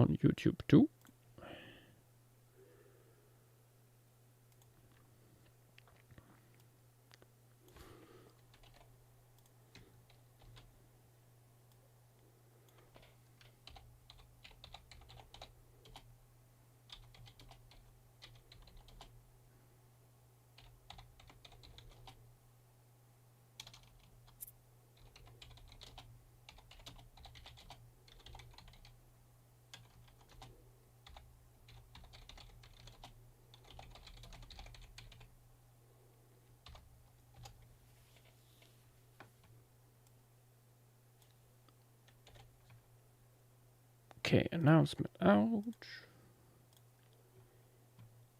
on YouTube too. Okay, announcement out.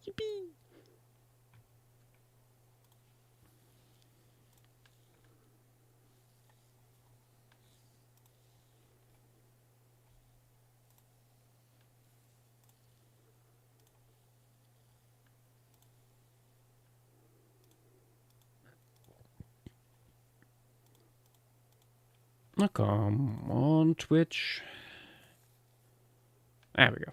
Yippee! Oh, come on, Twitch. There we go.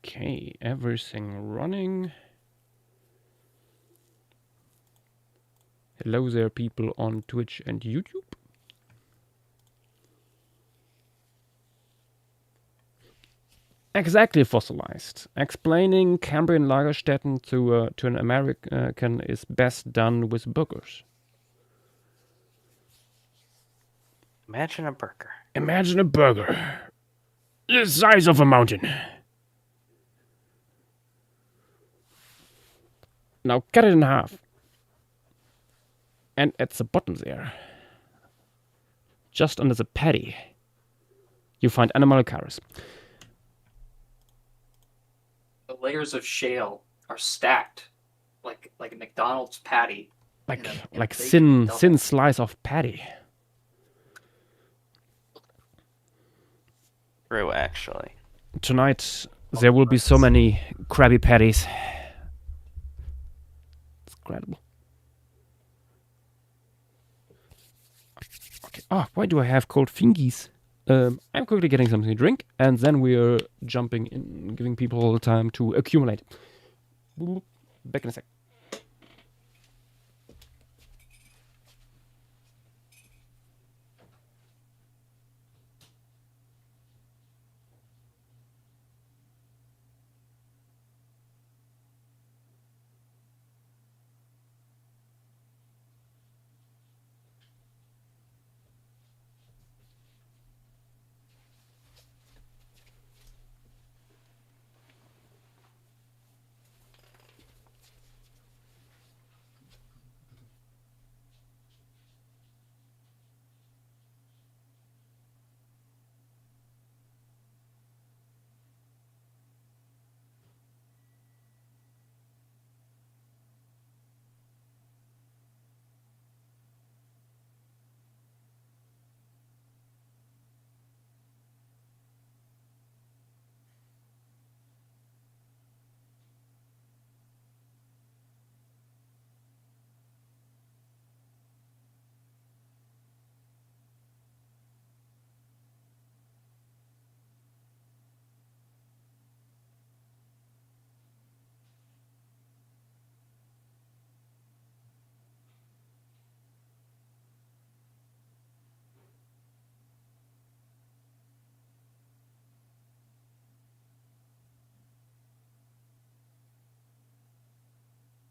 Okay, everything running. Hello there, people on Twitch and YouTube. Exactly, fossilized. Explaining Cambrian Lagerstätten to an American is best done with burgers. Imagine a burger. Imagine a burger. The size of a mountain. Now cut it in half. And at the bottom there, just under the patty, you find animal carrots. The layers of shale are stacked like a McDonald's patty. Like thin slice of patty. True, actually. Tonight there will be so many Krabby Patties. It's incredible. Okay. Why do I have cold fingies? I'm quickly getting something to drink, and then we're jumping in, giving people the time to accumulate. Back in a sec.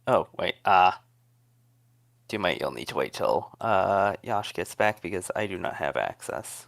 Oh, wait, you'll need to wait till, Yash gets back because I do not have access.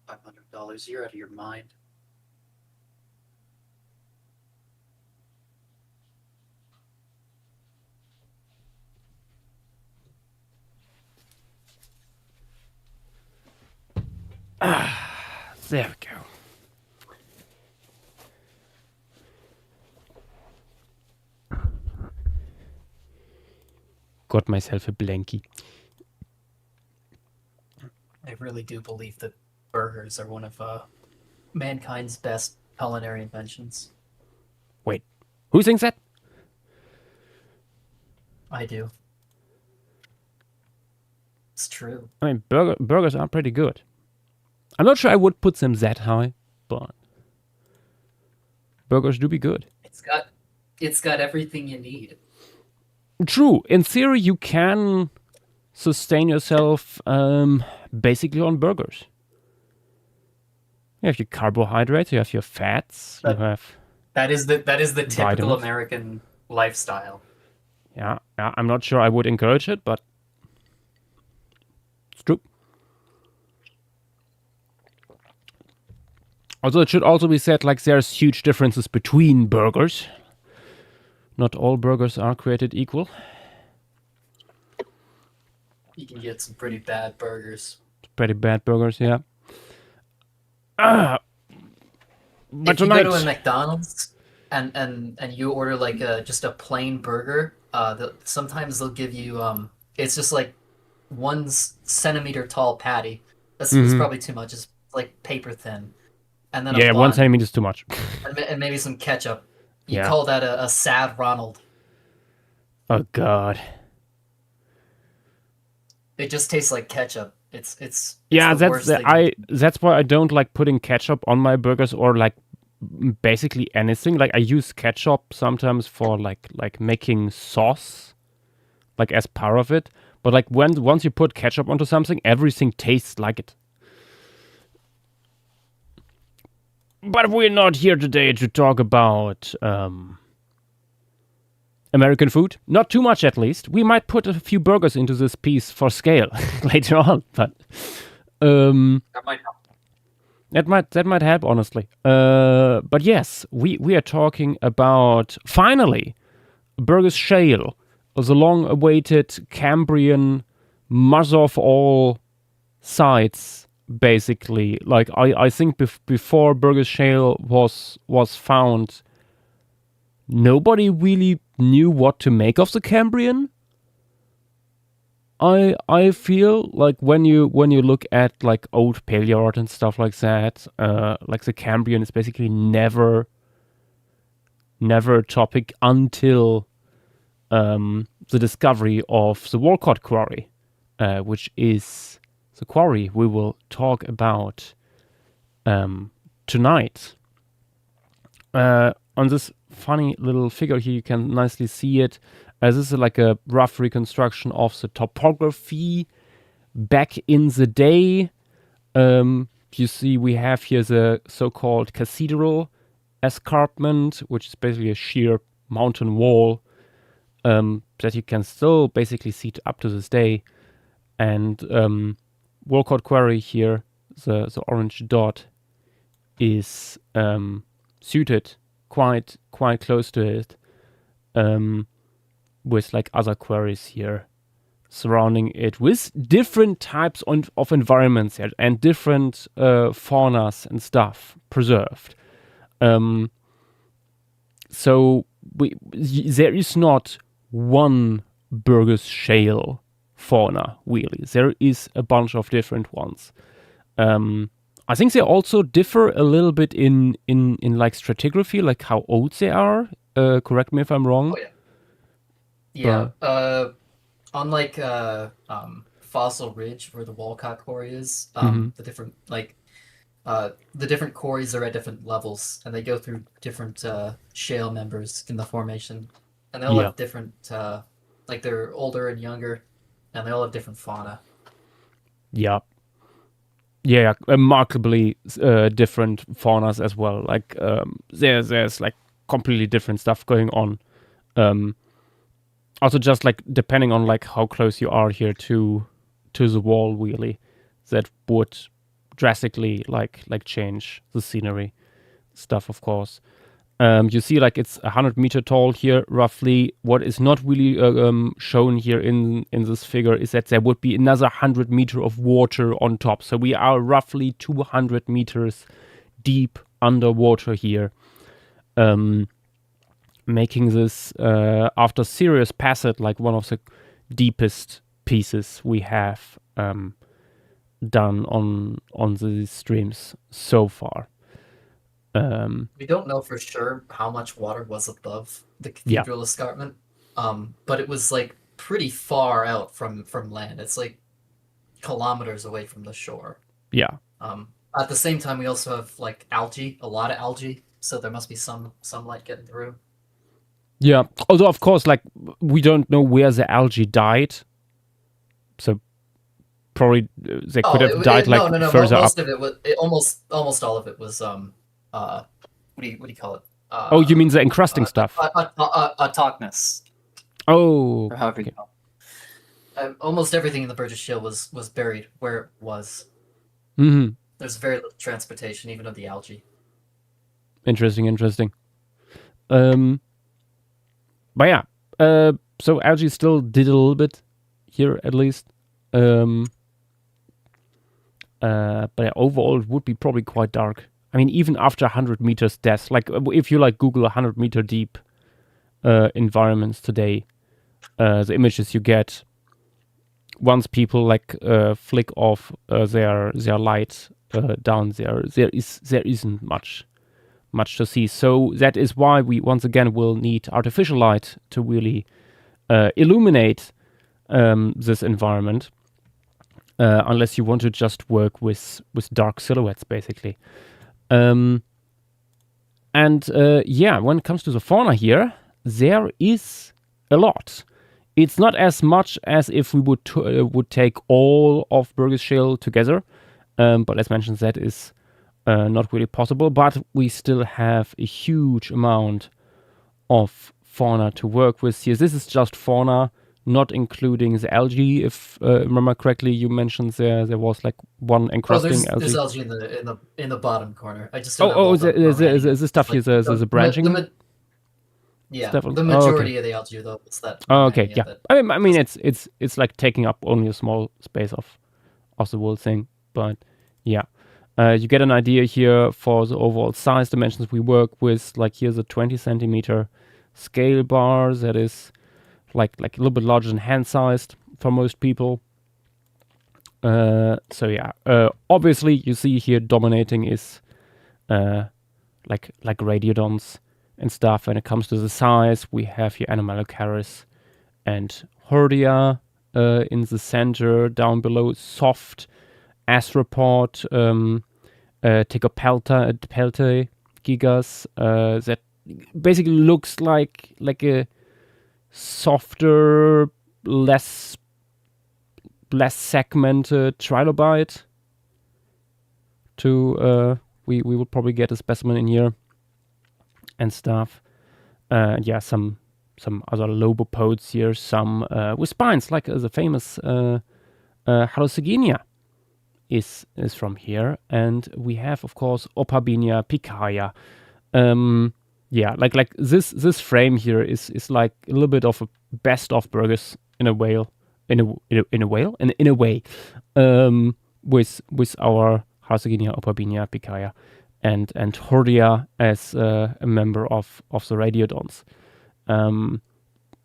$500. You're out of your mind. There we go. Got myself a blankie. I really do believe that burgers are one of mankind's best culinary inventions. Wait, who thinks that? I do. It's true. I mean, burgers are pretty good. I'm not sure I would put them that high, but burgers do be good. It's got everything you need. True. In theory, you can sustain yourself basically on burgers. You have your carbohydrates, you have your fats, you have... That is the typical Vitamins. American lifestyle. Yeah, I'm not sure I would encourage it, but it's true. Also, it should also be said, like, there's huge differences between burgers. Not all burgers are created equal. You can get some pretty bad burgers. Pretty bad burgers, yeah. But If you tonight, go to a McDonald's and you order like just a plain burger, sometimes they'll give you it's just like 1 centimeter tall patty. That's probably too much. It's like paper thin, and then yeah, a 1 bun, centimeter is too much. and maybe some ketchup. You Yeah. call that a sad Ronald. Oh God. It just tastes like ketchup. It's Yeah, the worst thing. that's why I don't like putting ketchup on my burgers or like basically anything. Like I use ketchup sometimes for like making sauce, like as part of it. But like once you put ketchup onto something, everything tastes like it. But we're not here today to talk about American food. Not too much, at least. We might put a few burgers into this piece for scale later on, but That might help. that might help, honestly. But yes, we are talking about finally Burgess Shale, the long-awaited Cambrian mother of all sites. Basically, like I think before Burgess Shale was found, nobody really knew what to make of the Cambrian. I feel like when you look at like old paleo art and stuff like that, like the Cambrian is basically never a topic until the discovery of the Walcott Quarry, which is the quarry we will talk about tonight. On this funny little figure here, you can nicely see it. This is like a rough reconstruction of the topography back in the day. You see we have here the so-called Cathedral Escarpment, which is basically a sheer mountain wall that you can still basically see up to this day. And Walcott Quarry here, the orange dot, is suited quite close to it, with like other quarries here surrounding it, with different types of environments here, and different faunas and stuff preserved. So there is not one Burgess Shale fauna, really. There is a bunch of different ones. I think they also differ a little bit in like stratigraphy, like how old they are. Correct me if I'm wrong. Oh, yeah. Yeah. Unlike Fossil Ridge, where the Walcott Quarry is, the different quarries are at different levels, and they go through different shale members in the formation, and they all have different, like they're older and younger, and they all have different fauna. Yeah, remarkably different faunas as well. Like there's like completely different stuff going on. Also, just like depending on like how close you are here to the wall, really, that would drastically like change the scenery stuff, of course. You see, like it's 100-meter tall here, roughly. What is not really shown here in this figure is that there would be another 100 meter of water on top. So we are roughly 200 meters deep underwater here, making this, after Sirius Passage, like one of the deepest pieces we have done on these streams so far. We don't know for sure how much water was above the cathedral escarpment, but it was like pretty far out from land. It's like kilometers away from the shore. Yeah. At the same time, we also have like algae, a lot of algae, so there must be some sunlight getting through. Yeah. Although, of course, like we don't know where the algae died, so probably they could have died no. further most up. of it was almost all of it was what do you call it? Oh, you mean the encrusting stuff? Autochthonous. Oh, Or however you call it. Almost everything in the Burgess Shale was buried where it was. Mm-hmm. There's very little transportation, even of the algae. Interesting. But yeah, so algae still did a little bit here, at least. But yeah, overall, it would be probably quite dark. I mean, even after 100 meters depth, like if you like Google 100 meter deep environments today, the images you get once people like flick off their light down there isn't much to see. So that is why we once again will need artificial light to really illuminate this environment. Unless you want to just work with dark silhouettes, basically. Yeah, when it comes to the fauna here, there is a lot. It's not as much as if we would take all of Burgess Shale together, but as mentioned, that is not really possible. But we still have a huge amount of fauna to work with here. This is just fauna, not including the algae. If remember correctly, you mentioned there was like one encrusting algae. There's algae in the bottom corner. I just the stuff here, the branching. The majority of the algae though is that. Oh, okay, yeah. I mean, it's like taking up only a small space of the whole thing, but yeah. You get an idea here for the overall size dimensions we work with. Like here's a 20 centimeter scale bar that is like a little bit larger than hand-sized for most people. So yeah, obviously you see here dominating is like radiodons and stuff. When it comes to the size, we have here Anomalocaris and Hordia in the center. Down below, soft Astropod, Ticopelta gigas that basically looks like a softer, less segmented trilobite. We will probably get a specimen in here and stuff. Yeah, some other lobopods here, some with spines, like the famous Halosegenia is from here, and we have of course Opabinia picaya. Yeah, like this frame here is like a little bit of a best of Burgess in a way, with our Halosegenia, Opabinia picaya, and Hordia as a member of the radiodons.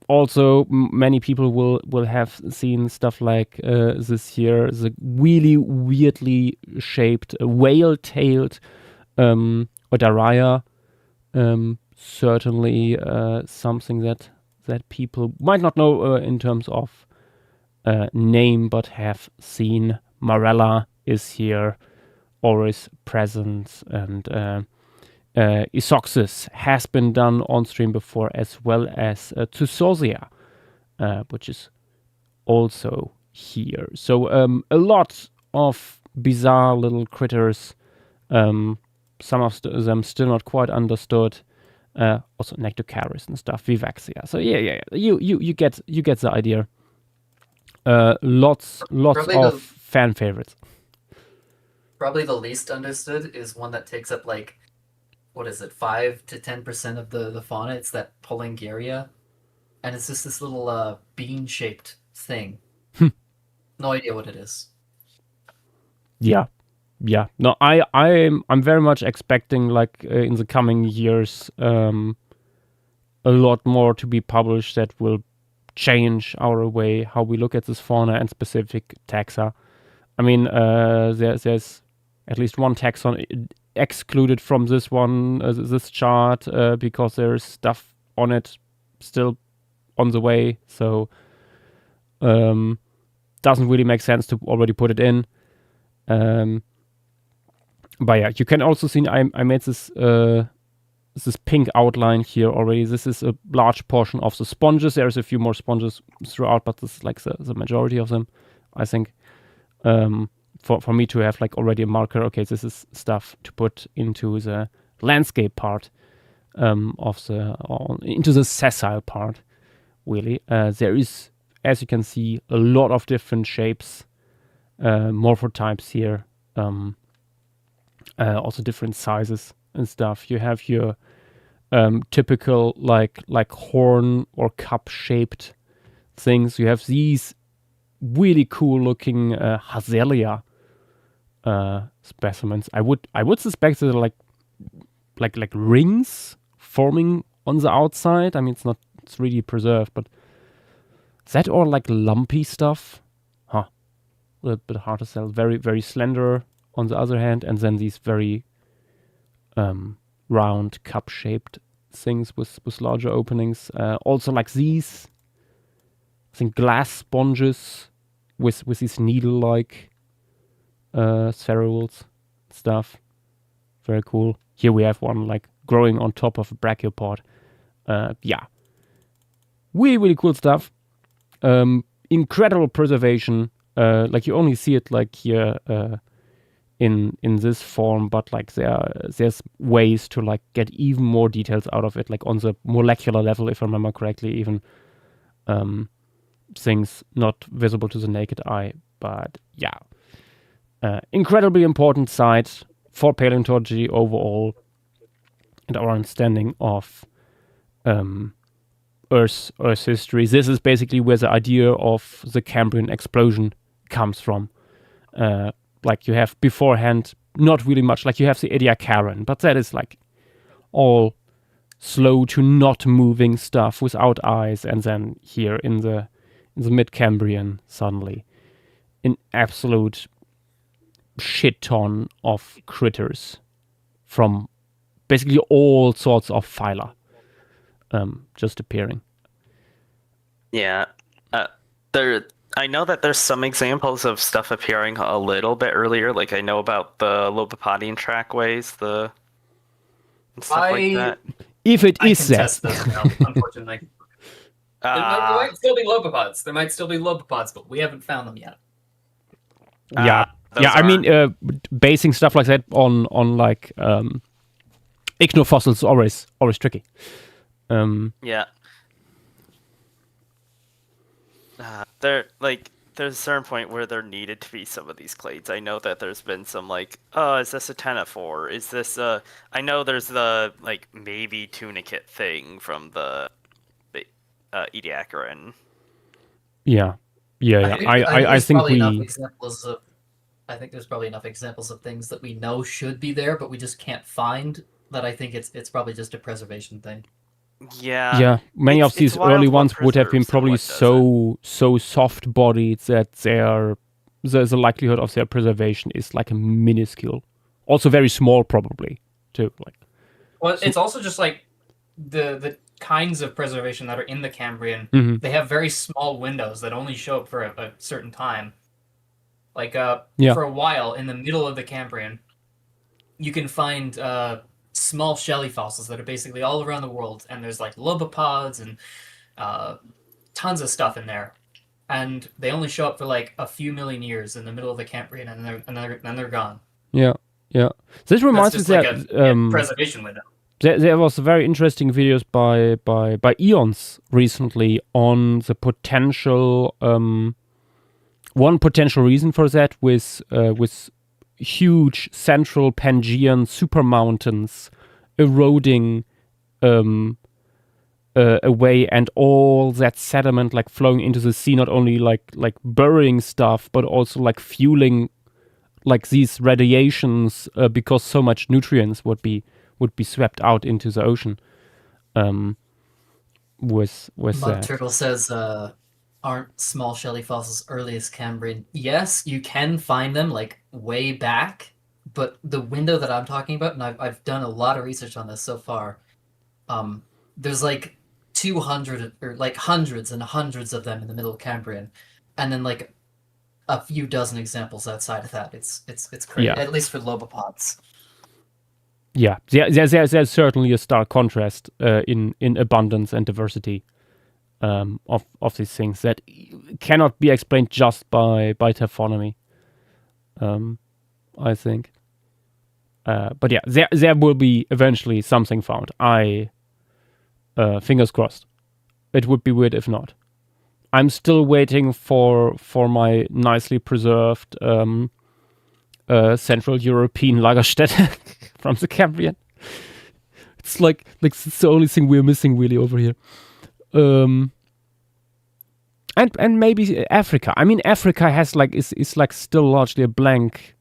Also, many people will have seen stuff like this here, the really weirdly shaped whale-tailed Odaraya. Certainly something that people might not know in terms of name, but have seen. Marella is here, always present, and Isoxus has been done on stream before, as well as Tusosia, which is also here. So a lot of bizarre little critters, some of them still not quite understood. Also Nectocaris and stuff, Vivaxia. So yeah, you get the idea. Lots of fan favorites. probably the least understood is one that takes up like, what is it, 5 to 10% of the fauna. It's that Polingaria, and it's just this little bean-shaped thing. No idea what it is. Yeah. No, I'm very much expecting like in the coming years a lot more to be published that will change our way how we look at this fauna and specific taxa. I mean, there's at least one taxon excluded from this one, this chart, because there's stuff on it still on the way. So doesn't really make sense to already put it in. But yeah, you can also see I made this this pink outline here already. This is a large portion of the sponges. There's a few more sponges throughout, but this is like the majority of them, I think. For me to have like already a marker, okay, this is stuff to put into the landscape part into the sessile part, really. There is, as you can see, a lot of different shapes, morphotypes here, also different sizes and stuff. You have your typical like horn or cup shaped things. You have these really cool looking Hazelia specimens. I would suspect that they're like rings forming on the outside. I mean, it's not 3D preserved, but is that all like lumpy stuff? A little bit hard to tell. Very, very slender on the other hand, and then these very round cup-shaped things with larger openings. Also like these, I think, glass sponges with these needle-like spherules stuff. Very cool. Here we have one like growing on top of a brachiopod. Yeah. Really, really cool stuff. Incredible preservation. Like you only see it like here in this form, but like there's ways to like get even more details out of it, like on the molecular level, if I remember correctly, even things not visible to the naked eye. But yeah, incredibly important site for paleontology overall and our understanding of Earth's history. This is basically where the idea of the Cambrian explosion comes from. Like you have beforehand, not really much. Like you have the Ediacaran, but that is like all slow to not moving stuff without eyes, and then here in the mid-Cambrian, suddenly an absolute shit ton of critters from basically all sorts of phyla just appearing. Yeah, I know that there's some examples of stuff appearing a little bit earlier. Like I know about the Lobopodian trackways, and stuff like that. If it I is can that, test those now, unfortunately. There might still be Lobopods. But we haven't found them yet. yeah. I mean, basing stuff like that on like ichnofossils is always tricky. Yeah. There's a certain point where there needed to be some of these clades. I know that there's been some like, is this a ctenophore? Is this I know there's the like maybe tunicate thing from the Ediacaran. Yeah. I think I think there's probably enough examples of things that we know should be there, but we just can't find. That I think it's probably just a preservation thing. Yeah. Many of these early ones would have been probably so so soft bodied that the likelihood of their preservation is like a minuscule. Also very small probably too. Like, well, it's also just like the kinds of preservation that are in the Cambrian. Mm-hmm. They have very small windows that only show up for a certain time. Like for a while in the middle of the Cambrian, you can find small shelly fossils that are basically all around the world, and there's like lobopods and tons of stuff in there, and they only show up for like a few million years in the middle of the Cambrian, and then they're gone. Yeah. This reminds me that that preservation window. There was very interesting videos by Eons recently on the potential one potential reason for that with huge central Pangaean super mountains eroding away, and all that sediment like flowing into the sea, not only like burying stuff, but also like fueling like these radiations because so much nutrients would be swept out into the ocean. With Mud that. Turtle says, aren't small shelly fossils earliest Cambrian? Yes, you can find them like way back, but the window that I'm talking about, and I've done a lot of research on this so far, there's like 200 or like hundreds and hundreds of them in the middle Cambrian, and then like a few dozen examples outside of that. It's crazy, Yeah. at least for lobopods. Yeah, there's certainly a stark contrast in abundance and diversity of these things that cannot be explained just by taphonomy. I think, but yeah, there will be eventually something found. Fingers crossed. It would be weird if not. I'm still waiting for my nicely preserved Central European Lagerstätte from the Cambrian. It's like it's the only thing we're missing really over here. And maybe Africa. I mean, Africa has like is like still largely a blank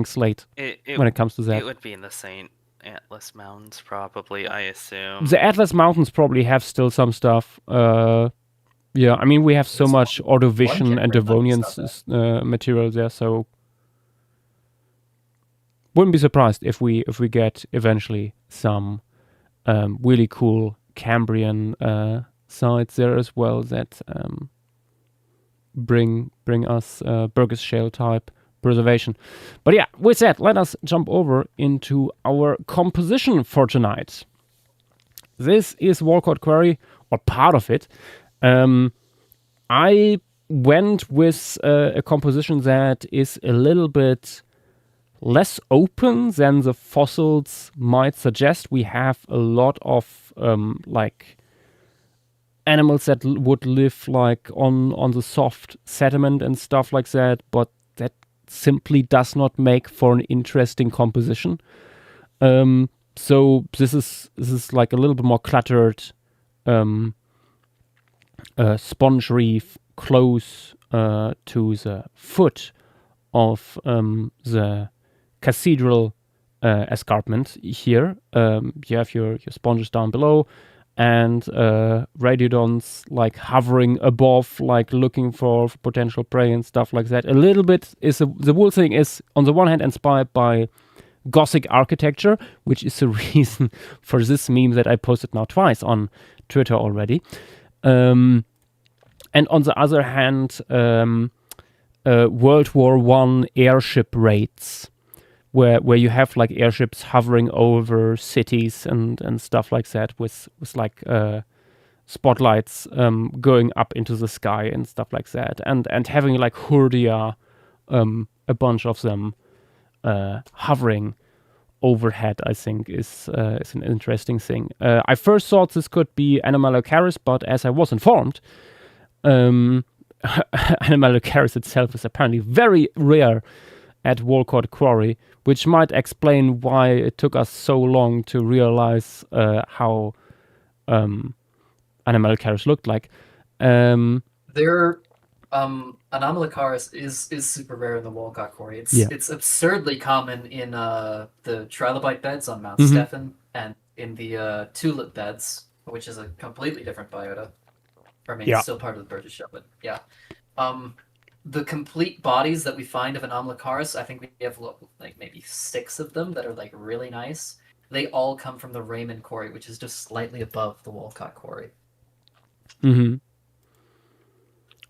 slate when it comes to that. It would be in the St. Atlas Mountains, probably, I assume. The Atlas Mountains probably have still some stuff. Yeah, I mean, we have so There's much Ordovician one and Cambrian Devonian material there, so wouldn't be surprised if we get eventually some really cool Cambrian sites there as well that bring us Burgess Shale type preservation. But yeah, with that, let us jump over into our composition for tonight. This is Walcott Quarry, or part of it. I went with a composition that is a little bit less open than the fossils might suggest. We have a lot of like animals that would live like on the soft sediment and stuff like that, but that simply does not make for an interesting composition. So this is like a little bit more cluttered sponge reef close to the foot of the cathedral escarpment here. You have your sponges down below, and radiodons like hovering above, like looking for potential prey and stuff like that. A little bit is the whole thing is on the one hand inspired by Gothic architecture, which is the reason for this meme that I posted now twice on Twitter already. And on the other hand, World War I airship raids, where you have like airships hovering over cities and stuff like that, with like spotlights going up into the sky and stuff like that, and having like Hurdia, a bunch of them hovering overhead, I think is an interesting thing. I first thought this could be Anomalocaris, but as I was informed, Anomalocaris itself is apparently very rare at Walcott Quarry, which might explain why it took us so long to realize how Anomalocaris looked like. Anomalocaris is super rare in the Walcott Quarry. Yeah. It's absurdly common in the trilobite beds on Mount Mhm. Stephen and in the tulip beds, which is a completely different biota. I mean, Yeah. it's still part of the Burgess Shale, but yeah. The complete bodies that we find of Anomalocaris, I think we have like maybe 6 of them that are like really nice. They all come from the Raymond Quarry, which is just slightly above the Walcott Quarry. Mm-hmm.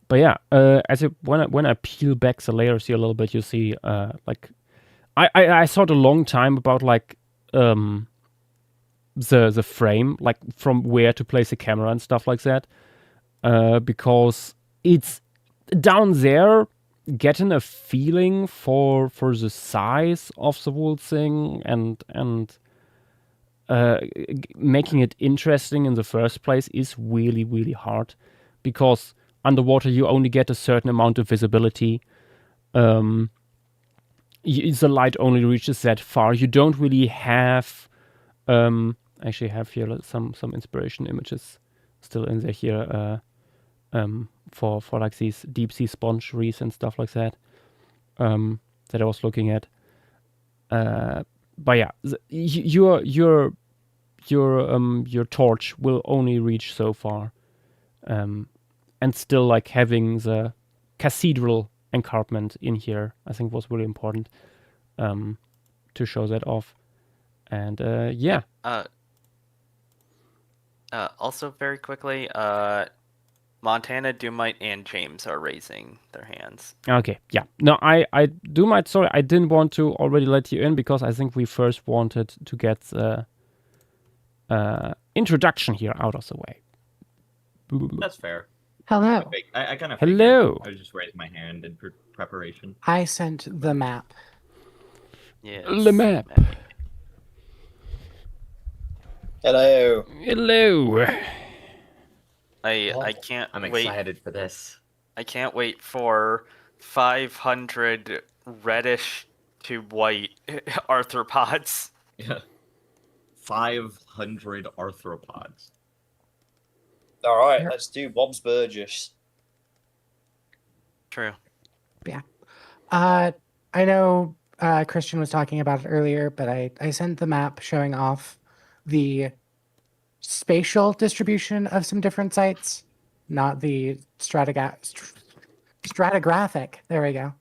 But yeah, when I peel back the layers here a little bit, you see like I thought a long time about like the frame, like from where to place the camera and stuff like that, because it's down there, getting a feeling for the size of the whole thing and making it interesting in the first place is really, really hard, because underwater you only get a certain amount of visibility. the light only reaches that far. You don't really have. Actually, have here some inspiration images still in there here. For like these deep sea sponge reefs and stuff like that. That I was looking at. But yeah, your torch will only reach so far, and still like having the cathedral encarpment in here, I think was really important to show that off. And yeah. Also, very quickly, Montana, Doomite, and James are raising their hands. Okay, yeah. No, I Doomite, sorry, I didn't want to already let you in because I think we first wanted to get the introduction here out of the way. That's fair. Hello. I kind of Hello. I just raised my hand in preparation. I sent the map. Yeah. The map. Hello. Hello. I can't I'm wait. excited for this. I can't wait for 500 reddish to white arthropods. Yeah. 500 arthropods. All right, Yep. let's do Bob's Burgess. True. I know Christian was talking about it earlier, but I sent the map showing off the spatial distribution of some different sites, not the stratigraphic. There we go.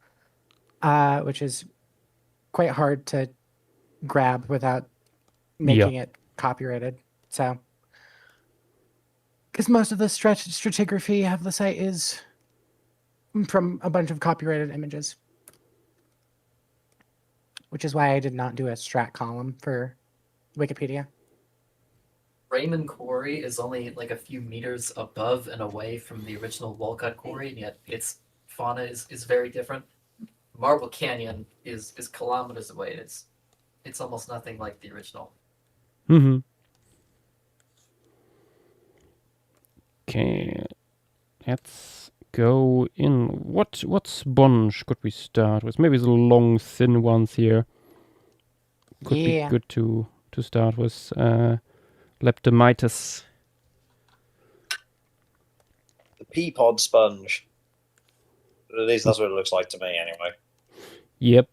Which is quite hard to grab without making it copyrighted. So, because most of the stratigraphy of the site is from a bunch of copyrighted images, which is why I did not do a strat column for Wikipedia. Raymond Quarry is only like a few meters above and away from the original Walcott Quarry, and yet its fauna is very different. Marble Canyon is kilometers away. It's almost nothing like the original. Mm-hmm. Okay, let's go in. What sponge could we start with? Maybe the long, thin ones here. Could be good to start with. Leptomitis. The pea pod sponge. At least that's what it looks like to me, anyway. Yep.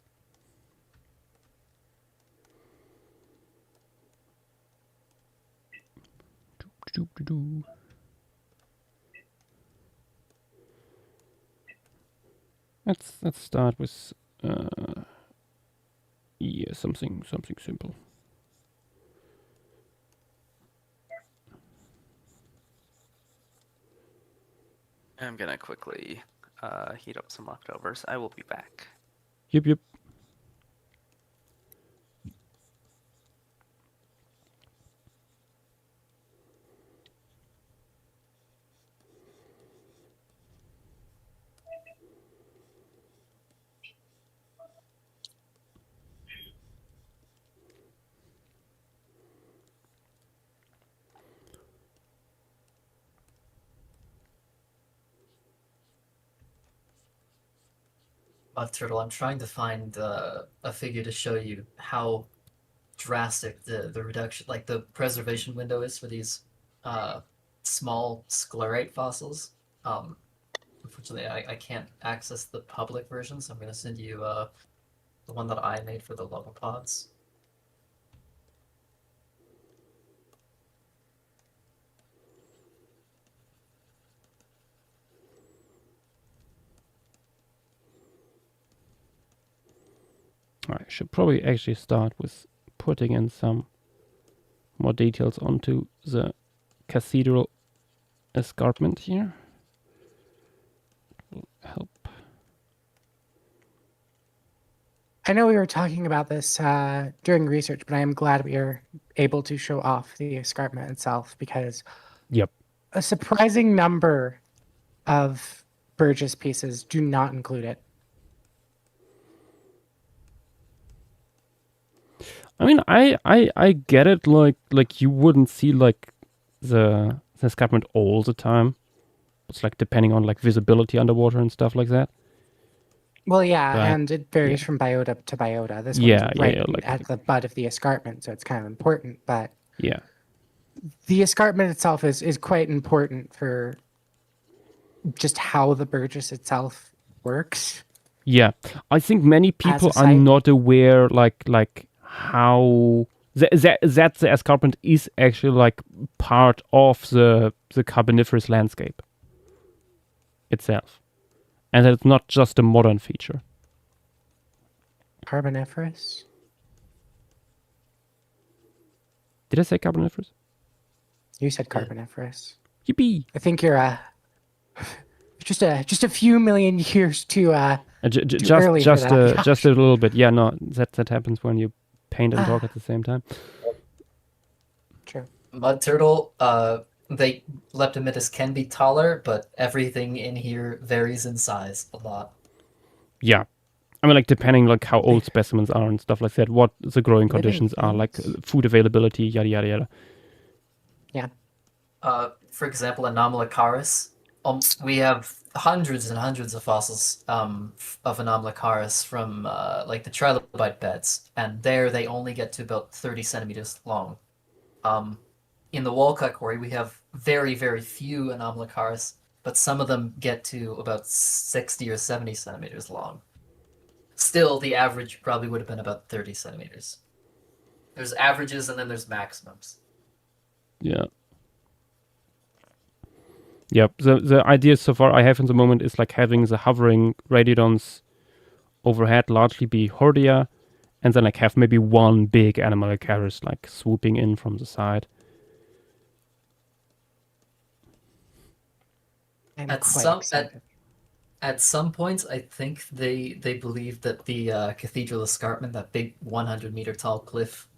Let's start with yeah, something simple. I'm gonna quickly heat up some leftovers. I will be back. Yep. Turtle, I'm trying to find a figure to show you how drastic the reduction, like the preservation window is for these small sclerate fossils. Unfortunately, I can't access the public version, so I'm going to send you the one that I made for the lobopods. I should probably actually start with putting in some more details onto the cathedral escarpment here. Will help. I know we were talking about this during research, but I am glad we are able to show off the escarpment itself because Yep. a surprising number of Burgess pieces do not include it. I mean, I get it. Like you wouldn't see like the escarpment all the time. It's like depending on like visibility underwater and stuff like that. Well, yeah, But, and it varies from biota to biota. This Yeah, one's yeah, right yeah, like- at the butt of the escarpment, so it's kind of important. But Yeah. the escarpment itself is quite important for just how the Burgess itself works. Yeah, I think many As a people are site. not aware, like how that the escarpment is actually like part of the Carboniferous landscape itself, and that it's not just a modern feature. Carboniferous. Did I say Carboniferous? You said Carboniferous. Yippee! I think you're just a few million years too Too early for Just that. just a little bit. Yeah, no, that happens when you paint and talk at the same time. true. Mud turtle, they Leptomytis can be taller, but everything in here varies in size a lot. Yeah. I mean, like, depending, like, how old specimens are and stuff like that, what the growing Living conditions are, like, things. food availability, yada, yada, yada. For example, Anomalocaris, we have hundreds and hundreds of fossils of Anomalocaris from like the trilobite beds, and there they only get to about 30 centimeters long. In the Walcott quarry, we have very, very few Anomalocaris, but some of them get to about 60 or 70 centimeters long. Still, the average probably would have been about 30 centimeters. There's averages and then there's maximums. Yeah. Yep. The idea so far I have in the moment is like having the hovering radiodons overhead largely be Hordia, and then like have maybe one big Anomalocaris like swooping in from the side. I'm At quite some- excited. At some points, I think they believed that the Cathedral Escarpment, that big 100-meter tall cliff,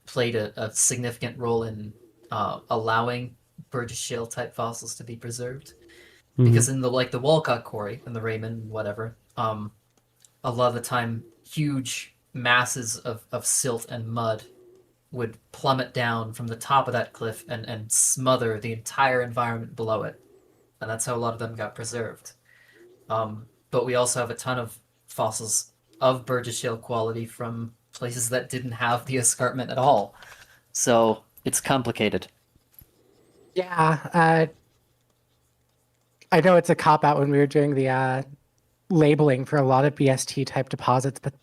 played a significant role in allowing Burgess Shale type fossils to be preserved. Mhm. Because in the Walcott quarry and the Raymond whatever, a lot of the time huge masses of silt and mud would plummet down from the top of that cliff and smother the entire environment below it, and that's how a lot of them got preserved. But we also have a ton of fossils of Burgess Shale quality from places that didn't have the escarpment at all. So it's complicated. Yeah, I know it's a cop out when we were doing the labeling for a lot of BST type deposits, but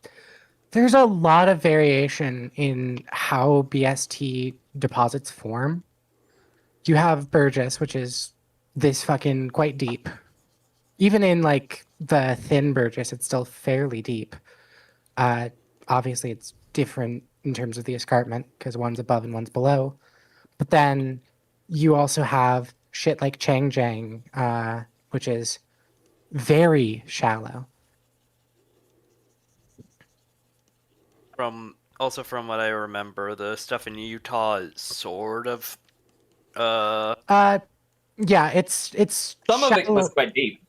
there's a lot of variation in how BST deposits form. You have Burgess, which is this fucking quite deep. Even in like the thin Burgess, it's still fairly deep. Obviously, it's different in terms of the escarpment because one's above and one's below. But then you also have shit like Changjiang, which is very shallow. From what I remember, the stuff in Utah is sort of Yeah, it's Some of it shallow. was quite deep.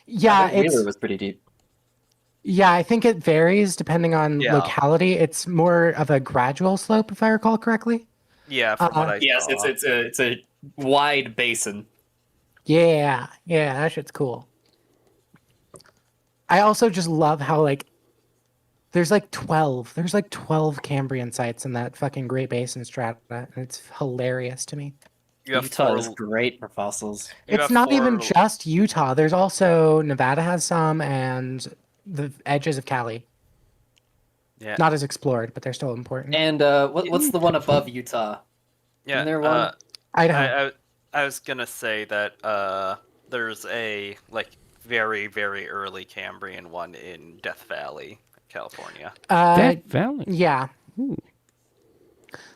Yeah, I think it's Wheeler was pretty deep. yeah. I think it varies depending on Yeah. locality. It's more of a gradual slope, if I recall correctly. yeah, from what I Yes, saw. it's a wide basin. Yeah, that shit's cool. I also just love how like there's like 12 Cambrian sites in that fucking Great Basin strata, and it's hilarious to me. You have Utah four- is great for fossils. you It's have not even four- just Utah. There's also Nevada has some, and the edges of Cali. Yeah. Not as explored, but they're still important. And what's the one above Utah? Yeah, Isn't there one? Idaho. I was gonna say that there's a like very very early Cambrian one in Death Valley, California. Death Valley. Yeah. Ooh.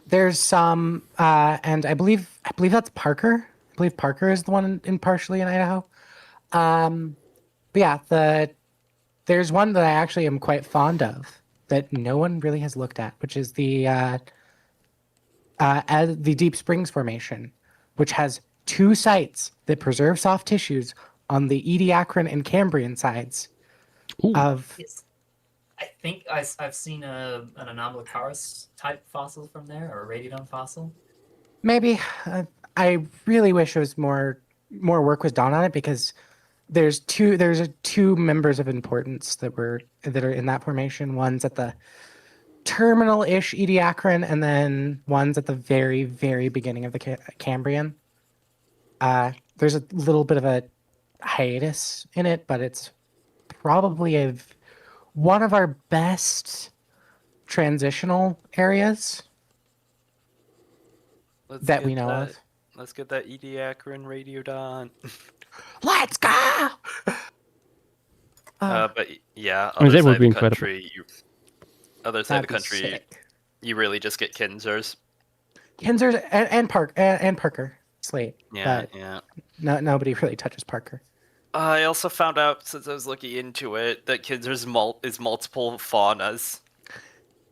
There's some, and I believe that's Parker. I believe Parker is the one in partially in Idaho. But yeah, there's one that I actually am quite fond of that no one really has looked at, which is the Deep Springs Formation, which has two sites that preserve soft tissues on the Ediacaran and Cambrian sides Ooh. of. I think I've seen an Anomalocaris type fossil from there, or a Radiodon fossil. Maybe I really wish it was more work was done on it because there's two members of importance that are in that formation. One's at the terminal-ish Ediacaran, and then one's at the very, very beginning of the Cambrian. There's a little bit of a hiatus in it, but it's probably one of our best transitional areas Let's that get we know of. Let's get that Ediacaran Radiodon. Let's go! But yeah, I mean, other that side would of be the incredible. country, other side of the That'd be country, sick. you really just get Kinzers. Kinzer's and Parker Slate. Yeah, But yeah. nobody really touches Parker. I also found out since I was looking into it that Kinzer's is multiple faunas.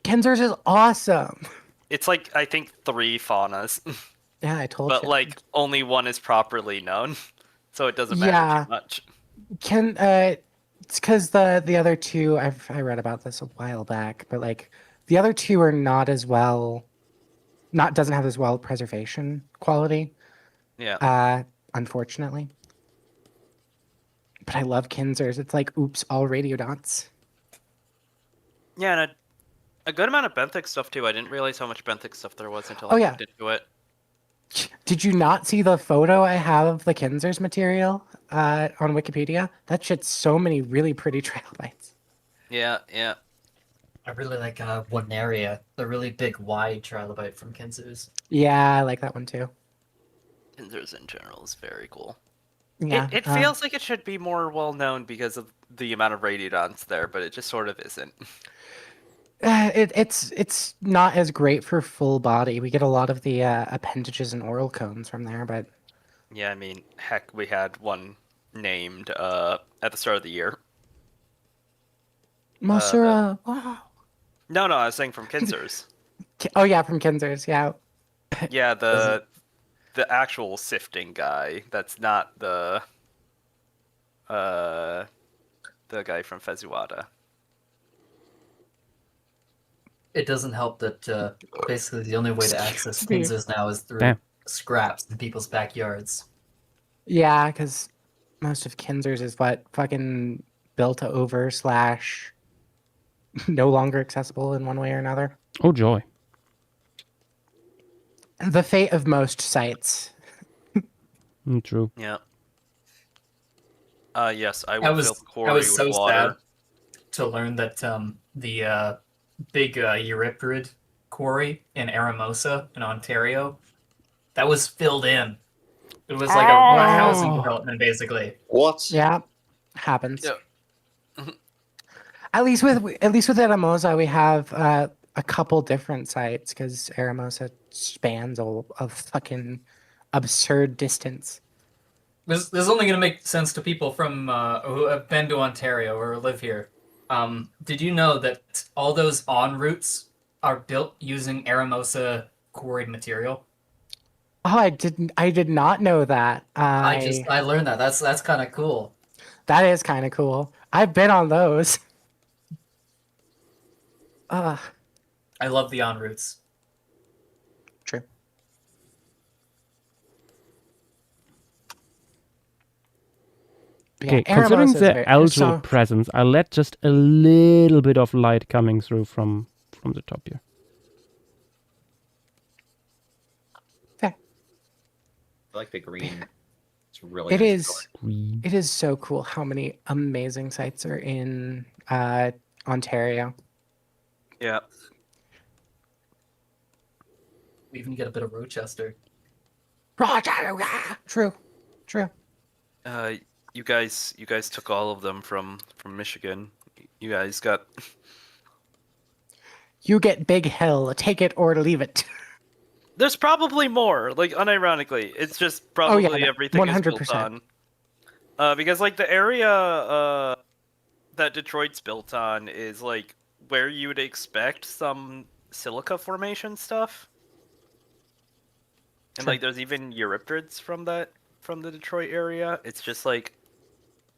Kinzer's is awesome. It's like I think 3 faunas, Yeah, I told but you. like only one is properly known, so it doesn't matter Yeah. too much. It's because the other two I read about this a while back, but like the other two are not as well, doesn't have as well preservation quality, Yeah. unfortunately. But I love Kinzers. It's like oops, all radiodonts. Yeah, and a good amount of benthic stuff too. I didn't realize how much benthic stuff there was until Oh, I yeah. looked into it. Did you not see the photo I have of the Kinzers material on Wikipedia? That shit's so many really pretty trilobites. Yeah, yeah. I really like one area, the really big wide trilobite from Kinzer's. Yeah, I like that one too. Kinzers in general is very cool. Yeah, It feels like it should be more well known because of the amount of radiodonts there, but it just sort of isn't. It's not as great for full body. We get a lot of the appendages and oral cones from there, but Yeah, I mean, heck, we had one named at the start of the year. Mosura. Wow. No, I was saying from Kinzers. Oh yeah, from Kinzers. Yeah. Yeah, the actual sifting guy. That's not the guy from Fezuada. It doesn't help that basically the only way to access Excuse me. Kinzer's now is through Damn. scraps in people's backyards. Yeah, because most of Kinzers is what fucking built over / no longer accessible in one way or another. Oh joy. The fate of most sites. True. Yeah. Yes, I will I was fill the quarry I was with so water. sad to learn that the big Euryprid quarry in Aramosa in Ontario that was filled in. It was like a housing development basically. What? Yeah, happens. Yeah. At least with Aramosa, we have a couple different sites because Aramosa spans a fucking absurd distance. This is only going to make sense to people from who have been to Ontario or live here. Did you know that all those en routes are built using Aramosa quarried material? Oh, I did not know that. I learned that. That's kind of cool. That is kind of cool. I've been on those. I love the en routes. True. Okay, Yeah, considering Aramosa is the very- algal so- presence, I'll let just a little bit of light coming through from the top here. Okay. I like the green. It's really It nice is. color. Green. It is so cool how many amazing sites are in Ontario. Yeah. We even get a bit of Rochester. True. You guys took all of them from Michigan. You guys got. You get Big Hill. Take it or leave it. There's probably more. Like unironically, it's just Oh, yeah, probably no, everything is built 100%. on. Because like the area that Detroit's built on is like where you would expect some silica formation stuff. And Sure. like there's even Euryptrids from the Detroit area. It's just like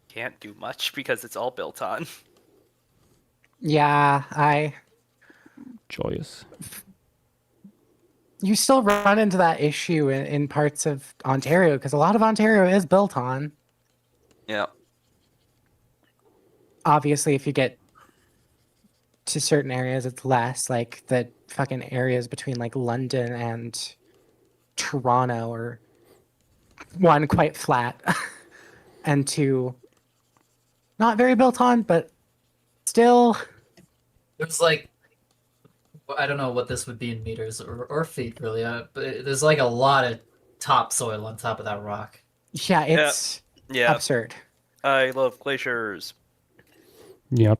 can't do much because it's all built on. Yeah, Joyous. you still run into that issue in parts of Ontario because a lot of Ontario is built on. Yeah. obviously, if you get to certain areas, it's less. Like the fucking areas between like London and Toronto are one quite flat, and two not very built on, but still. There's like, I don't know what this would be in meters or feet, really. But there's like a lot of topsoil on top of that rock. Yeah, it's Yeah, absurd. I love glaciers. Yeah.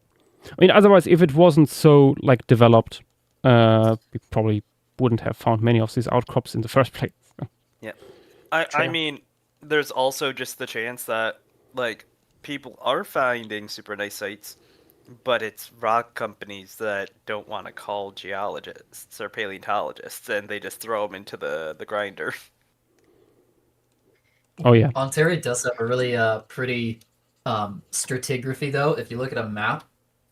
I mean, otherwise, if it wasn't so like developed, we probably wouldn't have found many of these outcrops in the first place. I True. mean, there's also just the chance that like people are finding super nice sites, but it's rock companies that don't want to call geologists or paleontologists, and they just throw them into the grinder. Oh yeah. Ontario does have a really pretty stratigraphy, though. If you look at a map,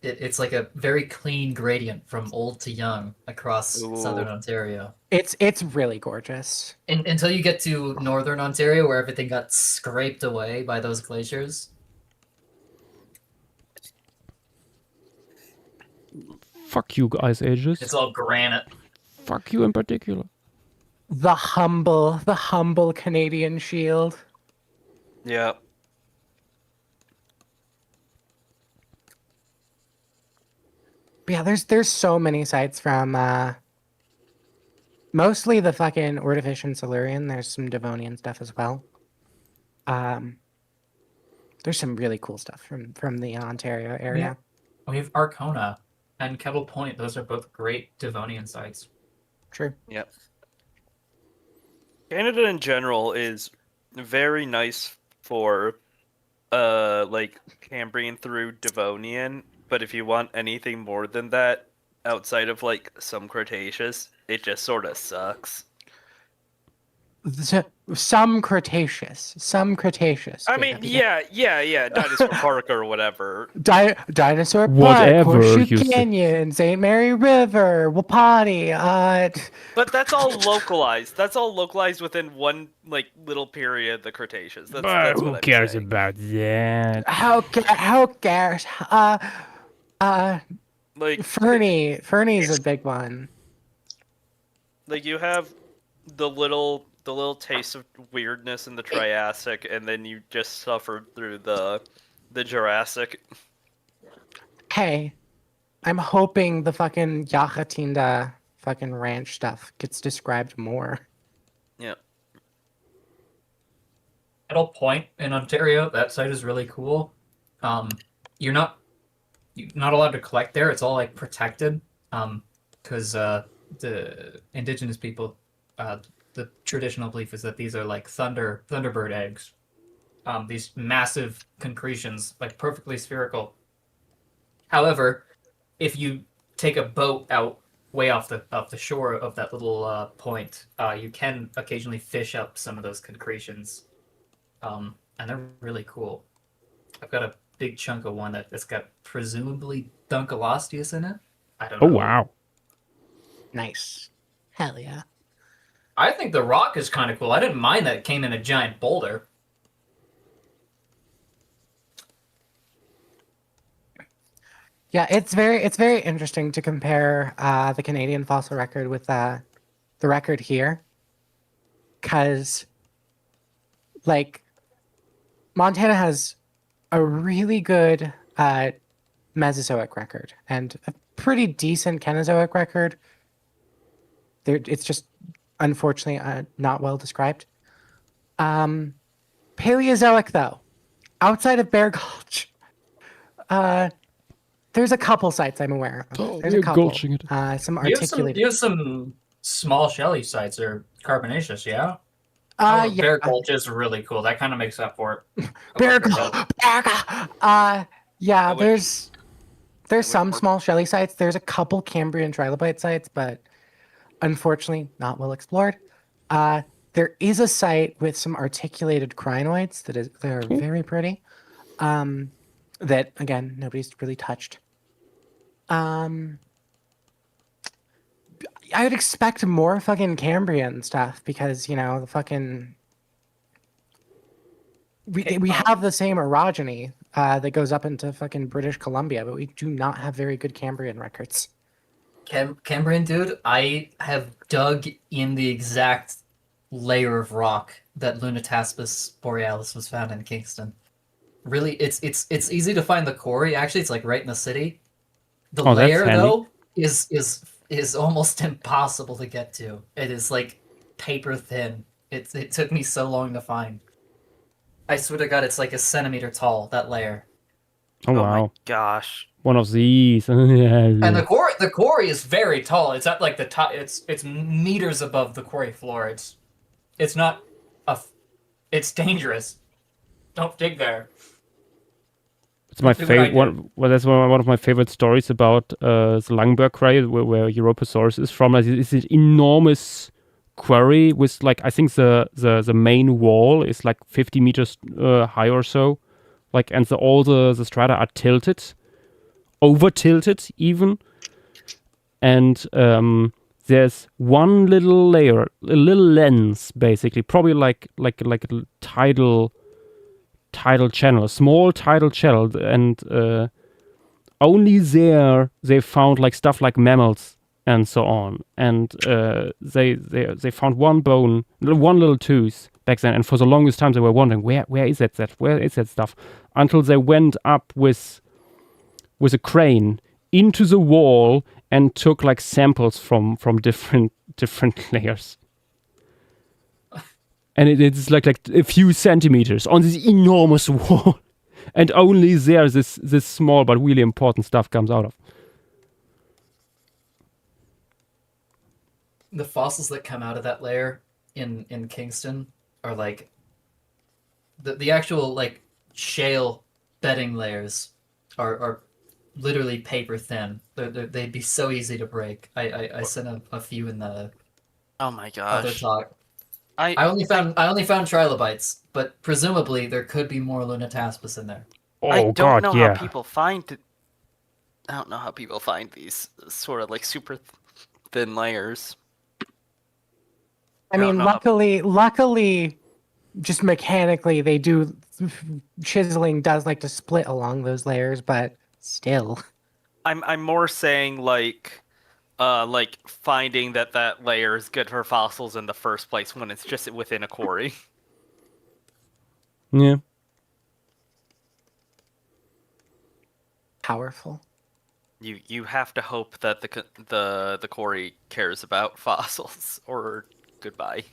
it's like a very clean gradient from old to young across southern Ontario. It's really gorgeous. Until you get to northern Ontario, where everything got scraped away by those glaciers. Fuck you, Ice Ages. It's all granite. Fuck you in particular. The humble Canadian shield. Yeah. But yeah, there's so many sites from mostly the fucking Ordovician and Silurian. There's some Devonian stuff as well. There's some really cool stuff from the Ontario area. We have Arcona and Kettle Point. Those are both great Devonian sites. True. Yep. Canada in general is very nice for like Cambrian through Devonian, but if you want anything more than that outside of like some Cretaceous, it just sort of sucks. Some Cretaceous. I mean, baby. yeah, Dinosaur Park or whatever. Dinosaur Park, Whatever Horseshoe you say. Canyon, St. Mary River, Wapati. But that's all localized. That's all localized within one like little period of the Cretaceous. That's Who what I'm cares saying. about that? How cares? Like Fernie's a big one. Like you have the little taste of weirdness in the Triassic, and then you just suffered through the Jurassic. Hey, I'm hoping the fucking Yachatinda fucking ranch stuff gets described more. Yeah. Kettle Point in Ontario, that site is really cool. You're not allowed to collect there. It's all like protected. Because the indigenous people, the traditional belief is that these are like thunderbird eggs. These massive concretions, like perfectly spherical. However, if you take a boat out way off the shore of that little point, you can occasionally fish up some of those concretions, and they're really cool. I've got a big chunk of one that's got presumably Dunkleosteus in it. I don't know. Oh wow. Nice. Hell yeah. I think the rock is kind of cool. I didn't mind that it came in a giant boulder. Yeah, it's very interesting to compare the Canadian fossil record with the record here, because like Montana has a really good Mesozoic record and a pretty decent Cenozoic record. It's just unfortunately not well described. Paleozoic though, outside of Bear Gulch, there's a couple sites I'm aware of. Oh, There's a you're couple. gulching it. Some You articulated. have some small shelly sites or carbonaceous, yeah? Yeah. Bear Gulch is really cool. That kind of makes up for it. Bear Gulch. Yeah, would- there's some small shelly sites. There's a couple Cambrian trilobite sites, but unfortunately not well explored. There is a site with some articulated crinoids that are very pretty. That again nobody's really touched. I would expect more fucking Cambrian stuff because the fucking we have the same orogeny that goes up into fucking British Columbia, but we do not have very good Cambrian records. Cambrian dude, I have dug in the exact layer of rock that Lunataspis borealis was found in Kingston. Really, it's easy to find the quarry. Actually, it's like right in the city. The Oh, that's layer handy. though is almost impossible to get to. It is like paper thin. It took me so long to find. I swear to God, it's like a centimeter tall, that layer. Oh, Oh wow. my gosh. One of these. And the quarry is very tall. It's at like the top. It's meters above the quarry floor. It's not it's dangerous. Don't dig there. It's my Do what I favorite do. one. Well, that's one of my favorite stories about the Langenberg quarry, where Europasaurus is from. Like, it's an enormous quarry with, like, I think the main wall is like 50 meters high or so. Like, and all the strata are tilted, over tilted even. And there's one little layer, a little lens, basically, probably like a tidal channel, a small tidal channel, and only there they found like stuff like mammals and so on, and they found one bone, one little tooth back then, and for the longest time they were wondering where is that stuff, until they went up with a crane into the wall and took like samples from different layers. And it's like a few centimeters on this enormous wall, and only there this small but really important stuff comes out of. The fossils that come out of that layer in Kingston are like the actual like shale bedding layers are literally paper thin. They'd be so easy to break. I sent a few in the Oh my other gosh. talk. I only found trilobites, but presumably there could be more Lunataspis in there. Oh I don't god, know yeah. how people find. I don't know how people find these sort of like super thin layers. I don't mean, know how- luckily, just mechanically, they do. Chiseling does like to split along those layers, but still. I'm more saying like finding that layer is good for fossils in the first place when it's just within a quarry. Yeah. Powerful. You have to hope that the quarry cares about fossils, or goodbye.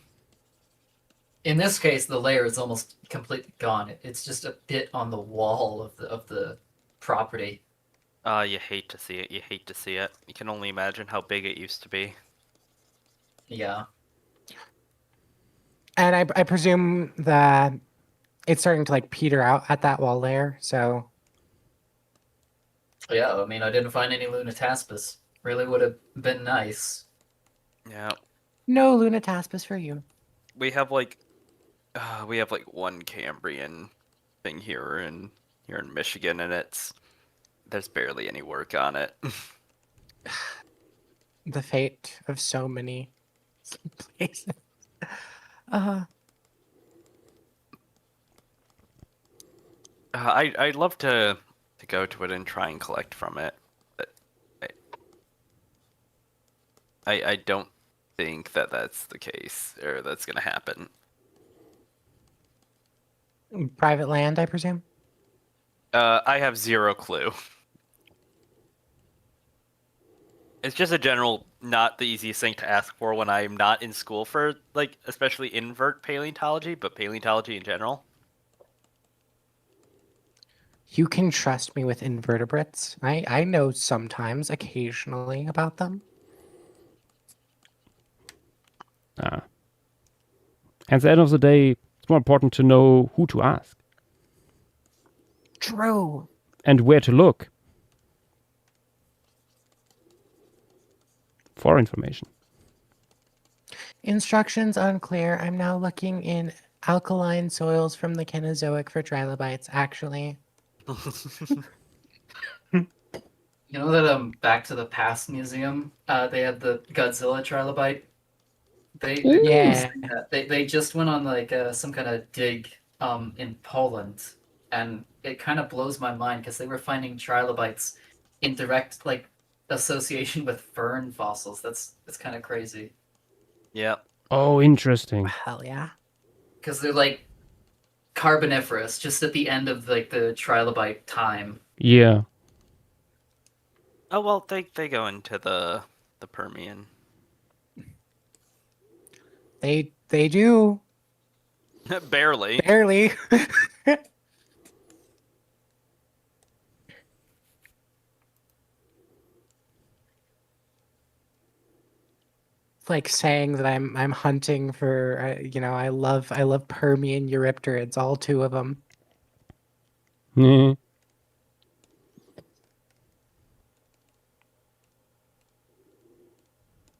In this case, the layer is almost completely gone. It's just a bit on the wall of the property. You hate to see it. You hate to see it. You can only imagine how big it used to be. Yeah. And I presume that it's starting to like peter out at that wall layer. So Yeah, I mean, I didn't find any Lunataspis. Really would have been nice. Yeah, no Lunataspis for you. we have like one Cambrian thing here in Michigan, and there's barely any work on it. The fate of so many places. I'd love to go to it and try and collect from it, but I don't think that's the case, or that's gonna happen. Private land, I presume. I have zero clue. It's just a general, not the easiest thing to ask for when I'm not in school for, like, especially invert paleontology, but paleontology in general. You can trust me with invertebrates. I know sometimes, occasionally about them. And at the end of the day, it's more important to know who to ask True. and where to look for information. Instructions unclear. I'm now looking in alkaline soils from the Cenozoic for trilobites, actually. You know that Back to the Past museum, they had the Godzilla trilobite. Yeah. They just went on like some kind of dig in Poland, and it kind of blows my mind because they were finding trilobites in direct association with fern fossils. That's kind of crazy Yep. Oh, interesting. Hell yeah. because they're like carboniferous, just at the end of like the trilobite time. Yeah. Oh well, they go into the Permian. They do Barely. barely. It's like saying that I'm hunting for I love Permian Eurypterids, all two of them. Mhm.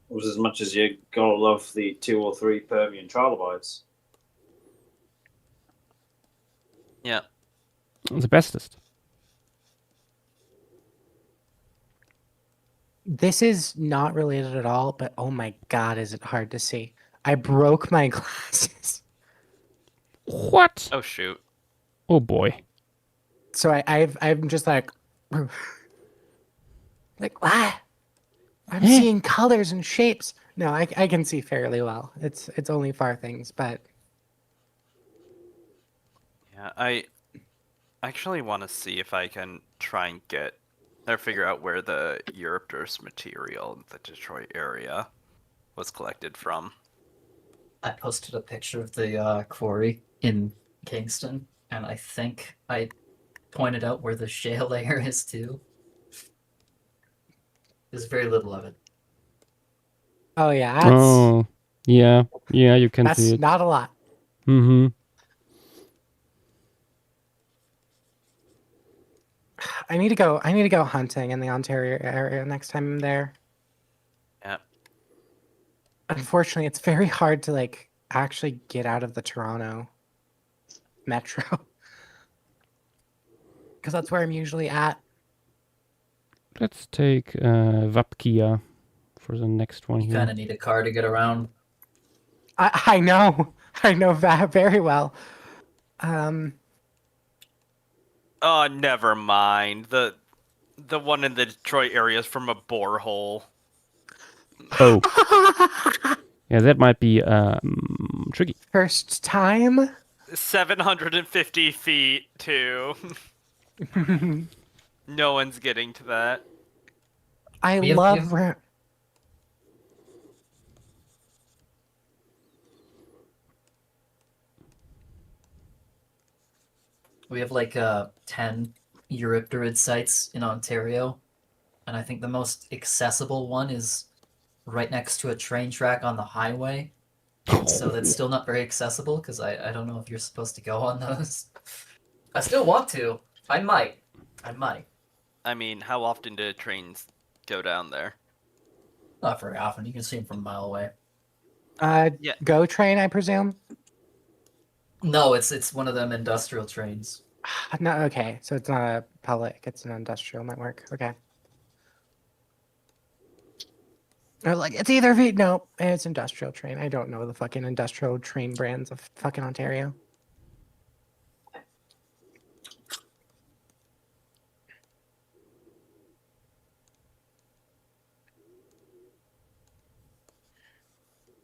It was as much as you gotta love the 2 or 3 Permian trilobites. Yeah. The bestest. This is not related at all, but oh my god, is it hard to see? I broke my glasses. What? Oh shoot. Oh boy. So I'm just like what? I'm Eh. seeing colors and shapes. No, I can see fairly well. It's only far things, but Yeah, I actually want to see if I can try and get or figure out where the Eurypterus material in the Detroit area was collected from. I posted a picture of the quarry in Kingston, and I think I pointed out where the shale layer is too. There's very little of it. oh yeah, that's Oh. Yeah. Yeah, you can that's see it. not a lot. Mm-hmm. I need to go hunting in the Ontario area next time I'm there. Yeah. Unfortunately, it's very hard to actually get out of the Toronto metro because that's where I'm usually at. Let's take Vapkia for the next one You here. kind of need a car to get around. I know that very well. Oh, never mind. The one in the Detroit area is from a borehole. Oh. Yeah, that might be tricky. First time. 750 feet too. No one's getting to that. I We have- love. we have- We have 10 Eurypterid sites in Ontario, and I think the most accessible one is right next to a train track on the highway. So that's still not very accessible because I don't know if you're supposed to go on those. I still want to. I might. I mean, how often do trains go down there? Not very often. You can see them from a mile away. Yeah. Go train, I presume. No, it's one of them industrial trains. No, okay, so it's not a public; it's an industrial network. Okay. Or it's either no, it's industrial train. I don't know the fucking industrial train brands of fucking Ontario.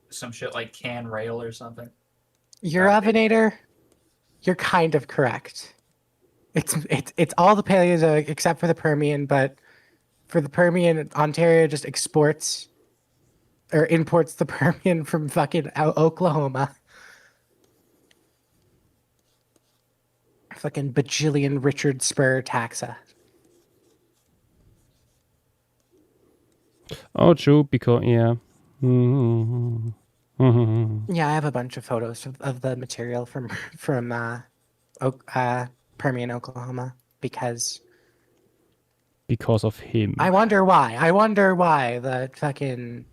Some shit like Can Rail or something. Eurovinator, you're kind of correct. It's all the Paleozoic except for the Permian, but for the Permian, Ontario just exports or imports the Permian from fucking Oklahoma. Fucking bajillion Richard Spur taxa. Oh, true, because, yeah. Mhm. Yeah, I have a bunch of photos of the material from Permian, Oklahoma, because Because of him. I wonder why. I wonder why the fucking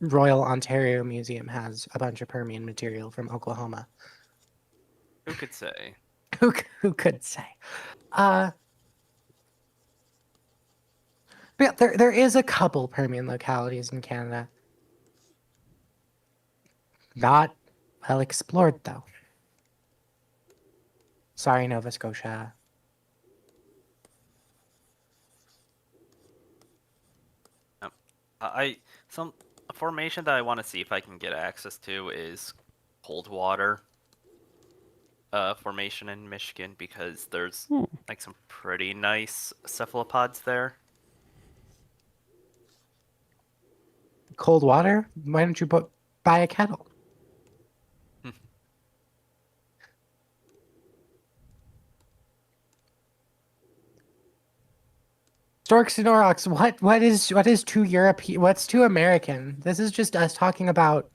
Royal Ontario Museum has a bunch of Permian material from Oklahoma. Who could say? Who could say? But yeah, there is a couple Permian localities in Canada. Not well explored though. Sorry, Nova Scotia. A formation that I want to see if I can get access to is Coldwater formation in Michigan, because there's like some pretty nice cephalopods there. Cold water? Why don't you buy a kettle? Storks and Aurochs, what is too European? What's too American? This is just us talking about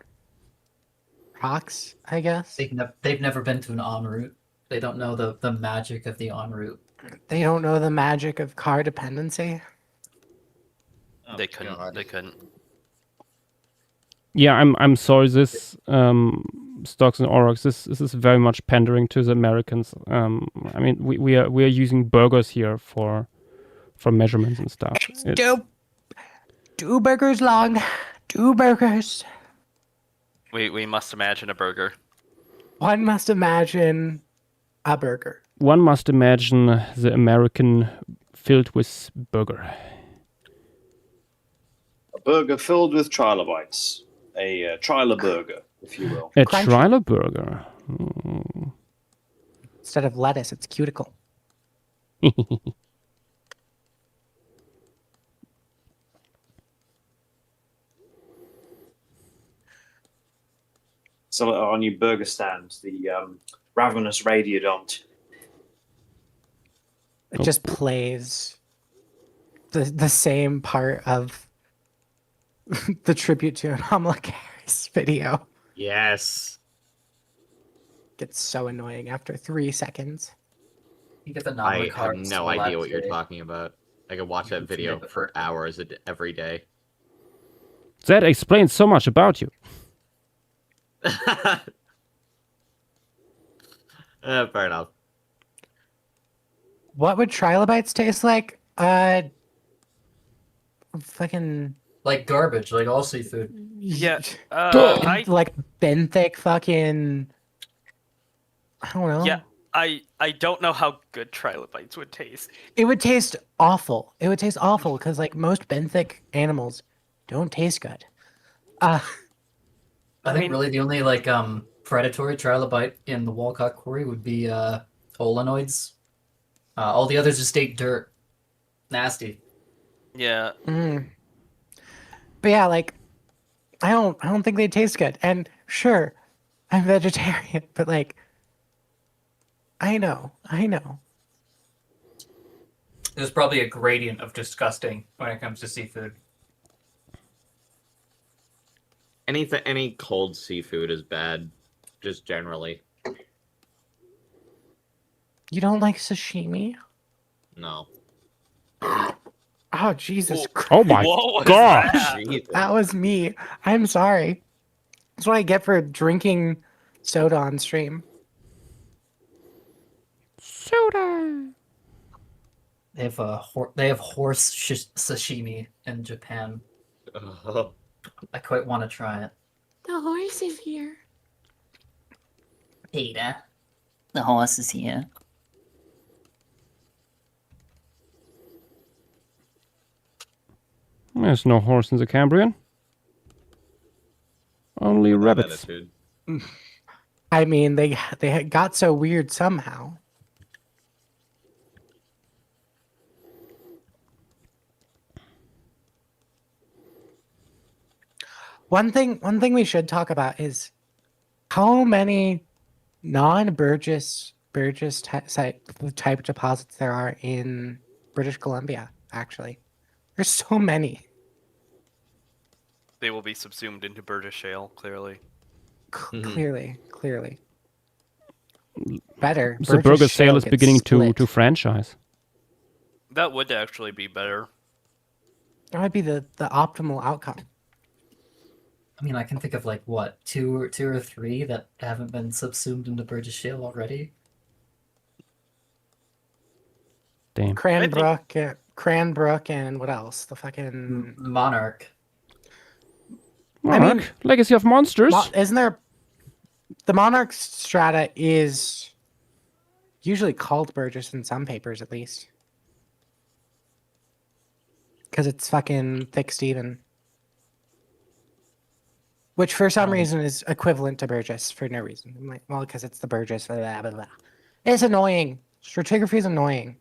rocks, I guess. They've never been to an en route. They don't know the magic of the en route. They don't know the magic of car dependency. Oh, They my couldn't. God. They couldn't. Yeah, I'm sorry. This Stocks and Aurochs. This is very much pandering to the Americans. I mean, we are using burgers here for measurements and stuff. Two burgers long, 2 burgers. We must imagine a burger. One must imagine a burger. One must imagine the American filled with burger. A burger filled with trilobites. A triler burger, if you will. A Crunchy. triler burger. Mm. Instead of lettuce, it's cuticle. So on your burger stand, the ravenous radiodont. It Oh. just plays the same part of the tribute to Kamala Harris video. Yes. Gets so annoying after 3 seconds. You get the I Nava have cards no to idea what you're elapse talking about. I could watch You that can video flip it for perfect. hours every day. That explains so much about you. Fair enough. What would trilobites taste like? Fucking like garbage, like all seafood. Yeah. like benthic fucking. I don't know. Yeah. I don't know how good trilobites would taste. It would taste awful. It would taste awful because like most benthic animals don't taste good. I think mean- really the only like predatory trilobite in the Walcott quarry would be olenoids. All the others just ate dirt. Nasty. Yeah. Mm. But yeah, like I don't think they taste good. And sure, I'm vegetarian, but like I know. There's probably a gradient of disgusting when it comes to seafood. Any cold seafood is bad, just generally. You don't like sashimi? No. Oh Jesus Christ. Oh my What was gosh! that? Jesus. That was me. I'm sorry. That's what I get for drinking soda on stream. Soda. They have horse sashimi in Japan. Oh, I quite want to try it. The horse is here. Peter, the horse is here. There's no horse in the Cambrian. Only that rabbits. attitude. I mean, they got so weird somehow. One thing we should talk about is how many non-Burgess type deposits there are in British Columbia. Actually, there's so many. They will be subsumed into Burgess Shale, clearly. Clearly. Better. The burger sale Shale is gets beginning split. to franchise. That would actually be better. That would be the optimal outcome. I mean, I can think of like what two or three that haven't been subsumed into Burgess Shale already. Damn. Cranbrook, and what else? The fucking Monarch. I mean- Monarch, Legacy of Monsters. Isn't there? The Monarch strata is usually called Burgess in some papers at least. Because it's fucking thick Steven. Which for some reason is equivalent to Burgess for no reason. I'm like, well, because it's the Burgess. Blah, blah, blah, blah. It's annoying. Stratigraphy is annoying.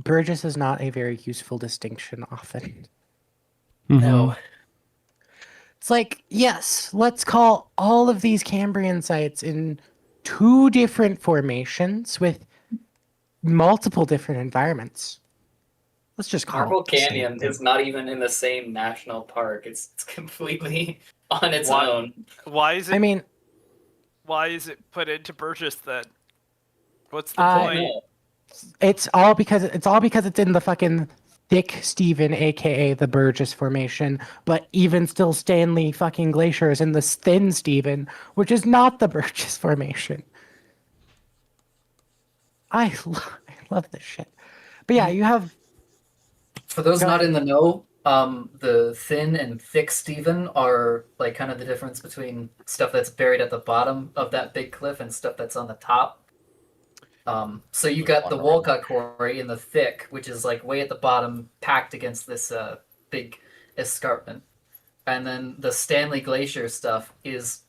Burgess is not a very useful distinction often. Mhm. No. It's like, yes, let's call all of these Cambrian sites in 2 different formations with multiple different environments. Let's just call Marble it the same Canyon thing. is not even in the same national park. It's completely on its Why- own. Why is it? I mean, Why is it put into Burgess then? What's the Uh, point? No. it's all because it's in the fucking thick Steven, aka the Burgess formation, but even still Stanley fucking Glacier is in the thin Steven, which is not the Burgess formation. I love this shit. But yeah, you have For those Go not ahead. in the know, the thin and thick Steven are like kind of the difference between stuff that's buried at the bottom of that big cliff and stuff that's on the top. So you got the Walcott Quarry in the thick, which is like way at the bottom, packed against this big escarpment, and then the Stanley Glacier stuff is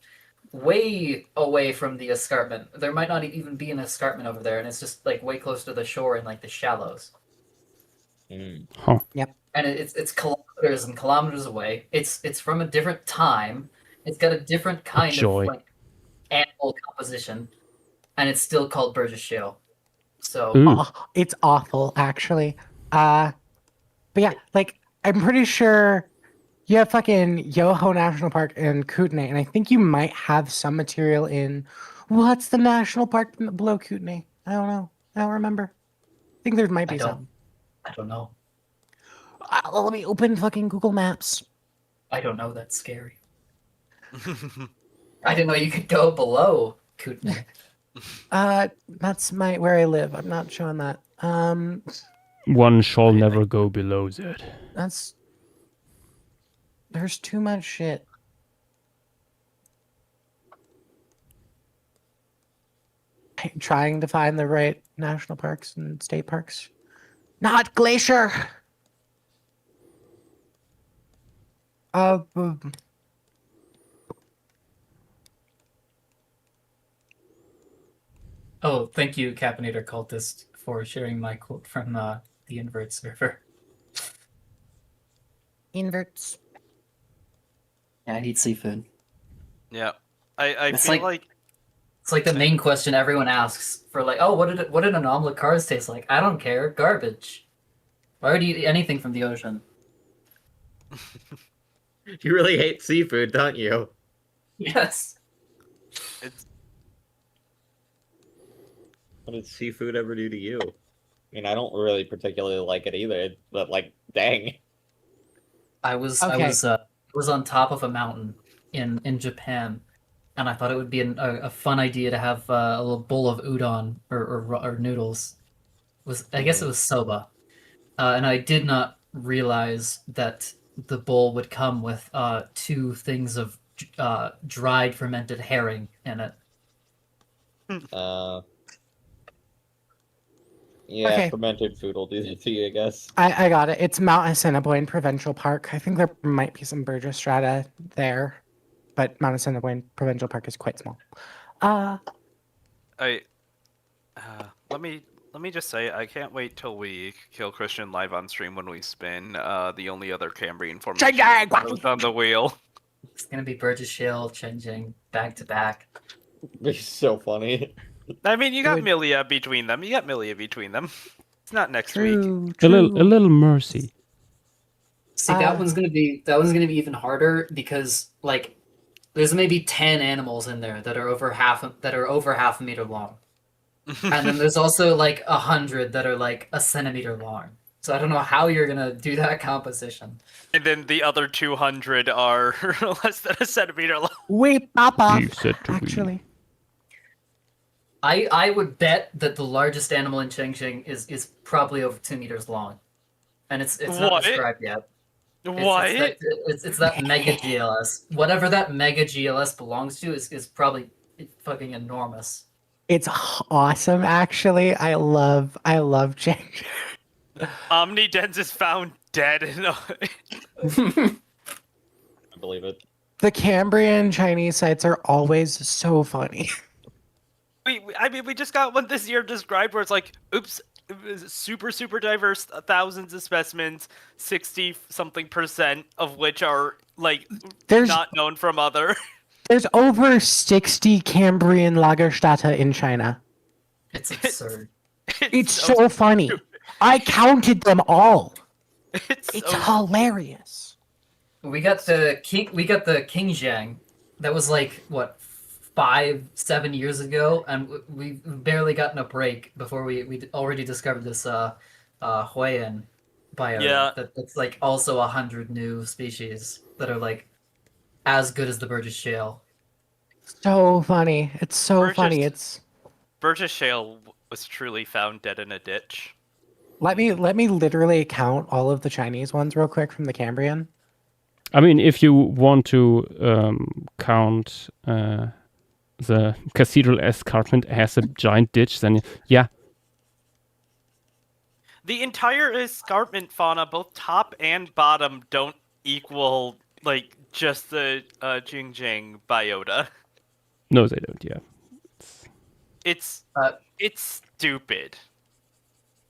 way away from the escarpment. There might not even be an escarpment over there, and it's just like way close to the shore in like the shallows. Mm. Huh. And it's kilometers and kilometers away. It's from a different time. It's got a different kind Joy. of like animal composition, and it's still called Burgess Shale. So Ooh. it's awful actually. But yeah, like I'm pretty sure you have fucking Yoho National Park and Kootenai, and I think you might have some material in what's the national park below Kootenai? I don't know. I don't remember. I think there might be I don't- some. I don't know. Let me open fucking Google Maps. I don't know. That's scary. I didn't know you could go below Kootenai. That's where I live. I'm not showing that. One shall never go below that. There's too much shit. I'm trying to find the right national parks and state parks. Not Glacier. Oh, thank you, Capinator Cultist, for sharing my quote from the Invert server. Inverts. Yeah, I need seafood. Yeah, I It's feel like- like It's like the main question everyone asks for, like, oh, what did an omelet cars taste like? I don't care, garbage. Why would you eat anything from the ocean? You really hate seafood, don't you? Yes. it's What did seafood ever do to you? I mean, I don't really particularly like it either, but like, dang. I was Okay. was on top of a mountain in Japan, and I thought it would be a fun idea to have a little bowl of udon or noodles. I guess it was soba, and I did not realize that the bowl would come with 2 things of dried fermented herring in it. Yeah, Okay. fermented food will do that to you, I guess. I got it. It's Mount Assiniboine Provincial Park. I think there might be some Burgess strata there, but Mount Assiniboine Provincial Park is quite small. let me just say I can't wait till we kill Christian live on stream when we spin the only other Cambrian formation on the wheel. It's gonna be Burgess Shale changing back to back. It's so funny. I mean, you got would- Milia between them. It's not next week. True. A little mercy. See, that one's gonna be even harder because like there's maybe 10 animals in there that are over half a meter long, and then there's also like 100 that are like a centimeter long. So I don't know how you're gonna do that composition. And then the other 200 are less than a centimeter long. We pop off. You said to we. Actually, I would bet that the largest animal in Chengxing is probably over 2 meters long, and it's not What? described yet. What? It's that Mega GLS. Whatever that Mega GLS belongs to is probably fucking enormous. It's awesome, actually. I love Chang. Omnidens is found dead in a... I believe it. The Cambrian Chinese sites are always so funny. I mean, we just got one this year described where it's like, oops, it was super diverse, thousands of specimens, 60-something% of which are like There's not known from other. there's over 60 Cambrian Lagerstätte in China. It's absurd. It's so funny. I counted them all. It's It's so hilarious. We got the Qingjiang. That was like what 5-7 years ago, and we've barely gotten a break before we already discovered this Huayan biome. Yeah. That's like also 100 new species that are like as good as the Burgess Shale. So funny. It's so Burgess. funny. It's Burgess Shale was truly found dead in a ditch. let me literally count all of the Chinese ones real quick from the Cambrian. I mean, if you want to count the Cathedral Escarpment as a giant ditch, then yeah. The entire escarpment fauna, both top and bottom, don't equal like just the Xinjiang biota. No, they don't, yeah. It's Uh, it's stupid.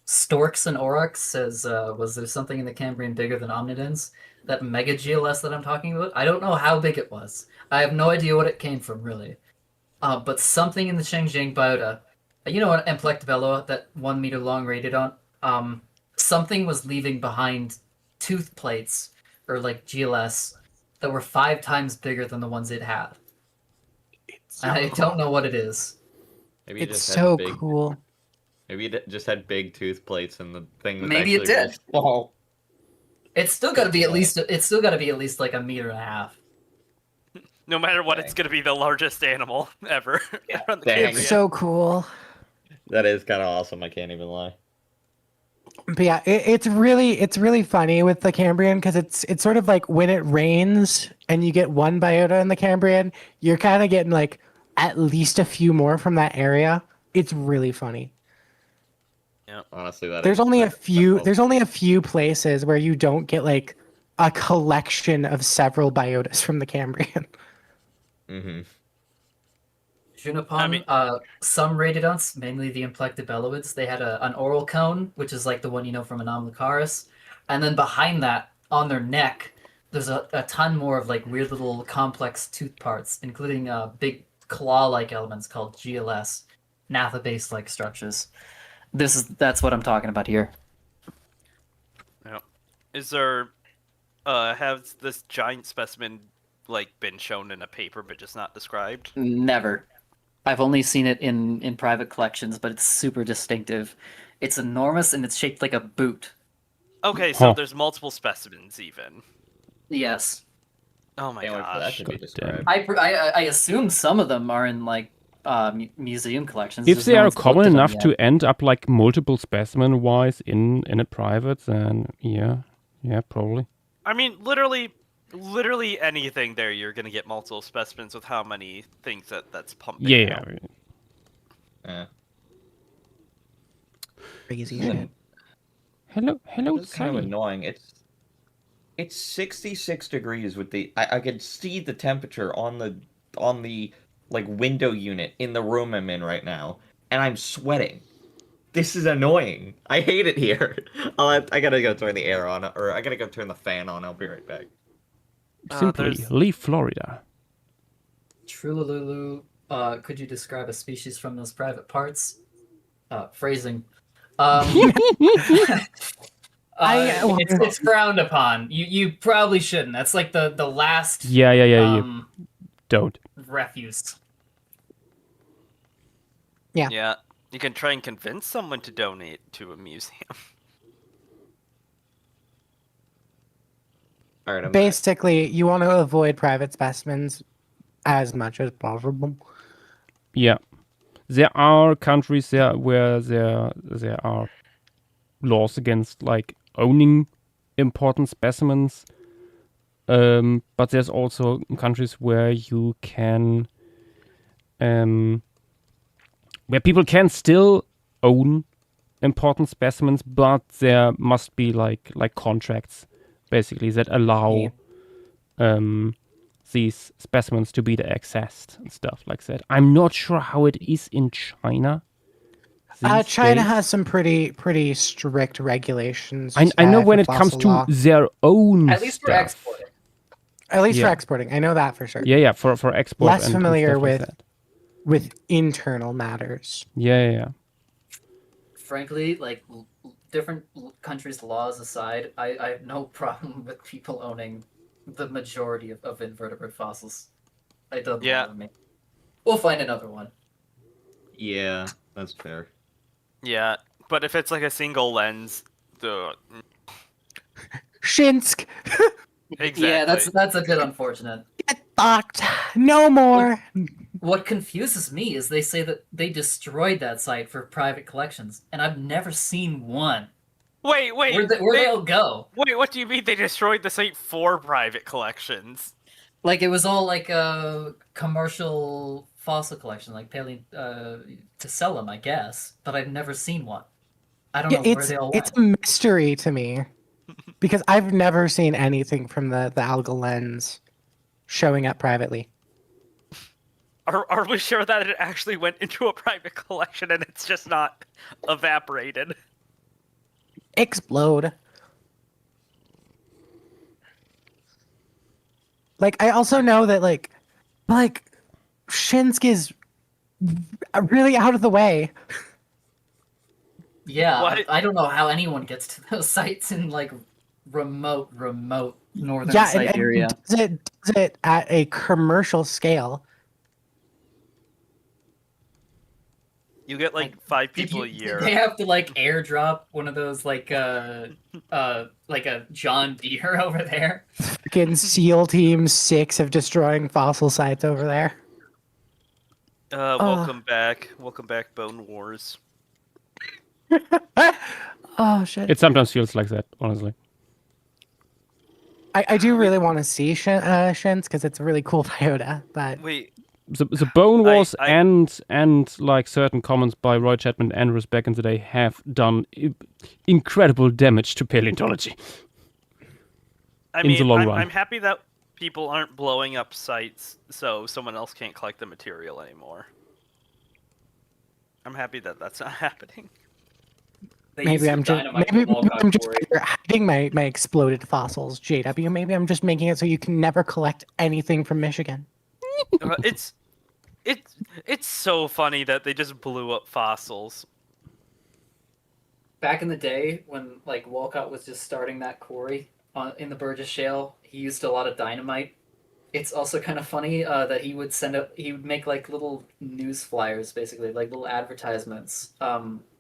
Storks and Aurochs says, was there something in the Cambrian bigger than Omnidens? That Mega GLS that I'm talking about? I don't know how big it was. I have no idea what it came from, really. But something in the Xinjiang biota, you know what, Emplectabelloa, that 1 meter long radiodont, something was leaving behind tooth plates, or like GLS, that were 5 times bigger than the ones it had. And I don't know what it is. Maybe it It's just so had big, cool. Maybe it just had big tooth plates, and the thing was Maybe it actually really did. small. It's still got to be at least like 1.5 meters. No matter what, it's Dang. gonna be the largest animal ever. on the Dang. Cambrian. It's so cool. That is kind of awesome. I can't even lie. But yeah, it's really funny with the Cambrian because it's sort of like when it rains and you get one biota in the Cambrian, you're kind of getting like at least a few more from that area. It's really funny. Honestly, that There's is- only a that's few awesome. there's only a few places where you don't get like a collection of several biotas from the Cambrian. Mhm. Junipon, I mean- some radiodonts, mainly the Emplectabelloids, they had an oral cone, which is like the one you know from Anomalocaris. And then behind that, on their neck, there's a ton more of like weird little complex tooth parts, including big claw-like elements called GLS, Natha-based-like structures. That's what I'm talking about here. Is there has this giant specimen like been shown in a paper but just not described? Never. I've only seen it in private collections, but it's super distinctive. It's enormous and it's shaped like a boot. Okay, so Huh. there's multiple specimens even. Yes. Oh my Can't wait for that gosh. to be God described. I assume some of them are in like museum collections. If just they no are one's looked common at them enough yet. to end up like multiple specimen wise in a private, then yeah, probably. I mean, literally anything there, you're gonna get multiple specimens with how many things that's pumping. Yeah, out. Yeah. Crazy Yeah. shit. Hello, It's kind of Sally. annoying. It's 66 degrees with the I can see the temperature on the like window unit in the room I'm in right now, and I'm sweating. This is annoying. I hate it here. I gotta go turn the air on, or I gotta go turn the fan on. I'll be right back. Simply there's- leave Florida. Trulalulu, could you describe a species from those private parts? Phrasing. It's frowned upon. You probably shouldn't. That's like the last Yeah, you don't. refuse. Yeah, you can try and convince someone to donate to a museum. All right, I'm back. Basically, you want to avoid private specimens as much as possible. Yeah, there are countries there where there are laws against like owning important specimens, But there's also countries where you can, where people can still own important specimens, but there must be like contracts, basically, that allow these specimens to be accessed and stuff like that. I'm not sure how it is in China. these China days. has some pretty strict regulations. I know when for it comes fossil to law. their own At least for stuff. exporting. At least for Yeah. exporting, I know that for sure. Yeah, for export. Less and familiar stuff like with that. with internal matters. Yeah. Frankly, like different countries' laws aside, I have no problem with people owning the majority of invertebrate fossils. It doesn't Yeah. bother me. We'll find another one. Yeah, that's fair. Yeah, but if it's like a single lens, Shinsk, exactly. Yeah, that's a bit unfortunate. get fucked. No more. What confuses me is they say that they destroyed that site for private collections, and I've never seen one. Wait. Where'd they all go? Wait, what do you mean they destroyed the site for private collections? Like it was all like a commercial fossil collection, like to sell them, I guess. But I've never seen one. I don't know where It's they all it's went. a mystery to me because I've never seen anything from the algal lens showing up privately. Are we sure that it actually went into a private collection and it's just not evaporated? Explode. Like I also know that like Shinsk is really out of the way. Yeah, What? I don't know how anyone gets to those sites in like remote northern Yeah, Siberia. and does it at a commercial scale. You get like 5 people a year. They have to like airdrop one of those like a John Deere over there. Fucking SEAL Team 6 of destroying fossil sites over there. Welcome back, Bone Wars. Oh shit! It sometimes feels like that, honestly. I do really want to see Shins because it's a really cool biota, but Wait, The Bone Wars I- and like certain comments by Roy Chapman Andrews back in the day have done incredible damage to paleontology. I In mean, the long run. I'm happy that people aren't blowing up sites so someone else can't collect the material anymore. I'm happy that that's not happening. They maybe used I'm to just dynamite maybe the Walcott I'm just quarry. hiding my exploded fossils, JW. Maybe I'm just making it so you can never collect anything from Michigan. It's so funny that they just blew up fossils. Back in the day when like Walcott was just starting that quarry in the Burgess Shale, he used a lot of dynamite. It's also kind of funny that he would make like little news flyers, basically like little advertisements,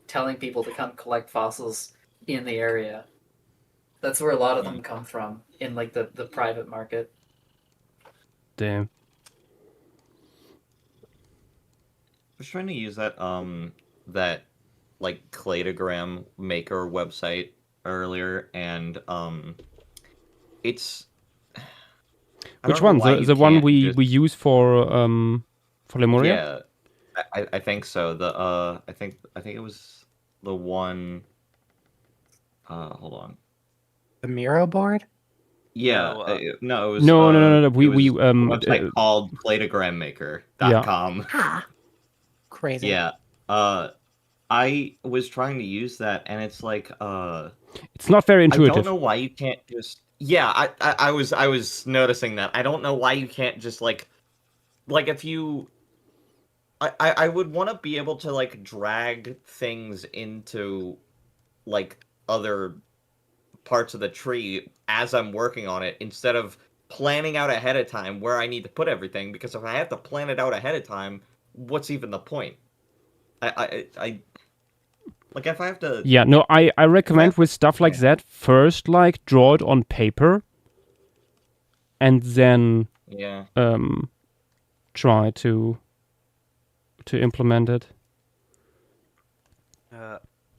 telling people to come collect fossils in the area. That's where a lot of them come from in like the private market. Damn. I was trying to use that that like cladogram maker website earlier, and it's I Which don't one? know why The you the one can't we just- we use for Lemuria? Yeah, I think so. I think it was the one. Hold on. The Miro board. Yeah, No, no, it was No. it We was we a website called cladogrammaker.com. Crazy. Yeah. I was trying to use that, and it's like It's not very I intuitive. don't know why you can't just. Yeah, I was noticing that. I don't know why you can't just like if you. I would want to be able to like drag things into like other parts of the tree as I'm working on it instead of planning out ahead of time where I need to put everything, because if I have to plan it out ahead of time, what's even the point? I like if I have to. Yeah, no, I recommend with stuff like that, first like draw it on paper and then Yeah. try to implement it. Yeah,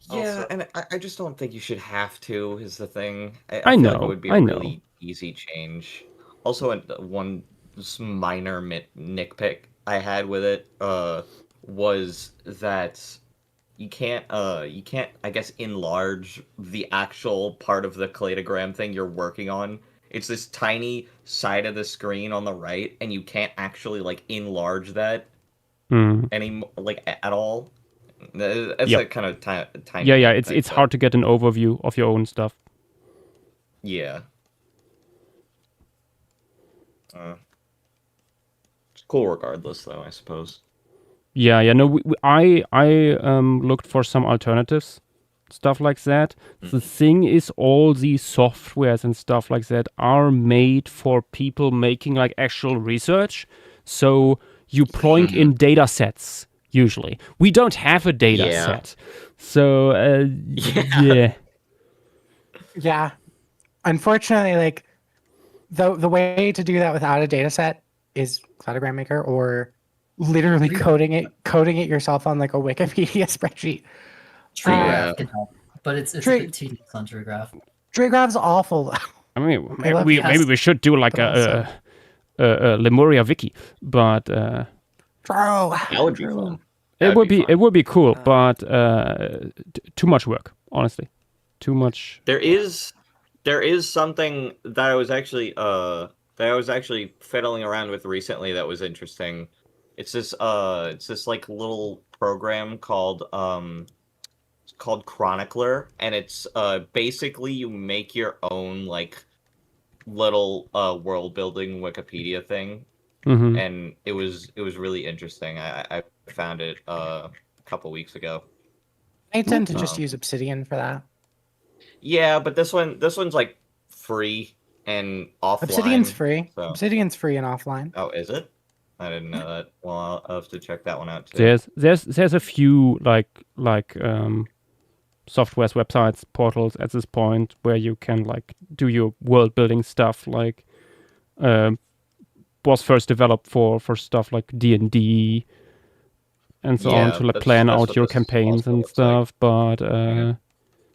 Also- and I just don't think you should have to. Is the thing. I feel like know, it would be I a know. really easy change. one minor nitpick I had with it was that you can't I guess enlarge the actual part of the cladogram thing you're working on. It's this tiny side of the screen on the right, and you can't actually like enlarge that Mm. at all. That's Yep. a kind of tiny. Yeah. nitpick, It's but hard to get an overview of your own stuff. Yeah. It's cool regardless, though, I suppose. Yeah. No, I looked for some alternatives, stuff like that. The thing is, all these softwares and stuff like that are made for people making like actual research. So you plonk in data sets. Usually, we don't have a data Yeah. set. So yeah. Yeah. Unfortunately, like the way to do that without a data set is Cladogram Maker or literally coding it yourself on like a Wikipedia spreadsheet. TreeGraph can help, but it's a Tree- bit tedious on TreeGraph. TreeGraph's awful. I mean, I love maybe we should do like but a Lemuria wiki, but True. That would be True. fun. it would be cool, Uh, but too much work, honestly, too much. There is something that I was actually fiddling around with recently that was interesting. It's this like little program called Chronicler, and it's basically you make your own like little world building Wikipedia thing, Mhm. and it was really interesting. I found it a couple weeks ago. I tend to just Um, use Obsidian for that. Yeah, but this one's like free and offline. Obsidian's free. so- Obsidian's free and offline. Oh, is it? I didn't know that. Well, I'll have to check that one out too. There's a few like softwares, websites, portals at this point where you can like do your world building stuff. Like was first developed for stuff like D&D and so on Yeah, to like that's- plan that's out what your this campaigns also and looks like. stuff. But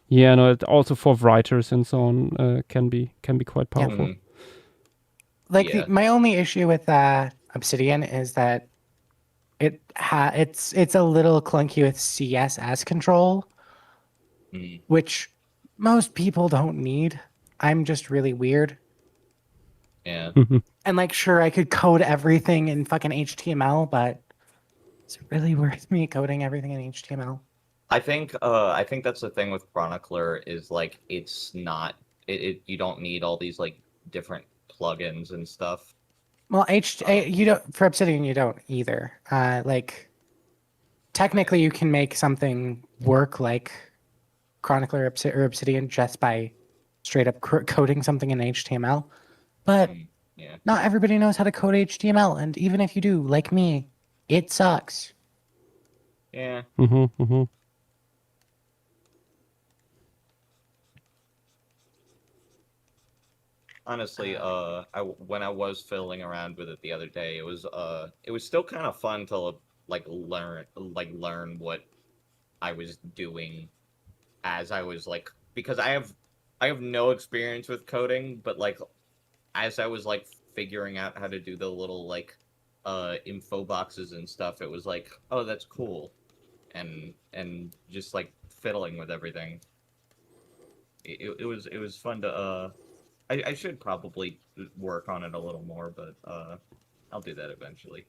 yeah, no, it also for writers and so on can be quite powerful. Mhm. Like Yeah. my only issue with Obsidian is that it's a little clunky with CSS control, Mm. which most people don't need. I'm just really weird. Yeah. And like, sure, I could code everything in fucking HTML, but is it really worth me coding everything in HTML? I think that's the thing with Chronicler is like it's not you don't need all these like different plugins and stuff. Well, you don't for Obsidian. You don't either. Like, technically, you can make something work like Chronicler or Obsidian just by straight up coding something in HTML. But Yeah. not everybody knows how to code HTML, and even if you do, like me, it sucks. Yeah. Mm-hmm. Honestly, when I was fiddling around with it the other day, it was still kind of fun to learn what I was doing as I was like, because I have no experience with coding, but like as I was like figuring out how to do the little like info boxes and stuff, it was like, oh, that's cool, and just like fiddling with everything. It was fun to I should probably work on it a little more, but I'll do that eventually.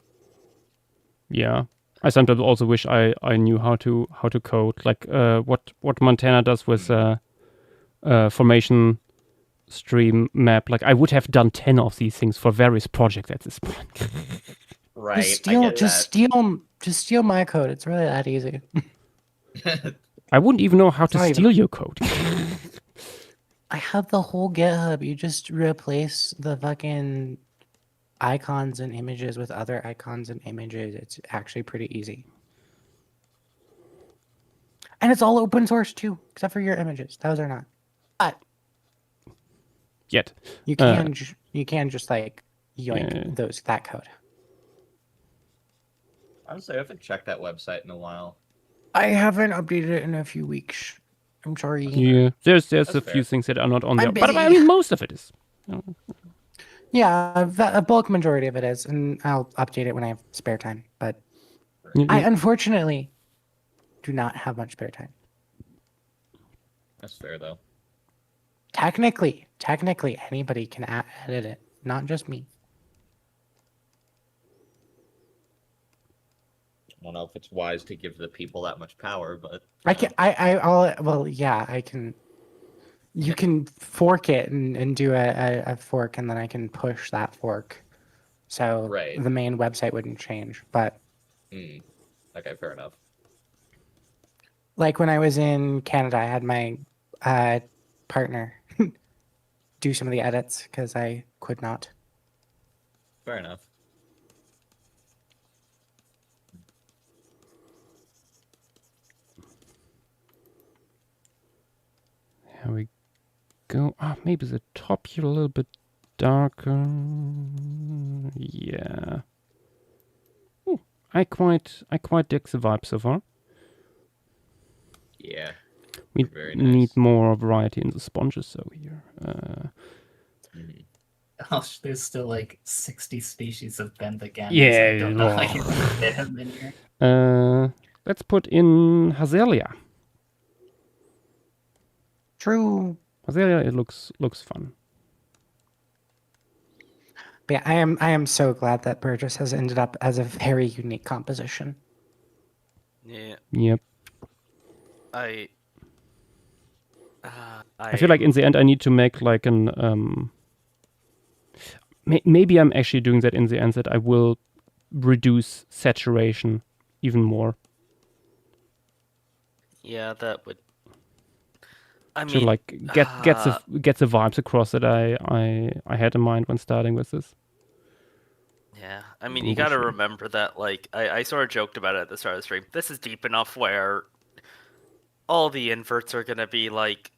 Yeah, I sometimes also wish I knew how to code, like what Montana does with formation stream map. Like I would have done 10 of these things for various projects at this point. Right. Just steal my code. It's really that easy. I wouldn't even know how to Not even- steal your code. I have the whole GitHub. You just replace the fucking icons and images with other icons and images. It's actually pretty easy. And it's all open source too, except for your images. Those are not. But Yet. you can just like yoink Yeah. that code. Honestly, I haven't checked that website in a while. I haven't updated it in a few weeks. I'm sorry. Yeah, there's a That's few fair. things that are not on there, I'm but I busy. mean most of it is. Yeah, a bulk majority of it is, and I'll update it when I have spare time. But You- I you- unfortunately do not have much spare time. That's fair though. Technically, anybody can edit it, not just me. I don't know if it's wise to give the people that much power, but I can. Well, yeah, I can. You can fork it and do a fork, and then I can push that fork. So Right. the main website wouldn't change. But okay, fair enough. like when I was in Canada, I had my partner do some of the edits because I could not. Fair enough. Here we go. Maybe the top here a little bit darker. Yeah. Ooh, I quite dig the vibe so far. Yeah. We Very need nice. more variety in the sponges, so here. Oh, there's still like 60 species of Benthogamas. Yeah, I don't know how you well. fit them in here. Let's put in Hazelia. True. Hazelia, it looks fun. But yeah, I am so glad that Burgess has ended up as a very unique composition. Yeah, Yep. I I feel like in the end I need to make like an maybe I'm actually doing that in the end, that I will reduce saturation even more yeah, that would. I to mean, like get the vibes across that I had in mind when starting with this. yeah. I mean, you got to Bullshit. remember that. Like, I sort of joked about it at the start of the stream. This is deep enough where all the inverts are gonna be like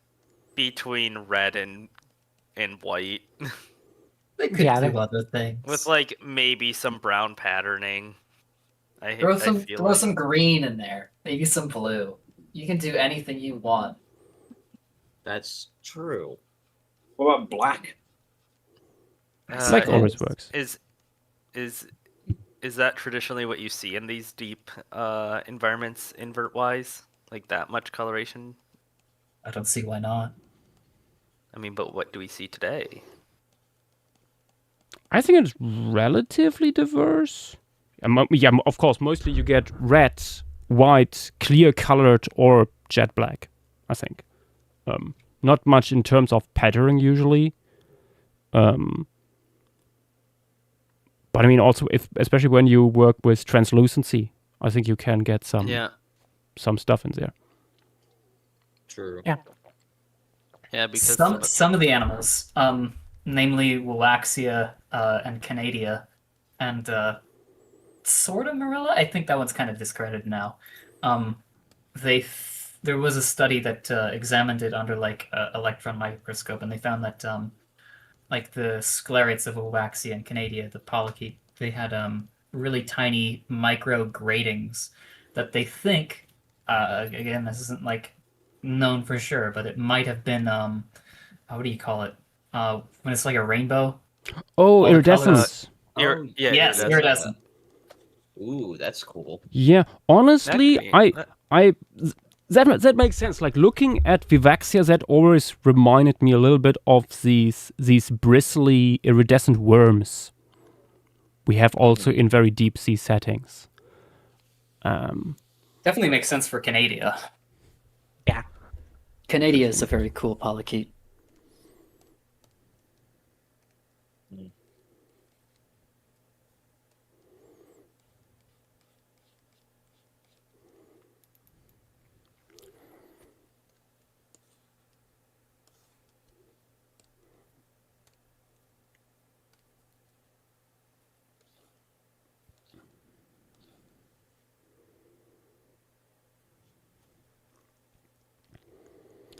between red and white, They could Yeah, do they- other things. with like maybe some brown patterning. I throw feel throw like some green in there, maybe some blue. You can do anything you want. That's true. What about black? Like Uh, always works. is that traditionally what you see in these deep environments, invert wise? Like that much coloration? I don't see why not. I mean, but what do we see today? I think it's relatively diverse. Yeah, of course, mostly you get red, white, clear colored, or jet black, I think. Not much in terms of patterning usually. But I mean, also, especially when you work with translucency, I think you can get some stuff in there. True. Yeah, because Some of the animals, namely Willaxia and Canadia, and sort of Marilla. I think that one's kind of discredited now. There was a study that examined it under like electron microscope, and they found that like the sclerates of Willaxia and Canadia, the polychaete, they had really tiny micro gratings that they think. Again, this isn't like known for sure, but it might have been what do you call it? When it's like a rainbow. Oh, All the iridescence. yeah, Yes, iridescent. Ooh, that's cool. Yeah, honestly, That that makes sense. Like looking at Vivaxia, that always reminded me a little bit of these bristly iridescent worms we have also in very deep sea settings. Definitely makes sense for Canadia. Yeah. Canadia is a very cool polychaete.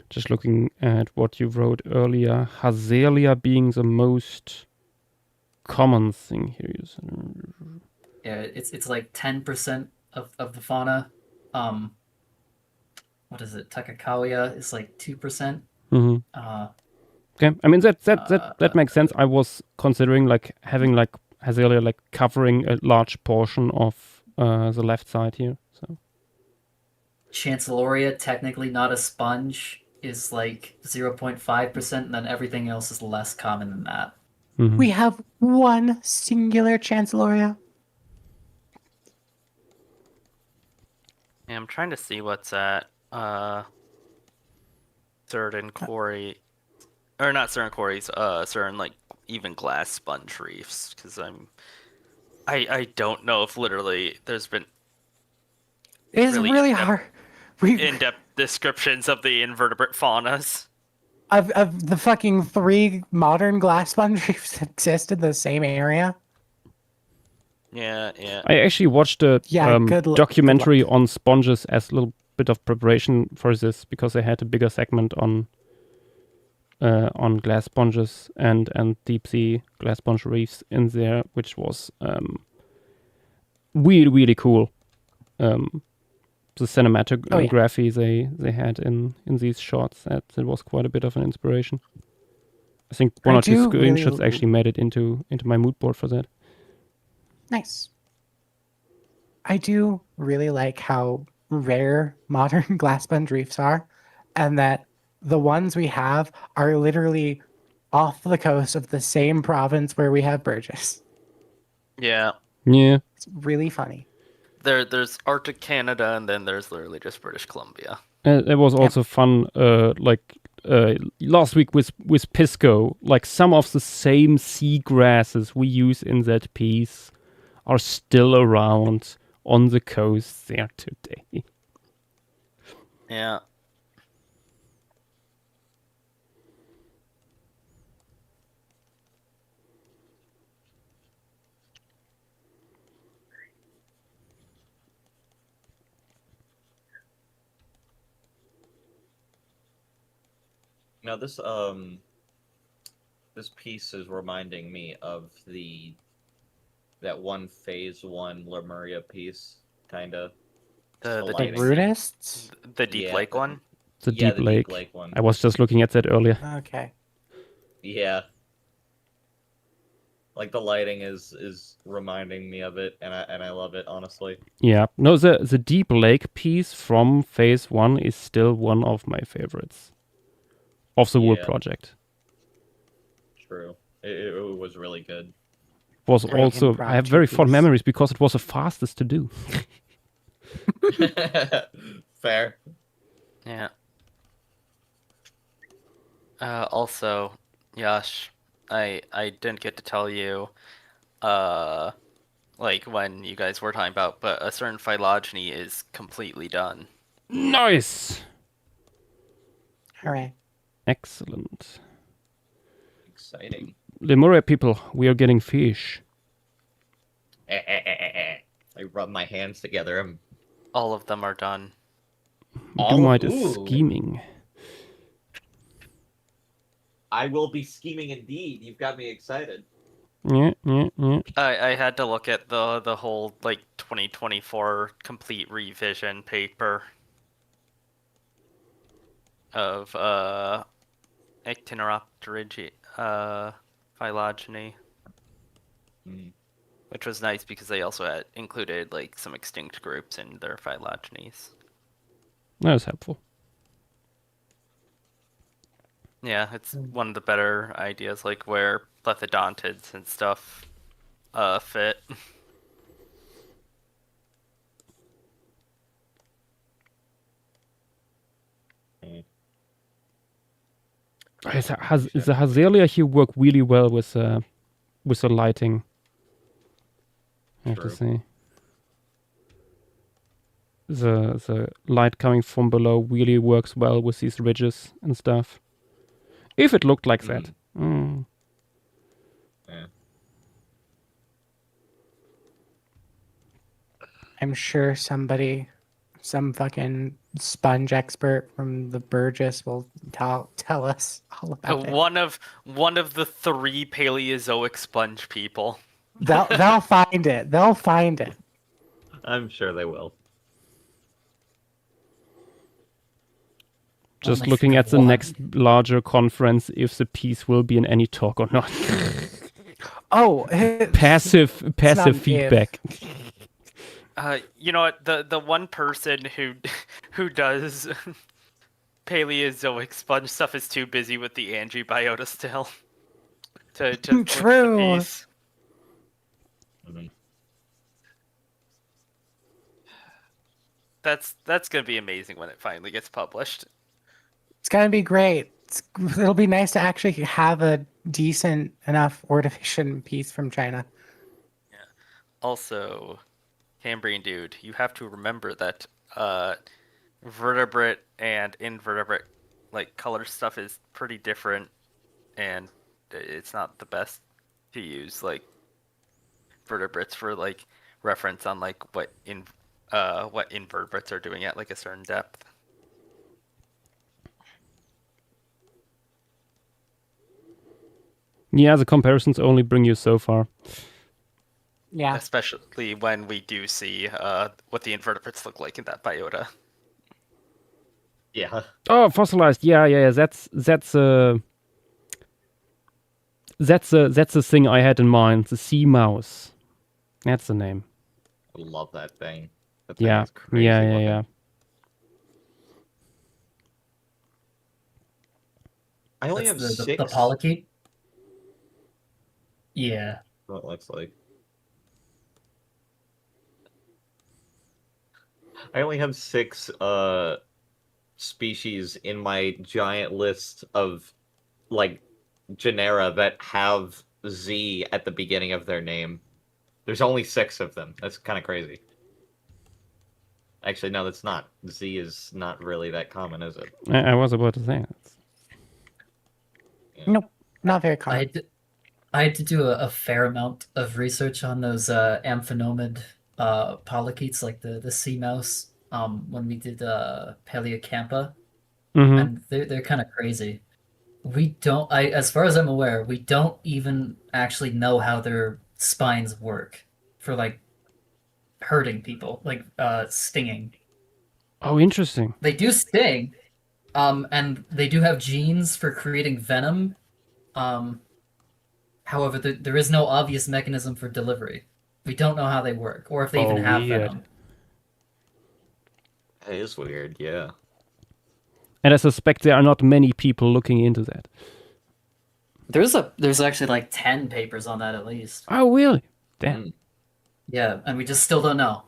Just looking at what you wrote earlier, Hazelia being the most common thing here. Yeah, it's like 10% of the fauna. What is it? Takakawea is like 2%. Mm-hmm. Okay, I mean that makes sense. I was considering like having like Hazelia like covering a large portion of the left side here. So Chancelloria, technically not a sponge, is like 0.5%, and then everything else is less common than that. mhm. We have one singular Chancelloria. Yeah, I'm trying to see what's at certain quarry, or not certain quarries, certain like even glass sponge reefs, because I don't know if literally there's been It's Really really in-depth- hard. We in-depth descriptions of the invertebrate faunas. of the fucking 3 modern glass sponge reefs that exist in the same area. Yeah, yeah. I actually watched a Yeah, good documentary luck. on sponges as a little bit of preparation for this because they had a bigger segment on glass sponges and deep sea glass sponge reefs in there, which was really cool. The cinematography they had in these shots that was quite a bit of an inspiration. I think one I or two do really screenshots actually made it into my mood board for that. Nice. I do really like how rare modern glass sponge reefs are, and that the ones we have are literally off the coast of the same province where we have Burgess. Yeah. Yeah. It's really funny. There's Arctic Canada, and then there's literally just British Columbia. It was also fun, last week with Pisco, like some of the same sea grasses we use in that piece are still around on the coast there today. Yeah. Now this piece is reminding me of that one Phase 1 Lemuria piece, kinda. The The lighting. Runists? The Deep Yeah, Lake the- one. The Yeah, Deep the Lake. Deep Lake one. I was just looking at that earlier. Okay. Yeah. Like the lighting is reminding me of it, and I love it, honestly. Yeah. No, the Deep Lake piece from Phase 1 is still one of my favorites of the Wood Yeah. Project. True. It was really good. Was Great also I have very fond impromptu piece. memories because it was the fastest to do. Fair. Yeah. Also, Yash, I didn't get to tell you, like when you guys were talking about, but a certain phylogeny is completely done. Nice. Hooray. Excellent. Exciting. Lemuria people, we are getting fish. I rub my hands together. All of them are done. Doomite is Ooh. scheming. I will be scheming indeed. You've got me excited. Yeah. I had to look at the whole like 2024 complete revision paper of Icteropterygii phylogeny, Mm. which was nice because they also had included like some extinct groups in their phylogenies. That is helpful. Yeah, it's one of the better ideas, like where plethodontids and stuff fit. The Hazelia here work really well with the lighting. I have to True. say. The light coming from below really works well with these ridges and stuff. If it looked like that. Mm. Yeah. I'm sure some fucking sponge expert from the Burgess will tell us all about it. One of the 3 Paleozoic sponge people. They'll find it. They'll find it. I'm sure they will. Just Only looking at the one. next larger conference, if the piece will be in any talk or not. Oh, passive not an if. feedback. You know what? The one person who does Paleozoic sponge stuff is too busy with the Angie biota still to flip the True. piece. Mhm. That's gonna be amazing when it finally gets published. It's gonna be great. It'll be nice to actually have a decent enough ordovation piece from China. Also, Cambrian dude, you have to remember that vertebrate and invertebrate like color stuff is pretty different, and it's not the best to use like vertebrates for like reference on like what invertebrates are doing at like a certain depth. Yeah, the comparisons only bring you so far. Yeah. Especially when we do see what the invertebrates look like in that biota. Yeah. Oh, fossilized. Yeah. That's the thing I had in mind. The sea mouse. That's the name. I love that thing. That thing Yeah. is crazy looking. Yeah. I only That's have the 6. polychaete. Yeah. What it looks like. I only have 6 species in my giant list of like genera that have Z at the beginning of their name. There's only 6 of them. That's kind of crazy. Actually, no, that's not. Z is not really that common, is it? I was about to say that. Nope. Not very I common. had to do a fair amount of research on those amphinomid polychaetes, like the sea mouse, when we did Paleocampa, Mm-hmm. and they're kind of crazy. We don't, as far as I'm aware, we don't even actually know how their spines work for like hurting people, like stinging. Oh, interesting. They do sting, and they do have genes for creating venom. However, there is no obvious mechanism for delivery. We don't know how they work, or if they even have weird. venom. That is weird, yeah. And I suspect there are not many people looking into that. There's actually like 10 papers on that at least. Oh, really? Damn. Yeah, and we just still don't know.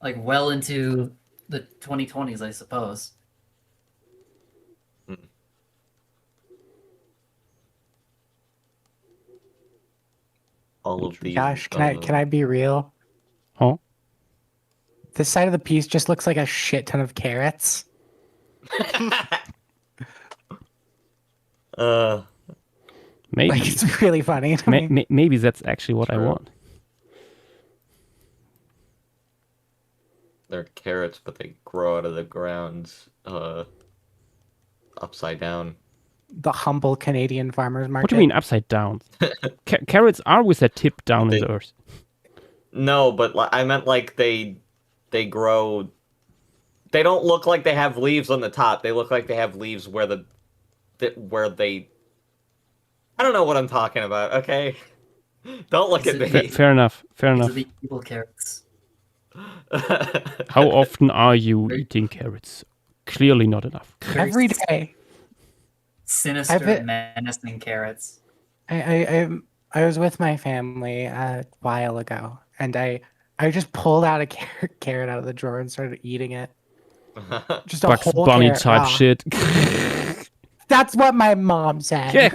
Like well into the 2020s, I suppose. All of these. Gosh, can I be real? Huh? This side of the piece just looks like a shit ton of carrots. Maybe. Like it's really funny to me. Maybe that's actually what I True. want. They're carrots, but they grow out of the ground upside down. The humble Canadian farmers market. What do you mean upside down? Carrots are with their tip down in They- the earth. No, but I meant like they grow. They don't look like they have leaves on the top. They look like they have leaves where where they. I don't know what I'm talking about. Okay, don't look Is at it- me. Fair enough. Fair These enough. are the evil carrots. How often are you eating carrots? Clearly not enough. Very Every day. Sinister, bet- menacing carrots. I was with my family a while ago, and I just pulled out a carrot out of the drawer and started eating it. Just a Bugs whole Bunny carrot type raw. shit. That's what my mom said.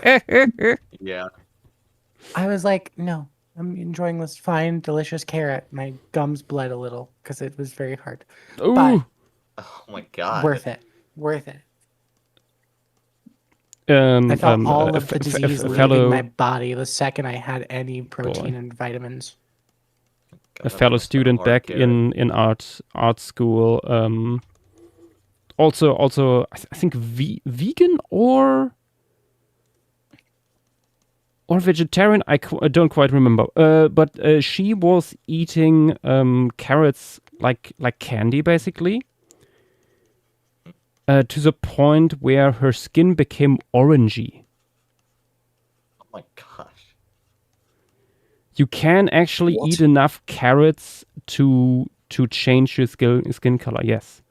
Yeah. I was like, no, I'm enjoying this fine, delicious carrot. My gums bled a little because it was very hard. Ooh. Oh my god. Worth it. Worth it. Um, I felt all a of the f- disease f- leaving fellow, my body the second I had any protein and vitamins. a fellow student back in art school. Also, I think vegan or vegetarian. I don't quite remember. But she was eating carrots like candy, basically. to the point where her skin became orangey. Oh my gosh. You can actually What? eat enough carrots to change your skin color. Yes.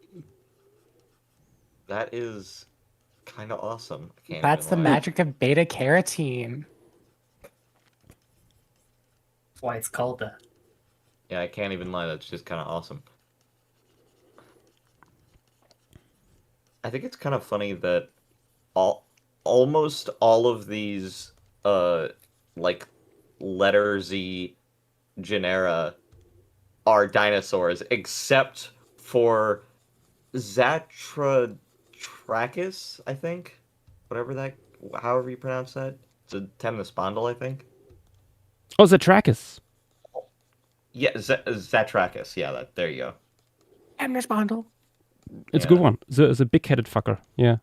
That is kind of awesome. I can't That's the even lie. magic of beta carotene. That's why it's called that. Yeah, I can't even lie. That's just kind of awesome. I think it's kind of funny that almost all of these like letter Z genera are dinosaurs, except for Zatrachus, I think. However you pronounce that. It's a temnospondyl, I think. Oh, the Trachis. Yeah, Zatrachus. Yeah, there you go. Temnospondyl. It's a good Yeah. one. The big-headed fucker. Yeah.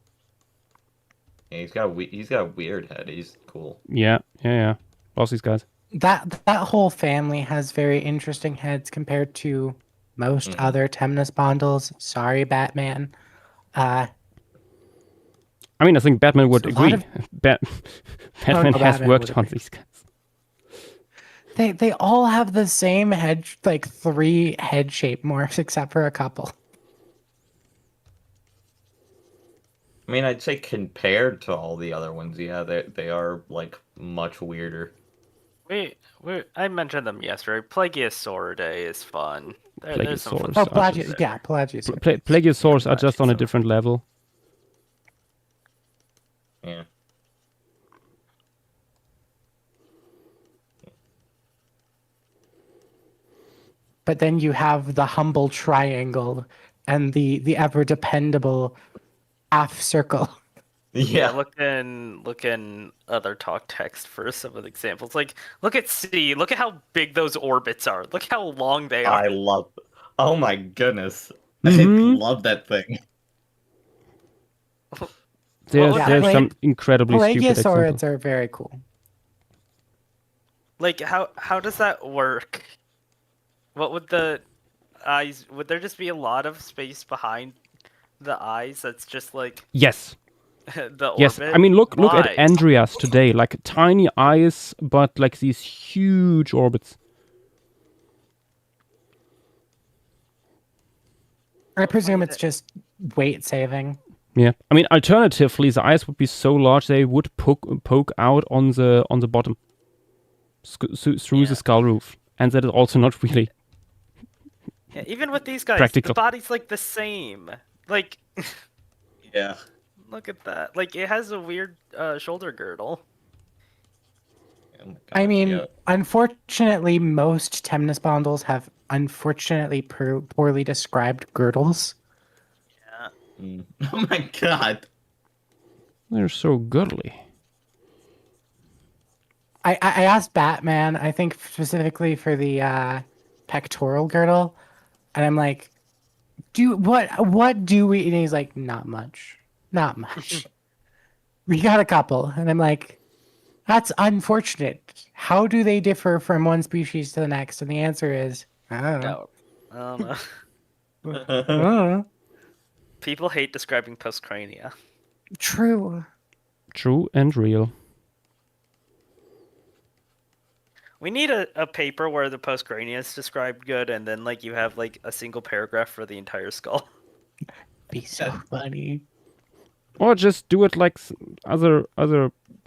Yeah, he's got a weird head. He's cool. Yeah. Lost these guys. That whole family has very interesting heads compared to most Mhm. other temnospondyls. Sorry, Batman. I mean, I think Batman would A lot agree. of- Batman no, has Batman worked would on agree. these guys. They all have the same head, like 3 head shape morphs, except for a couple. I mean, I'd say compared to all the other ones, yeah, they are like much weirder. I mentioned them yesterday. Plagiosauridae is fun. There's some fun Plagiosaurus. Oh, stuff Pelagius. there. yeah, Pelagius. Plagiosaurs are just on a Plagiosaur. different level. Yeah. But then you have the humble triangle and the ever dependable half circle. Yeah, look in other talk text for some of the examples. Like, look at C. Look at how big those orbits are. Look how long they are. I love. Oh my goodness, Mhm. I love that thing. There's would there's that- some incredibly stupid examples. Pelagiosaurid are very cool. Like, how does that work? What would the eyes? Would there just be a lot of space behind the eyes? That's just like Yes. the orbit. Yes. I mean, look Why? at Andreas today. Like tiny eyes, but like these huge orbits. I presume it's just weight saving. Yeah. I mean, alternatively, the eyes would be so large they would poke out on the bottom, through Yeah. the skull roof, and that is also not really. Yeah, even with these guys, Practical. the body's like the same. Like, Yeah. look at that. Like, it has a weird shoulder girdle. Oh my I God, mean, yeah. unfortunately, most temnospondyls have unfortunately poorly described girdles. Yeah. Mm. Oh my God. They're so girdly. I asked Batman, I think specifically for the pectoral girdle, and I'm like, what do we? And he's like, not much. We got a couple, and I'm like, that's unfortunate. How do they differ from one species to the next? And the answer is, I don't know. No. I don't know. I don't know. People hate describing postcrania. True. True and real. We need a paper where the postcrania is described good, and then like you have like a single paragraph for the entire skull. Be so funny. Or just do it like other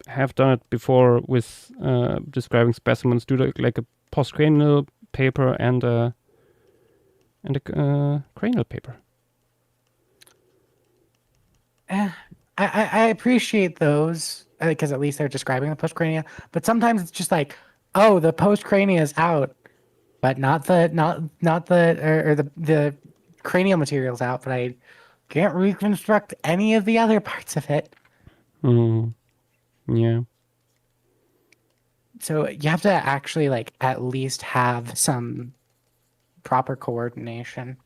have done it before with describing specimens. Do like a postcranial paper and a cranial paper. I appreciate those because at least they're describing the postcrania. But sometimes it's just like, oh, the postcrania is out, but not the cranial material's out. But I can't reconstruct any of the other parts of it. Mm. Yeah. So you have to actually like at least have some proper coordination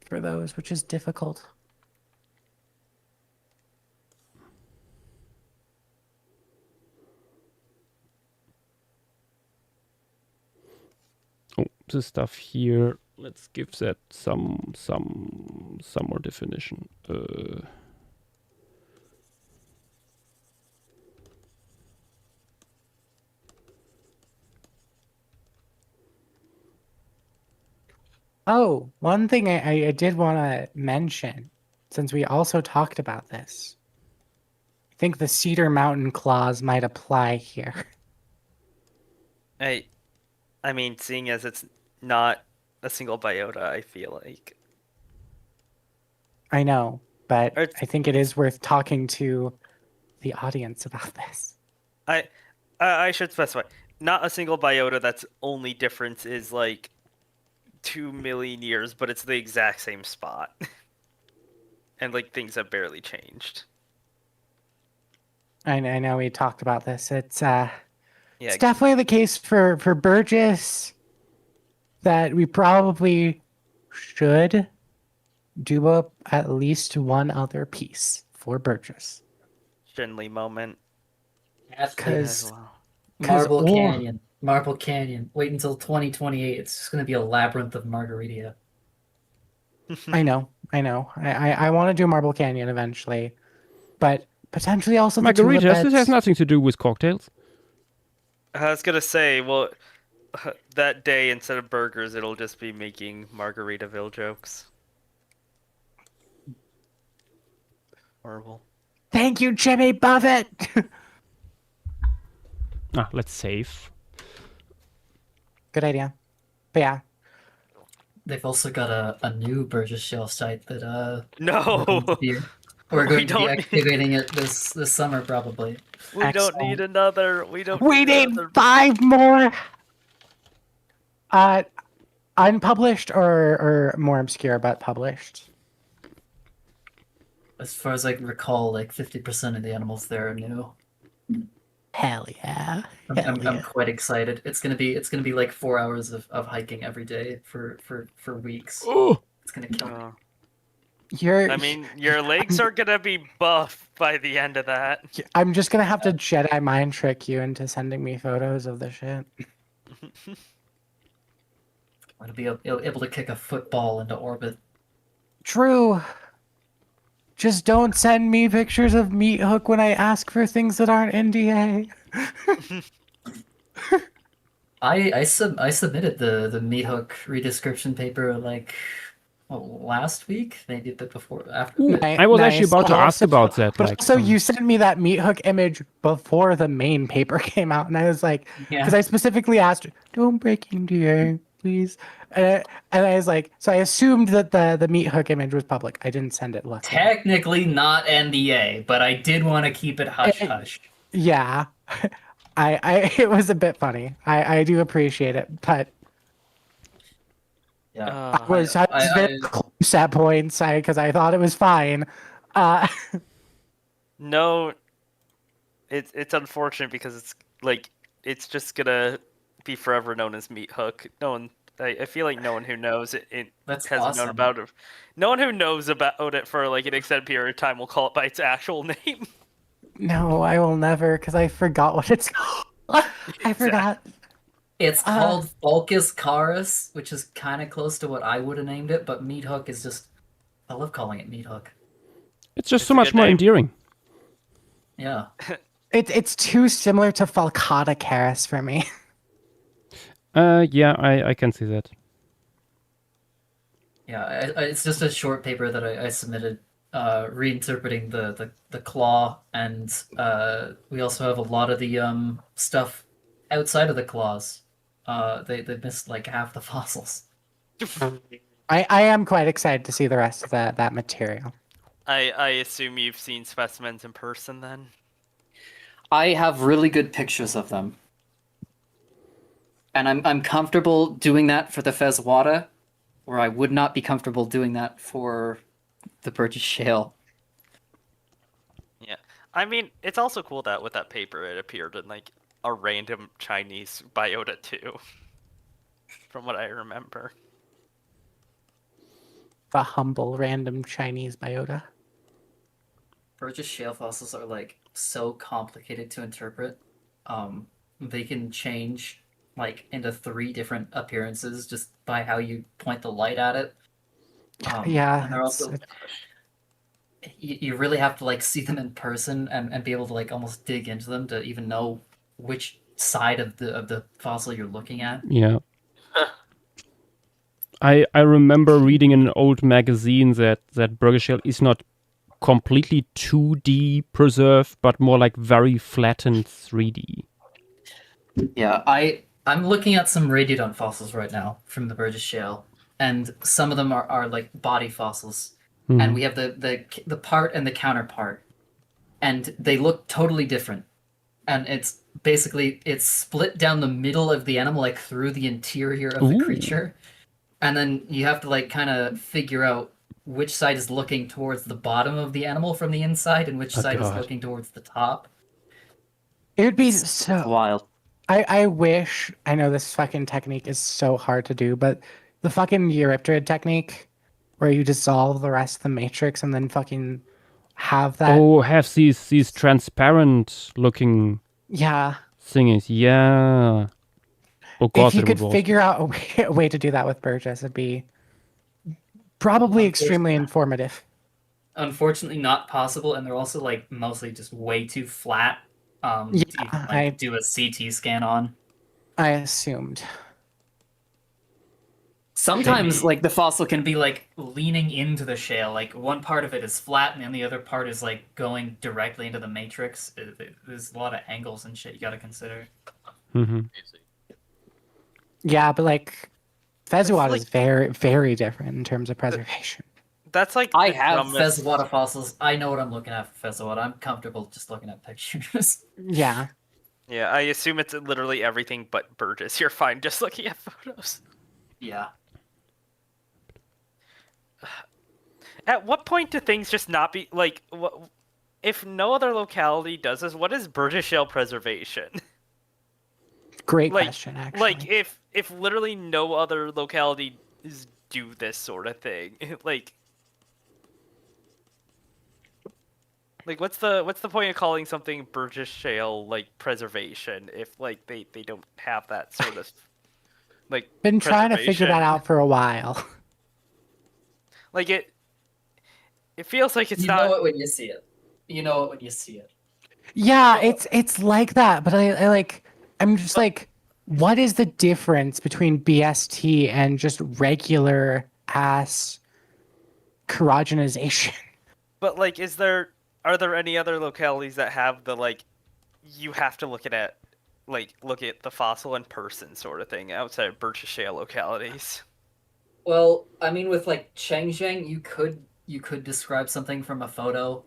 for those, which is difficult. Oh, this stuff here let's give that some more definition. Oh, one thing I did want to mention, since we also talked about this. I think the Cedar Mountain clause might apply here. I mean, seeing as it's not a single biota, I feel like. I know, but It's- I think it is worth talking to the audience about this. I should specify, not a single biota that's only difference is like 2 million years, but it's the exact same spot. And like things have barely changed. I know we talked about this. It's Yeah, it's definitely the case for Burgess that we probably should do up at least one other piece for Burgess. Shenley moment. Have to. Because As well. Marble or- Canyon. Marble Canyon. Wait until 2028. It's just going to be a labyrinth of Margarita. I know. I want to do Marble Canyon eventually, but potentially also the tulip Margaritas, this has beds. nothing to do with cocktails. I was gonna say, well, that day instead of burgers, it'll just be making Margaritaville jokes. Horrible. Thank you, Jimmy Buffett. Let's save. Good idea. But yeah, They've also got a new Burgess Shell site that No, we're going to be don't need- activating it this summer probably. we don't need another. We don't. we need another- 5 more. Unpublished or more obscure but published. As far as I can recall, like 50% of the animals there are new. Hell yeah. I'm quite excited. It's gonna be like 4 hours of hiking every day for weeks. Oh, It's gonna kill me. You're. I mean, your legs are gonna be buff by the end of that. I'm just gonna have to Jedi mind trick you into sending me photos of the shit. I'm gonna be able to kick a football into orbit. True. Just don't send me pictures of Meat Hook when I ask for things that aren't NDA. I submitted the Meat Hook redescription paper like last week, maybe a bit before after. ooh, I was actually about to But ask also- about that. But like, also, you sent me that Meat Hook image before the main paper came out, and I was like, Yeah. because I specifically asked, "Don't break NDA, please." And I was like, so I assumed that the Meat Hook image was public. I didn't send it. Luckily. Technically not NDA, but I did want to keep it hush hush. Yeah, I it was a bit funny. I do appreciate it, but Yeah. I was very close at points because I thought it was fine. No, it's unfortunate because it's like it's just gonna be forever known as Meat Hook. No one, I feel like no one who knows it That's hasn't known awesome. about it. No one who knows about it for like an extended period of time will call it by its actual name. No, I will never because I forgot what it's called. I forgot. It's called Fulcus Carus, which is kind of close to what I would have named it, but Meat Hook is just. I love calling it Meat Hook. it's just It's so a much good more name. endearing. Yeah. It's too similar to Falcata Caris for me. Yeah, I can see that. Yeah, it's just a short paper that I submitted, reinterpreting the claw, and we also have a lot of the stuff outside of the claws. They missed like half the fossils. I am quite excited to see the rest of that material. I assume you've seen specimens in person then. I have really good pictures of them, and I'm comfortable doing that for the Fezwata, where I would not be comfortable doing that for the Burgess Shale. Yeah, I mean it's also cool that with that paper it appeared in like a random Chinese biota too, from what I remember. The humble random Chinese biota. Burgess Shale fossils are like so complicated to interpret. They can change like into 3 different appearances just by how you point the light at it. Yeah, and they're also you really have to like see them in person and be able to like almost dig into them to even know which side of the fossil you're looking at. Yeah. I remember reading in an old magazine that burger shell is not completely 2D preserved, but more like very flattened 3D. Yeah, I'm looking at some radiodon fossils right now from the Burgess Shale, and some of them are like body fossils, and we have the part and the counterpart, and they look totally different, and it's basically it's split down the middle of the animal, like through the interior of the Ooh. creature, and then you have to like kind of figure out which side is looking towards the bottom of the animal from the inside, and which Oh, side is God. looking towards the top. It would be so. Wild. I wish. I know this fucking technique is so hard to do, but the fucking Euryptrid technique, where you dissolve the rest of the matrix and then fucking have that. Oh, have these transparent looking Yeah. thingies. Yeah. Oh god, If you that could would figure out a way to do that with Burgess, it'd be probably extremely informative. Unfortunately not possible, and they're also like mostly just way too flat to Yeah, even, like, I- do a CT scan on. I assumed. Sometimes like the fossil can be like leaning into the shale, like one part of it is flat and then the other part is like going directly into the matrix. There's a lot of angles and shit you gotta consider. Yeah, but like Fezuat like- is very, very different in terms of preservation. That's like I the have dumbest- Fezuata fossils. I know what I'm looking at for Fezuata. I'm comfortable just looking at pictures. Yeah. Yeah, I assume it's literally everything but Burgess. You're fine just looking at photos. Yeah. At what point do things just not be like? If no other locality does this, what is Burgess shale preservation? Great Like- question, actually. Like if literally no other localities do this sort of thing, like what's the point of calling something Burgess shale like preservation if like they don't have that sort of like Been trying to figure that preservation? out for a while. Like it feels like it's You not. know it when you see it. You know it when you see it. Yeah, it's like that, but I like I'm just like, what is the difference between BST and just regular ass keratinization? But like, are there any other localities that have the like, you have to look at the fossil in person sort of thing outside of Burgess shale localities? Well, I mean, with like Changjiang, you could describe something from a photo,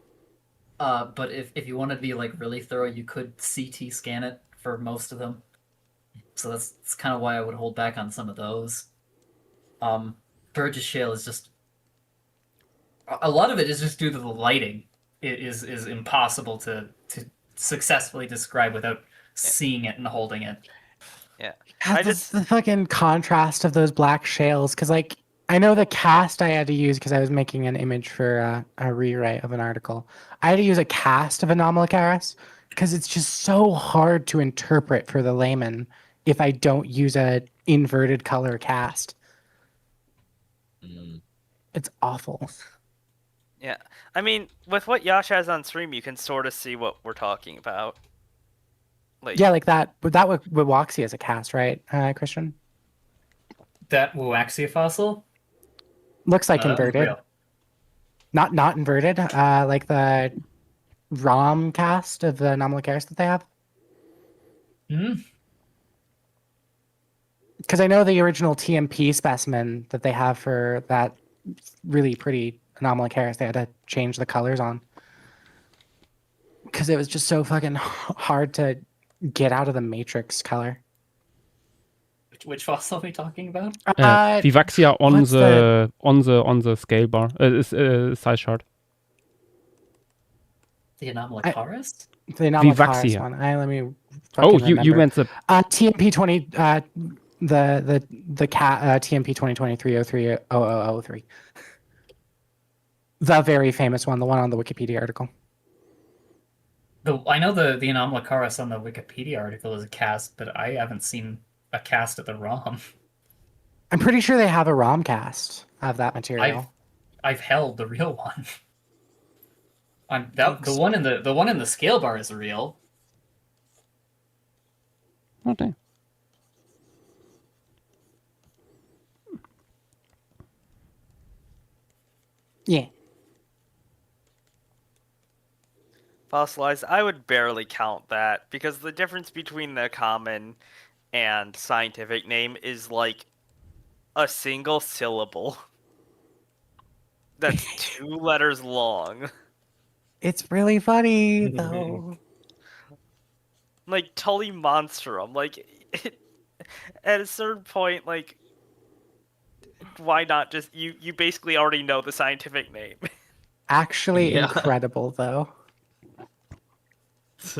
but if you wanted to be like really thorough, you could CT scan it for most of them. So that's kind of why I would hold back on some of those. Burgess shale is just a lot of it is just due to the lighting. It is impossible to successfully describe without seeing it and holding it. Yeah. God, I the fucking contrast of those black shales, because like I know the cast I had to use because I was making an image for a rewrite of an article. I had to use a cast of Anomalocaris because it's just so hard to interpret for the layman if I don't use a inverted color cast. It's awful. Yeah, I mean, with what Yash has on stream, you can sort of see what we're talking about. Like, Yeah, like that. But that would Waxy as a cast, right, Christian? That Wuaxia fossil? Looks like That was inverted. real. Not inverted. Like the ROM cast of the Anomalocaris that they have. Hmm? Because I know the original TMP specimen that they have for that really pretty Anomalocaris, they had to change the colors on. Because it was just so fucking hard to get out of the matrix color. Which fossil are we talking about? Vivaxia on what's on the scale bar size chart. The Anomalocaris? The Anomalocaris Vivaxia. one. Let me. Oh, fucking you remember. meant the TMP 20. The cat TMP 2023-03-0003. The very famous one, the one on the Wikipedia article. I know the Anomalocaris on the Wikipedia article is a cast, but I haven't seen a cast of the ROM. I'm pretty sure they have a ROM cast of that material. I've held the real one. The one in the scale bar is real. Okay. Yeah. Fossilized, I would barely count that because the difference between the common and scientific name is like a single syllable. That's 2 letters long. It's really funny though. Like Tully Monstrum. Like at a certain point, like why not just you basically already know the scientific name. Actually Yeah. incredible though. It's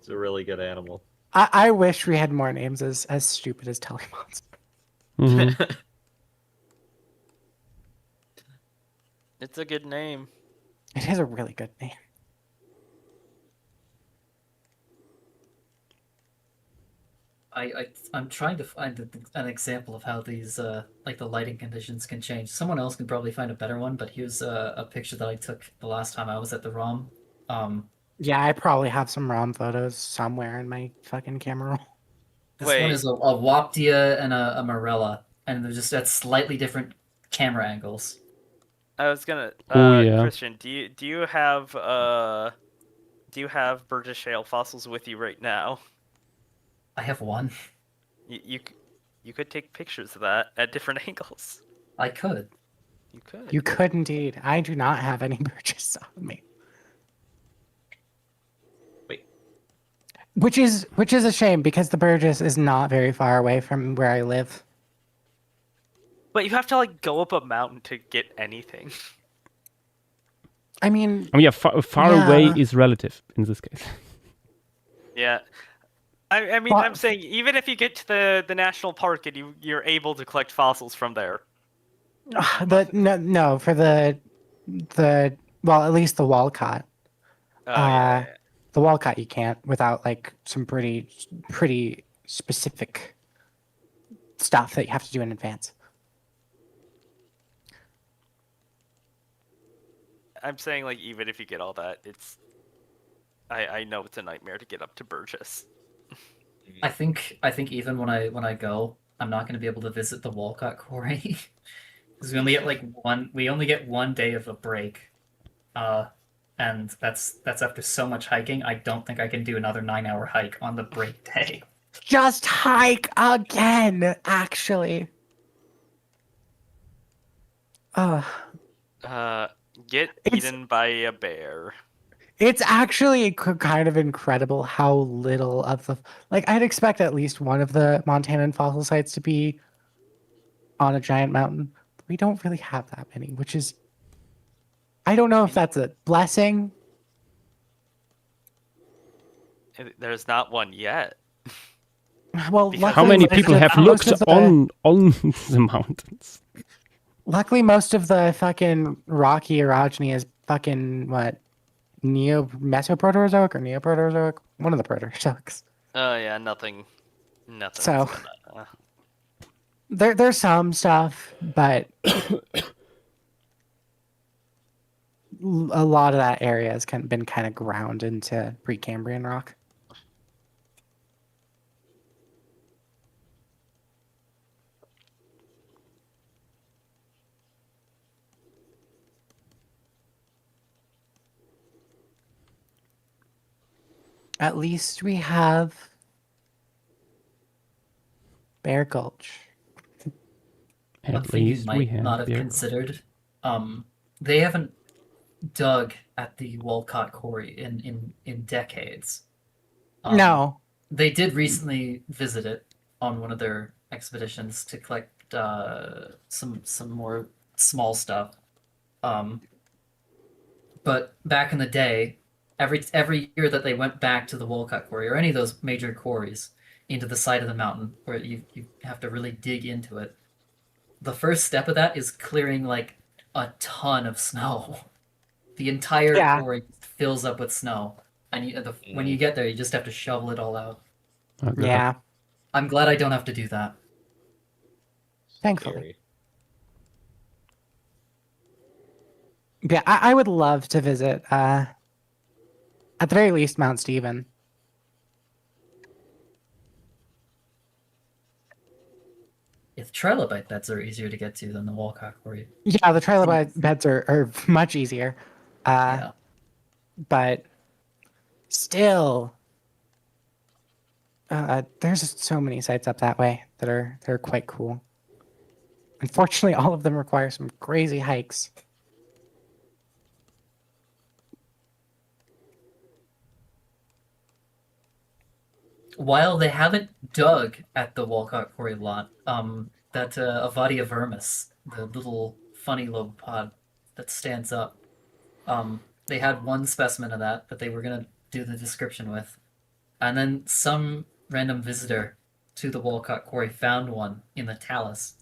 a really good animal. I wish we had more names as stupid as Telemonster. Mhm. It's a good name. It is a really good name. I'm trying to find an example of how these like the lighting conditions can change. Someone else can probably find a better one, but here's a picture that I took the last time I was at the ROM. Yeah, I probably have some ROM photos somewhere in my fucking camera roll. This one Wait. is a Waptia and a Morella, and they're just at slightly different camera angles. I was gonna Oh, yeah. Christian, do you have Burgess Shale fossils with you right now? I have one. You could take pictures of that at different angles. I could. You could. You could indeed. I do not have any Burgess on me. Wait. Which is a shame because the Burgess is not very far away from where I live. But you have to like go up a mountain to get anything. I mean, I mean, yeah, far Yeah. away is relative in this case. Yeah. I mean, Well- I'm saying even if you get to the national park and you're able to collect fossils from there. no for the well, at least the Walcott. Yeah. The Walcott you can't without like some pretty specific stuff that you have to do in advance. I'm saying like even if you get all that, it's I know it's a nightmare to get up to Burgess. I think even when I go, I'm not going to be able to visit the Walcott Quarry because we only get 1 day of a break, and that's after so much hiking. I don't think I can do another 9-hour hike on the break day. Just hike again, actually. Get It's- eaten by a bear. It's actually kind of incredible how little of the like I'd expect at least one of the Montanan fossil sites to be on a giant mountain. We don't really have that many, which is I don't know if that's a blessing. There's not one yet. Well, Because- How luckily many most people of- have most looked of the- on the mountains? Luckily, most of the fucking rocky orogeny is fucking what Mesoproterozoic or Neoproterozoic, one of the Proterozoics. Oh yeah, nothing. So- There's some stuff, but a lot of that area has been kind of ground into Precambrian rock. At least we have Bear Gulch. One At thing you least we might have not have beer. considered, they haven't dug at the Walcott Quarry in decades. No, They did recently visit it on one of their expeditions to collect some more small stuff. But back in the day, every year that they went back to the Walcott Quarry or any of those major quarries into the side of the mountain where you have to really dig into it, the first step of that is clearing like a ton of snow. The entire Yeah. quarry fills up with snow, and when you get there, you just have to shovel it all out. Oh, God. yeah. I'm glad I don't have to do that. Thankfully. Scary. Yeah, I would love to visit, at the very least, Mount Stephen. If trilobite beds are easier to get to than the Walcott Quarry. Yeah, the trilobite beds are much easier. Yeah. But still, there's just so many sites up that way that are quite cool. Unfortunately, all of them require some crazy hikes. While they haven't dug at the Walcott Quarry lot, that Avadia vermis, the little funny lobopod that stands up, they had one specimen of that they were gonna do the description with, and then some random visitor to the Walcott Quarry found one in the talus,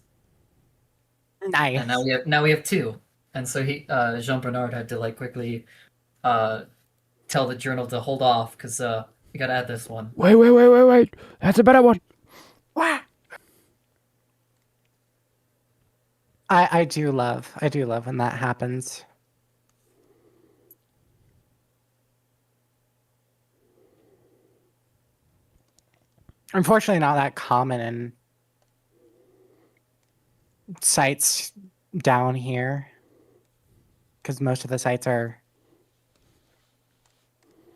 Nice. and now we have two. And so Jean Bernard had to like quickly tell the journal to hold off because we gotta add this one. Wait. That's a better one. I do love when that happens. Unfortunately, not that common in sites down here, because most of the sites are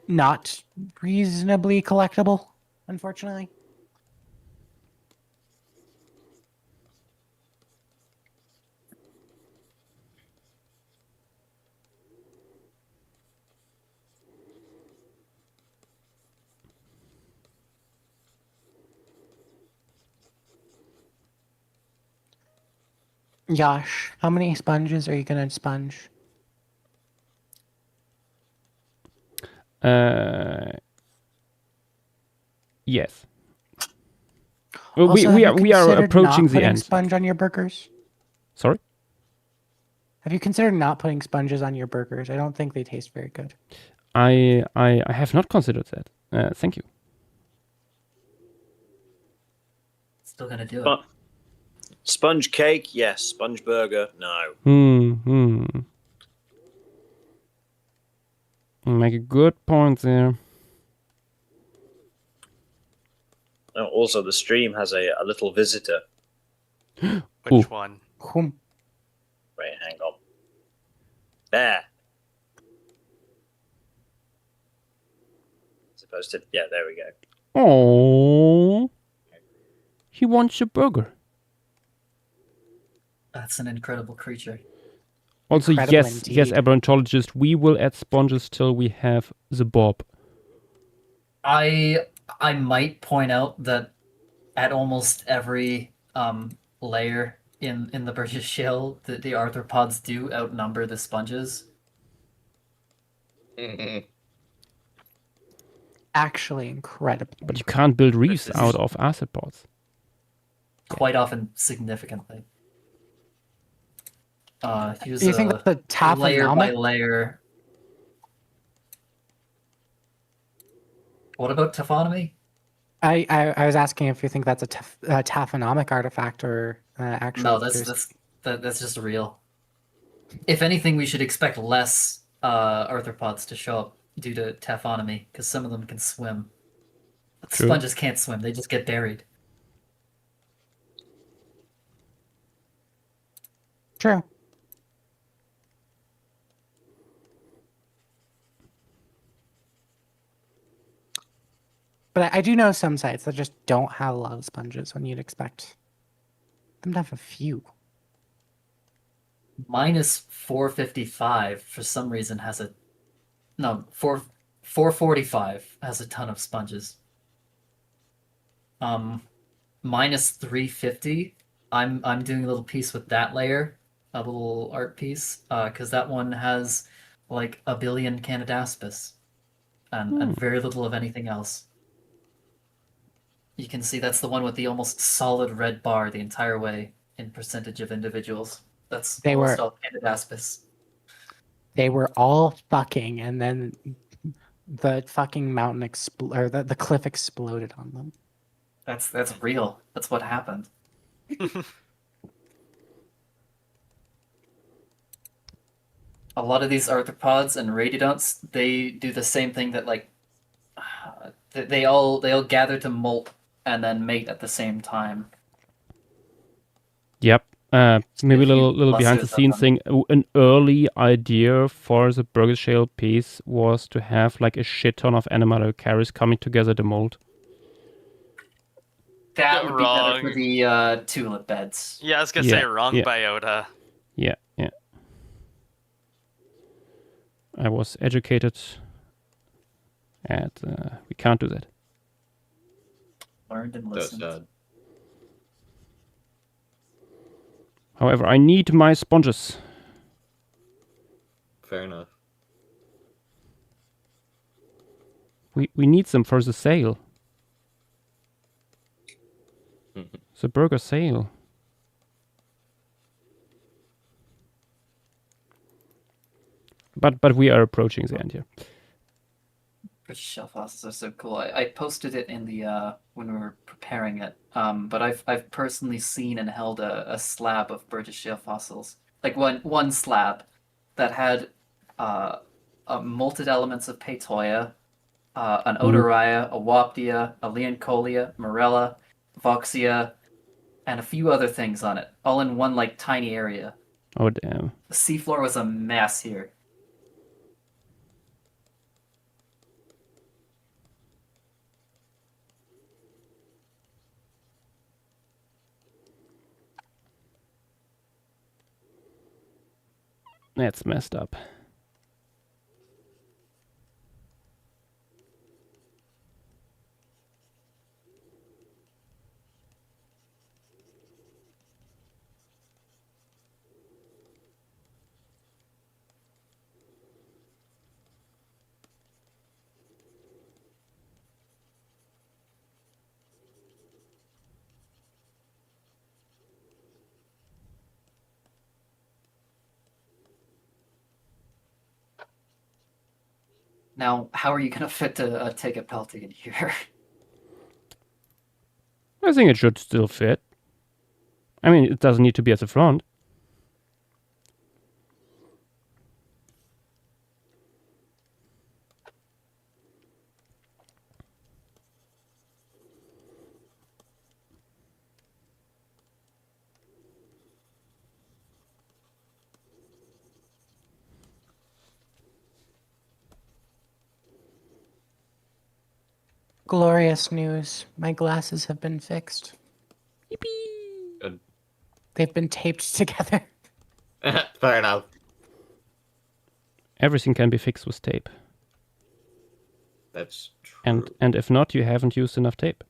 not reasonably collectible, unfortunately. Yash, how many sponges are you gonna sponge? Yes. Well, Also, we have are you considered approaching not the putting end. sponge on your burgers? Sorry. Have you considered not putting sponges on your burgers? I don't think they taste very good. I have not considered that. Thank you. Still gonna do it. But sponge cake, yes. Sponge burger, no. Make a good point there. Oh, also, the stream has a little visitor. Which Ooh. one? Whom? Wait, hang on. There. Supposed to. Yeah, there we go. Oh, he wants your burger. That's an incredible creature. Also, Incredible yes, indeed. Aberrantologist, we will add sponges till we have the bob. I might point out that at almost every layer in the British Shale, the arthropods do outnumber the sponges. Actually, incredible. But you can't build reefs This is- out of arthropods. Quite often, significantly. Here's Do you think a that's the layer by taphonomic? layer. What about taphonomy? I was asking if you think that's a taphonomic artifact or actually. No, there's- that's just real. If anything, we should expect less arthropods to show up due to taphonomy, because some of them can swim. But True. sponges can't swim; they just get buried. True. But I do know some sites that just don't have a lot of sponges when you'd expect them to have a few. Minus 455 for some reason has a no 445 has a ton of sponges. Minus 350. I'm doing a little piece with that layer, a little art piece, because that one has like a billion Canidaspis, and very little of anything else. You can see that's the one with the almost solid red bar the entire way in percentage of individuals. That's They almost were- all Canidaspis. They were all fucking, and then the fucking mountain or the cliff exploded on them. That's real. That's what happened. A lot of these arthropods and radiodonts, they do the same thing that like they all gather to molt and then mate at the same time. Yep. Maybe a If you little behind the lasso scenes them. thing. An early idea for the burger shell piece was to have like a shit ton of animal carries coming together to mold. That would be better for Wrong. the tulip beds. Yeah, I was gonna Yeah, say wrong yeah. biota. Yeah. I was educated, and we can't do that. Learned and That's listened. sad. However, I need my sponges. Fair enough. We need them for the sale. The burger sale. But we are approaching the end here. British shell fossils are so cool. I posted it in the when we were preparing it. But I've personally seen and held a slab of British shell fossils, like one slab that had molted elements of Peytoia, an Odoria, a Waptia, a Leoncolia, Morella, Voxia, and a few other things on it, all in one like tiny area. Oh damn. The seafloor was a mess here. That's messed up. Now, how are you gonna fit a Tega Pelty in here? I think it should still fit. I mean, it doesn't need to be at the front. Glorious news. My glasses have been fixed. Good. They've been taped together. Fair enough. Everything can be fixed with tape. That's true. And if not, you haven't used enough tape.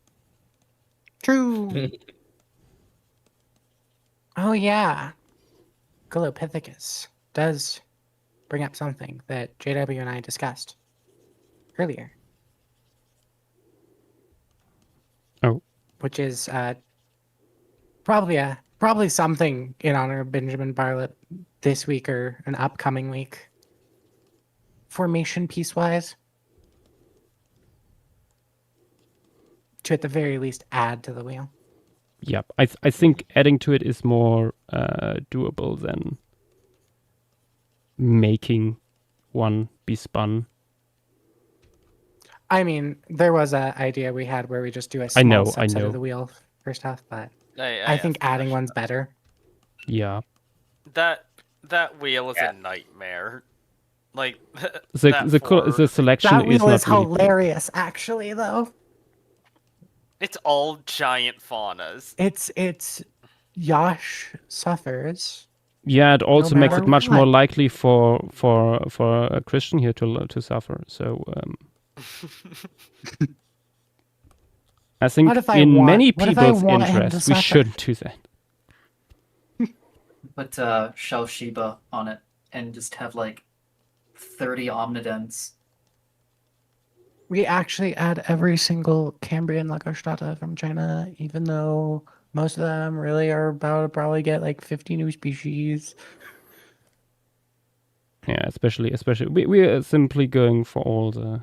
True. Oh yeah. Golopithecus does bring up something that JW and I discussed earlier. Oh. Which is probably something in honor of Benjamin Bartlett this week or an upcoming week. Formation piece-wise. To at the very least add to the wheel. Yep. I think adding to it is more doable than making one be spun. I mean, there was an idea we had where we just do a I small know, subset of the wheel first half, but I think adding one's better. Yeah. That wheel is a nightmare. Like The selection That is wheel not is really cool. hilarious, actually, though. it's all giant faunas. It's Yash suffers. Yeah, it also makes matter it much what. more likely for a Christian here to suffer. So I think What if I in want- many what if I people's want him to interest, we suffer? shouldn't do that. Put Shell Shiba on it and just have like 30 Omnidents. We actually add every single Cambrian Lagostrata from China, even though most of them really are about to probably get like 50 new species. Yeah, especially we are simply going for all the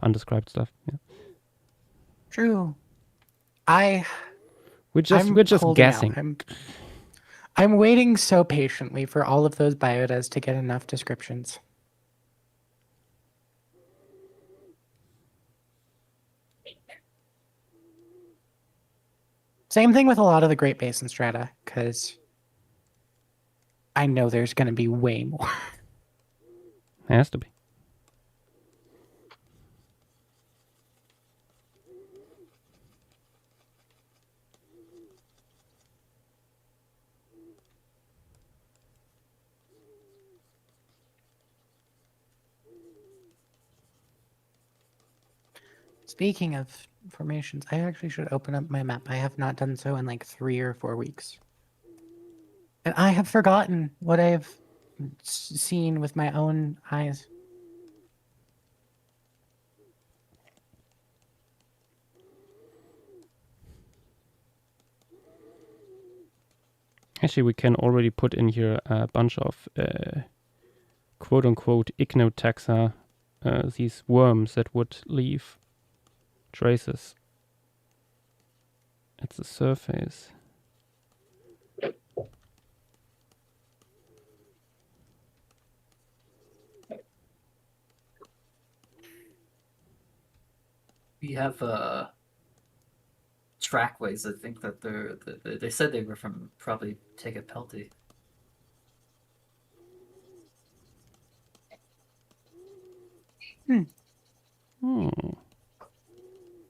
undescribed stuff. Yeah. True. We're just I'm we're just holding out. guessing. I'm waiting so patiently for all of those biotas to get enough descriptions. Same thing with a lot of the Great Basin strata, because I know there's going to be way more. Has to be. Speaking of formations, I actually should open up my map. I have not done so in like 3 or 4 weeks. And I have forgotten what I've seen with my own eyes. Actually, we can already put in here a bunch of quote-unquote ichnotaxa, these worms that would leave traces at the surface. We have trackways. I think that they said they were from probably Tegapelti. Hmm.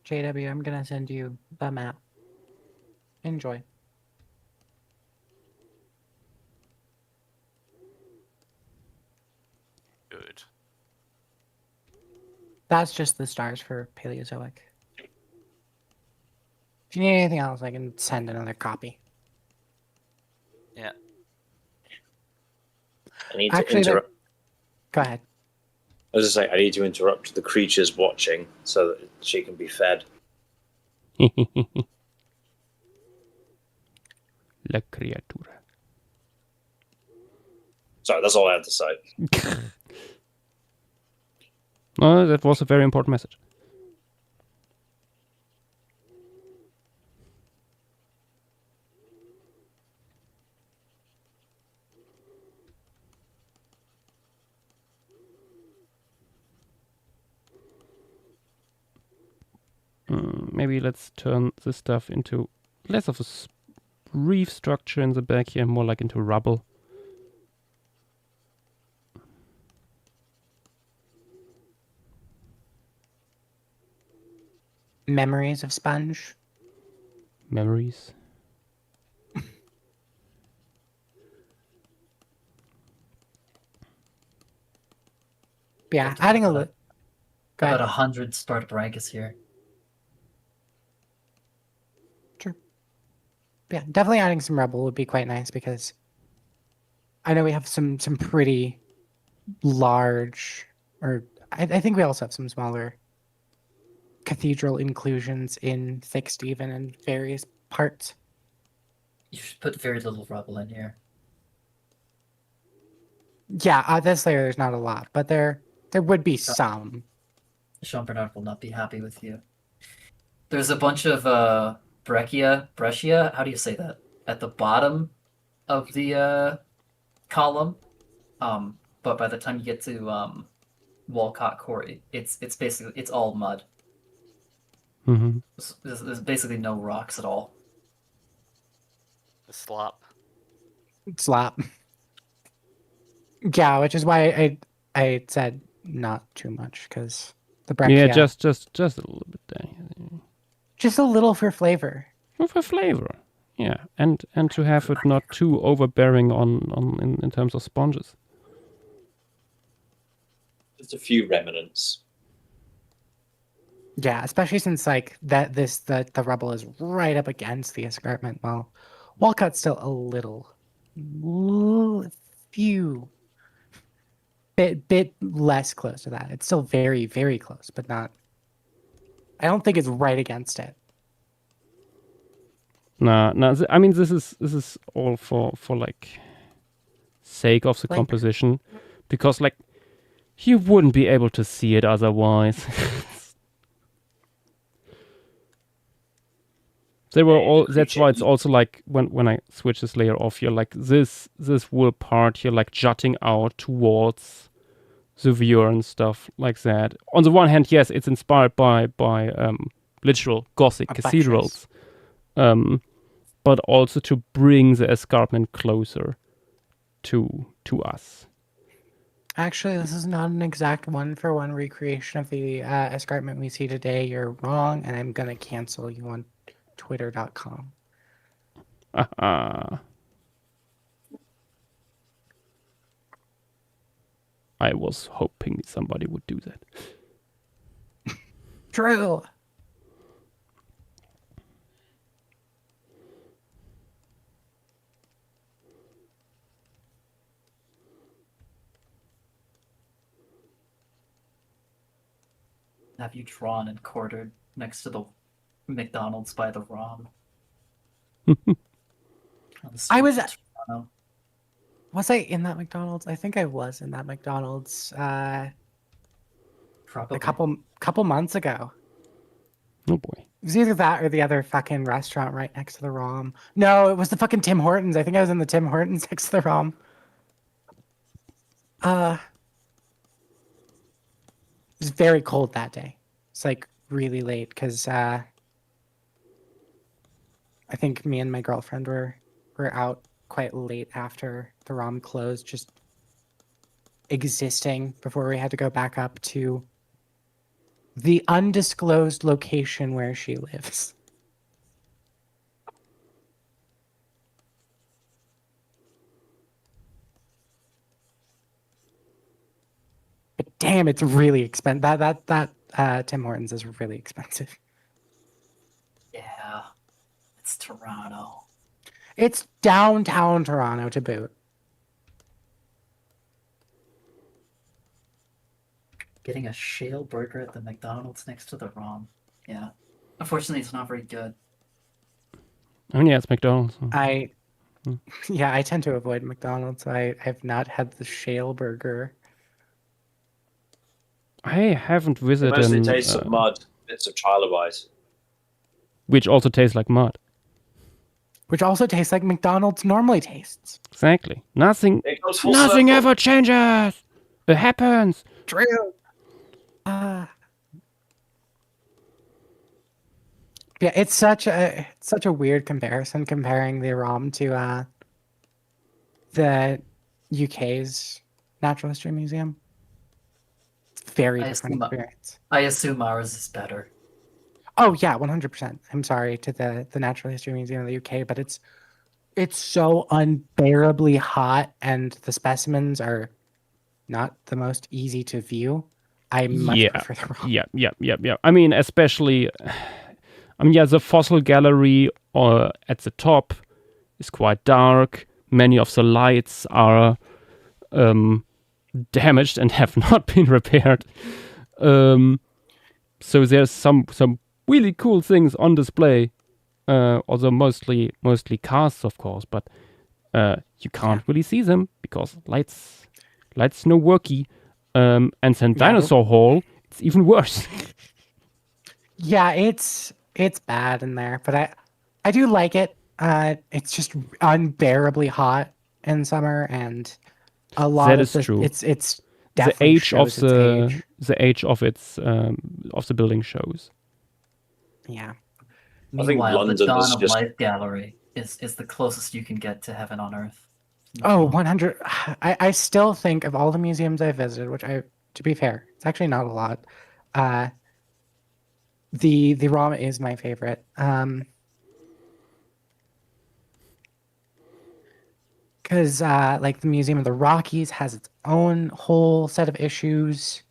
JW, I'm going to send you the map. Enjoy. Good. That's just the stars for Paleozoic. If you need anything else, I can send another copy. Yeah. I need Actually, to interrupt. Go ahead. I was just saying, I need to interrupt the creatures watching so that she can be fed. La criatura. Sorry, that's all I had to say. No, that was a very important message. Maybe let's turn this stuff into less of a reef structure in the back here, more like into rubble. Memories of Sponge. Memories. Yeah, Like, adding a little. Go About ahead. 100 Spartobranchus here. Yeah, definitely adding some rubble would be quite nice because I know we have some pretty large, or I think we also have some smaller cathedral inclusions in Thick Steven and various parts. You should put very little rubble in here. Yeah, this layer there's not a lot, but there would be some. Sean Bernard will not be happy with you. There's a bunch of breccia, how do you say that? At the bottom of the column. But by the time you get to Walcott Quarry, it's basically it's all mud. Mm-hmm. There's basically no rocks at all. The slop. Slap. Yeah, which is why I said not too much because the Yeah, breccia, just a little bit there. just a little for flavor. For flavor. Yeah, and to have it not too overbearing in terms of sponges. Just a few remnants. Yeah, especially since like the rubble is right up against the escarpment. Well, Walcott's still a little few bit less close to that. It's still very, very close, but not. I don't think it's right against it. No. I mean, this is all for like sake of the Like- composition, because like you wouldn't be able to see it otherwise. They were Yeah, all. the That's why it's creature- also like when I switch this layer off, you're like this wool part. You're like jutting out towards the viewer and stuff like that. On the one hand, yes, it's inspired by literal Gothic A buttress. cathedrals, but also to bring the escarpment closer to us. Actually, this is not an exact one-for-one recreation of the escarpment we see today. You're wrong, and I'm gonna cancel you on Twitter.com. I was hoping somebody would do that. True. Have you drawn and quartered next to the McDonald's by the ROM? On the I was- streets of Toronto? Was I in that McDonald's? I think I was in that McDonald's Probably. a couple months ago. Oh boy. It was either that or the other fucking restaurant right next to the ROM. No, it was the fucking Tim Hortons. I think I was in the Tim Hortons next to the ROM. It was very cold that day. It's like really late because I think me and my girlfriend were out quite late after the ROM closed, just existing before we had to go back up to the undisclosed location where she lives. But damn, it's really expensive. That Tim Hortons is really expensive. Yeah. It's Toronto. It's downtown Toronto to boot. Getting a shale burger at the McDonald's next to the ROM. Yeah. Unfortunately, it's not very good. Oh yeah, it's McDonald's. Yeah, I tend to avoid McDonald's. I have not had the shale burger. I haven't It visited mostly tastes of mud, bits of trilobite. which also tastes like mud. Which also tastes like McDonald's normally tastes. Exactly. Nothing It goes full nothing circle. ever changes. It happens. True. Yeah, it's such a weird comparison comparing the ROM to the UK's Natural History Museum. It's very I different assume- experience. I assume ours is better. Oh yeah, 100%. I'm sorry to the Natural History Museum of the UK, but it's so unbearably hot, and the specimens are not the most easy to view. I much Yeah. prefer the ROM. Yeah. I mean, especially, the fossil gallery at the top is quite dark. Many of the lights are damaged and have not been repaired. So there's some really cool things on display. Although mostly casts, of course, but you can't really see them because lights no worky. And then Dinosaur Hall, it's even worse. Yeah, it's bad in there, but I do like it. It's just unbearably hot in summer, and a lot That of is the, true. It's the definitely age of shows its age. the age of its of the building shows. Yeah. I think Meanwhile, London the is Dawn of just- Life Gallery is the closest you can get to heaven on earth. Oh, 100. I still think of all the museums I visited, which to be fair, it's actually not a lot. The ROM is my favorite. Because like the Museum of the Rockies has its own whole set of issues.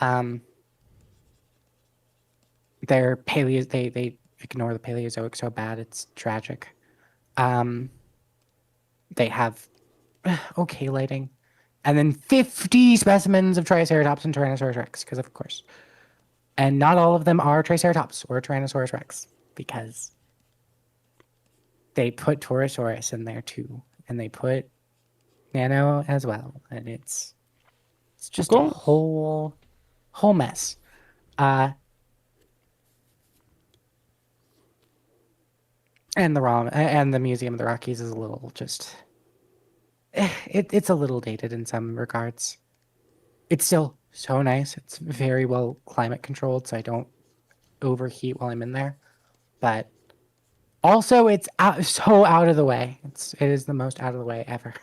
Their they ignore the Paleozoic so bad it's tragic. They have okay lighting, and then 50 specimens of Triceratops and Tyrannosaurus Rex, because of course, and not all of them are Triceratops or Tyrannosaurus Rex, because they put Torosaurus in there too, and they put Nano as well, and it's just a course. whole mess. And the Museum of the Rockies is a little just it's a little dated in some regards. It's still so nice. It's very well climate controlled, so I don't overheat while I'm in there. But also, it's so out of the way. It is the most out of the way ever.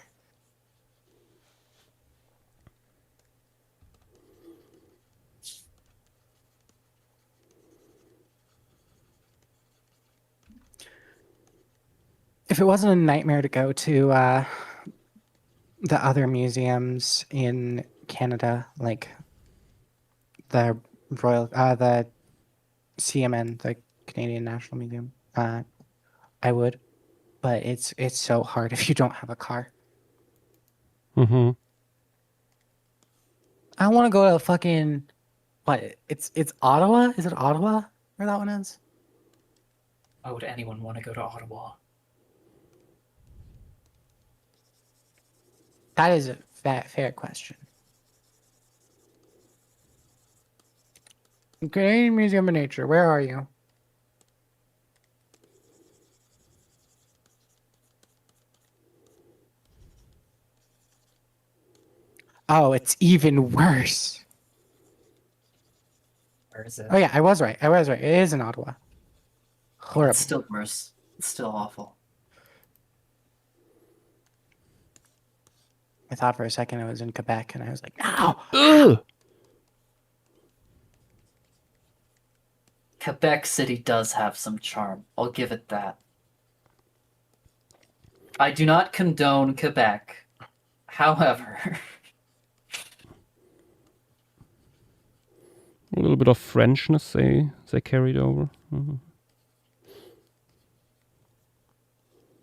If it wasn't a nightmare to go to the other museums in Canada, like the the CMN, the Canadian National Museum, I would. But it's so hard if you don't have a car. Mm-hmm. I want to go to fucking what? It's Ottawa. Is it Ottawa where that one is? Why would anyone want to go to Ottawa? That is a fair question. Canadian Museum of Nature. Where are you? Oh, it's even worse. Where is it? Oh yeah, I was right. It is in Ottawa. Horrible. It's still worse. It's still awful. I thought for a second it was in Quebec, and I was like, no. Ugh! Quebec City does have some charm. I'll give it that. I do not condone Quebec. However, A little bit of Frenchness they carried over. Mhm.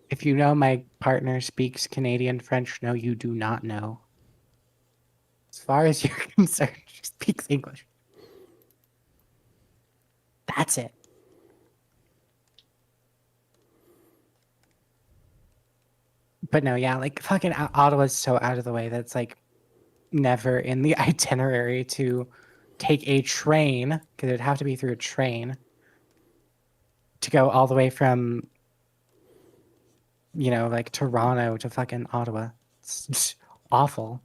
If you know my partner speaks Canadian French, no, you do not know. As far as you're concerned, she speaks English. That's it. But no, yeah, like fucking Ottawa's so out of the way that's like never in the itinerary to take a train, because it'd have to be through a train to go all the way from, like Toronto to fucking Ottawa. It's just awful.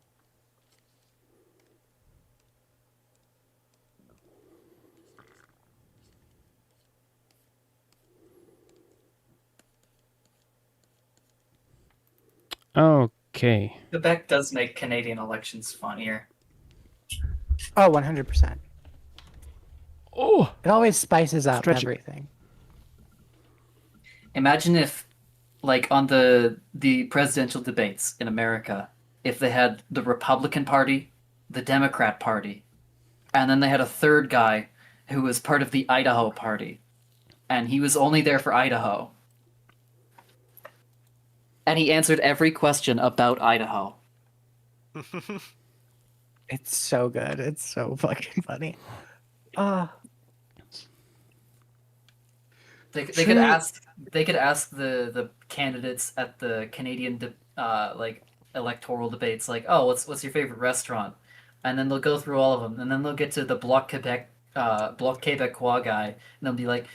Okay. Quebec does make Canadian elections funnier. Oh, 100%. Oh! It always spices up Stretch it. everything. Imagine if, like, on the presidential debates in America, if they had the Republican Party, the Democrat Party, and then they had a third guy who was part of the Idaho Party, and he was only there for Idaho. And he answered every question about Idaho. It's so good. It's so fucking funny. They could True. ask the candidates at the Canadian like electoral debates, like, oh, what's your favorite restaurant, and then they'll go through all of them, and then they'll get to the Bloc Québécois guy, and they'll be like,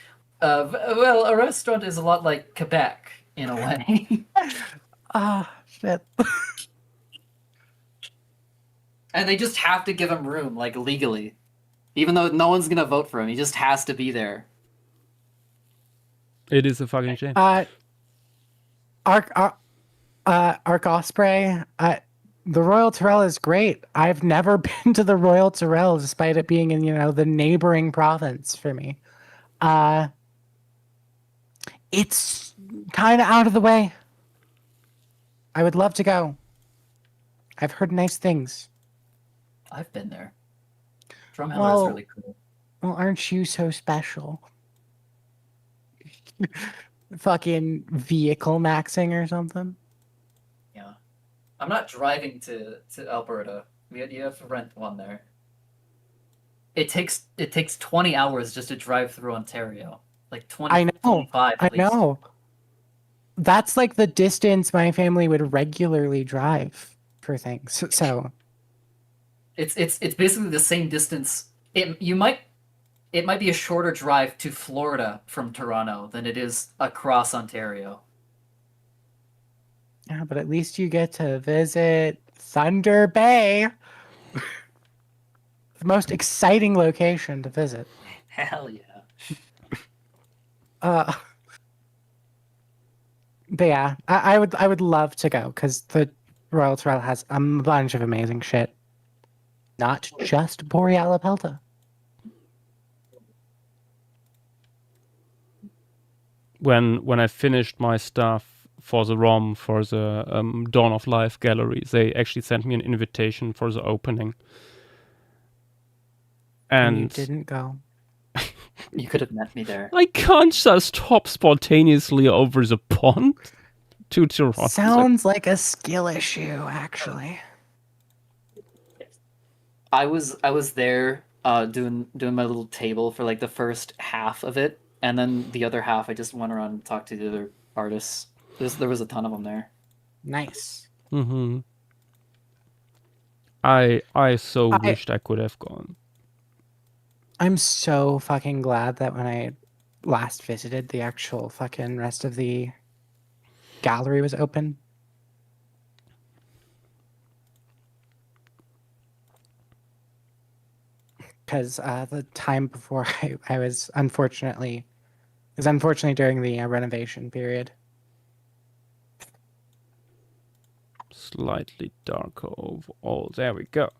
well, a restaurant is a lot like Quebec in a way. Shit. And they just have to give him room, like, legally, even though no one's gonna vote for him. He just has to be there. It is a fucking shame. Arc Osprey, the Royal Tyrrell is great. I've never been to the Royal Tyrrell, despite it being in, the neighboring province for me. It's kind of out of the way. I would love to go. I've heard nice things. I've been there. Drumheller Well- is really cool. Well, aren't you so special? Fucking vehicle maxing or something? Yeah, I'm not driving to Alberta. You have to rent one there. It takes 20 hours just to drive through Ontario. Like 20, I know. 25 I at least. know. That's like the distance my family would regularly drive for things. So It's basically the same distance. You might it might be a shorter drive to Florida from Toronto than it is across Ontario. Yeah, but at least you get to visit Thunder Bay. The most exciting location to visit. Hell yeah. Uh, but yeah, I would love to go because the Royal Trail has a bunch of amazing shit. Not just Borealis Pelta. When I finished my stuff for the ROM for the Dawn of Life gallery, they actually sent me an invitation for the opening. And you And didn't go. You could have met me there. I can't just hop spontaneously over the pond to Toronto. Sounds like a skill issue, actually. I was there doing my little table for like the first half of it, and then the other half I just went around and talked to the other artists. There was a ton of them there. Nice. Mm-hmm. I so I- wished I could have gone. I'm so fucking glad that when I last visited, the actual fucking rest of the gallery was open. Because the time before I was unfortunately during the renovation period. Slightly darker overall. There we go.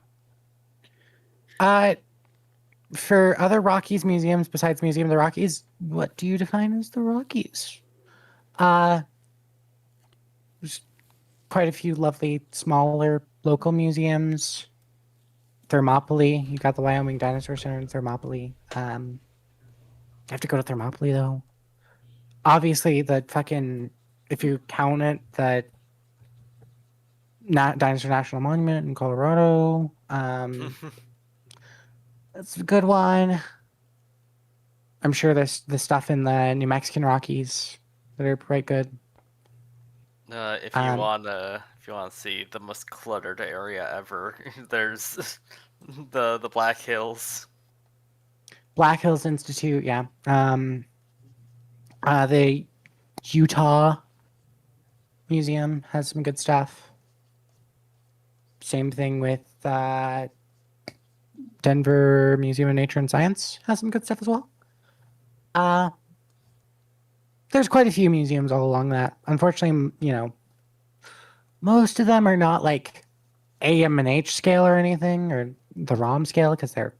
For other Rockies museums besides Museum of the Rockies, what do you define as the Rockies? There's quite a few lovely smaller local museums. Thermopylae, you got the Wyoming Dinosaur Center in Thermopylae. You have to go to Thermopylae though. Obviously, the fucking, if you count it, the Dinosaur National Monument in Colorado. That's a good one. I'm sure there's the stuff in the New Mexican Rockies that are quite good. If you Um, wanna see the most cluttered area ever, there's the Black Hills. Black Hills Institute, yeah. The Utah Museum has some good stuff. Same thing with Denver Museum of Nature and Science has some good stuff as well. There's quite a few museums all along that. Unfortunately, most of them are not like AM&H scale or anything, or the ROM scale, because they're,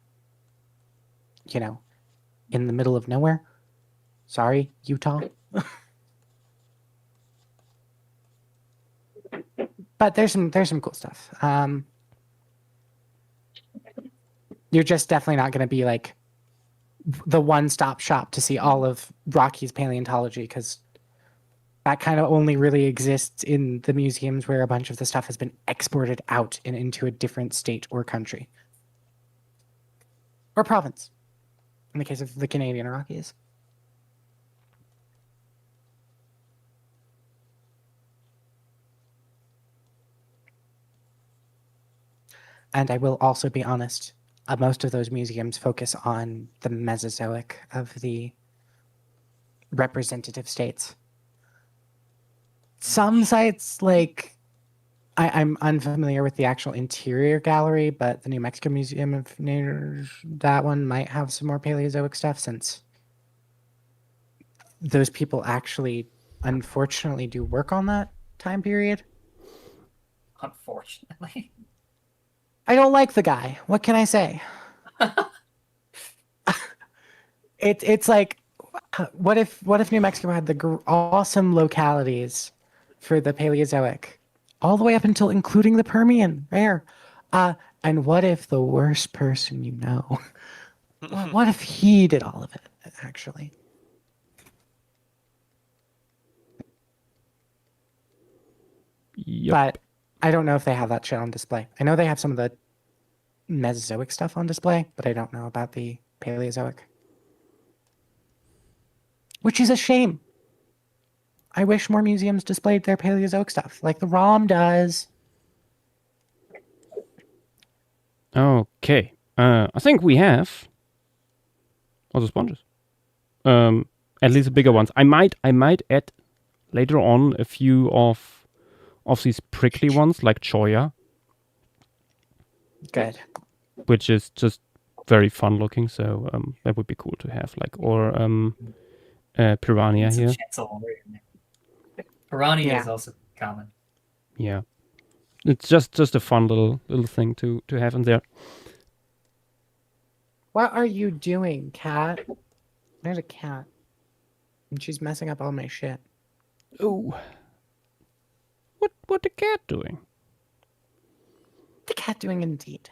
in the middle of nowhere. Sorry, Utah. But there's some cool stuff. You're just definitely not going to be like the one-stop shop to see all of Rocky's paleontology, because that kind of only really exists in the museums where a bunch of the stuff has been exported out and into a different state or country. Or province, in the case of the Canadian Rockies. And I will also be honest, most of those museums focus on the Mesozoic of the representative states. Some sites, like, I'm unfamiliar with the actual interior gallery, but the New Mexico Museum of Nature, that one might have some more Paleozoic stuff, since those people actually, unfortunately, do work on that time period. Unfortunately. I don't like the guy. What can I say? It's like, what if New Mexico had the awesome localities for the Paleozoic, all the way up until including the Permian, rare. And what if the worst person you know, what if he did all of it, actually? Yep. But I don't know if they have that shit on display. I know they have some of the Mesozoic stuff on display, but I don't know about the Paleozoic. Which is a shame. I wish more museums displayed their Paleozoic stuff, like the ROM does. Okay. I think we have Also sponges. At least the bigger ones. I might add later on a few of these prickly ones like choya, Good. which is just very fun looking. So that would be cool to have. Or piranha Some here. chancel in there. Piranha Yeah. is also common. Yeah, it's just a fun little thing to have in there. What are you doing, cat? There's a cat. And she's messing up all my shit. Oh, what the cat doing? The cat doing indeed.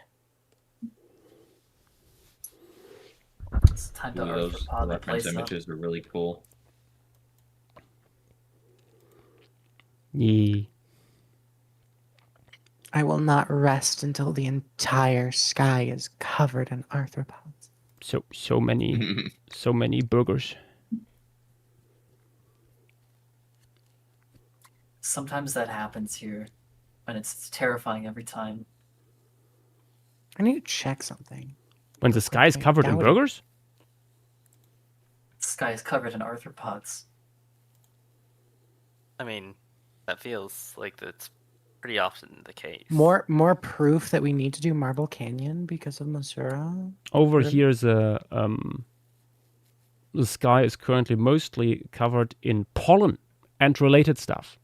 It's time to Ooh, those arthropod the reference place up. images are really cool. Yeah. I will not rest until the entire sky is covered in arthropods. So many burgers. Sometimes that happens here, and it's terrifying every time. I need to check something. When the sky is Okay, covered that in would- burgers? The sky is covered in arthropods. I mean, that feels like that's pretty often the case. More proof that we need to do Marble Canyon because of Masura. Over Good. here, the sky is currently mostly covered in pollen and related stuff.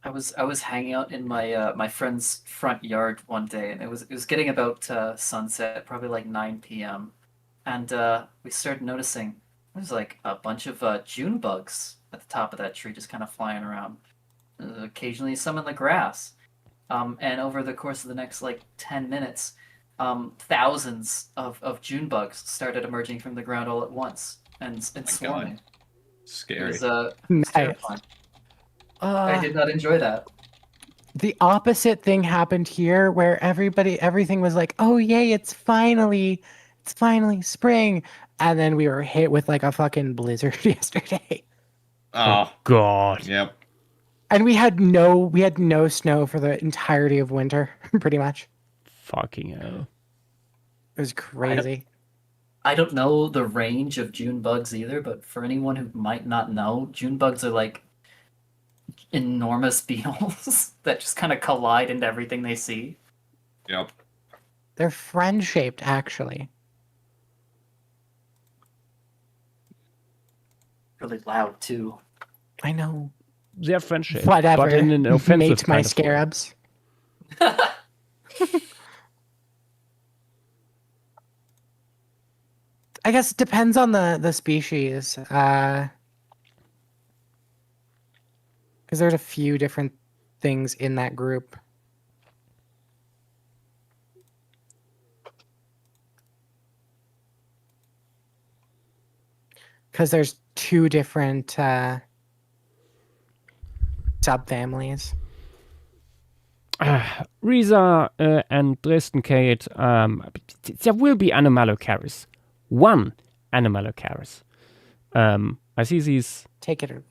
I was hanging out in my my friend's front yard one day, and it was getting about sunset, probably like 9 p.m. And we started noticing there's like a bunch of June bugs at the top of that tree, just kind of flying around. Occasionally, some in the grass. And over the course of the next like 10 minutes, thousands of June bugs started emerging from the ground all at once and swarming. It Scary. was Nice. terrifying. I did not enjoy that. The opposite thing happened here where everything was like, oh yay, it's finally spring. And then we were hit with like a fucking blizzard yesterday. Oh, God. yep. And we had no snow for the entirety of winter, pretty much. Fucking hell. It was crazy. I don't know the range of June bugs either, but for anyone who might not know, June bugs are like enormous beetles that just kind of collide into everything they see. Yep. They're friend shaped, actually. Really loud too. I know. They're friendship. Whatever. But in an offensive Mate my kind of way. scarabs. I guess it depends on the species. Because there's a few different things in that group. Because there's two different subfamilies. Riza and Dresden Kate, there will be Anomalocaris. One Anomalocaris. I see these Take it or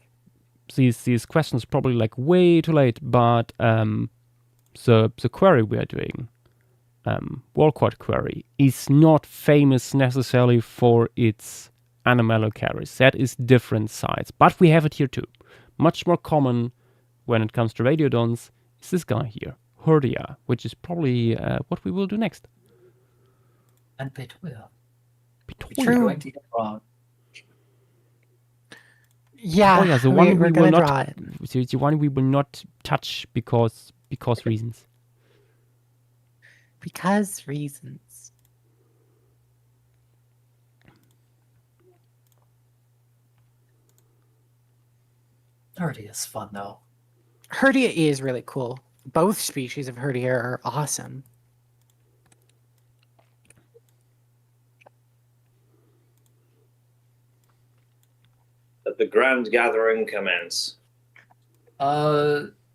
these questions probably like way too late, but the query we are doing, Walcott query, is not famous necessarily for its Anomalocaris. That is different sites, but we have it here too. Much more common when it comes to radiodons is this guy here, Herdia, which is probably what we will do next. And Betuia. Betuia. You're going to get wrong. yeah, Oh yeah, the one we're we gonna will draw not. it. The one we will not touch because reasons. Because reasons. Already is fun though. Herdia is really cool. Both species of Herdia are awesome. Let the grand gathering commence.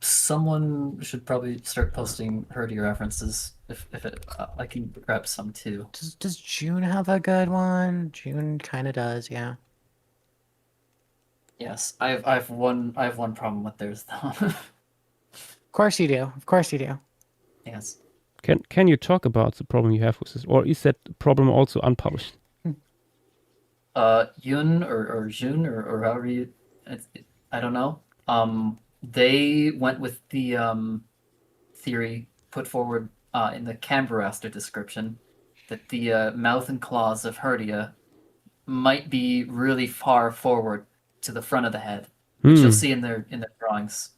Someone should probably start posting Herdia references. If it, I can grab some too. Does June have a good one? June kind of does, yeah. Yes, I have one problem with theirs though. Of course you do. Of course you do. Yes. Can you talk about the problem you have with this, or is that problem also unpublished? Yun or Jun or however you, I don't know. They went with the theory put forward in the Cambraster description that the mouth and claws of Herdia might be really far forward to the front of the head, which you'll see in their drawings.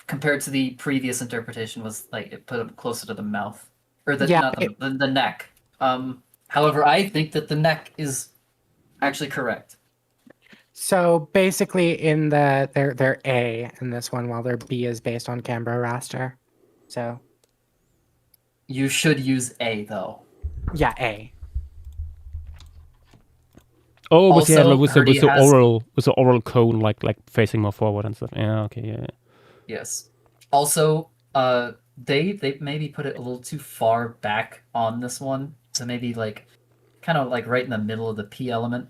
Compared to the previous interpretation was like it put them closer to the mouth or the Yeah, not the neck. However, I think that the neck is actually correct. So basically, in they're A in this one, while their B is based on Canberra raster. So You should use A though. yeah, A. Oh, but yeah, Also, with Herdy the has- oral cone like facing more forward and stuff. Yeah, okay, yeah. Yes. Also, they maybe put it a little too far back on this one, so maybe like kind of like right in the middle of the P element.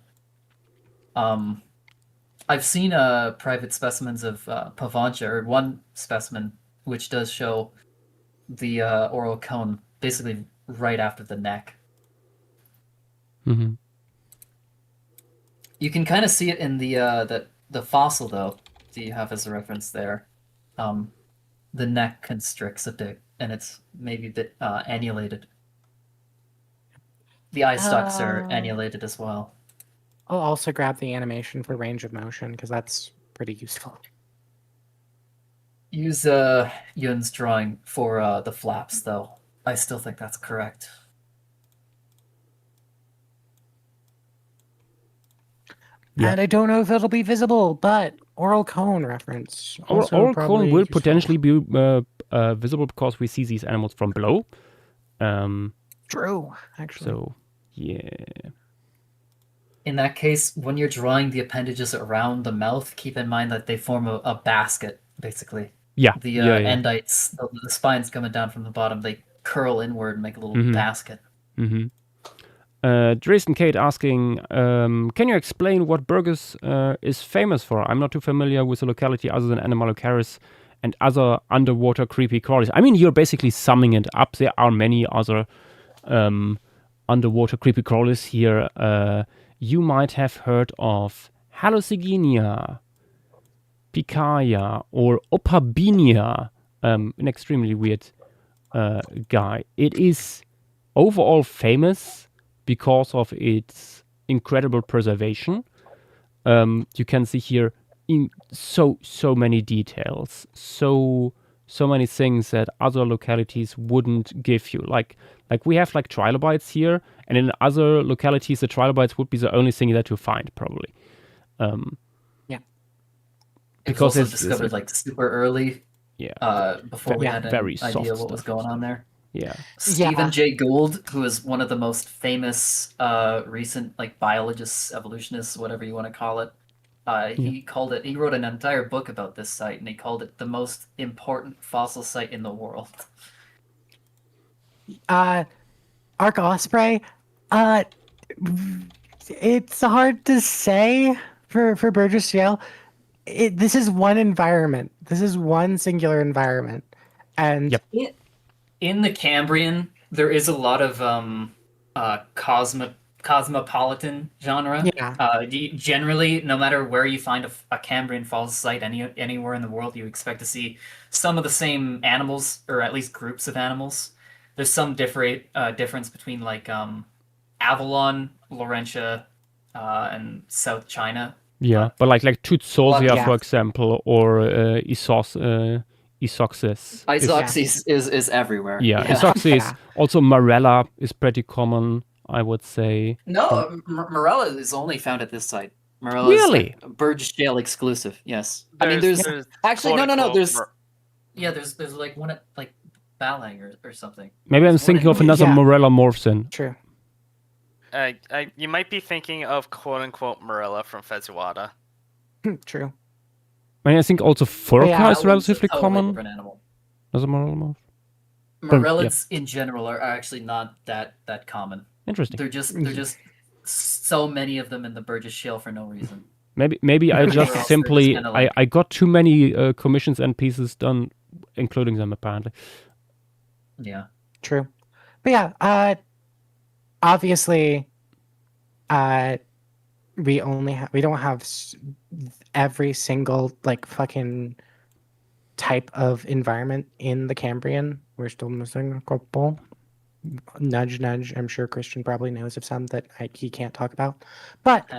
I've seen private specimens of Pavancha, or one specimen which does show the oral cone basically right after the neck. Mm-hmm. You can kind of see it in the fossil though that you have as a reference there. The neck constricts a bit, and it's maybe a bit annulated. The eye stalks are Oh. annulated as well. I'll also grab the animation for range of motion because that's pretty useful. Use Yun's drawing for the flaps, though. I still think that's correct. Yeah. And I don't know if it'll be visible, but oral cone reference. Also Oral probably cone will useful. potentially be visible because we see these animals from below. True, actually. So yeah. In that case, when you're drawing the appendages around the mouth, keep in mind that they form a basket, basically. Yeah. The yeah. endites, the spines coming down from the bottom, they curl inward and make a little Mhm. basket. Mm-hmm. Dresden Kate asking, can you explain what Burgess is famous for? I'm not too familiar with the locality other than Anomalocaris and other underwater creepy crawlies. I mean, you're basically summing it up. There are many other underwater creepy crawlies here. You might have heard of Hallucigenia, Picaya, or Opabinia, an extremely weird guy. It is overall famous because of its incredible preservation. You can see here in so many details, so many things that other localities wouldn't give you. Like we have like trilobites here, and in other localities the trilobites would be the only thing that you find probably. It was Because also it's discovered like super early, Yeah, before we Yeah. had an very idea soft what was stuff. going on there. yeah. Stephen Jay Gould, who is one of the most famous recent like biologists, evolutionists, whatever you want to call it, he called it. He wrote an entire book about this site, and he called it the most important fossil site in the world. Arc Osprey, it's hard to say for Burgess Shale. This is one environment. This is one singular environment, and Yep. In the Cambrian, there is a lot of cosmopolitan genre. Yeah. Generally, no matter where you find a Cambrian fossil site, anywhere in the world, you expect to see some of the same animals, or at least groups of animals. There's some difference between like Avalon, Laurentia, and South China. Yeah, but like Tutsolzia, Yeah. for example, or Isoxis. Isoxys is everywhere. Yeah, Isoxis. Yeah. Also, Marella is pretty common, I would say. No, Morella is only found at this site. Morella Really? is Burgess Shale exclusive. Yes, I mean there's actually no. quote-unquote There's there's like one at like Balang or something. Maybe I'm There's one thinking in- of another Yeah. Morella morphs in. true. You might be thinking of quote-unquote Morella from Fezuada. True. I mean, I think also Furca Yeah, is relatively Totally common different animal. as a Morella morph. Morellas in general are actually not that common. Interesting. They're just so many of them in the Burgess Shale for no reason. Maybe I Everywhere just else, they're just simply kinda like- I got too many commissions and pieces done, including them apparently. Yeah. True. But yeah, obviously, we don't have every single like fucking type of environment in the Cambrian. We're still missing a couple. Nudge, nudge. I'm sure Christian probably knows of some that he can't talk about. But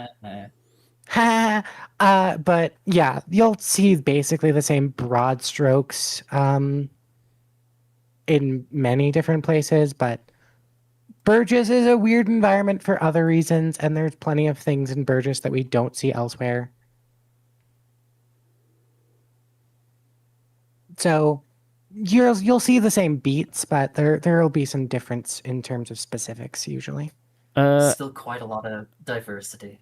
but yeah, you'll see basically the same broad strokes in many different places, but Burgess is a weird environment for other reasons, and there's plenty of things in Burgess that we don't see elsewhere. So you'll see the same beats, but there will be some difference in terms of specifics usually. Still quite a lot of diversity.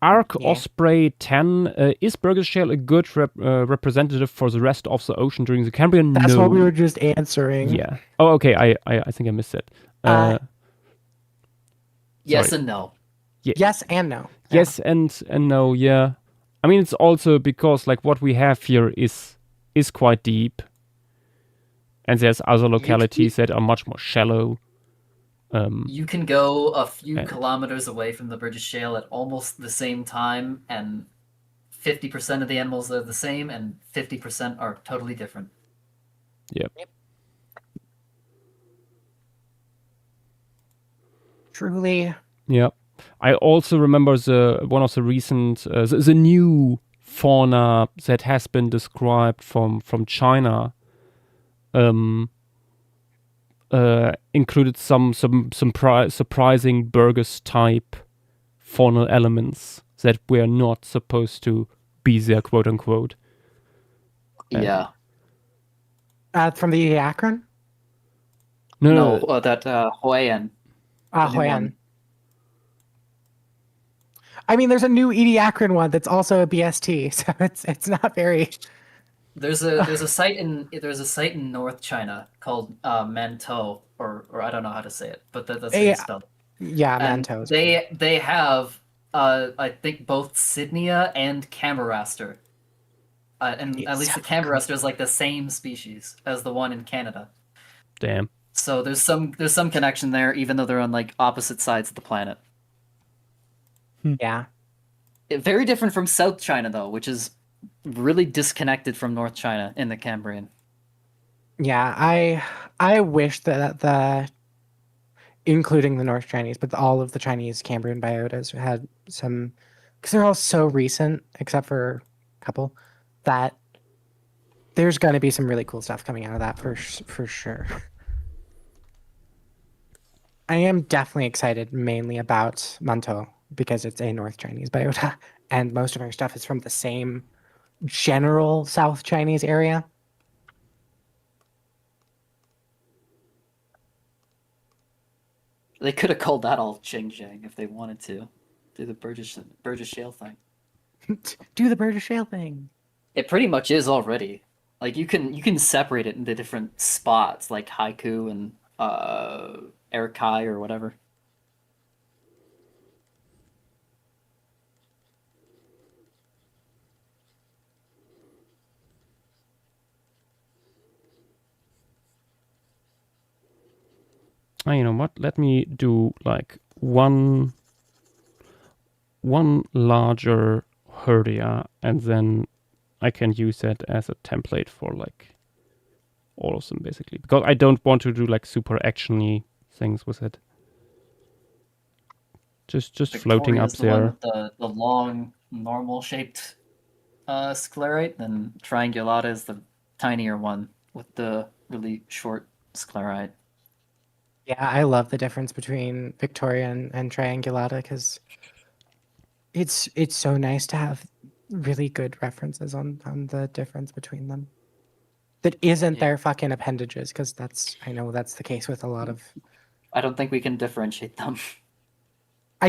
Arc Yeah. Osprey 10, is Burgess Shale a good representative for the rest of the ocean during the Cambrian? That's No. what we were just answering. Yeah. Oh, okay. I think I missed it. Yes Sorry. and no. Yes and no. Yes and no. Yeah. I mean, it's also because like what we have here is quite deep, and there's other localities that are much more shallow. You can go a few Yeah. kilometers away from the Burgess Shale at almost the same time, and 50% of the animals are the same, and 50% are totally different. Truly. Yeah. I also remember one of the recent the new fauna that has been described from China. Included some surprising Burgess type faunal elements that were not supposed to be there, quote unquote. Yeah. From the Ediacaran? No, That Hawaiian. The new Hoyan. one. I mean, there's a new Ediacaran one that's also a BST, so it's not very. There's a site in North China called Mantou, or I don't know how to say it, but that's how Yeah. it's spelled. Yeah, And Mantos. they have I think both Sydnea and Camaraster, and at least the Camaraster is like the same species as the one in Canada. damn. So there's some connection there, even though they're on like opposite sides of the planet. Yeah. Very different from South China though, which is really disconnected from North China in the Cambrian. Yeah, I wish that including the North Chinese, but all of the Chinese Cambrian biotas had some, because they're all so recent, except for a couple, that there's going to be some really cool stuff coming out of that for sure. I am definitely excited mainly about Mantou because it's a North Chinese biota, and most of our stuff is from the same general South Chinese area. They could have called that all Xinjiang if they wanted to, do the Burgess Shale thing. Do the Burgess Shale thing. It pretty much is already. Like you can separate it into different spots, like Haiku and Erikai or whatever. You know what? Let me do like one larger herdia, and then I can use that as a template for like all of them basically, because I don't want to do like super actiony things with it. Just floating up Victoria's the one there. with the long normal shaped sclerite, then Triangulata is the tinier one with the really short sclerite. Yeah, I love the difference between Victoria and Triangulata because it's so nice to have really good references on the difference between them. That isn't their fucking appendages, because I know that's the case with a lot of. I don't think we can differentiate them. I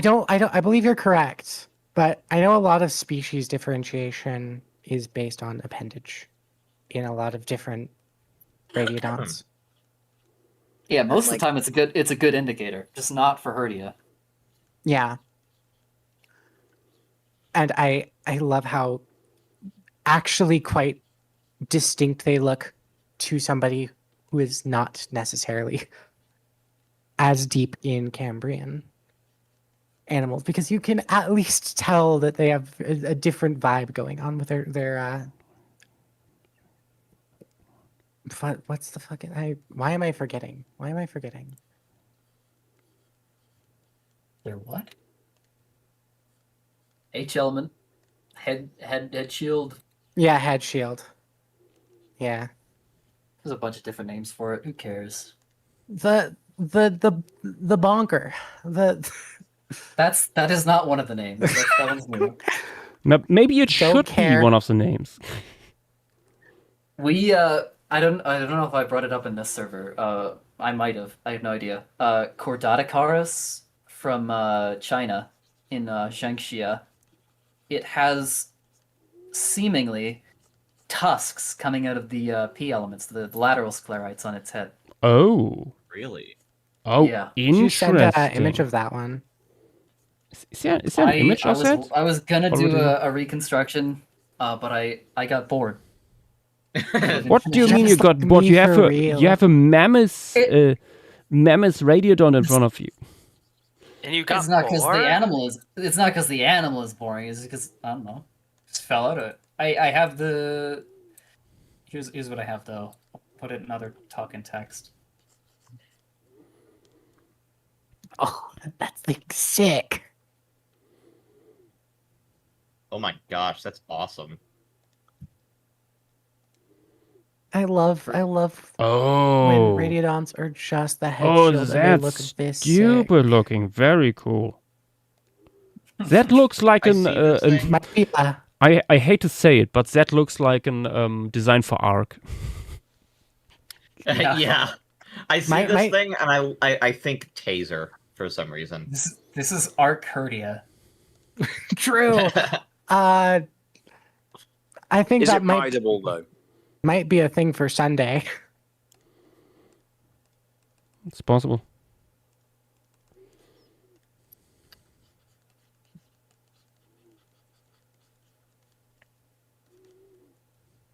believe you're correct, but I know a lot of species differentiation is based on appendage in a lot of different radiodonts. Yeah, most of the time it's a good indicator, just not for Herdia. Yeah. And I love how actually quite distinct they look to somebody who is not necessarily as deep in Cambrian animals, because you can at least tell that they have a different vibe going on with their what's the fucking why am I forgetting? Why am I forgetting? They're what? H element, head shield. Yeah, head shield. Yeah. There's a bunch of different names for it. Who cares? The bonker. That is not one of the names. That one's new. Maybe it Don't should care. be one of the names. We I don't know if I brought it up in this server. I might have. I have no idea. Chordaticaris from China in Shangxia. It has seemingly tusks coming out of the P elements, the lateral sclerites on its head. Oh. Really? Oh, Yeah. You sent interesting. an image of that one. Is there an image of that? I was gonna do already? a reconstruction, but I got bored. What do you mean you Just got like bored? me You have for a real. mammoth mammoth radiodon in front of you. And you got It's not because bored? the animal is. It's not because the animal is boring. It's because I don't know. Just fell out of it. I have the. Here's what I have though. I'll put it in other talk and text. Oh, that's like sick. Oh my gosh, that's awesome. I love when Oh. radiodons are just the head Oh, shield and they look that's this stupid looking. Very cool. That looks like I an. see this sick. thing. Might be I hate to say it, but that looks like an design for Ark. Yeah. Yeah. I see My- this my- thing and I think taser for some reason. This is Arc Herdia. true. I think Is that it rideable though? might be a thing for Sunday. It's possible.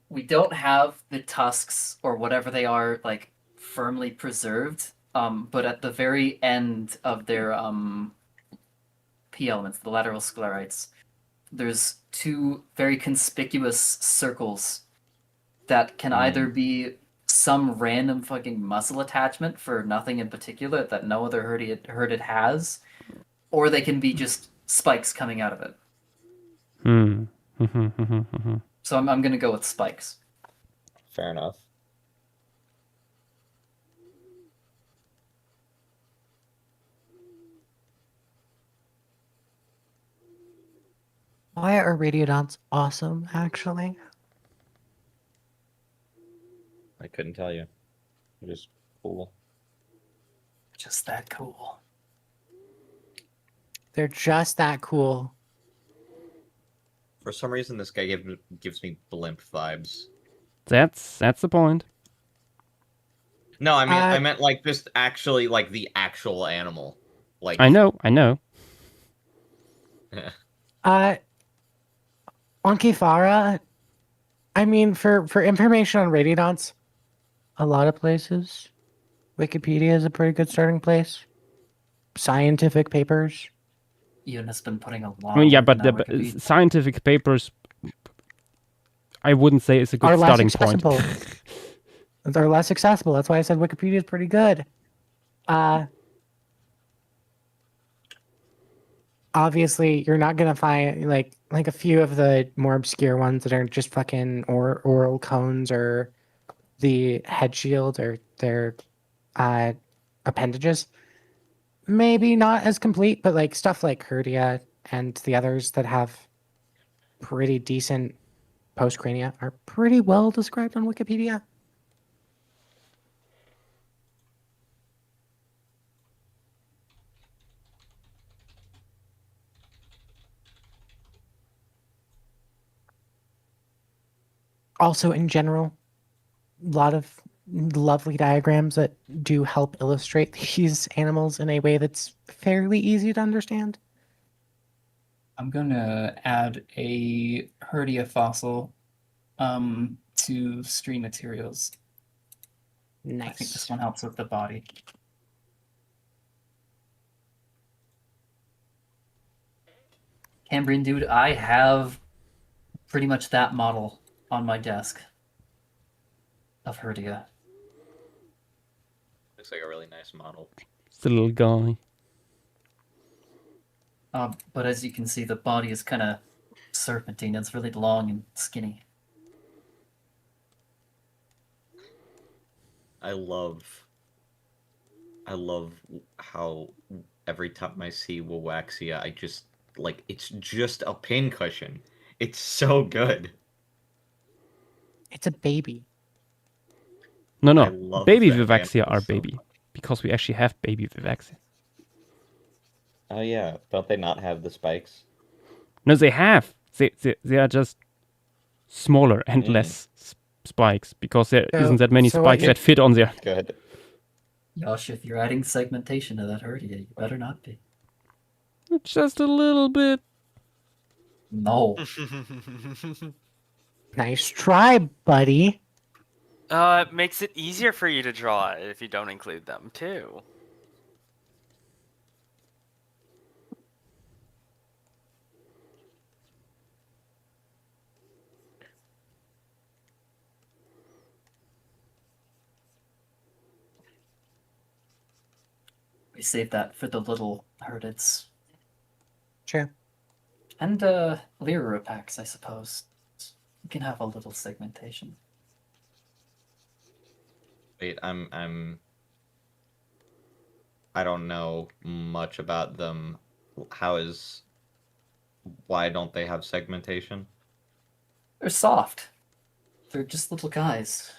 We don't have the tusks or whatever they are like firmly preserved. But at the very end of their P elements, the lateral sclerites, there's two very conspicuous circles that can either be some random fucking muscle attachment for nothing in particular that no other herded has, or they can be just spikes coming out of it. Hmm. So I'm gonna go with spikes. Fair enough. Why are radiodons awesome, actually? I couldn't tell you. It is cool. Just that cool. They're just that cool. For some reason, this guy gives me blimp vibes. That's the point. No, I mean I meant like just actually like the actual animal. Like I know. Onkifara, I mean, for information on radiodonts, a lot of places, Wikipedia is a pretty good starting place. Scientific papers. Ian has been putting a lot. I mean, yeah, of but work the in that Wikipedia. scientific papers, I wouldn't say is a Are good less starting point. accessible. They're less accessible. That's why I said Wikipedia is pretty good. Obviously, you're not gonna find like a few of the more obscure ones that are just fucking oral cones or the head shield or their appendages. Maybe not as complete, but like stuff like Herdia and the others that have pretty decent postcrania are pretty well described on Wikipedia. Also, in general, a lot of lovely diagrams that do help illustrate these animals in a way that's fairly easy to understand. I'm gonna add a Herdia fossil to stream materials. I think this Nice. one helps with the body. Cambrian dude, I have pretty much that model on my desk of Herdia. Looks like a really nice model. It's the little guy. But as you can see, the body is kind of serpentine. It's really long and skinny. I love how every time I see Wawaxia, I just like it's just a pincushion. It's so good. It's a baby. No, I no. love Baby that Vivaxia animal are so baby. much. Because we actually have baby Vivaxia. Oh yeah, don't they not have the spikes? No, they have. They are just smaller and less spikes because there So- not that many so what spikes you- that fit on there. Good. Yosh, if you're adding segmentation to that Herdia, you better not be. Just a little bit. No. Nice try, buddy. It makes it easier for you to draw it if you don't include them too. We save that for the little Herdids. True. And Lyra packs, I suppose. You can have a little segmentation. Wait, I don't know much about them. Why don't they have segmentation? They're soft. They're just little guys.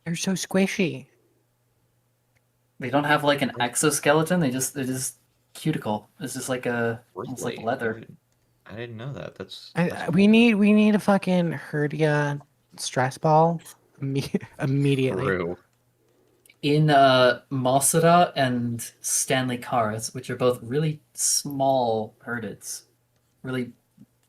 They're so squishy. They don't have like an exoskeleton. They're just cuticle. It's just like almost like Really? leather. I didn't know that. That's We need a fucking Herdia stress ball immediately. true. In Mossada and Stanley Cars, which are both really small herdids, really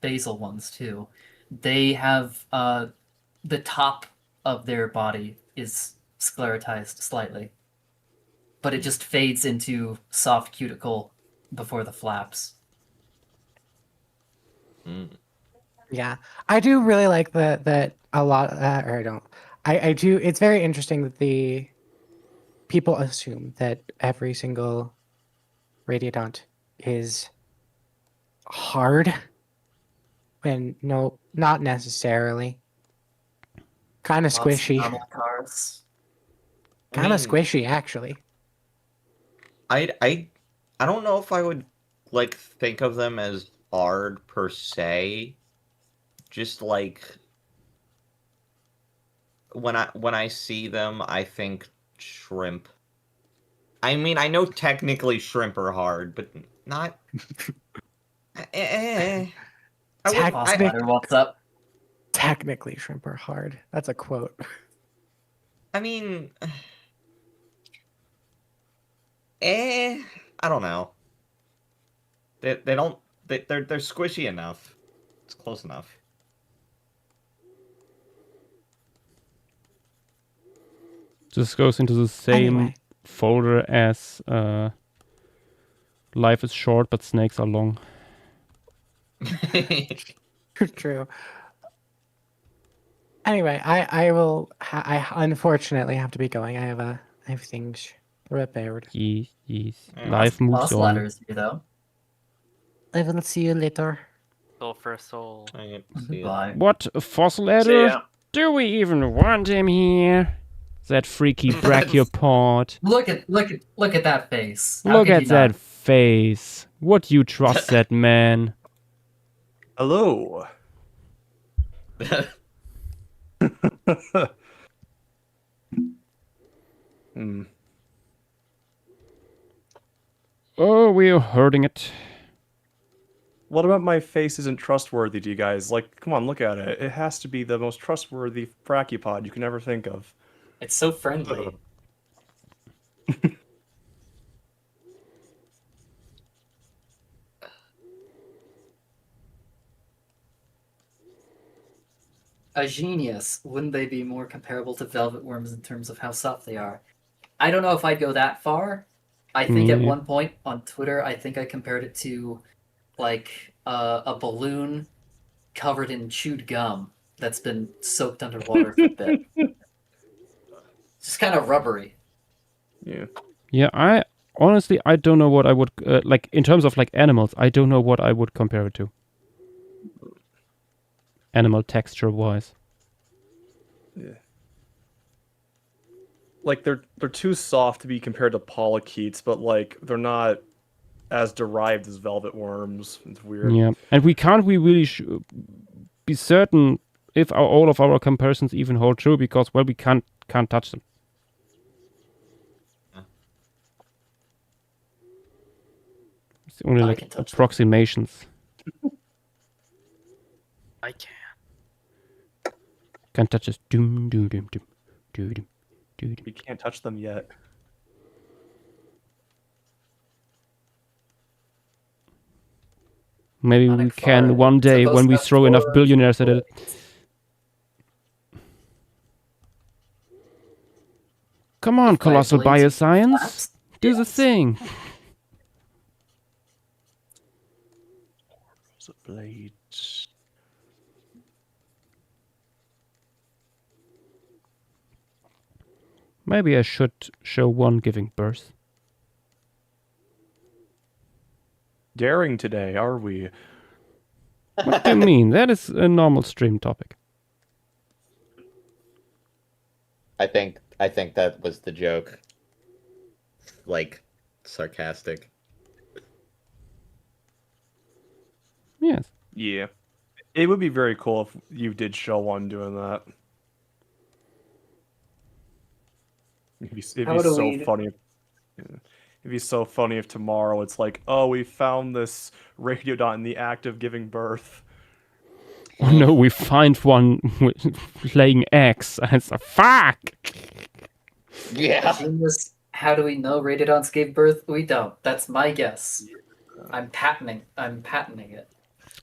basal ones too. They have the top of their body is sclerotized slightly, but it just fades into soft cuticle before the flaps. Mm. Yeah, I do really like that a lot. Or I don't. I do. It's very interesting that the people assume that every single radiodont is hard, when no, not necessarily. Kind of Lots of squishy. normal cars. Kind of mean, squishy, actually. I don't know if I would like think of them as hard per se. Just like when I see them, I think shrimp. I mean, I know technically shrimp are hard, but not. I would. Boss I, Spider walks up. Technically, shrimp are hard. That's a quote. I mean, I don't know. They don't. They're squishy enough. It's close enough. This goes into the same Anyway. folder as Life is Short, but Snakes Are Long. True. Anyway, I will. I unfortunately have to be going. I have things prepared. Yes, yes. Yeah. Life moves Boss on. ladder is here though. I will see you later. Soul for a soul. I see it. Bye. What a fossil See adder? ya. Do we even want him here? That freaky brachiopod. Look at that face. How Look could at you that not? face. Would you trust that man? Hello. Hmm. Oh, we're hurting it. What about my face isn't trustworthy to you guys? Like, come on, look at it. It has to be the most trustworthy brachiopod you can ever think of. It's so friendly. a genius, wouldn't they be more comparable to velvet worms in terms of how soft they are? I don't know if I'd go that far. I think at Yeah. one point on Twitter, I think I compared it to like a balloon covered in chewed gum that's been soaked underwater for a bit. Just kind of rubbery. Yeah. Yeah, I honestly I don't know what I would like in terms of like animals. I don't know what I would compare it to. Animal texture wise. Like they're too soft to be compared to polychaetes, but like they're not as derived as velvet worms. It's weird. Yeah, and we can't really be certain if all of our comparisons even hold true because well we can't touch them. It's only I like can touch them. approximations. I can. Can't touch us. Doom doom doom doom doom doom doom. You can't touch them yet. Maybe we Sonic can Fire. one day Supposed when we to have throw enough four billionaires at it. Come on, If by colossal blades bioscience, flaps, do the yes. thing. Blades. Maybe I should show one giving birth. Daring today, are we? What do you mean? That is a normal stream topic. I think that was the joke. Like sarcastic. Yes. Yeah. It would be very cool if you did show one doing that. It'd How be do so we- funny. It'd be so funny if tomorrow it's like, oh, we found this radiodot in the act of giving birth. Oh no, we find one laying eggs. And it's a fuck. Yeah. Genius, how do we know Radiodons gave birth? We don't. That's my guess. I'm patenting it.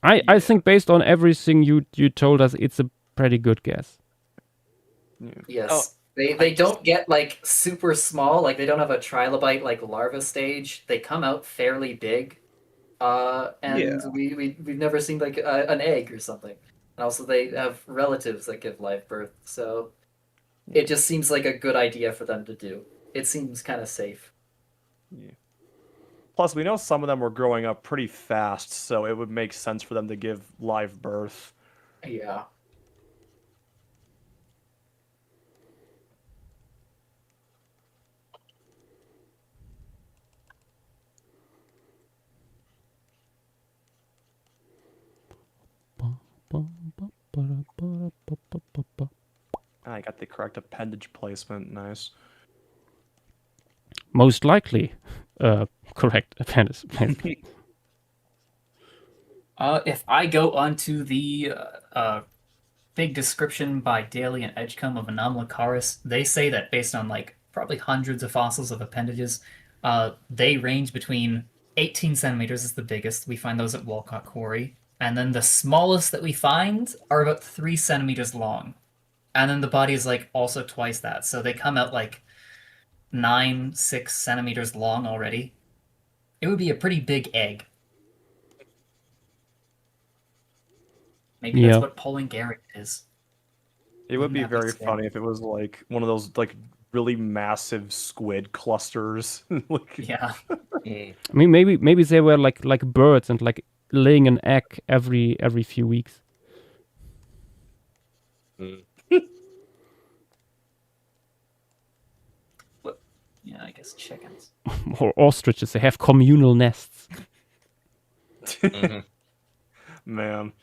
I think based on everything you told us, it's a pretty good guess. Yes. Oh, They don't get like super small, like they don't have a trilobite like larva stage. They come out fairly big. And Yeah. we've never seen like an egg or something. And also they have relatives that give live birth, so it just seems like a good idea for them to do. It seems kind of safe. Plus, we know some of them were growing up pretty fast, so it would make sense for them to give live birth. Yeah. I got the correct appendage placement. Nice. Most likely, correct appendix. If I go onto the big description by Daly and Edgecombe of Anomalocaris, they say that based on like probably hundreds of fossils of appendages, they range between 18 centimeters is the biggest. We find those at Walcott Quarry. And then the smallest that we find are about 3 centimeters long. And then the body is like also twice that. So they come out like 6 centimeters long already. It would be a pretty big egg. Maybe Yeah. that's what Polingarian is. It would be That'd be very scary. funny if it was like one of those like really massive squid clusters. Like, Yeah. I mean, maybe they were like birds and like laying an egg every few weeks. Yeah, I guess chickens. Or ostriches, they have communal nests. man.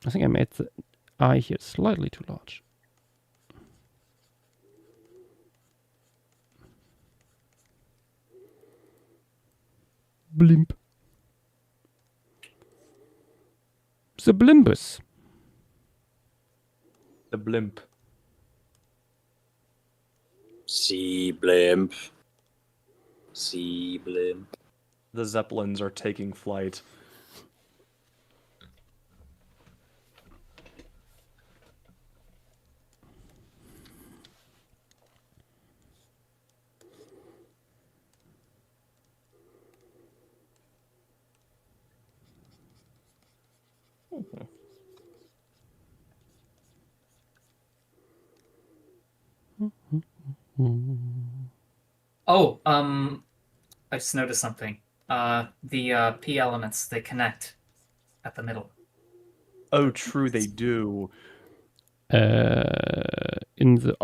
I think I made the eye here slightly too large. Blimp. The Blimbus. The blimp. Sea blimp. Sea blimp. The Zeppelins are taking flight. Oh, I just noticed something. The P elements, they connect at the middle. Oh, true, they do. In the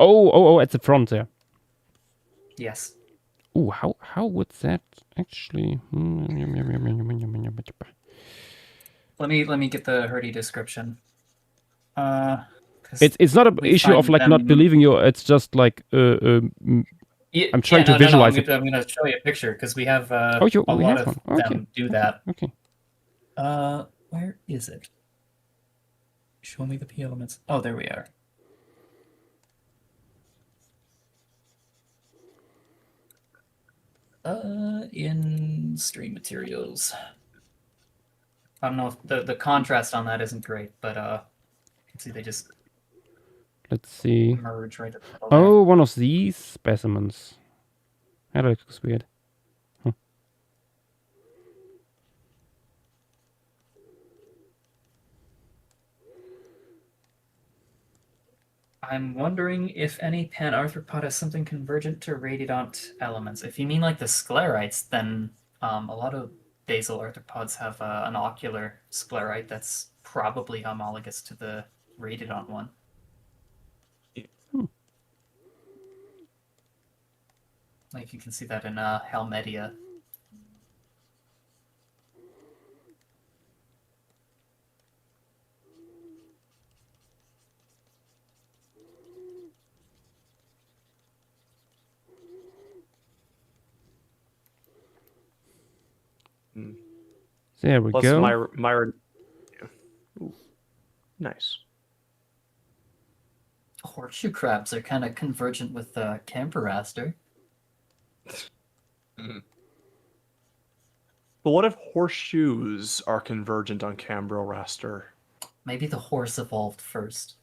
at the front there. Yes. Ooh, how would that actually? Let me get the Herdy description. 'Cause It's not an we issue of find like not them- believing you. It's just like Yeah, I'm trying to no, visualize I'm gonna show you a picture because we have we a lot have of one. Okay. them do that. Okay. Where is it? Show me the P elements. Oh, there we are. In stream materials. I don't know if the contrast on that isn't great, but you can see they just Let's see. merge right at the middle there. Oh, one of these specimens. That looks weird. Huh. I'm wondering if any panarthropod has something convergent to radiodont elements. If you mean like the sclerites, then a lot of basal arthropods have an ocular sclerite that's probably homologous to the radiodont one. Like you can see that in Helmedia. There we Plus, go. Myra. Ooh, nice. Horseshoe crabs are kind of convergent with Camparaster. But what if horseshoes are convergent on Cambroraster? Maybe the horse evolved first.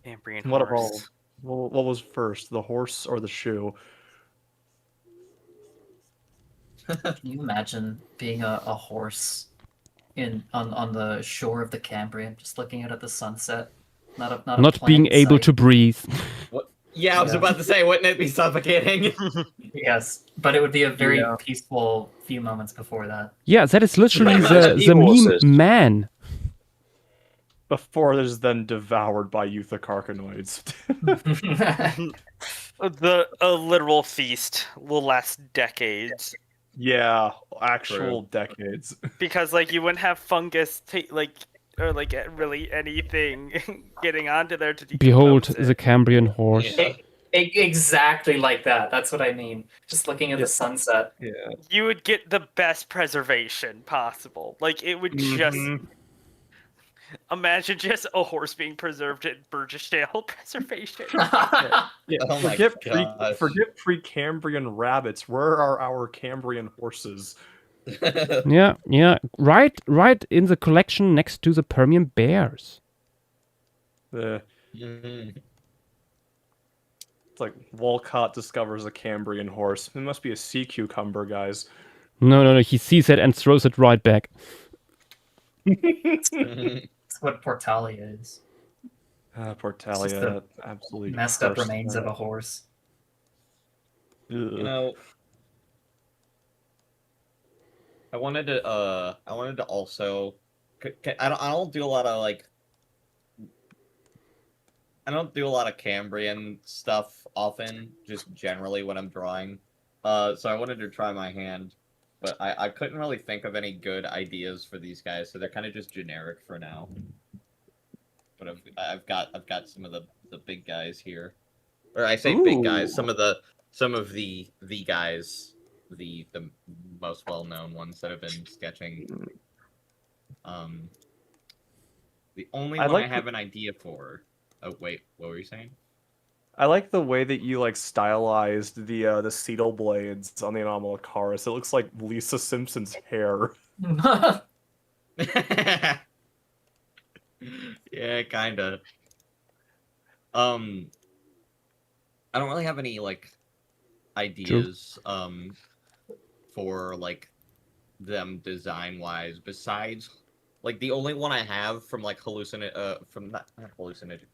Cambrian What horse. evolved? What was first, the horse or the shoe? Can you imagine being a horse on the shore of the Cambrian, just looking out at the sunset? Not a Not plane being in able sight. to breathe. What? Yeah, I was Yeah. about to say, wouldn't it be suffocating? Yes, but it would be a very Yeah. peaceful few moments before that. Yeah, that is literally Right, the seahorses. meme man. Before it is then devoured by euthocarcinoids. A literal feast will last decades Yeah, actual decades. because like you wouldn't have fungus or like really anything getting onto there to Behold decompose the it. Cambrian horse. Yeah. Exactly like that. That's what I mean. Just looking at the sunset. Yeah. You would get the best preservation possible. Like it would just imagine just a horse being preserved in Burgessdale preservation. Yeah, Oh my forget gosh. forget Precambrian rabbits. Where are our Cambrian horses? Yeah. Right in the collection next to the Permian bears. Mhm. It's like Walcott discovers a Cambrian horse. It must be a sea cucumber, guys. No. He sees it and throws it right back. That's what Portalia is. Portalia, just the absolutely Messed up cursed remains of that. a horse. Ugh. You know, I wanted to also. I don't do a lot of like. I don't do a lot of Cambrian stuff often, just generally when I'm drawing. So I wanted to try my hand, but I couldn't really think of any good ideas for these guys, so they're kind of just generic for now. But I've got some of the big guys here, or I say big guys, Ooh. some of the guys, the most well known ones that have been sketching. The only I one like I have an idea for. Oh wait, what were you saying? I like the way that you like stylized the Cetal blades on the Anomalocaris. It looks like Lisa Simpson's hair. Yeah, kinda. I don't really have any like ideas for like them design wise besides like the only one I have from like from not hallucinogen.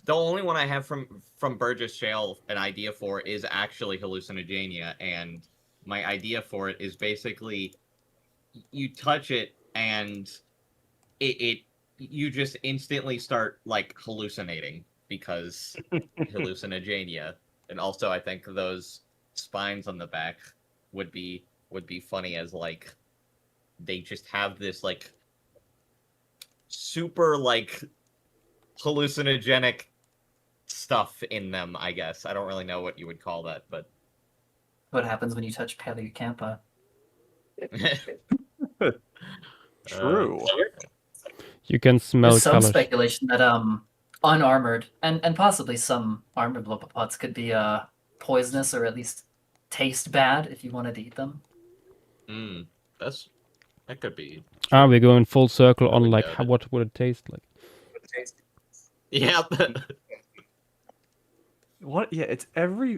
The only one I have from Burgess Shale an idea for is actually hallucinogenia, and my idea for it is basically you touch it and it you just instantly start like hallucinating because hallucinogenia. And also I think those spines on the back would be funny as like they just have this like super like hallucinogenic stuff in them, I guess. I don't really know what you would call that, but What happens when you touch Paleocampa? True. You can smell There's some colors. speculation that unarmored and possibly some armored Lopopods could be poisonous or at least taste bad if you wanted to eat them. That could be. We're going full circle I on would like doubt it. what would it taste like? Yeah. What? Yeah, it's every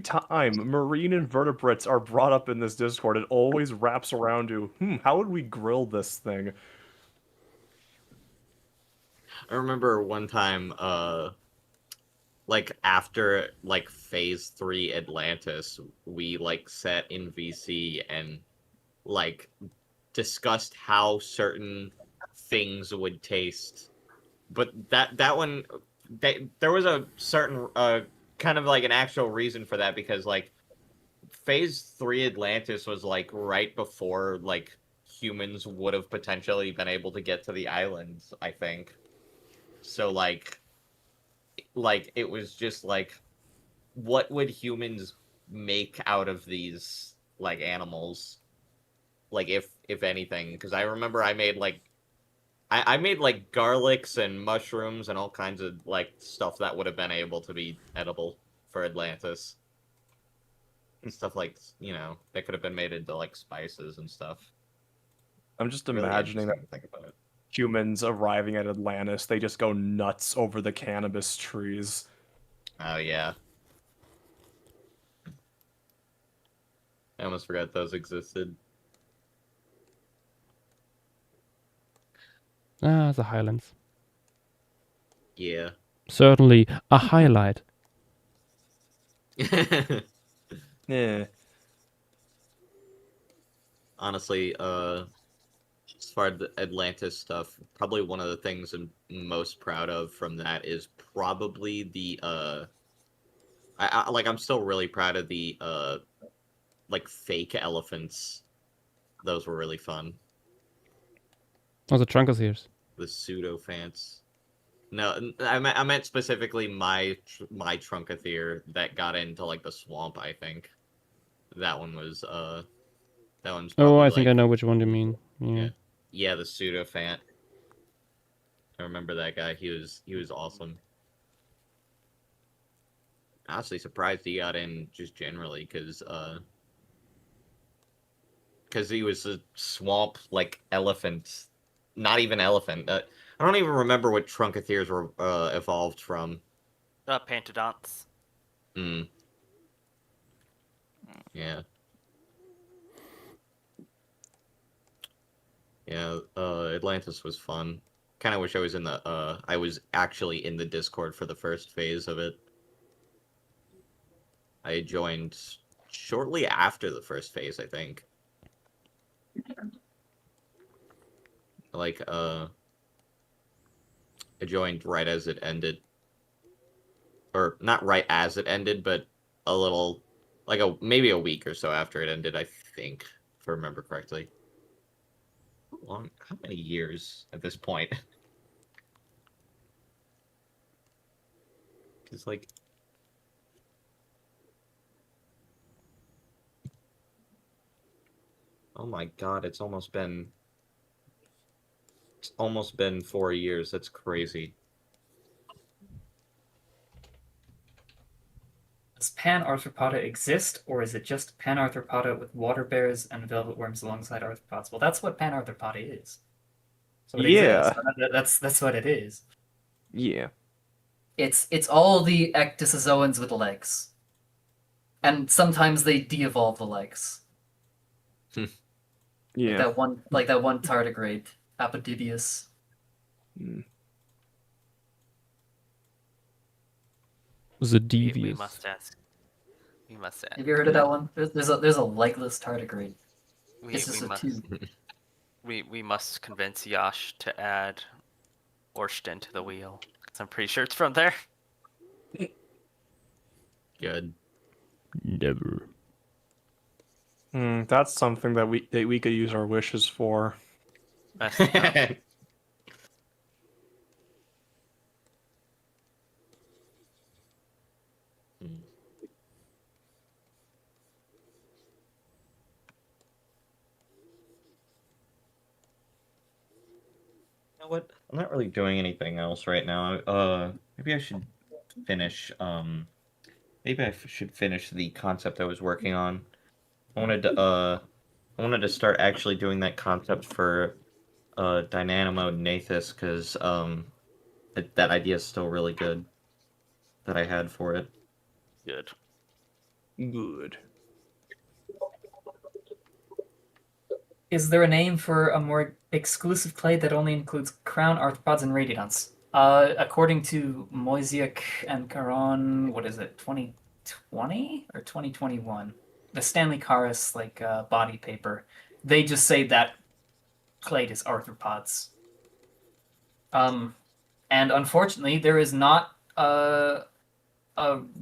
time marine invertebrates are brought up in this Discord, it always wraps around to, how would we grill this thing? I remember one time, like after like Phase 3 Atlantis, we like sat in VC and like discussed how certain things would taste. But that one, there was a certain kind of like an actual reason for that, because like Phase 3 Atlantis was like right before like humans would have potentially been able to get to the islands, I think. So like it was just like, what would humans make out of these like animals, like if anything? Because I remember I made like I made like garlics and mushrooms and all kinds of like stuff that would have been able to be edible for Atlantis, and stuff like, you know, that could have been made into like spices and stuff. I'm just Really imagining that interesting to think about it. humans arriving at Atlantis, they just go nuts over the cannabis trees. Oh yeah, I almost forgot those existed. The Highlands. Yeah. Certainly a highlight. Yeah. Honestly, as far as the Atlantis stuff, probably one of the things I'm most proud of from that is probably the I'm still really proud of the like fake elephants. Those were really fun. Oh, the Trunkosaurs. The pseudophants. No, I meant specifically my Trunkathere that got into like the swamp, I think. That one was that one's Oh, probably, I think I like, know which one you mean. Yeah. yeah, the pseudophant. I remember that guy. He was awesome. Honestly, surprised he got in just generally, because he was a swamp like elephant, not even elephant. I don't even remember what Trunkatheres were evolved from. Pantodonts. Yeah. Yeah, Atlantis was fun. Kind of wish I was in the I was actually in the Discord for the first phase of it. I joined shortly after the first phase, I think. Like I joined right as it ended. Or not right as it ended, but a little, like maybe a week or so after it ended, I think, if I remember correctly. How many years at this point? Because like, oh my god, it's almost been 4 years. That's crazy. Does Panarthropoda exist, or is it just Panarthropoda with water bears and velvet worms alongside arthropods? Well, that's what Panarthropoda is. So it Yeah. exists. That's what it is. Yeah. It's all the ecdysozoans with legs, and sometimes they de-evolve the legs. Yeah. Like that one tardigrade, Apodidius. Mm. The We devious. must ask. We must ask. Have you heard of that one? There's a legless tardigrade. We, It's just we a must. tube. We must convince Yash to add Orsten to the wheel. 'Cause I'm pretty sure it's from there. Good. Never. That's something that we could use our wishes for. That's enough. You know what? I'm not really doing anything else right now. Maybe I should finish. Maybe I should finish the concept I was working on. I wanted to start actually doing that concept for Dynamo Nathis because that idea is still really good that I had for it. Good. Good. Is there a name for a more exclusive clade that only includes crown arthropods and radiodonts? According to Moisiak and Caron, what is it, 2020 or 2021? The Stanley Karas body paper. They just say that clade is arthropods. And unfortunately, there is not a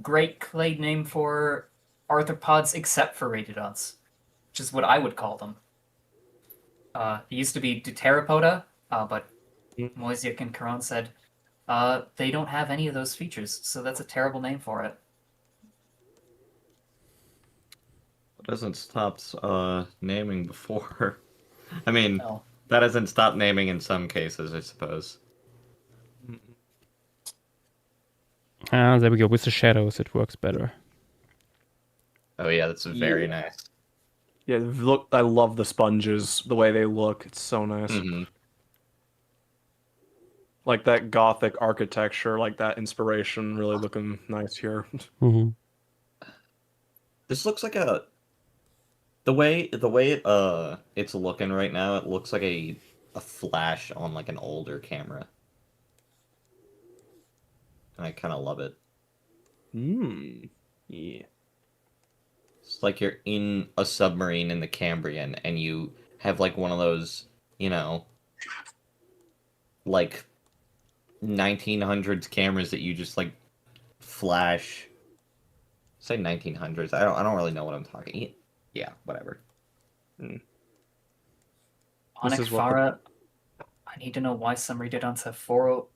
great clade name for arthropods except for radiodonts, which is what I would call them. It used to be Deuteropoda, but Moisiak and Caron said they don't have any of those features, so that's a terrible name for it. It doesn't stop naming before. I mean, No. that hasn't stopped naming in some cases, I suppose. Ah, there we go. With the shadows, it works better. Oh yeah, that's very nice. Yeah, look, I love the sponges, the way they look. It's so nice. Mm-hmm. Like that gothic architecture, like that inspiration, really looking nice here. Mm-hmm. This looks like the way it's looking right now. It looks like a flash on like an older camera, and I kind of love it. Yeah. It's like you're in a submarine in the Cambrian, and you have like one of those, like 1900s cameras that you just like flash. Say 1900s. I don't really know what I'm talking. Yeah, whatever. This Onyx is what the- Farah, I need to know why some radiodonts have four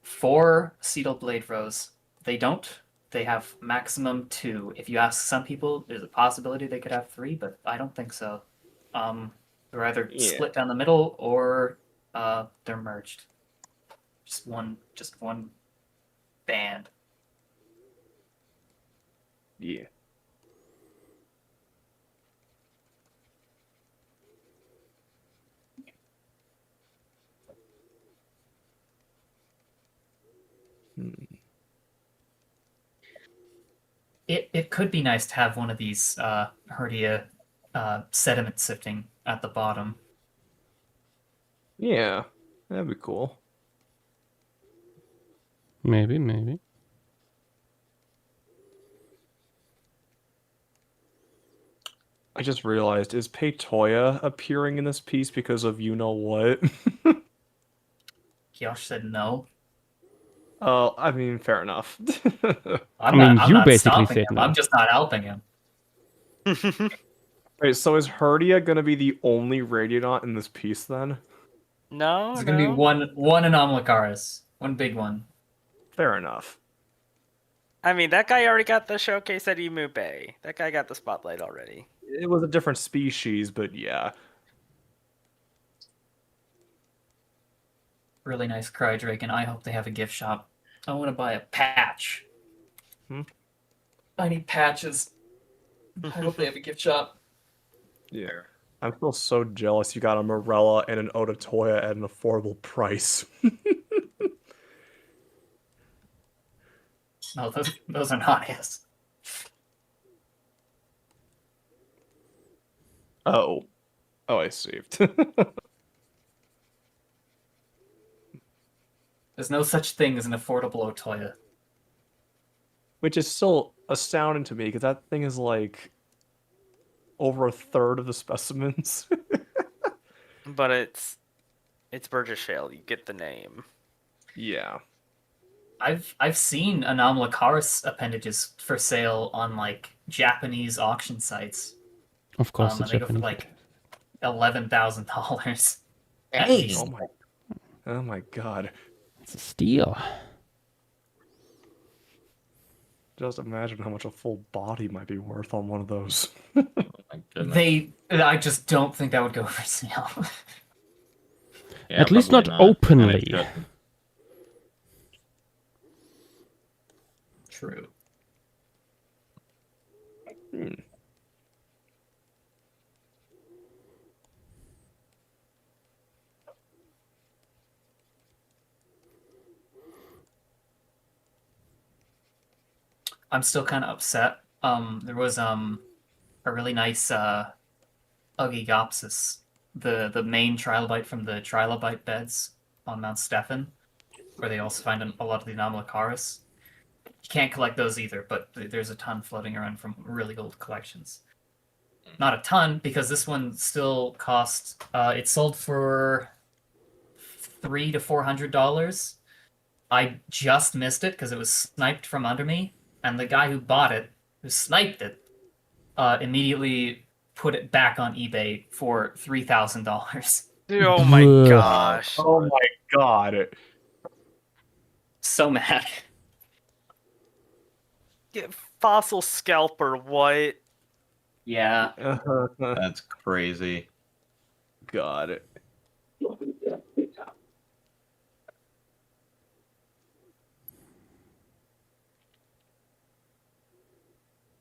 Cetal blade rows. They don't. They have maximum 2. If you ask some people, there's a possibility they could have 3, but I don't think so. They're either split down the middle or they're merged. Just one band. Yeah. It could be nice to have one of these Herdia sediment sifting at the bottom. Yeah, that'd be cool. Maybe. I just realized, is Paytoya appearing in this piece because of you know what? Kiosh said no. Oh, I mean, fair enough. I'm mean, not, I'm you not basically stopping said him. no. I'm just not helping him. Wait, so is Herdia gonna be the only Radiodont in this piece then? No, There's gonna be one Anomalocaris, one big one. Fair enough. I mean, that guy already got the showcase at Emu Bay. That guy got the spotlight already. It was a different species, but yeah. Really nice Crydrake, and I hope they have a gift shop. I want to buy a patch. I need patches. I hope they have a gift shop. Yeah. I feel so jealous you got a Morella and an Otatoya at an affordable price. No, those are not his. Oh. Oh, I saved. There's no such thing as an affordable Otoya. Which is still astounding to me, because that thing is like over a third of the specimens. But it's Burgess Shale. You get the name. Yeah. I've seen Anomalocaris appendages for sale on like Japanese auction sites. Of course, the And they go for Japanese. like $11,000. At Hey! least. Oh my god. It's a steal. Just imagine how much a full body might be worth on one of those. Oh my goodness. I just don't think that would go for sale. Yeah, At least probably not And it openly. shouldn't. True. I'm still kind of upset. There was a really nice Ugigopsis, the main trilobite from the trilobite beds on Mount Stephan, where they also find a lot of the Anomalocaris. You can't collect those either, but there's a ton floating around from really old collections. Not a ton, because this one still costs. It sold for $300 to $400. I just missed it because it was sniped from under me, and the guy who bought it, who sniped it, immediately put it back on eBay for $3,000. Oh my Ugh. gosh. Oh my god. So mad. Get fossil scalper, what? Yeah. That's crazy. God.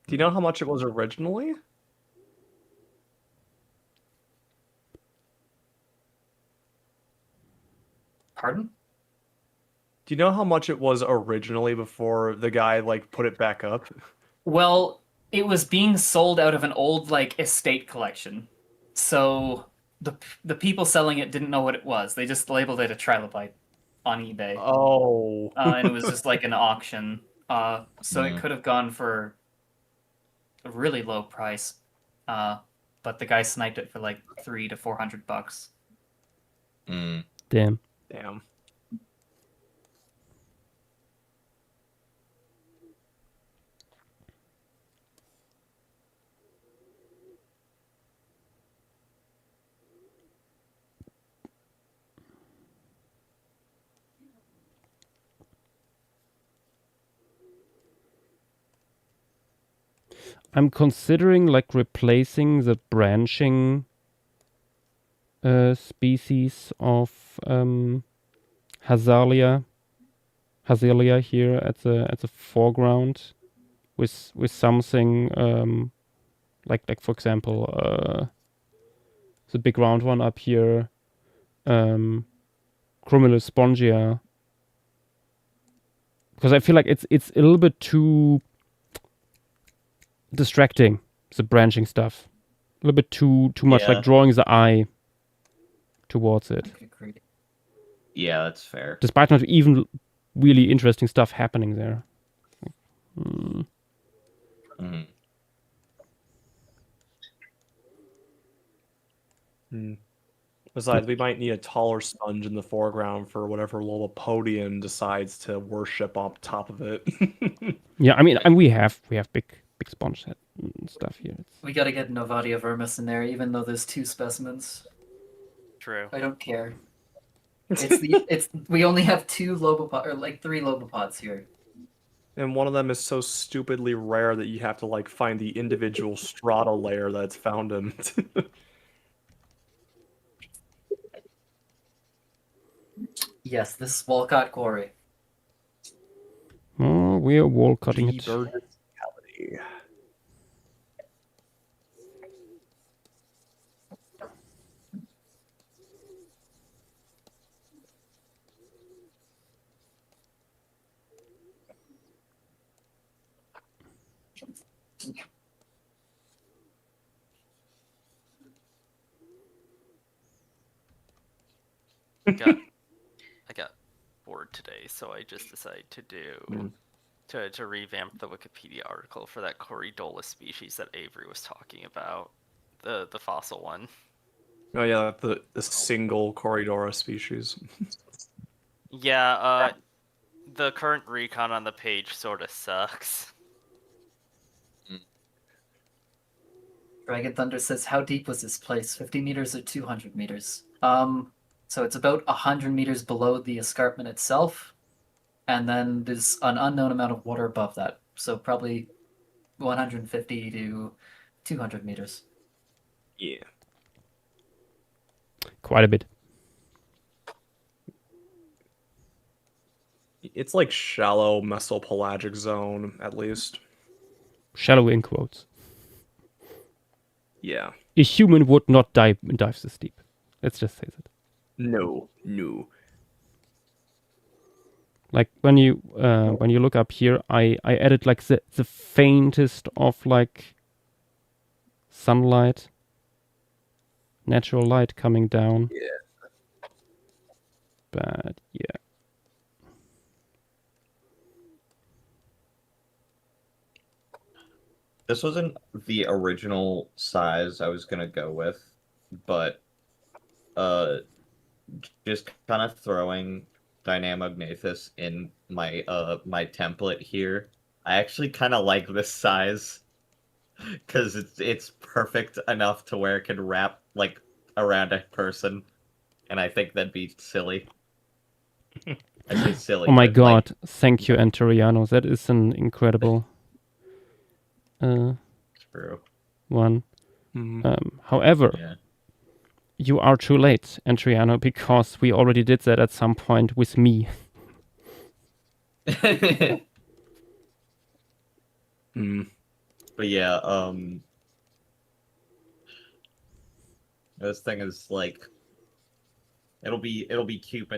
Do you know how much it was originally? Pardon? Do you know how much it was originally before the guy like put it back up? Well, it was being sold out of an old like estate collection, so the people selling it didn't know what it was. They just labeled it a trilobite on eBay, Oh. and it was just like an auction. So it Mm. could have gone for a really low price, but the guy sniped it for like $300 to $400. Mm. Damn. Damn. I'm considering like replacing the branching species of Hazalia here at the foreground with something like for example the big round one up here, Chromulus spongia, because I feel like it's a little bit too distracting, the branching stuff. A little bit too much Yeah. like drawing the eye towards it. Agreed. Yeah, that's fair. Despite not even really interesting stuff happening there. Hmm. Mm. Besides, we might need a taller sponge in the foreground for whatever Lilliputian decides to worship on top of it. Yeah, I mean, and we have big sponge set and stuff here. We gotta get Novadia vermis in there, even though there's 2 specimens. True. I don't care. We only have 2 Lobopod, or like 3 Lobopods here. And one of them is so stupidly rare that you have to like find the individual strata layer that's found in. Yes, this is Walcott Quarry. Oh, we are wall cutting The it. Burgess Reality. I got bored today, so I just decided to do to revamp the Wikipedia article for that Coriolis species that Avery was talking about, the fossil one. Oh yeah, the single Corridora species. Yeah, the current recon on the page sort of sucks. Dragon Thunder says, "How deep was this place? 50 meters or 200 meters?" So it's about 100 meters below the escarpment itself, and then there's an unknown amount of water above that. So probably 150 to 200 meters. Yeah. Quite a bit. It's like shallow mesopelagic zone, at least. Shallow in quotes. Yeah. A human would not dive this deep. Let's just say that. No. Like when you look up here, I added like the faintest of like sunlight, natural light coming down. Yeah. But yeah. This wasn't the original size I was gonna go with, but just kind of throwing Dynamognathus in my my template here. I actually kind of like this size because it's perfect enough to where it can wrap like around a person, and I think that'd be silly. I say silly. Oh my but, god! Thank you, Antoriano. That is an incredible true. one. Mhm. However, Yeah. you are too late, Antriano, because we already did that at some point with me. But yeah, this thing is like it'll be cute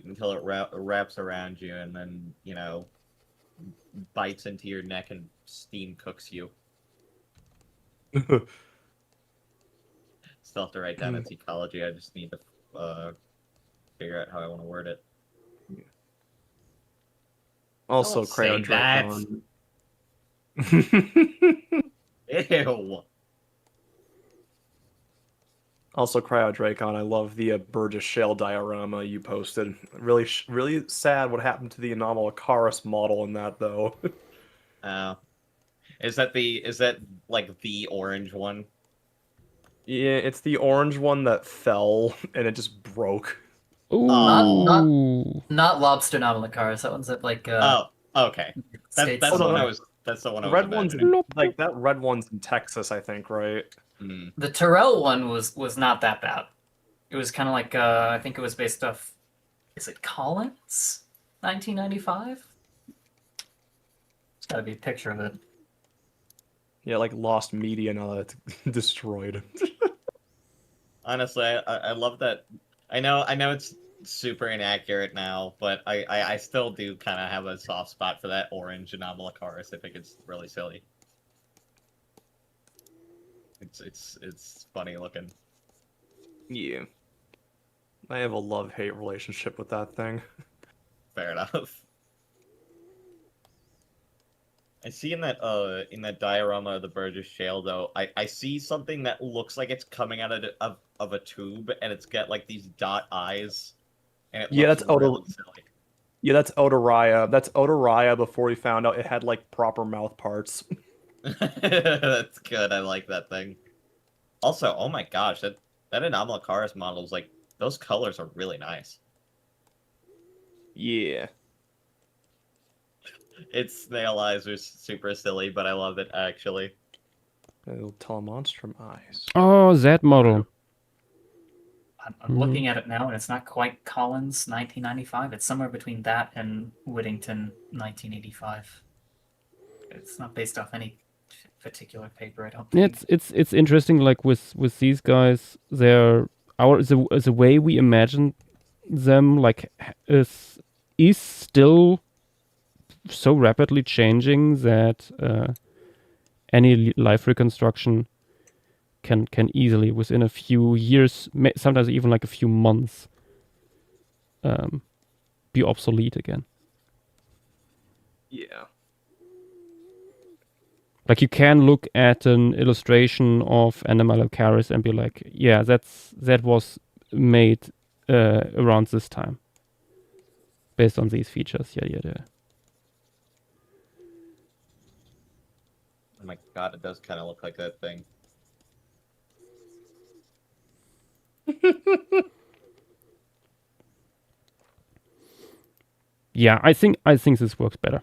until it wraps around you and then, you know, bites into your neck and steam cooks you. Still have to write down its ecology. I just need to figure out how I want to word it. Also, Don't say Cryodracon. Ew. Also, Cryodracon, I love the Burgess Shale diorama you posted. Really, really sad what happened to the Anomalocaris model in that, though. Is that like the orange one? Yeah, it's the orange one that fell and it just broke. Ooh. Not Lobster Anomalocaris. That one's at like Oh, okay. States. That's the one no. I was. That's the one I The was red one's imagining. like that red one's in Texas, I think, right? Mm. The Terrell one was not that bad. It was kind of like I think it was based off. Is it Collins? 1995. It's got to be a picture of it. Yeah, like lost media now that it's destroyed. Honestly, I love that. I know it's super inaccurate now, but I still do kind of have a soft spot for that orange Anomalocaris. I think it's really silly. It's funny looking. Yeah. I have a love-hate relationship with that thing. Fair enough. I see in that diorama of the Burgess Shale though, I see something that looks like it's coming out of a tube and it's got like these dot eyes. And it Yeah, looks that's really silly. Yeah, that's Odoraya. That's Odoraya before we found out it had like proper mouth parts. That's good. I like that thing. Also, oh my gosh, that Anomalocaris model is like those colors are really nice. Yeah. Its snail eyes are super silly, but I love it actually. Little telemonstrum eyes. Oh, that model. I'm looking at it now, and it's not quite Collins 1995. It's somewhere between that and Whittington 1985. It's not based off any particular paper, I don't think. It's interesting. Like with these guys, the way we imagine them like is still so rapidly changing that any life reconstruction can easily, within a few years, sometimes even like a few months, be obsolete again. Yeah. Like you can look at an illustration of Animal Alcaris and be like, yeah, that was made around this time, based on these features. Yeah. Oh my god, it does kind of look like that thing. Yeah, I think this works better.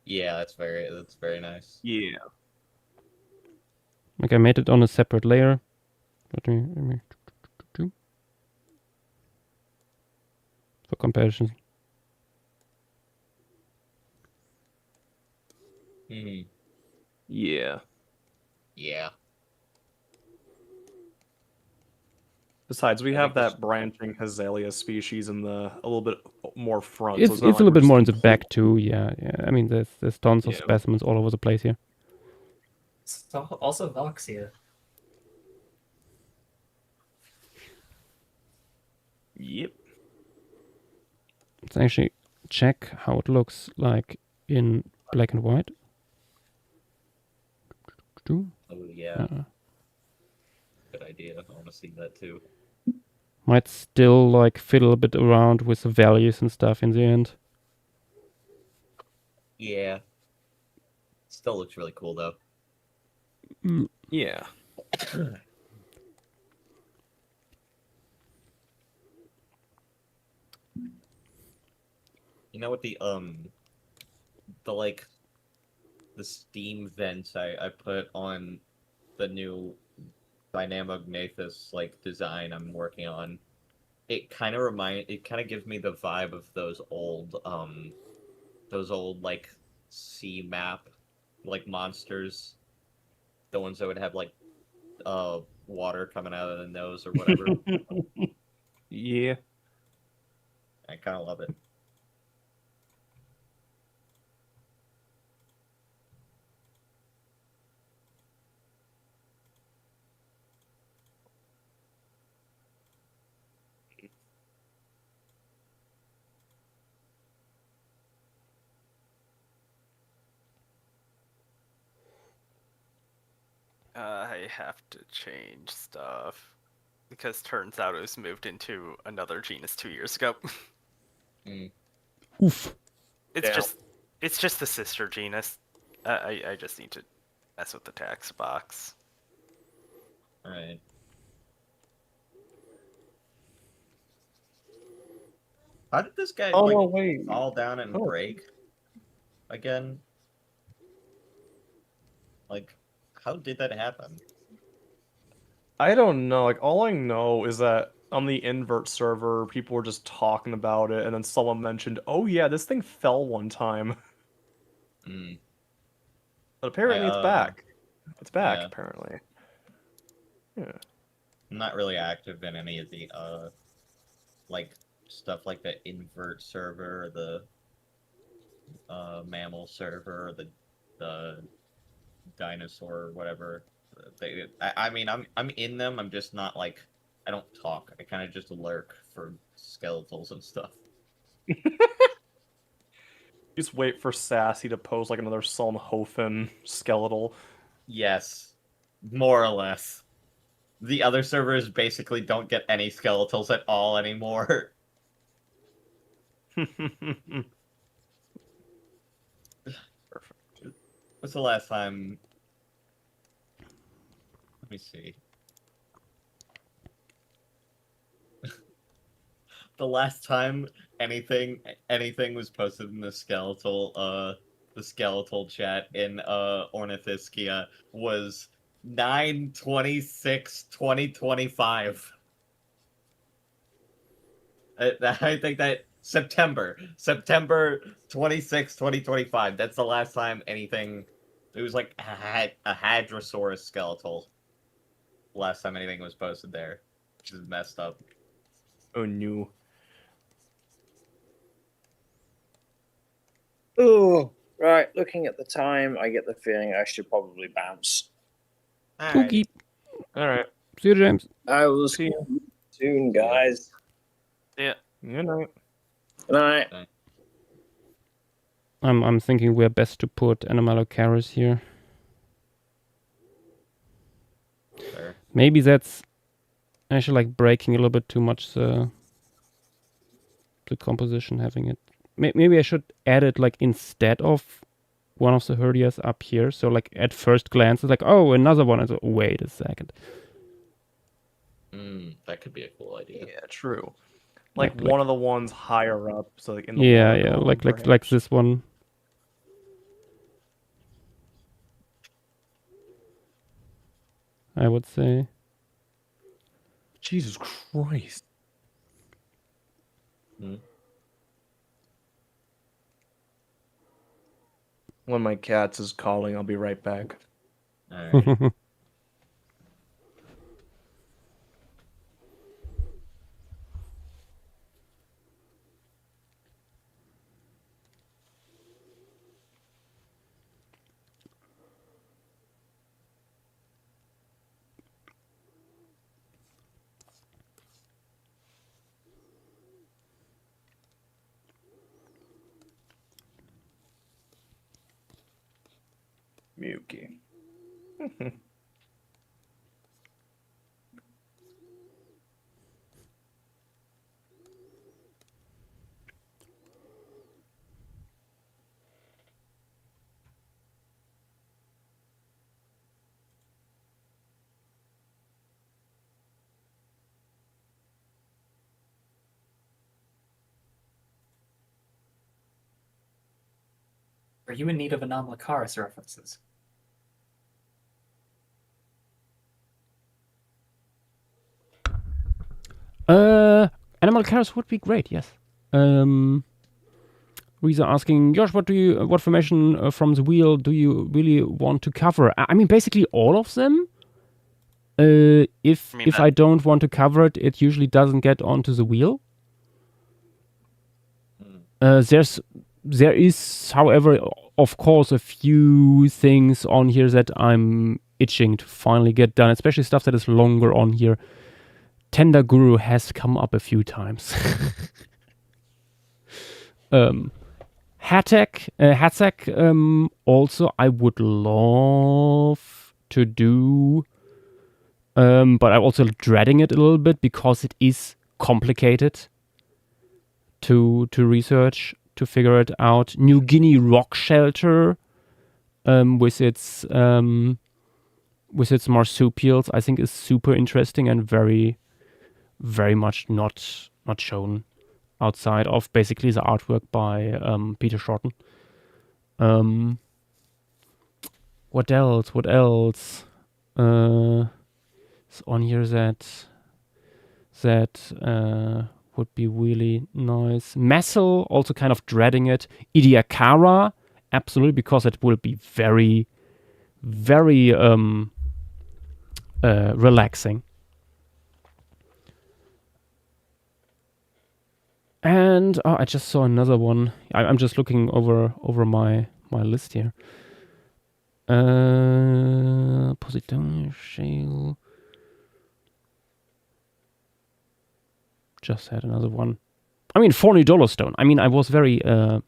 Yeah, that's very nice. Yeah. Like I made it on a separate layer. Let me for comparison. Hmm. Yeah. Yeah. Besides, we I have think this- that branching Hazelia species in the a little bit more front. It's so a not like little we're bit more in just the back too. Yeah. I mean, there's tons of Yeah. specimens all over the place here. Also Voxia. Yep. Let's actually check how it looks like in black and white. Oh yeah, Uh, good idea. I want to see that too. might still like fiddle a bit around with the values and stuff in the end. Yeah. Still looks really cool though. Yeah. You know what the like the steam vents I put on the new Dynamognathus like design I'm working on. It kind of gives me the vibe of those old like sea map like monsters. The ones that would have like water coming out of the nose or whatever. Yeah. I kind of love it. I have to change stuff because turns out it was moved into another genus 2 years ago. Oof. It's just the sister genus. I just need to mess with the tax box. Alright. How did this guy Oh like no, wait. fall down and Oh. break again? Like, how did that happen? I don't know. Like all I know is that on the invert server, people were just talking about it, and then someone mentioned, "Oh yeah, this thing fell one time." Mm. But apparently it's back. It's back yeah. apparently. Yeah. I'm not really active in any of the like stuff like the invert server, or the mammal server, or the dinosaur or whatever. I mean, I'm in them. I'm just not like I don't talk. I kind of just lurk for skeletals and stuff. Just wait for Sassy to post like another Solnhofen skeletal. Yes, more or less. The other servers basically don't get any skeletals at all anymore. Perfect. What's the last time? Let me see. The last time anything was posted in the skeletal chat in Ornithischia was 9/26/2025. I think that September 26, 2025. That's the last time anything. It was like a Hadrosaurus skeletal. Last time anything was posted there, which is messed up. Oh no. Oh, Right, looking at the time, I get the feeling I should probably bounce. Spooky. All right. See you, James. I will See see you. you soon, guys. Yeah. Good night. Good night. I'm thinking we're best to put Anomalocaris here. Fair. Maybe that's actually like breaking a little bit too much the composition, having it. Maybe I should add it like instead of one of the Herdias up here. So like at first glance, it's like, oh, another one. It's wait a second. That could be a cool idea. Yeah, true. Like Like- one of the ones higher up, so like in the Yeah, water yeah, column, like perhaps. this one. I would say. Jesus Christ. Hmm. One of my cats is calling. I'll be right back. All right. Muki. Are you in need of Anomalocaris references? Anomalocaris would be great. Yes. Reza asking, Josh, what formation from the wheel do you really want to cover? I mean, basically all of them. If I mean, I don't want to cover it, it usually doesn't get onto the wheel. There is, however, of course, a few things on here that I'm itching to finally get done, especially stuff that is longer on here. Tender Guru has come up a few times. Hatak, also I would love to do, but I'm also dreading it a little bit because it is complicated to research, to figure it out. New Guinea rock shelter, with its marsupials, I think is super interesting and very, very much not shown outside of basically the artwork by Peter Shorten. What else? Is on here that would be really nice. Messel, also kind of dreading it. Idiakara, absolutely, because it will be very, very relaxing. And I just saw another one. I'm just looking over my list here. Posidonia Shale. Just had another one. I mean, Forney Dollarstone. I mean, I was very. I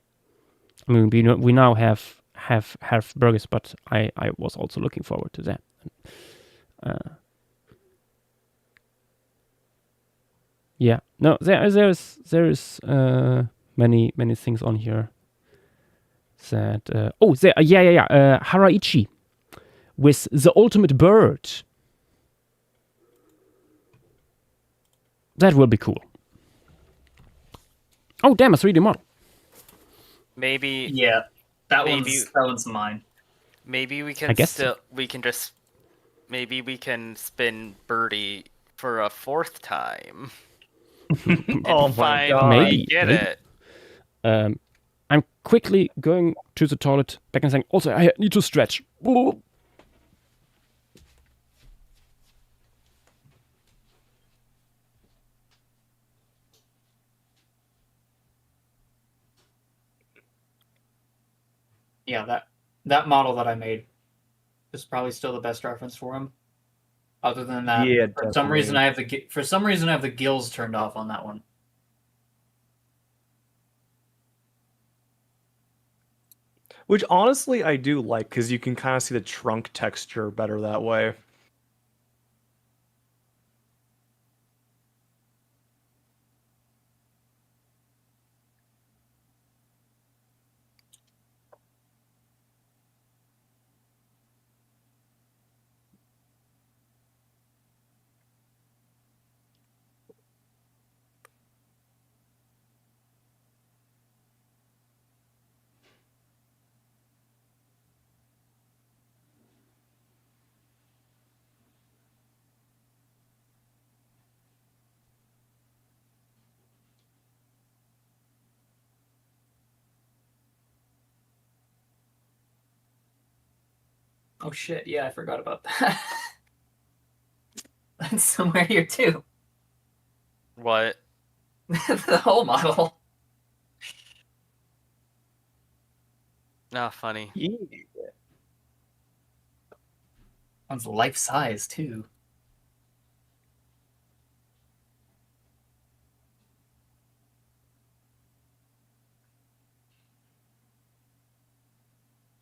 mean, we now have burgers, but I was also looking forward to that. Yeah, no, there's many things on here. That Haraichi with the ultimate bird. That will be cool. Oh damn, a 3D model. Maybe Yeah, that Maybe- one's mine. maybe we I can guess so. maybe we can spin Birdie for a fourth time. Oh my Finally god. Maybe, get maybe. it. I'm quickly going to the toilet, back and saying, also, I need to stretch. Yeah, that model that I made is probably still the best reference for him. Other than that, Yeah, for some reason definitely. I have the gills turned off on that one. Which honestly I do like because you can kind of see the trunk texture better that way. Oh shit! Yeah, I forgot about that. That's somewhere here too. What? The whole model. Not funny. Yeah. One's life size too.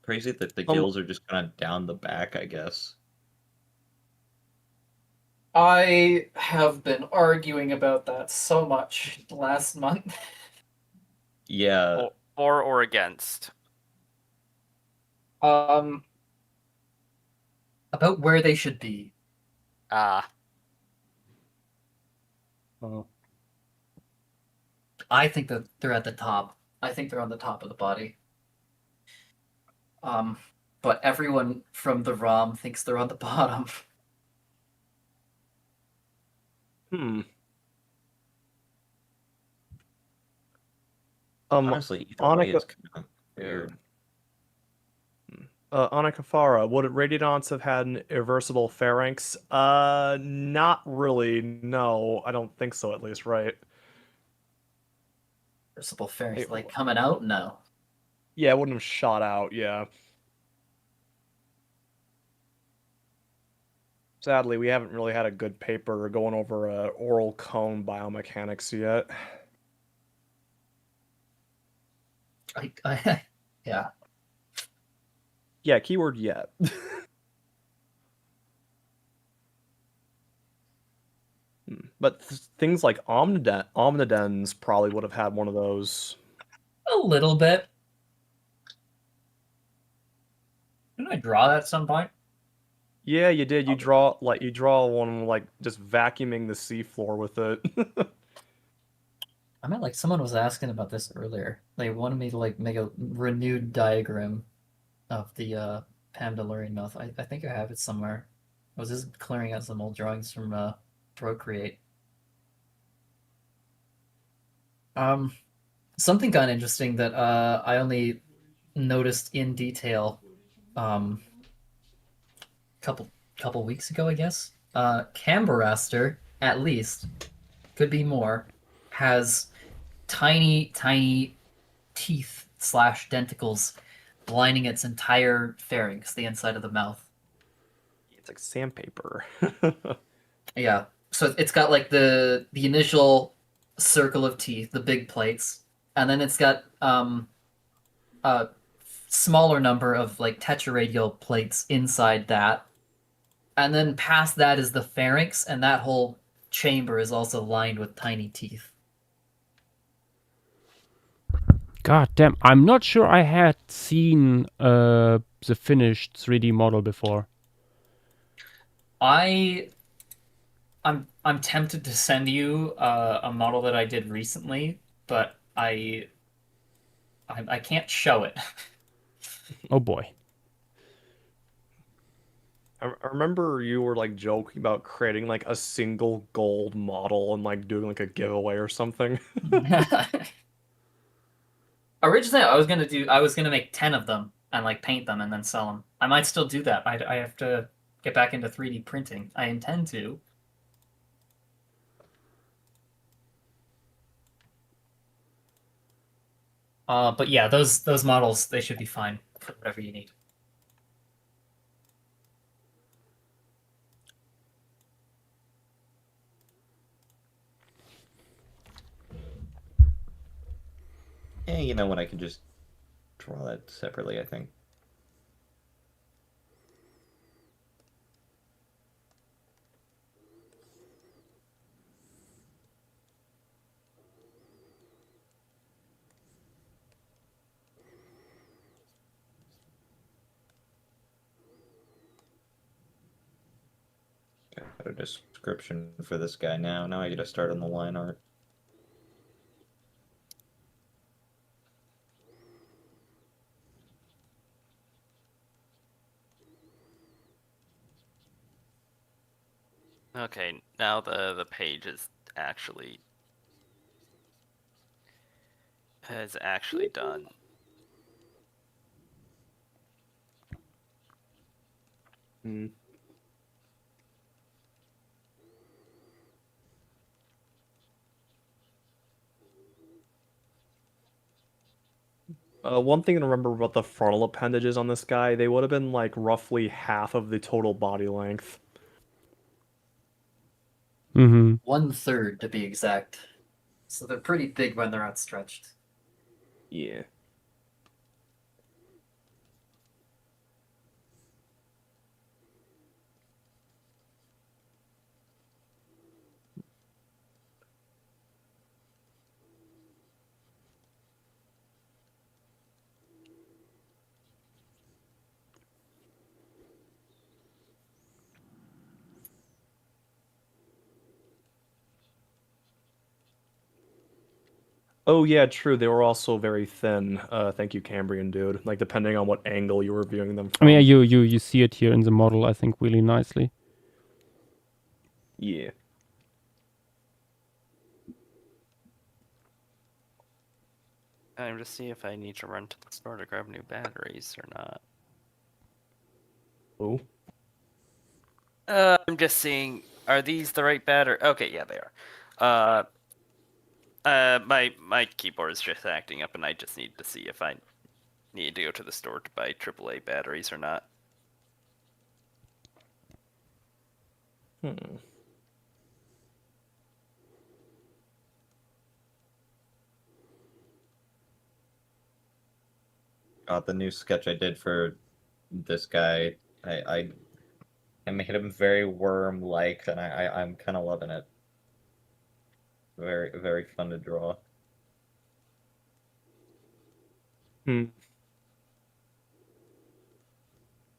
Crazy that the Um, gills are just kind of down the back, I guess. I have been arguing about that so much last month. Yeah. Or against. Um, about where they should be. Ah. oh. I think that they're at the top. I think they're on the top of the body. But everyone from the ROM thinks they're on the bottom. Hmm. Honestly, either way, Annika, it's kind of weird. Anakafara, would Radiance have had an irreversible pharynx? Not really. No, I don't think so. At least, right? Reversible pharynx, It- like coming out? No. Yeah, it wouldn't have shot out. Yeah. Sadly, we haven't really had a good paper going over oral cone biomechanics yet. Yeah. Yeah, keyword yet. But things like Omnidens probably would have had one of those. A little bit. Didn't I draw that at some point? Yeah, you did. You draw one like just vacuuming the seafloor with it. I meant like someone was asking about this earlier. They wanted me to like make a renewed diagram of the Pandalorian mouth. I think I have it somewhere. I was just clearing out some old drawings from Procreate. Something kind of interesting that I only noticed in detail couple weeks ago, I guess. Cambaraster, at least, could be more, has tiny teeth slash denticles lining its entire pharynx, the inside of the mouth. It's like sandpaper. Yeah. So it's got like the initial circle of teeth, the big plates, and then it's got a smaller number of like tetraradial plates inside that. And then past that is the pharynx, and that whole chamber is also lined with tiny teeth. God damn, I'm not sure I had seen the finished 3D model before. I'm tempted to send you a model that I did recently, but I can't show it. Oh boy. I remember you were like joking about creating like a single gold model and like doing like a giveaway or something. Originally, I was gonna make 10 of them and like paint them and then sell them. I might still do that. I have to get back into 3D printing. I intend to. But yeah, those models, they should be fine put whatever you need. Yeah, you know what? I can just draw that separately, I think. Got a description for this guy now. Now I gotta start on the line art. Okay, now the page is actually done. Hmm. One thing to remember about the frontal appendages on this guy, they would have been like roughly half of the total body length. Mm-hmm. 1/3 to be exact. So they're pretty big when they're outstretched. Yeah. Oh yeah, true. They were also very thin. Thank you, Cambrian dude. Like depending on what angle you were viewing them I from. mean, you see it here in the model, I think, really nicely. Yeah. I'm just seeing if I need to run to the store to grab new batteries or not. Oh. I'm just seeing, are these the right battery? Okay, yeah, they are. My keyboard is just acting up, and I just need to see if I need to go to the store to buy AAA batteries or not. Hmm. The new sketch I did for this guy, I made him very worm-like, and I'm kind of loving it. Very, very fun to draw. Hmm.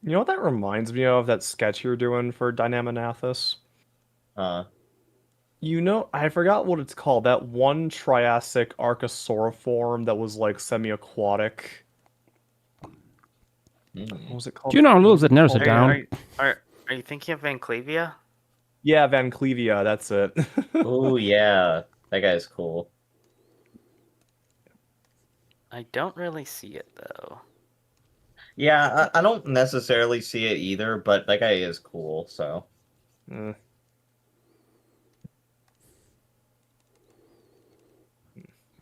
You know what that reminds me of? That sketch you're doing for Dynamanathus? You know, I forgot what it's called. That one Triassic Archosauriform that was like semi-aquatic. What was it called? Do you know how What little was that it narrows called? it down? Are you thinking of Van Clevia? Yeah, Van Clevia, that's it. Oh yeah, that guy's cool. I don't really see it though. Yeah, I don't necessarily see it either, but that guy is cool, so. Eh.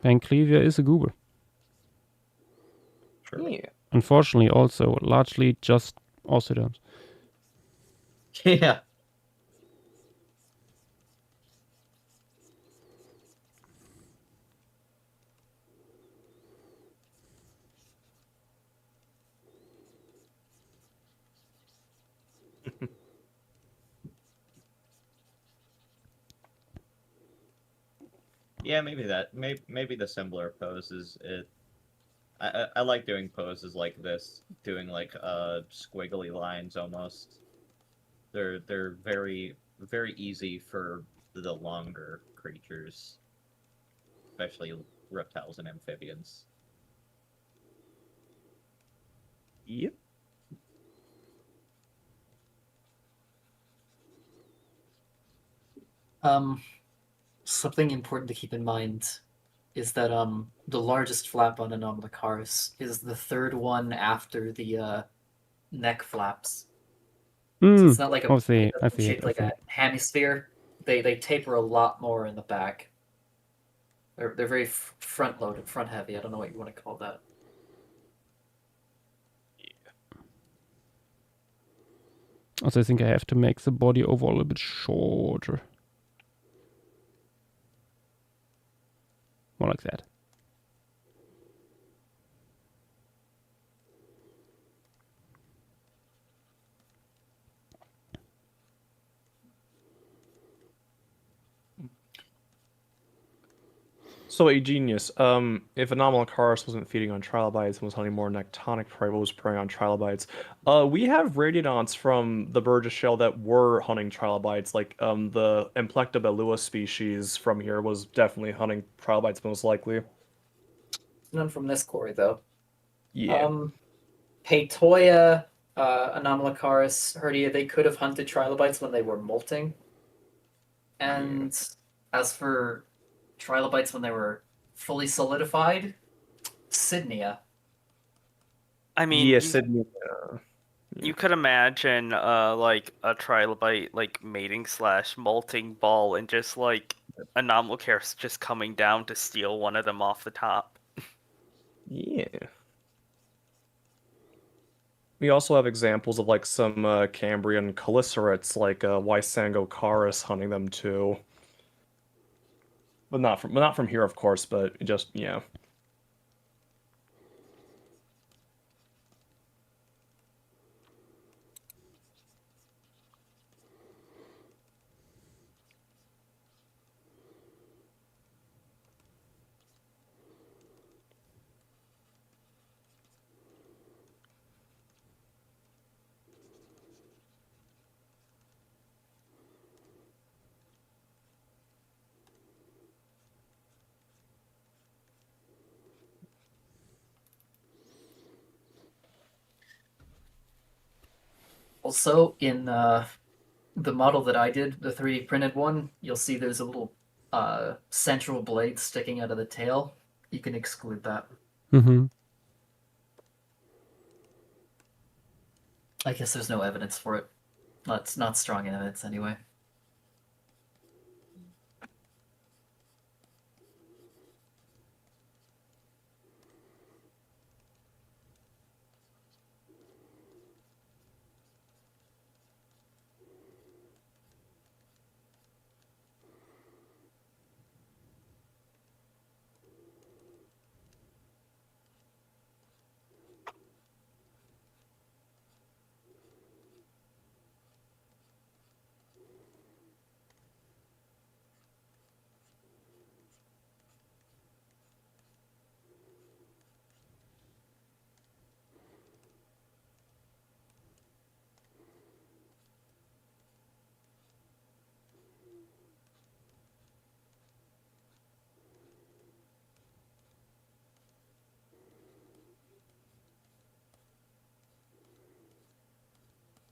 Van Clevia is a goober. Sure. Yeah. Unfortunately, also largely just ossiderms. Yeah. Yeah, maybe that. Maybe the simpler pose is it. I like doing poses like this, doing like squiggly lines almost. They're very easy for the longer creatures, especially reptiles and amphibians. Yep. Something important to keep in mind is that the largest flap on Anomalocaris is the third one after the neck flaps. So Hmm. it's not like I see. it I doesn't see shape it. like a hemisphere. They taper a lot more in the back. They're very front loaded, front heavy. I don't know what you want to call that. Also, I think I have to make the body overall a bit shorter. More like that. So a genius. If Anomalocaris wasn't feeding on trilobites and was hunting more nectonic prey, what was preying on trilobites? We have radiodonts from the Burgess Shell that were hunting trilobites. Like the Emplectabellua species from here was definitely hunting trilobites most likely. None from this quarry though. Yeah. Peytoia, Anomalocaris, Herdia, they could have hunted trilobites when they were molting. And as for trilobites when they were fully solidified, Sydnea. I mean, yeah, you, Sydney. you could imagine like a trilobite like mating / molting ball and just like Anomalocaris just coming down to steal one of them off the top. Yeah. We also have examples of like some Cambrian chelicerates, like Wysangocaris hunting them too. But not from here, of course. But just yeah. Also, in the model that I did, the 3D printed one, you'll see there's a little central blade sticking out of the tail. You can exclude that. Mm-hmm. I guess there's no evidence for it. That's not strong evidence anyway.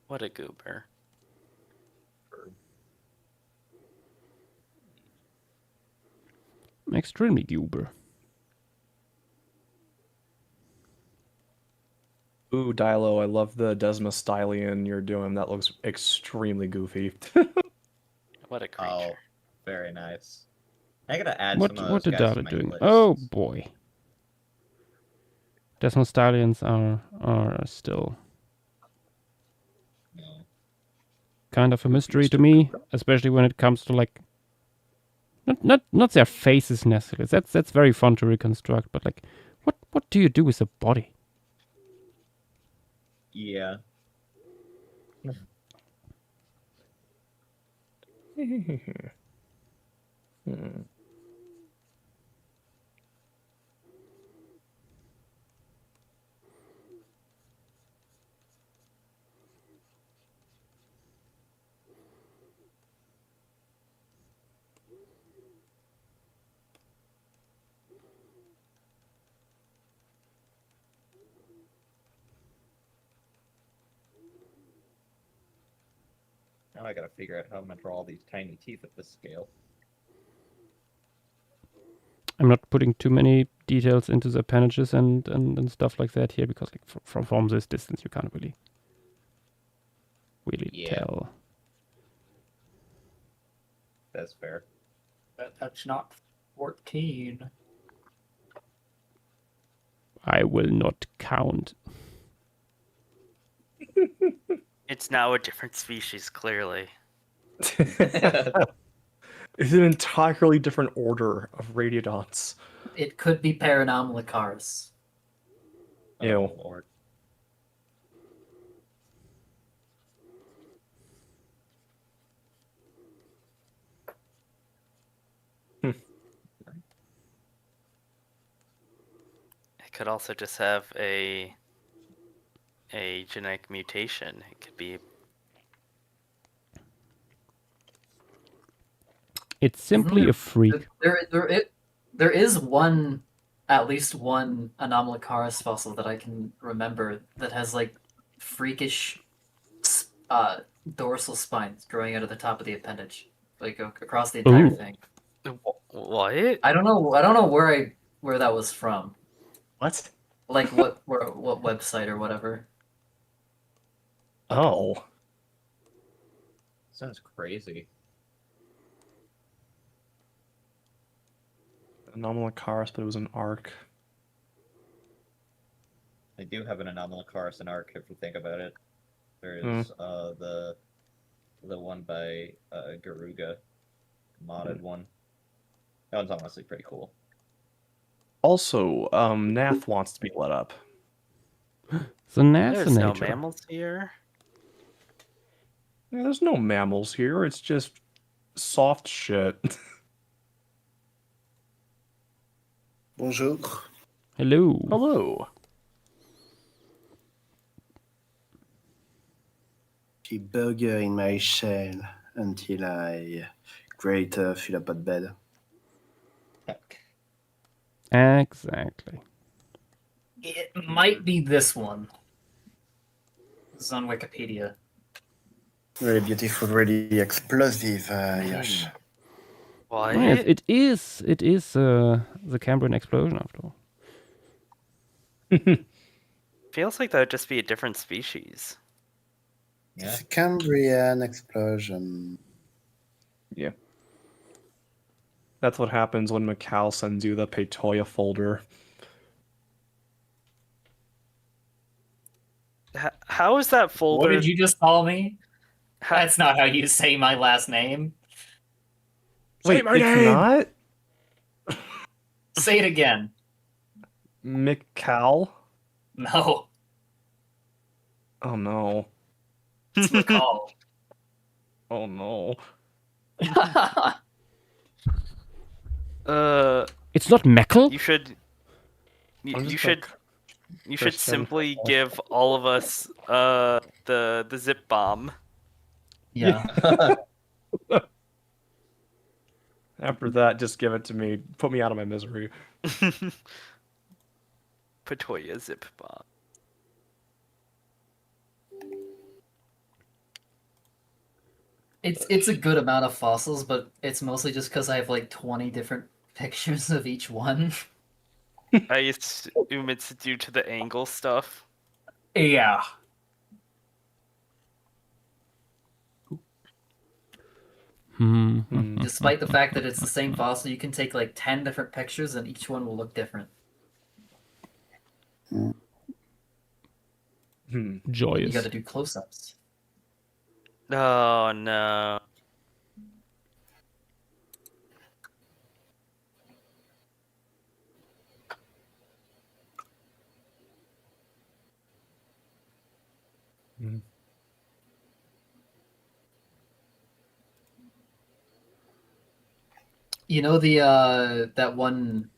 What a goober. Extremely goober. Ooh, Dilo, I love the Desmostylion you're doing. That looks extremely goofy. What a creature. Oh, very nice. I gotta add What some of what those did guys Dala to my doing? list. Oh boy. Desmostallions are still kind of a mystery to me, especially when it comes to like not their faces necessarily. That's very fun to reconstruct, but like what do you do with a body? Yeah. Hmm. Now I gotta figure out how I'm gonna draw all these tiny teeth at this scale. I'm not putting too many details into the appendages and stuff like that here because like from this distance you can't really Yeah. tell. That's fair. That's not 14. I will not count. It's now a different species, clearly. It's an entirely different order of radiodonts. It could be Paranomalicaris. Ew. Oh, Lord. It could also just have a genetic mutation. It could be It's simply a freak. There is one, at least one Anomalocaris fossil that I can remember that has like freakish dorsal spines growing out of the top of the appendage, like across the entire Ooh. thing. what? I don't know where that was from. What? Like what website or whatever. Oh. Sounds crazy. Anomalocaris, but it was an arc. They do have an Anomalocaris in Arc if you think about it. There's the one by Garuga, modded one. That one's honestly pretty cool. Also, Nath wants to be let up. The There's no Nathanator. mammals here. Yeah, there's no mammals here. It's just soft shit. Bonjour. Hello. Hello. She burger in my shell until I create a phyllopod bed. Exactly. It might be this one. This is on Wikipedia. Very beautiful, really explosive, yes. What? Yes, it is the Cambrian explosion after all. Feels like that would just be a different species. Yeah. It's a Cambrian explosion. Yeah. That's what happens when Macau sends you the Peytoia folder. How is that folder? What did you just call me? how- That's not how you say my last name. Wait, it's not? Say it again. McCall? No, Oh no. it's McCall. Oh no. It's not Meckel? You should. You, I'm you just should. like You should Christian. simply give all of us the zip bomb. Yeah. After that, just give it to me. Put me out of my misery. Petoya zip bomb. It's a good amount of fossils, but it's mostly just because I have like 20 different pictures of each one. I assume it's due to the angle stuff. Yeah. Hmm. Despite the fact that it's the same fossil, you can take like 10 different pictures and each one will look different. Hmm. You Joyous. got to do close-ups. Oh no. You know the that one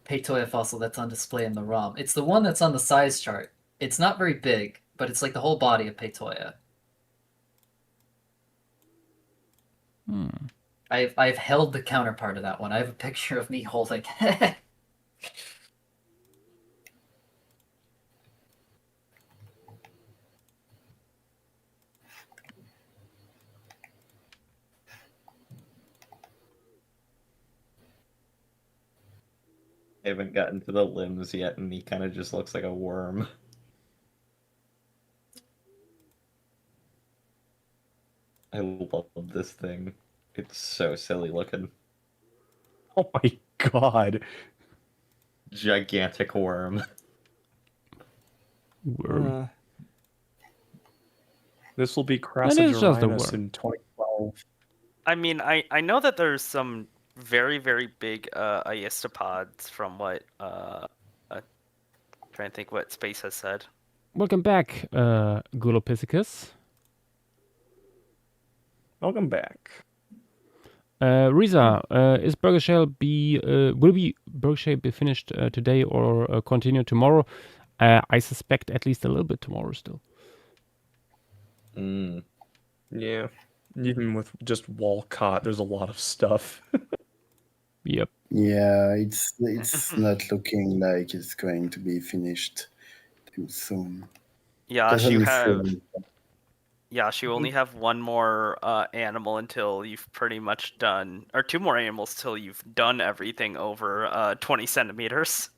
Peytoia fossil that's on display in the ROM? It's the one that's on the size chart. It's not very big, but it's like the whole body of Peytoia. Hmm. I've held the counterpart of that one. I have a picture of me holding it. I haven't gotten to the limbs yet, and he kind of just looks like a worm. I love this thing. It's so silly looking. Oh my god. Gigantic worm. Worm. This will be That is just a Crassidurus worm. in 2012. I mean, I know that there's some very, very big iastopods from what trying to think what Space has said. Welcome back, Gulopithecus. Welcome back. Riza, is Burger Shell will Burger Shell be finished today or continue tomorrow? I suspect at least a little bit tomorrow still. Mm. Yeah. Even with just Walcott, there's a lot of stuff. Yep. Yeah, it's not looking like it's going to be finished too soon. Yash, you Doesn't feel- you only have one more animal until you've pretty much done, or two more animals till you've done everything over 20 centimeters.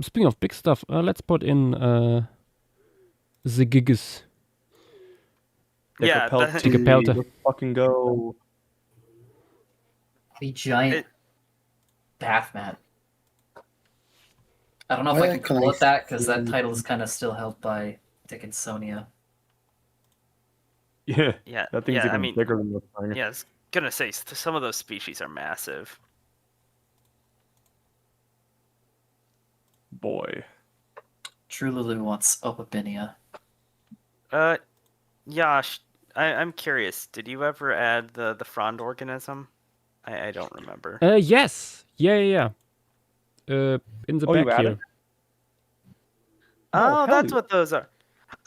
Speaking of big stuff, let's put in the Gigas. Yeah, Pelt that- Pelter. let's fucking go. The giant It- bath mat. I don't know if Where I can can call I it that because that see- title is kind of still held by Dickinsonia. Yeah, Yeah, that thing's yeah, even I mean, bigger than the thing. yeah, I was gonna say some of those species are massive. Boy. Trululu wants Opabinia. Yash, I'm curious. Did you ever add the frond organism? I don't remember. Yes. Yeah. In the Oh, you back added here. Oh, Oh, hell that's yeah. what those are.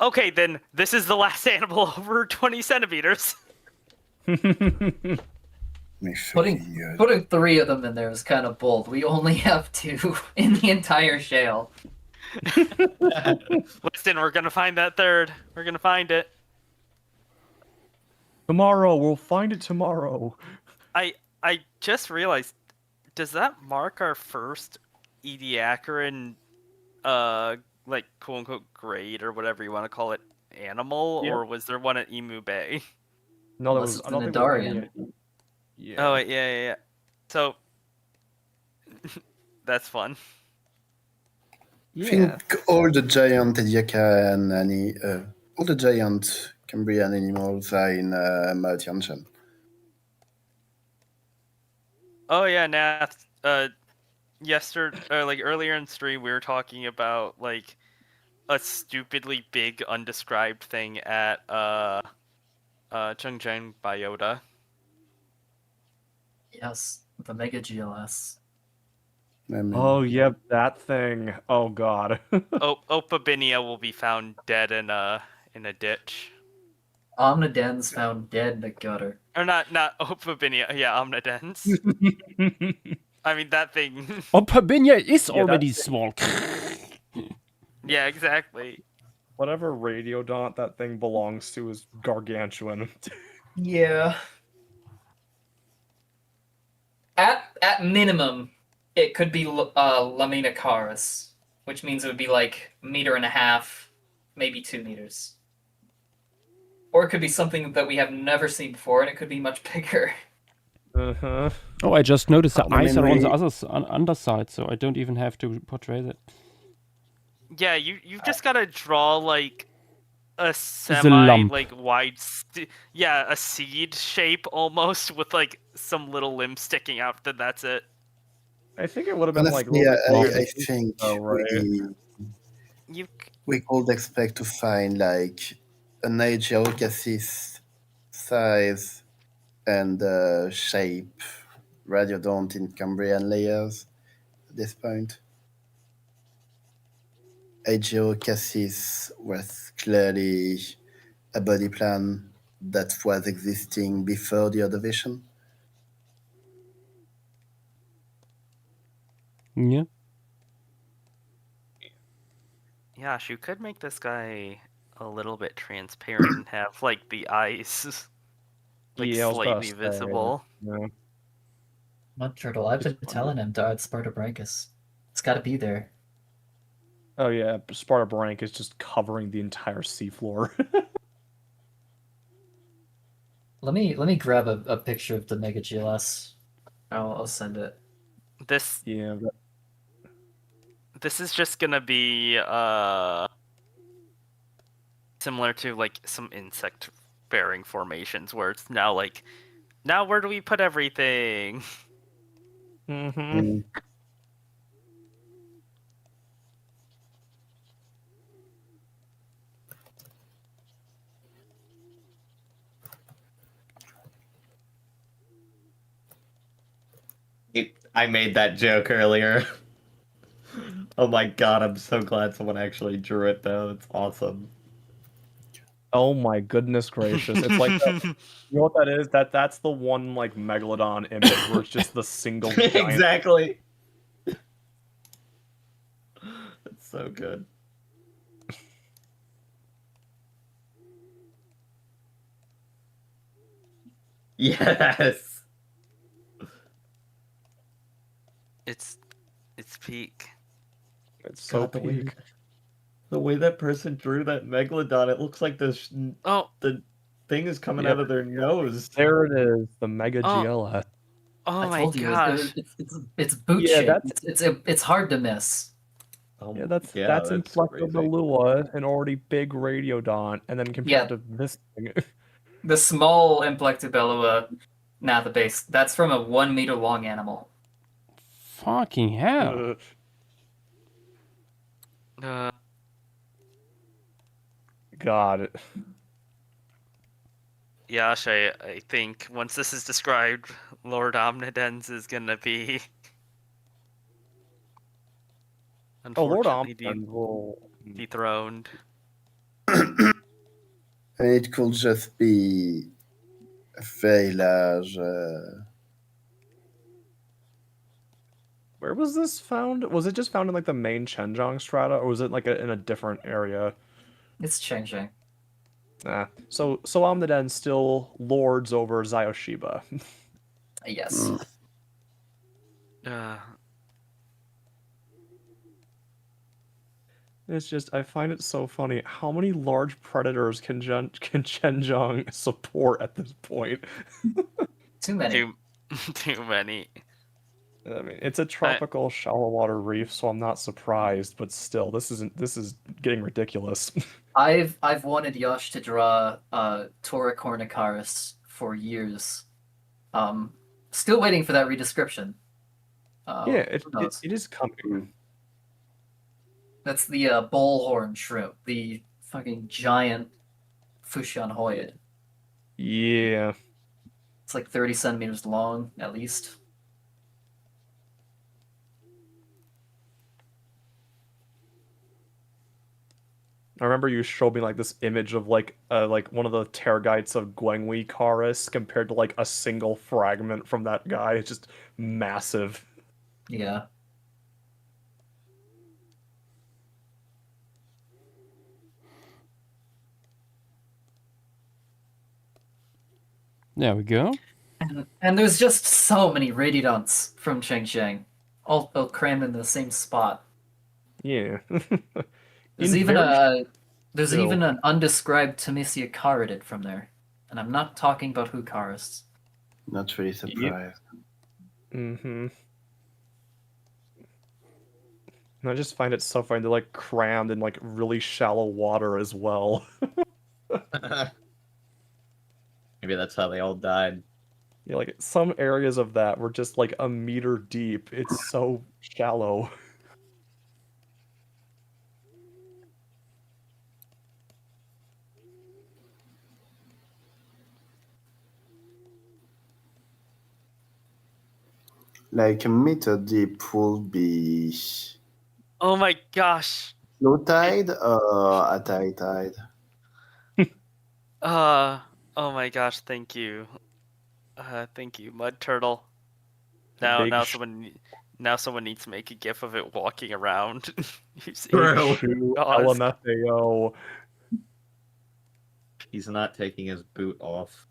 Okay, then this is the last animal over 20 centimeters. My Putting fucking God. putting 3 of them in there is kind of bold. We only have 2 in the entire shale. Listen, we're gonna find that third. We're gonna find it. Tomorrow, we'll find it tomorrow. I just realized, does that mark our first Ediacaran, like quote unquote grade or whatever you want to call it, animal, Yeah. or was there one at Emu Bay? No, that Unless was. it's I don't an think it was Nidarian. any- Yeah. Oh, wait, yeah. So that's fun. I think all the giant Ediacaran all the giant Cambrian animals are in Mount Yanshan. Oh yeah, Nath. Yesterday, like earlier in stream, we were talking about like a stupidly big undescribed thing at Chengjiang Biota. Yes, the Mega GLS. I mean, Oh, yep, that thing. Oh god. Opabinia will be found dead in a ditch. Omnidens found dead in a gutter. Or not Opabinia. Yeah, Omnidens. I mean that thing. Opabinia is Yeah, already that's it. small. Yeah, exactly. Whatever radiodont that thing belongs to is gargantuan. Yeah. At minimum, it could be Laminicaris, which means it would be like 1.5 meters, maybe 2 meters. Or it could be something that we have never seen before, and it could be much bigger. Uh-huh. Oh, I just noticed the I eyes mean, are on the we- underside, so I don't even have to portray that. Yeah, you've just gotta draw like a lump. semi like wide, a seed shape almost with like some little limb sticking out. Then that's it. I think it would have been like a honestly, little bit I longer. think Oh, right. You we could expect to find like an Aegiorchis size and shape radiodont in Cambrian layers at this point. Aegiorchis was clearly a body plan that was existing before the other vision. Yeah. Yash, you could make this guy a little bit transparent and have like the eyes like Yeah, I was about to slightly say, visible. Yeah. Mud Turtle, I've been Just telling him to add Spartabrachus. It's gotta be there. Oh yeah, Sparta Brank is just covering the entire seafloor. Let me grab a picture of the Mega GLS. I'll send it. This yeah. this is just gonna be similar to like some insect bearing formations where it's now like, now where do we put everything? Mm-hmm. I made that joke earlier. Oh my god, I'm so glad someone actually drew it though. It's awesome. Oh my goodness gracious! It's like that, you know what that is? That's the one like megalodon image where it's just the single giant. Exactly. It's so good. Yes. It's peak. It's so God, peak. the way that person drew that megalodon, it looks like Oh, the thing is coming Yep. out of their nose. There it is, the Mega GLS. oh I my told you, gosh. it's boot Yeah, shaped. It's hard to miss. Yeah, that's crazy. Inflectobelua, an already big radiodont, and then compared Yeah. to this thing. The small Implectobelua base, that's from a 1 meter long animal. Fucking hell. God. Yash, I think once this is described, Lord Omnidens is gonna be Oh, Lord unfortunately Omnidens will... dethroned. It could just be a very large. Where was this found? Was it just found in like the main Chenjiang strata, or was it like in a different area? It's changing. So Omnidens still lords over Zayoshiba. Yes. It's just, I find it so funny. How many large predators can Chenjiang support at this point? Too many. Too many. I mean, it's a tropical shallow water reef, so I'm not surprised. But still, this is getting ridiculous. I've wanted Yosh to draw Toracornicaris for years. Still waiting for that redescription. Yeah, who knows? it is coming. That's the bullhorn shrimp, the fucking giant Fushanhoid. Yeah. It's like 30 centimeters long, at least. I remember you showed me like this image of like one of the Tergites of Guanghui Karis compared to like a single fragment from that guy. It's just massive. Yeah. There we go. And there's just so many radiodonts from Chengsheng, all crammed in the same spot. Yeah. There's even an undescribed Temisia caridid from there, and I'm not talking about Hucaris. Not really surprised. Mm-hmm. And I just find it so funny. They're like crammed in like really shallow water as well. Maybe that's how they all died. Yeah, like some areas of that were just like a meter deep. It's so shallow. Like a meter deep would be Oh my gosh. low tide or at high tide? Oh my gosh, thank you. Thank you, Mud Turtle. Now someone needs to make a gif of it walking around. LMFAO. He's not taking his boot off.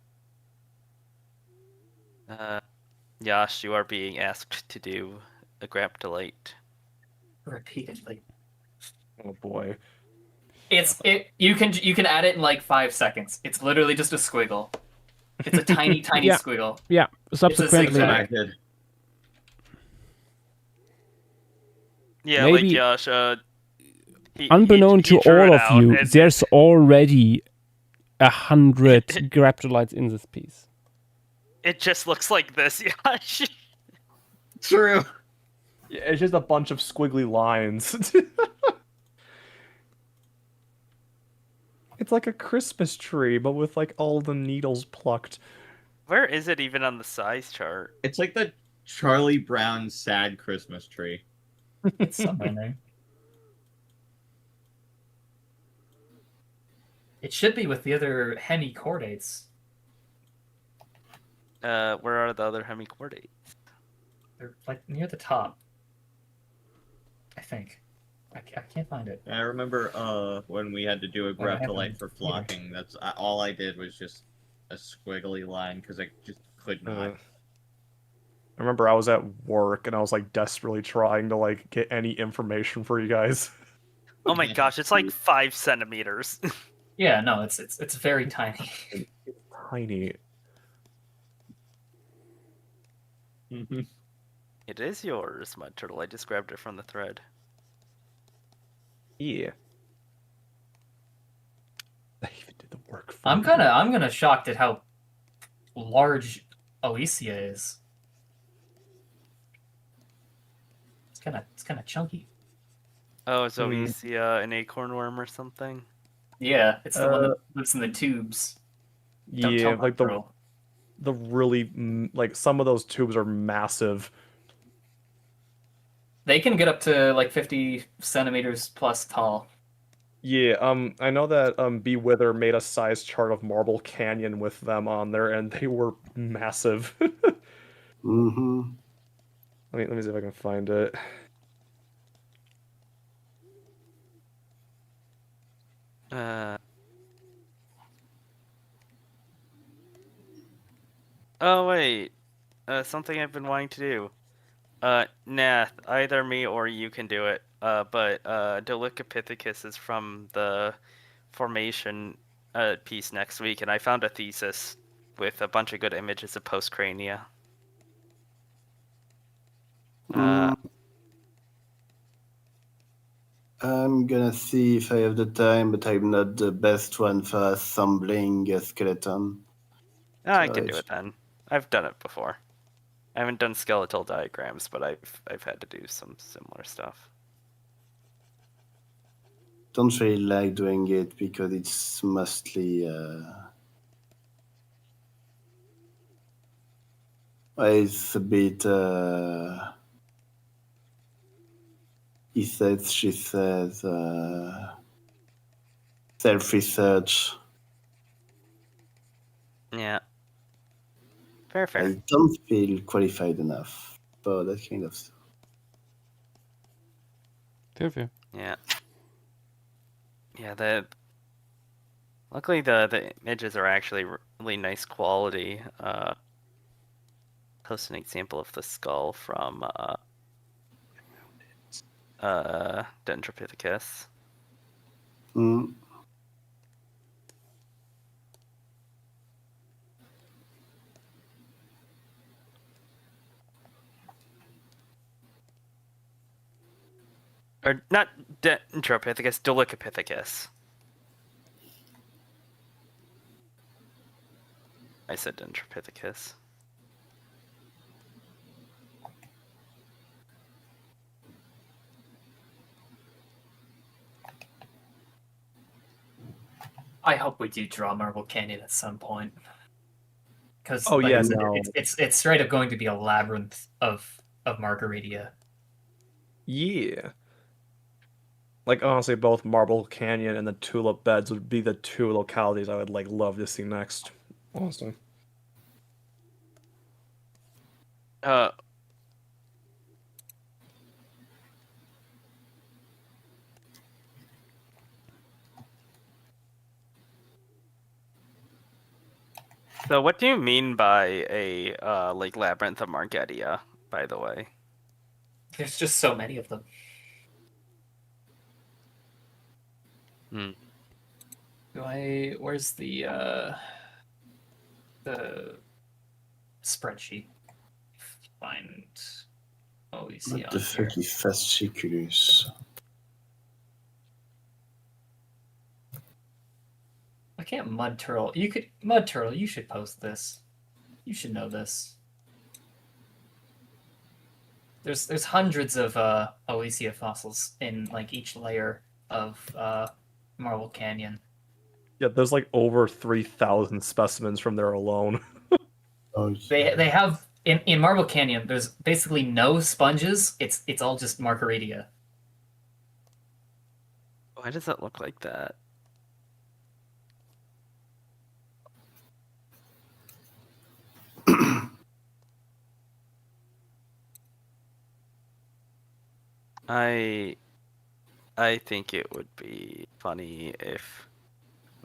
Yash, you are being asked to do a Graptolite. Repeatedly. Oh boy. You can add it in like 5 seconds. It's literally just a squiggle. It's a tiny Yeah. squiggle. Yeah. zigzag. Subsequently, Yeah, Yeah, Maybe- like Josh. Unbeknown he to drew all it of out, you, and- there's already 100 graptolites in this piece. It just looks like this, Josh. True. Yeah, it's just a bunch of squiggly lines. It's like a Christmas tree, but with like all the needles plucked. Where is it even on the size chart? It's like the Charlie Brown sad Christmas tree. It's somewhere in there. It should be with the other hemichordates. Where are the other hemichordates? They're like near the top. I think. I can't find it. I remember when we had to do a I haven't graptolite for either. flocking. That's all I did was just a squiggly line because I just could not. I remember I was at work and I was like desperately trying to like get any information for you guys. Oh my gosh, it's like 5 centimeters. Yeah, no, it's very tiny. Tiny. It is yours, Mud Turtle. I just grabbed it from the thread. Yeah. I even did the work for I'm you. kind of shocked at how large Alicia is. It's kind of chunky. Oh, is Ovesia an acorn worm or something? Yeah, it's the one that lives in the tubes. Don't Yeah, tell my like girl. the really like some of those tubes are massive. They can get up to like 50 centimeters plus tall. Yeah, I know that Bee Wither made a size chart of Marble Canyon with them on there, and they were massive. Mm-hmm. Let me see if I can find it. Oh wait, something I've been wanting to do. Nath, either me or you can do it. But Dolicopithecus is from the formation piece next week, and I found a thesis with a bunch of good images of postcrania. I'm gonna see if I have the time, but I'm not the best one for assembling a skeleton. I So can do it's- it then. I've done it before. I haven't done skeletal diagrams, but I've had to do some similar stuff. Don't really like doing it because it's mostly it's a bit he says, she says, self-research. Yeah. Fair. I don't feel qualified enough for that kind of stuff. Fair. Yeah. Yeah, luckily the images are actually really nice quality. Post an example of the skull from Dendropithecus. Mm. Or not Dendropithecus, Dolicopithecus. I said Dendropithecus. I hope we do draw Marble Canyon at some point. Because Oh, yeah, no. it's straight up going to be a labyrinth of Margaritia. Yeah. Like honestly, both Marble Canyon and the Tulip Beds would be the two localities I would like love to see next. Honestly. So what do you mean by a like Labyrinth of Margetia, by the way? There's just so many of them. Where's the spreadsheet? Find we see What on the here? fuck is fasciculus? I can't mud turtle. Mud turtle. You should post this. You should know this. There's hundreds of Oecia fossils in like each layer of Marble Canyon. Yeah, there's like over 3,000 specimens from there alone. Oh, They have in Marble Canyon. There's basically no sponges. It's all just Margaritia. Why does it look like that? I think it would be funny if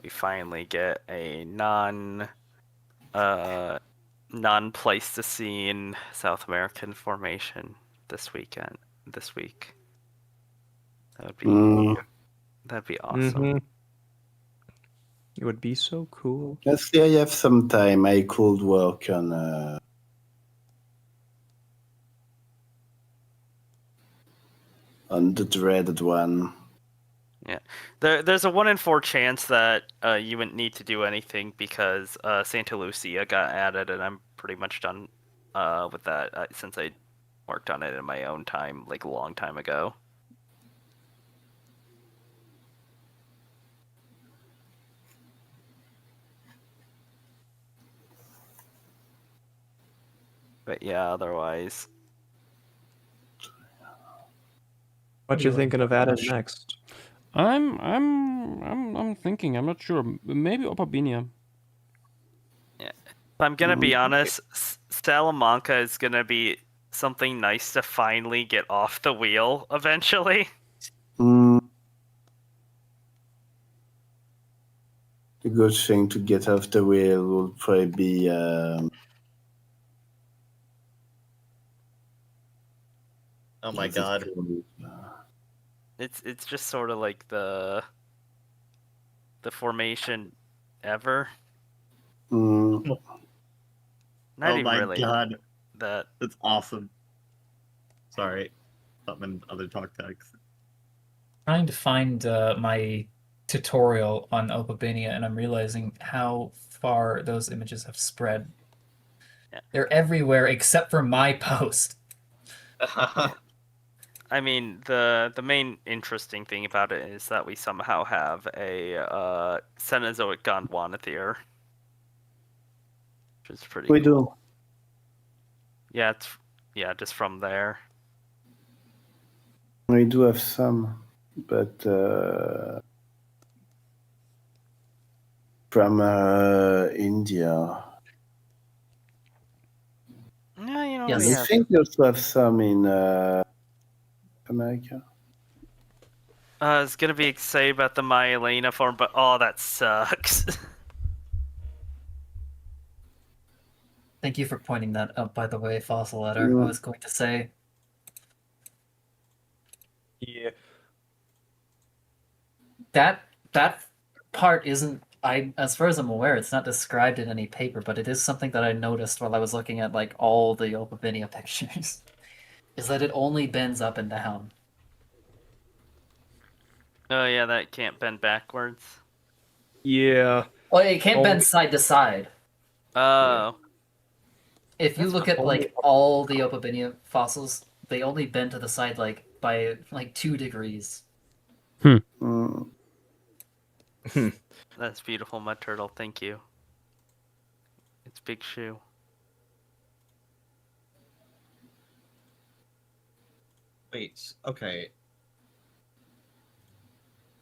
we finally get a non-Pleistocene South American formation this week. That would be that'd be awesome. Mhm. It would be so cool. Let's see, I have some time. I could work on the dreaded one. There's a 1 in 4 chance that you wouldn't need to do anything because Santa Lucia got added, and I'm pretty much done with that since I worked on it in my own time, like a long time ago. But yeah, otherwise, What you thinking of adding next? I'm thinking. I'm not sure. Maybe Opabinia. if I'm gonna be honest, Salamanca is gonna be something nice to finally get off the wheel eventually. A good thing to get off the wheel will probably be Oh my god. It's just sort of like the formation ever. Not Oh even my really god, that. that's awesome. Sorry, something other talk text. Trying to find my tutorial on Opabinia, and I'm realizing how far those images have spread. Yeah. They're everywhere except for my post. I mean, the main interesting thing about it is that we somehow have a Cenozoic Gondwanathere, which is pretty. We cool. do. Yeah, just from there. We do have some, but from India. Yeah, you know, Yes. we I have. think we also have some in America. I was gonna be excited about the Myelena form, but oh, that sucks. Thank you for pointing that out, by the way, Fossil Letter. Yeah. I was going to say Yeah. that part isn't. As far as I'm aware, it's not described in any paper, but it is something that I noticed while I was looking at like all the Opabinia pictures. Is that it only bends up and down? Oh yeah, that can't bend backwards. Yeah. Well, it can't Only- bend side to side. Oh. If you That's look not at like all the Opabinia fossils, they only bend to the side like by like 2 degrees. Mm. That's beautiful, Mud Turtle. Thank you. It's Big Shoe. Wait, okay.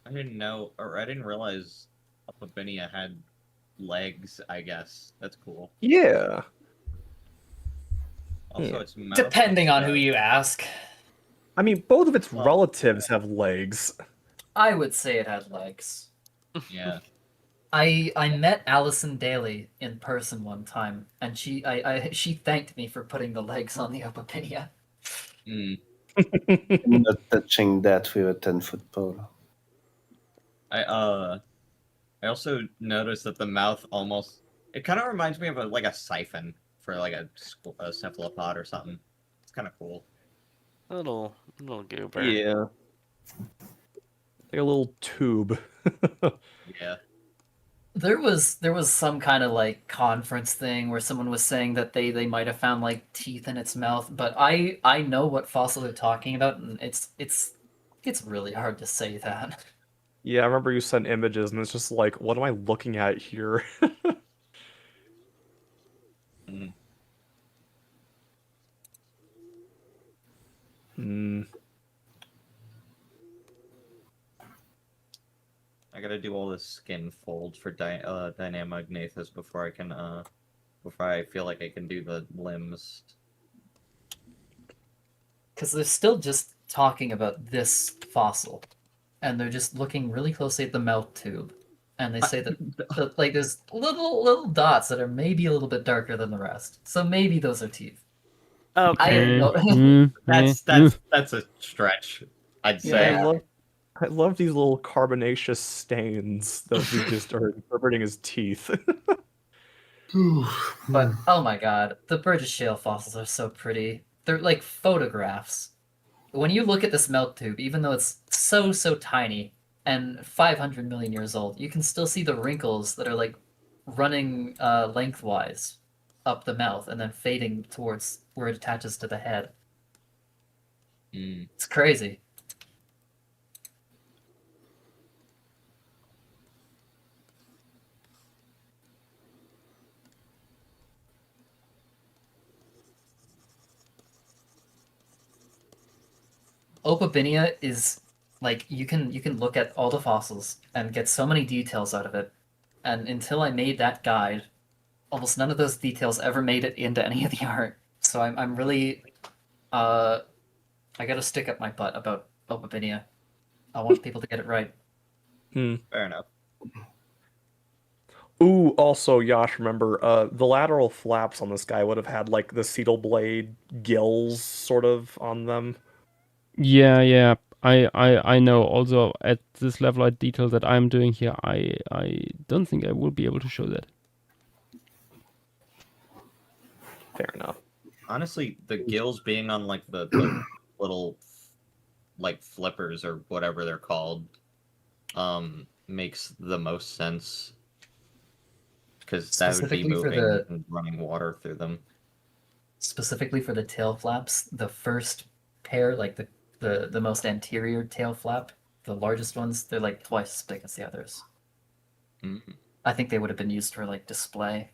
I didn't know, or I didn't realize Opabinia had legs, I guess. That's cool. Yeah. Also, Yeah. its mouth Depending is, on who you ask. I mean, both of its Well- relatives have legs. I would say it had legs. Yeah. I met Allison Daly in person one time, and she thanked me for putting the legs on the Opabinia. Mm. I'm not touching that with a 10-foot pole. I also noticed that the mouth almost, it kind of reminds me of like a siphon for like a cephalopod or something. It's kind of cool. Little goober. Yeah. Like a little tube. Yeah. There was some kind of like conference thing where someone was saying that they might have found like teeth in its mouth, but I know what fossil they're talking about, and it's really hard to say that. Yeah, I remember you sent images, and it's just like, what am I looking at here? Mhm. Hmm. I gotta do all this skin folds for Dynamognathus before I can before I feel like I can do the limbs. Because they're still just talking about this fossil, and they're just looking really closely at the mouth tube, and they say that like there's little dots that are maybe a little bit darker than the rest, so maybe those are teeth. I Okay. don't know. That's a stretch. I'd Yeah, say. I love these little carbonaceous stains that we just are interpreting as teeth. But oh my god, the Burgess Shale fossils are so pretty. They're like photographs. When you look at this mouth tube, even though it's so tiny and 500 million years old, you can still see the wrinkles that are like running lengthwise up the mouth and then fading towards where it attaches to the head. Mm. It's crazy. Opabinia is like you can look at all the fossils and get so many details out of it. And until I made that guide, almost none of those details ever made it into any of the art. So I'm really I gotta stick up my butt about Opabinia. I want people to get it right. Fair enough. Ooh, also, Yash, remember, the lateral flaps on this guy would have had, like, the Cetal blade gills, sort of, on them. Yeah. I know. Also, at this level of detail that I'm doing here, I don't think I will be able to show that. Fair enough. Honestly, the gills being on like the little like flippers or whatever they're called makes the most sense because that would be Specifically for moving the- and running water through them. Specifically for the tail flaps, the first pair, like the most anterior tail flap, the largest ones, they're like twice as big as the others. Mhm. I think they would have been used for like display.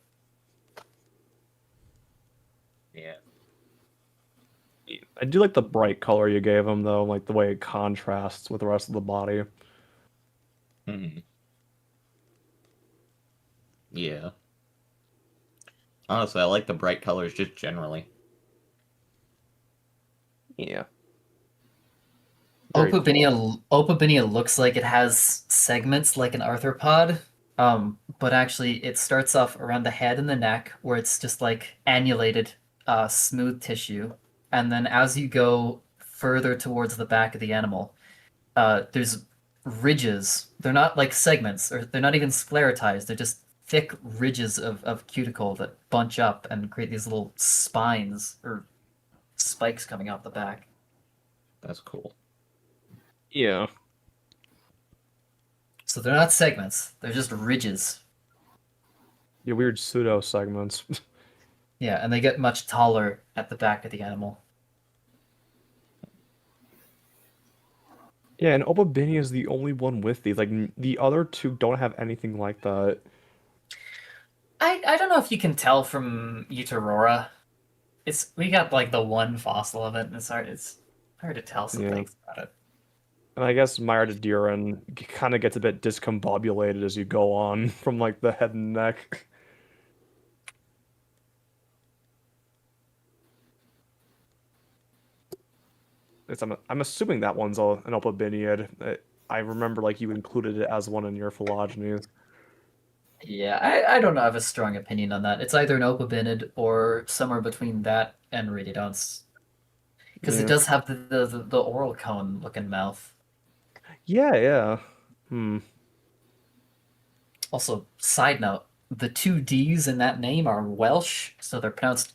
Yeah. I do like the bright color you gave him, though, like the way it contrasts with the rest of the body. Mhm. Yeah. Honestly, I like the bright colors just generally. Yeah. Very Opabinia looks like it has segments like an arthropod, but actually it starts off around the head and the neck where it's just like annulated, smooth tissue, and then as you go further towards the back of the animal, there's ridges. They're not like segments, or they're not even sclerotized. They're just thick ridges of cuticle that bunch up and create these little spines or spikes coming out the back. That's cool. Yeah. So they're not segments, they're just ridges. Your weird pseudo segments. Yeah, and they get much taller at the back of the animal. Yeah, and Opabinia is the only one with these. Like, the other two don't have anything like that. I don't know if you can tell from Utaurora. We got like the one fossil of it, and it's hard to tell some Yeah. things about it. And I guess Myrtodiran kind of gets a bit discombobulated as you go on from, like, the head and neck. I'm assuming that one's an Opabiniad. I remember, like, you included it as one in your phylogenies. Yeah, I don't have a strong opinion on that. It's either an Opabinid or somewhere between that and Radiodonts. Because Yeah. it does have the oral cone looking mouth. Yeah. Also, side note, the two D's in that name are Welsh, so they're pronounced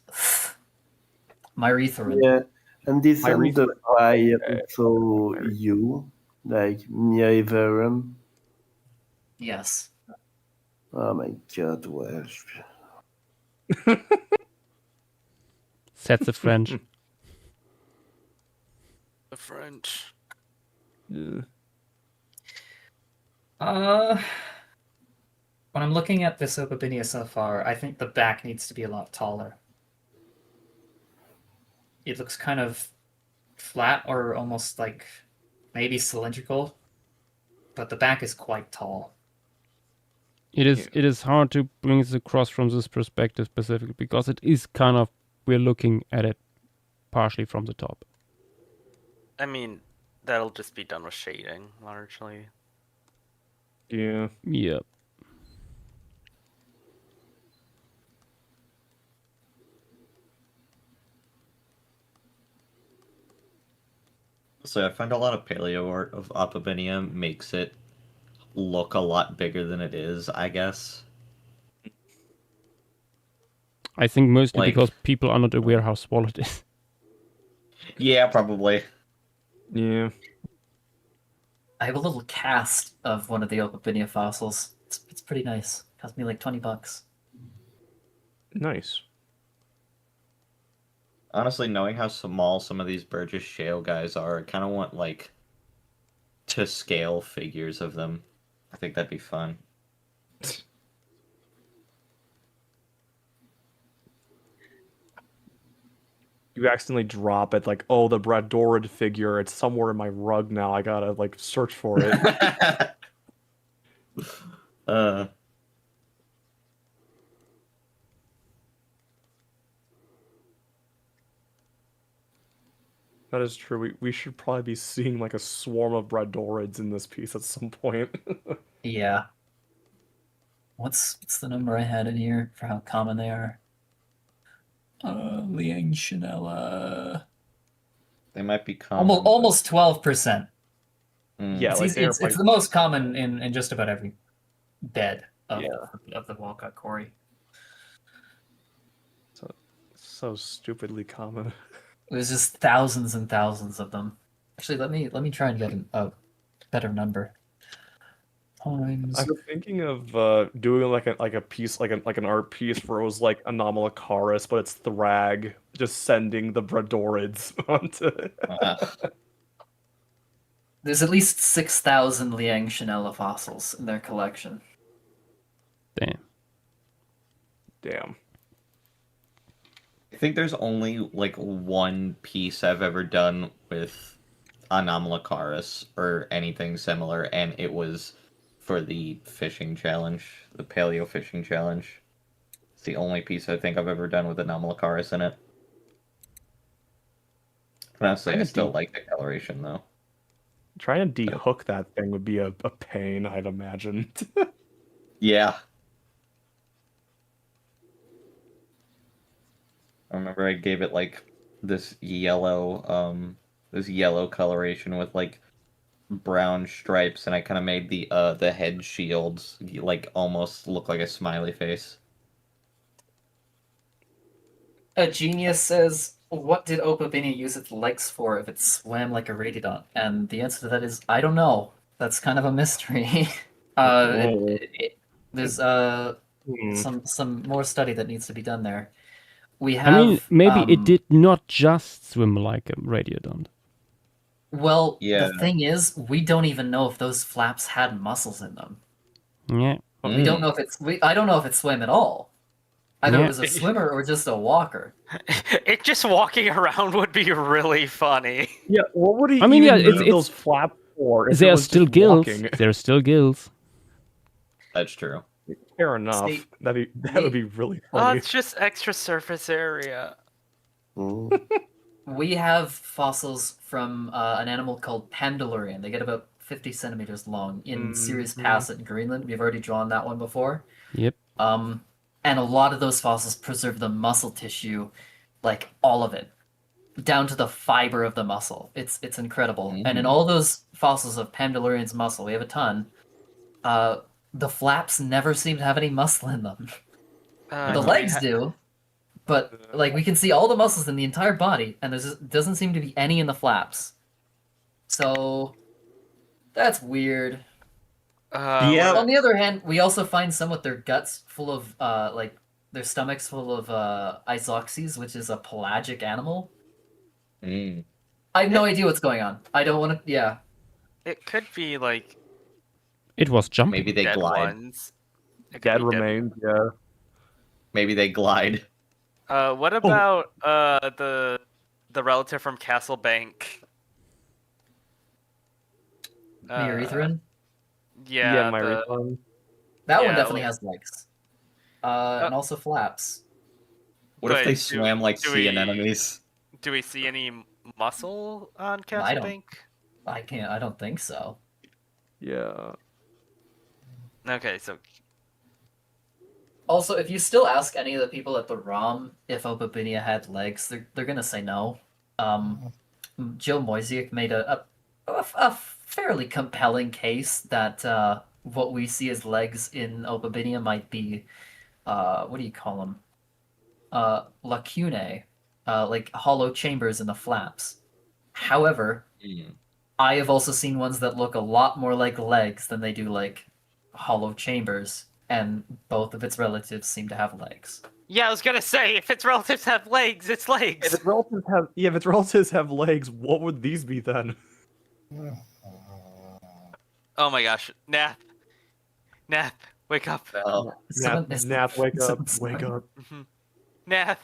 Myrethrin. Yeah, And isn't the fly Okay. also you, like Miriverum? Yes. Oh my god, well. That's the French. The French. Yeah. When I'm looking at this Opabinia so far, I think the back needs to be a lot taller. It looks kind of flat or almost like maybe cylindrical, but the back is quite tall. It is hard to bring this across from this perspective specifically because it is kind of, we're looking at it partially from the top. I mean, that'll just be done with shading, largely. Yeah. Yeah. So I find a lot of paleo art of Opabinia makes it look a lot bigger than it is, I guess. I think mostly Like- because people are not aware how small it is. Yeah, probably. Yeah. I have a little cast of one of the Opabinia fossils. It's pretty nice. Cost me like $20. Nice. Honestly, knowing how small some of these Burgess Shale guys are, I kind of want, like, to scale figures of them. I think that'd be fun. You accidentally drop it, like, oh, the Bradorid figure, it's somewhere in my rug now. I gotta, like, search for it. That is true. We should probably be seeing, like, a swarm of Bradorids in this piece at some point. Yeah. What's the number I had in here for how common they are? Liang They might be common. almost 12%. Yeah, It's, like, easy- they're it's like- the most common in just about every bed of, Yeah. of the Walcott quarry. So stupidly common. There's just thousands and thousands of them. Actually, let me try and get a better number. Times. I'm thinking of doing like a piece, like an art piece where it was like Anomalocaris, but it's Thrag just sending the Bradorids onto. There's at least 6,000 Liang Chanella fossils in their collection. Damn. I think there's only, like, one piece I've ever done with Anomalocaris or anything similar, and it was for the fishing challenge, the paleo fishing challenge. It's the only piece I think I've ever done with Anomalocaris in it. Honestly, I still like the coloration, though. Trying to dehook that thing would be a pain, I'd imagine. Yeah. I remember I gave it, like, this yellow coloration with, like, brown stripes, and I kind of made the head shields, like, almost look like a smiley face. A genius says, "What did Opabinia use its legs for if it swam like a Radiodont?" And the answer to that is, I don't know. That's kind of a mystery. There's some more study that needs to be done there. We have. I mean, maybe it did not just swim like a Radiodont. Well, Yeah. the thing is, we don't even know if those flaps had muscles in them. Yeah. We don't know if I don't know if it swam at all. Either Yeah. it was a swimmer or just a walker. It just walking around would be really funny. Yeah, what would he I mean, even yeah, need it's- those flaps for? If it There are was still just gills. walking? There are still gills. That's true. Fair enough. See, that would be really Oh, funny. it's just extra surface area. We have fossils from an animal called Pandalurian. They get about 50 centimeters long in Sirius Pass in Greenland. We've already drawn that one before. Yep. And a lot of those fossils preserve the muscle tissue, like all of it, down to the fiber of the muscle. It's incredible. And in all those fossils of Pandalurian's muscle, we have a ton. The flaps never seem to have any muscle in them. The legs do, But like we can see all the muscles in the entire body, and doesn't seem to be any in the flaps. So that's weird. Yeah. On the other hand, we also find some with their guts full of like their stomachs full of isoxes, which is a pelagic animal. Mm. I have no idea what's going on. I don't want to. Yeah. It could be like It was jumping. Maybe they dead glide. ones. It could Dead be remains, yeah. Maybe they glide. What about the relative from Castle Bank? Neorythrin? Yeah, my the- refund. That one yeah, definitely like- has legs. And also flaps. What if Wait, they do- swam like do sea we- anemones? Do we see any muscle on Castle I don't- Bank? I don't think so. Yeah. Okay, so Also, if you still ask any of the people at the ROM if Opabinia had legs, they're gonna say no. Joe Moisiak made a fairly compelling case that what we see as legs in Opabinia might be what do you call them? Lacunae, like hollow chambers in the flaps. However, I have also seen ones that look a lot more like legs than they do like hollow chambers, and both of its relatives seem to have legs. yeah, I was gonna say if its relatives have legs, it's legs. If its relatives have legs, what would these be then? Oh my gosh, Nap, wake up, No. Nath, wake up, wake up. Nap,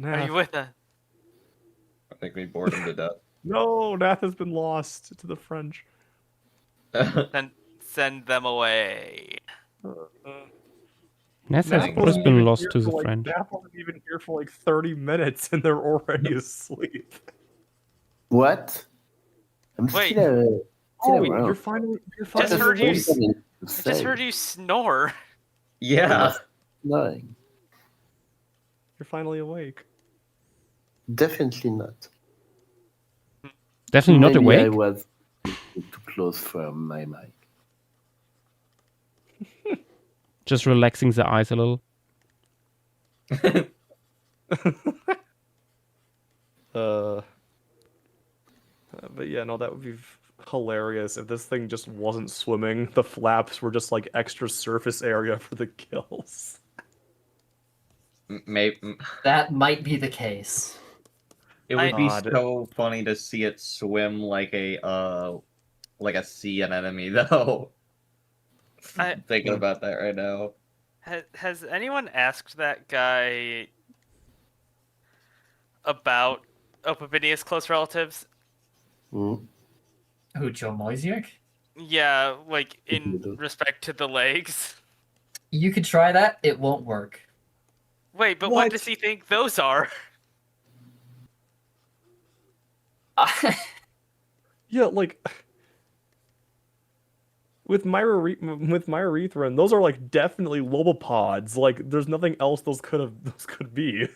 are you Nath. with us? I think we bored him to death. No, Nath has been lost to the French. Then send them away. Nath has Nath always wasn't been even lost here to the for, like, French. Nath wasn't even here for like 30 minutes and they're already asleep. What? I'm Wait. still Oh, around. you're finally Just heard you- Something to I just say. heard you snore. Yeah. Nothing. You're finally awake. Definitely not. Definitely not Maybe I awake. was too close from my mic. Just relaxing the eyes a little. But yeah, no, that would be hilarious if this thing just wasn't swimming. The flaps were just like extra surface area for the gills. Maybe That might be the case. it would be God. so funny to see it swim like a sea anemone though. I- Thinking about that right now. Has anyone asked that guy about Opabinia's close relatives? Mm. Who, Joe Moisiak? Yeah, like in Mhm. respect to the legs. You could try that. It won't work. Wait, but what What? does he think those are? Yeah, like with Myroethrin, those are like definitely lobopods. Like, there's nothing else those could be.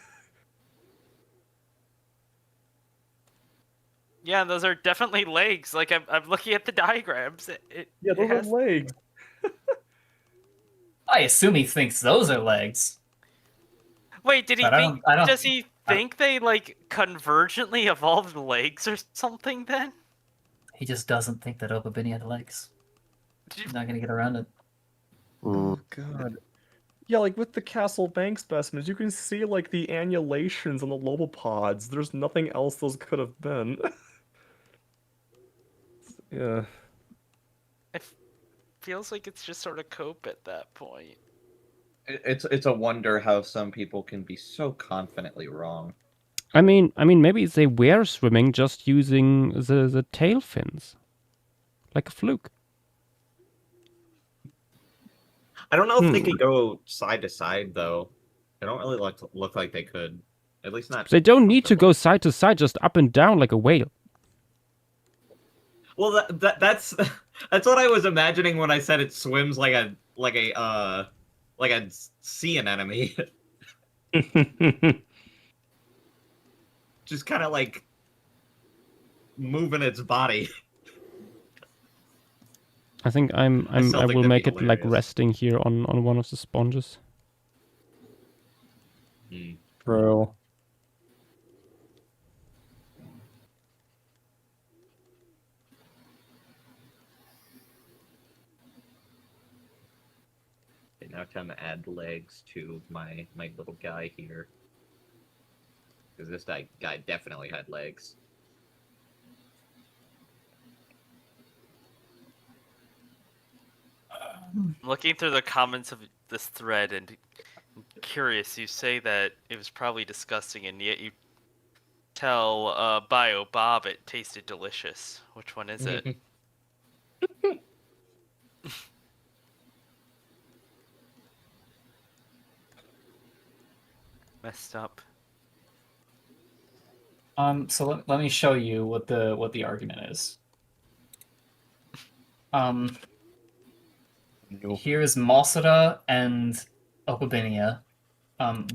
Yeah, those are definitely legs. Like I'm looking at the diagrams. Yeah, it those has- are legs. I assume he thinks those are legs. Wait, did he But I think? don't- Does he think they like convergently evolved legs or something? Then He just doesn't think that Opabinia had legs. He's not gonna get around it. Mm. God. Yeah, like with the Castle Bank specimens, you can see like the annulations on the lobopods. There's nothing else those could have been. Yeah. it feels like it's just sort of cope at that point. It's a wonder how some people can be so confidently wrong. I mean, maybe they were swimming just using the tail fins, like a fluke. I don't know if they could go side to side though. They don't really look like they could. At least not. They don't need to go side to side, just up and down like a whale. Well, that's that's what I was imagining when I said it swims like a sea anemone. Just kind of like moving its body. I think I still think will that'd make be it like hilarious. resting here on one of the sponges. Bro. Okay, now time to add legs to my little guy here. Because this guy definitely had legs. Looking through the comments of this thread and curious, you say that it was probably disgusting, and yet you tell Bio Bob it tasted delicious. Which one is it? Messed up. So let me show you what the argument is. Here's Mosada and Opabinia.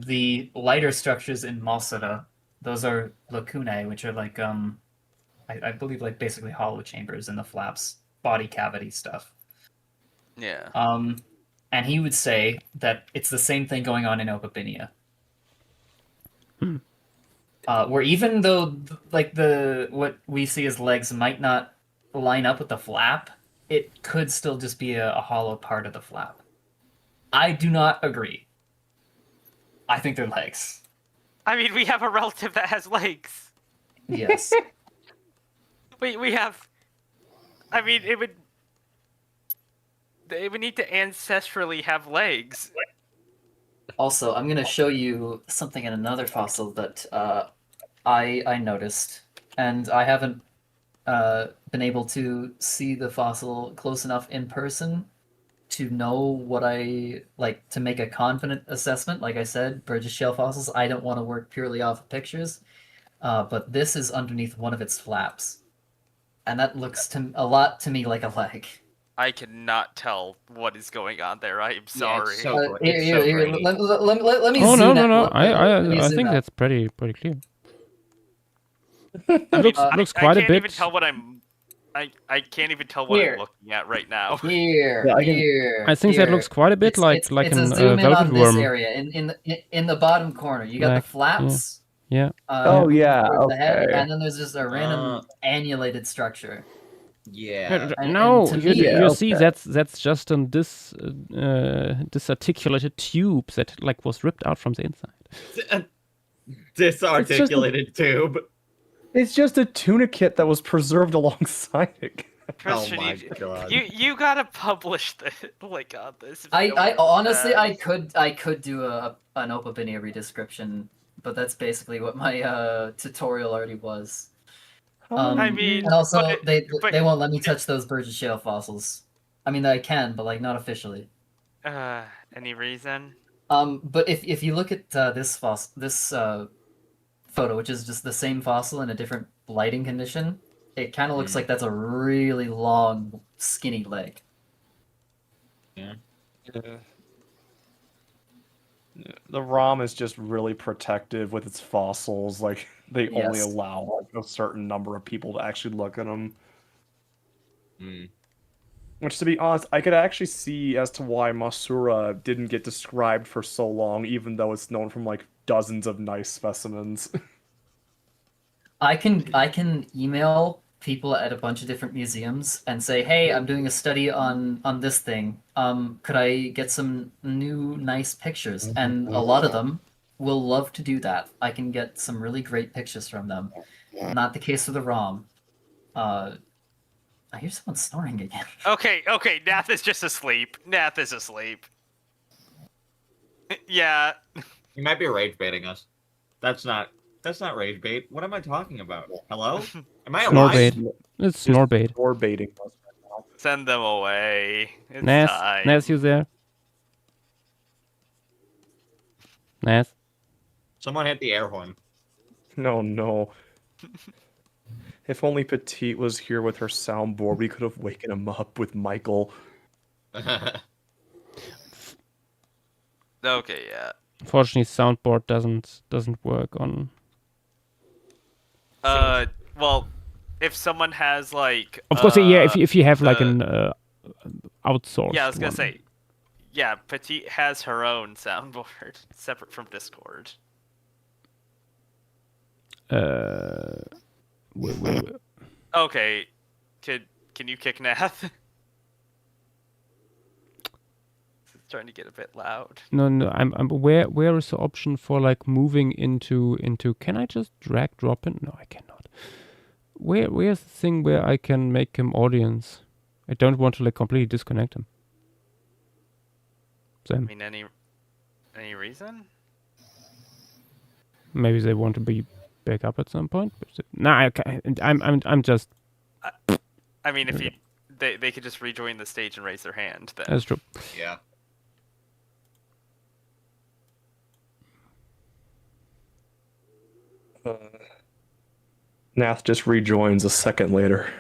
The lighter structures in Mosada, those are lacunae, which are like I believe like basically hollow chambers in the flaps, body cavity stuff. Yeah. And he would say that it's the same thing going on in Opabinia. Where even though like what we see as legs might not line up with the flap, it could still just be a hollow part of the flap. I do not agree. I think they're legs. I mean, we have a relative that has legs. Yes. We have. I mean, they would need to ancestrally have legs. Also, I'm going to show you something in another fossil that I noticed, and I haven't been able to see the fossil close enough in person to know what I like to make a confident assessment. Like I said, Burgess shale fossils, I don't want to work purely off of pictures, but this is underneath one of its flaps, and that looks a lot to me like a leg. I cannot tell what is going on there. I am sorry. it's so Let me Oh zoom no! out. I think that's pretty clear. It looks quite a I can't bit. even tell what I can't even tell what Here. I'm looking at right now. Here, Yeah, I can- here. I think that here. looks quite a bit like it's an a zoom in velvet on this worm. area in the bottom corner. You got Like, the flaps. Yeah. Oh, yeah, towards the head, okay. and then there's just a random annulated structure. Yeah. No, to you, me- you see, okay. that's just an disarticulated tube that like was ripped out from the inside. Disarticulated tube. It's just a tunicate that was preserved alongside it. Christian, my God. you gotta publish the like on this. if you I don't honestly understand. I could do an Opabinia redescription, but that's basically what my tutorial already was. I mean, and also but- they won't let me touch those Burgess shale fossils. I mean, I can, but like not officially. Any reason? But if you look at this photo, which is just the same fossil in a different lighting condition, it kind of looks like that's a really long, skinny leg. The ROM is just really protective with its fossils. Like they only Yes. allow like, a certain number of people to actually look at them. Which, to be honest, I could actually see as to why Masura didn't get described for so long, even though it's known from like dozens of nice specimens. I can email people at a bunch of different museums and say, hey, I'm doing a study on this thing. Could I get some new nice pictures? And a lot of them will love to do that. I can get some really great pictures from them. Not the case with the ROM. I hear someone snoring again. Okay, Nath is just asleep. Nath is asleep. Yeah. You might be rage baiting us. That's not rage bait. What am I talking about? Hello? Am I alive? Snorbait. It's snorbait. Or baiting us right now. Send them away. It's Nas, time. Nas, you there? Nas? Someone hit the air horn. No. If only Petite was here with her soundboard, we could have waken him up with Michael. Okay, yeah. Unfortunately, soundboard doesn't work on. Well, if someone has like. Of course, yeah. If you have like an outsourced. Yeah, I was gonna one. say. Yeah, Petite has her own soundboard separate from Discord. Wait. Okay, can you kick Nath? It's starting to get a bit loud. No. I'm where is the option for like moving into? Can I just drag drop in? No, I cannot. Where's the thing where I can make him audience? I don't want to like completely disconnect him. I Then mean, any reason? maybe they want to be back up at some point. Nah, I'm just. I mean, if they could just rejoin the stage and raise their hand. Then That's true. Yeah. Nath just rejoins a second later.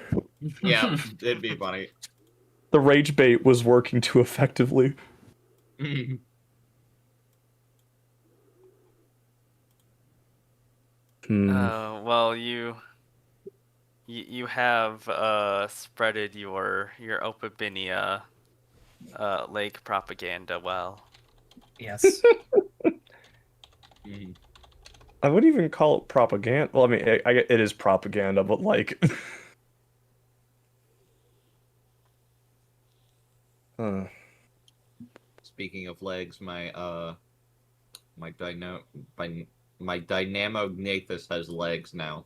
Yeah, it'd be funny. The rage bait was working too effectively. well, you have spreaded your Opabinia lake propaganda well. Yes. I wouldn't even call it propaganda. Well, I mean, it is propaganda, but like. Speaking of legs, my Dynamognathus has legs now.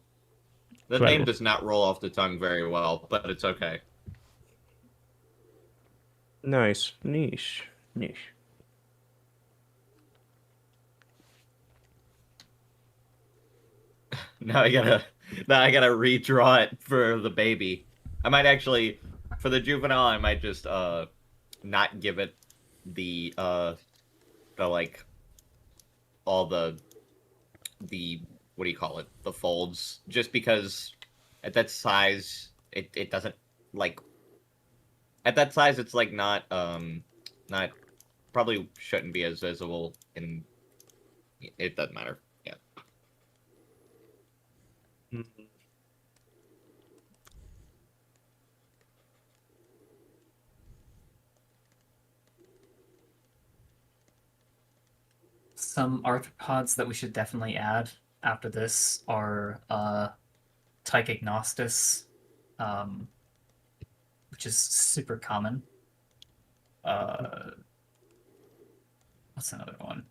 The name Incredible. does not roll off the tongue very well, but it's okay. Nice. Niche. Now I gotta redraw it for the baby. I might actually, for the juvenile, I might just not give it the like all the what do you call it, the folds, just because at that size it doesn't, like, at that size it's like not probably shouldn't be as visible, and it doesn't matter. Yeah. Some arthropods that we should definitely add after this are Tychignostus, which is super common. What's another one?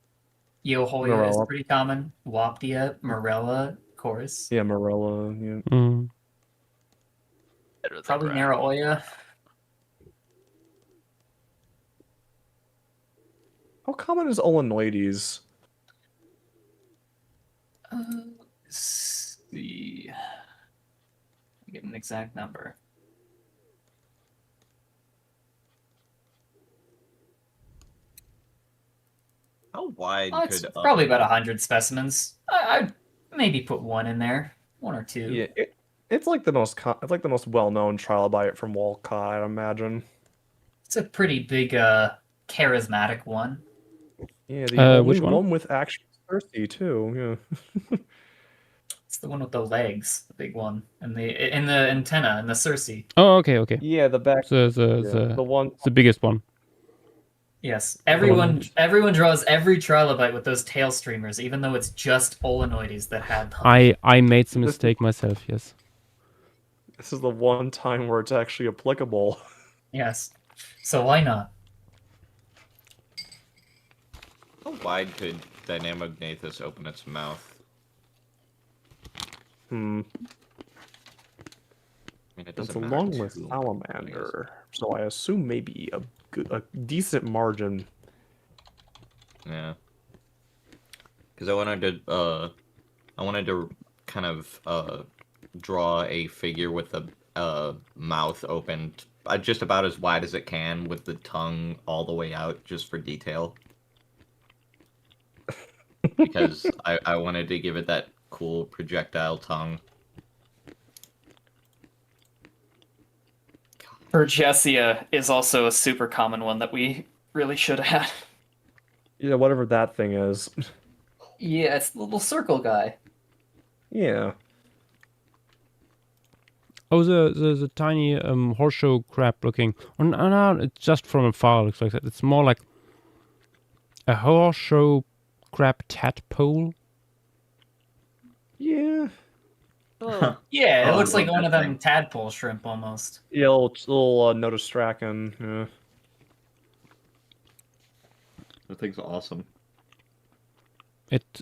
Eohoia is Morella. pretty common. Waptia, Morella, Chorus. Yeah, Morella. Yeah. Probably Narraoia. How common is Olenoides? Let's see. Get an exact number. How wide Oh, it's could probably about 100 specimens. I'd maybe put one in there, one or two. Yeah, it's like the most well-known trilobite from Walcott, I'd imagine. It's a pretty big, charismatic one. Yeah, the only which one? one with actual thirsty too. Yeah. It's the one with the legs, the big one, and the antenna and the Circe. Oh, okay. Yeah, the back. The one. the biggest one. Yes, everyone draws every trilobite with those tail streamers, even though it's just Olenoides that had them. I made the mistake myself. Yes. This is the one time where it's actually applicable. Yes, so why not? How wide could Dynamognathus open its mouth? I mean, it It's doesn't matter along with too, Salamander, so I assume maybe a decent margin. Yeah. Because I wanted to kind of draw a figure with a mouth opened just about as wide as it can, with the tongue all the way out, just for detail. Because I wanted to give it that cool projectile tongue. Bergessia is also a super common one that we really should have had. Yeah, whatever that thing is. Yeah, it's the little circle guy. Yeah. Oh, the tiny horseshoe crab looking. Oh, no, it's just from afar. Looks like that. It's more like a horseshoe crab tadpole. Yeah. Oh, Yeah, it Oh, I looks like love one that of them thing. tadpole shrimp almost. Yeah, little Notostraken. Yeah. That thing's awesome.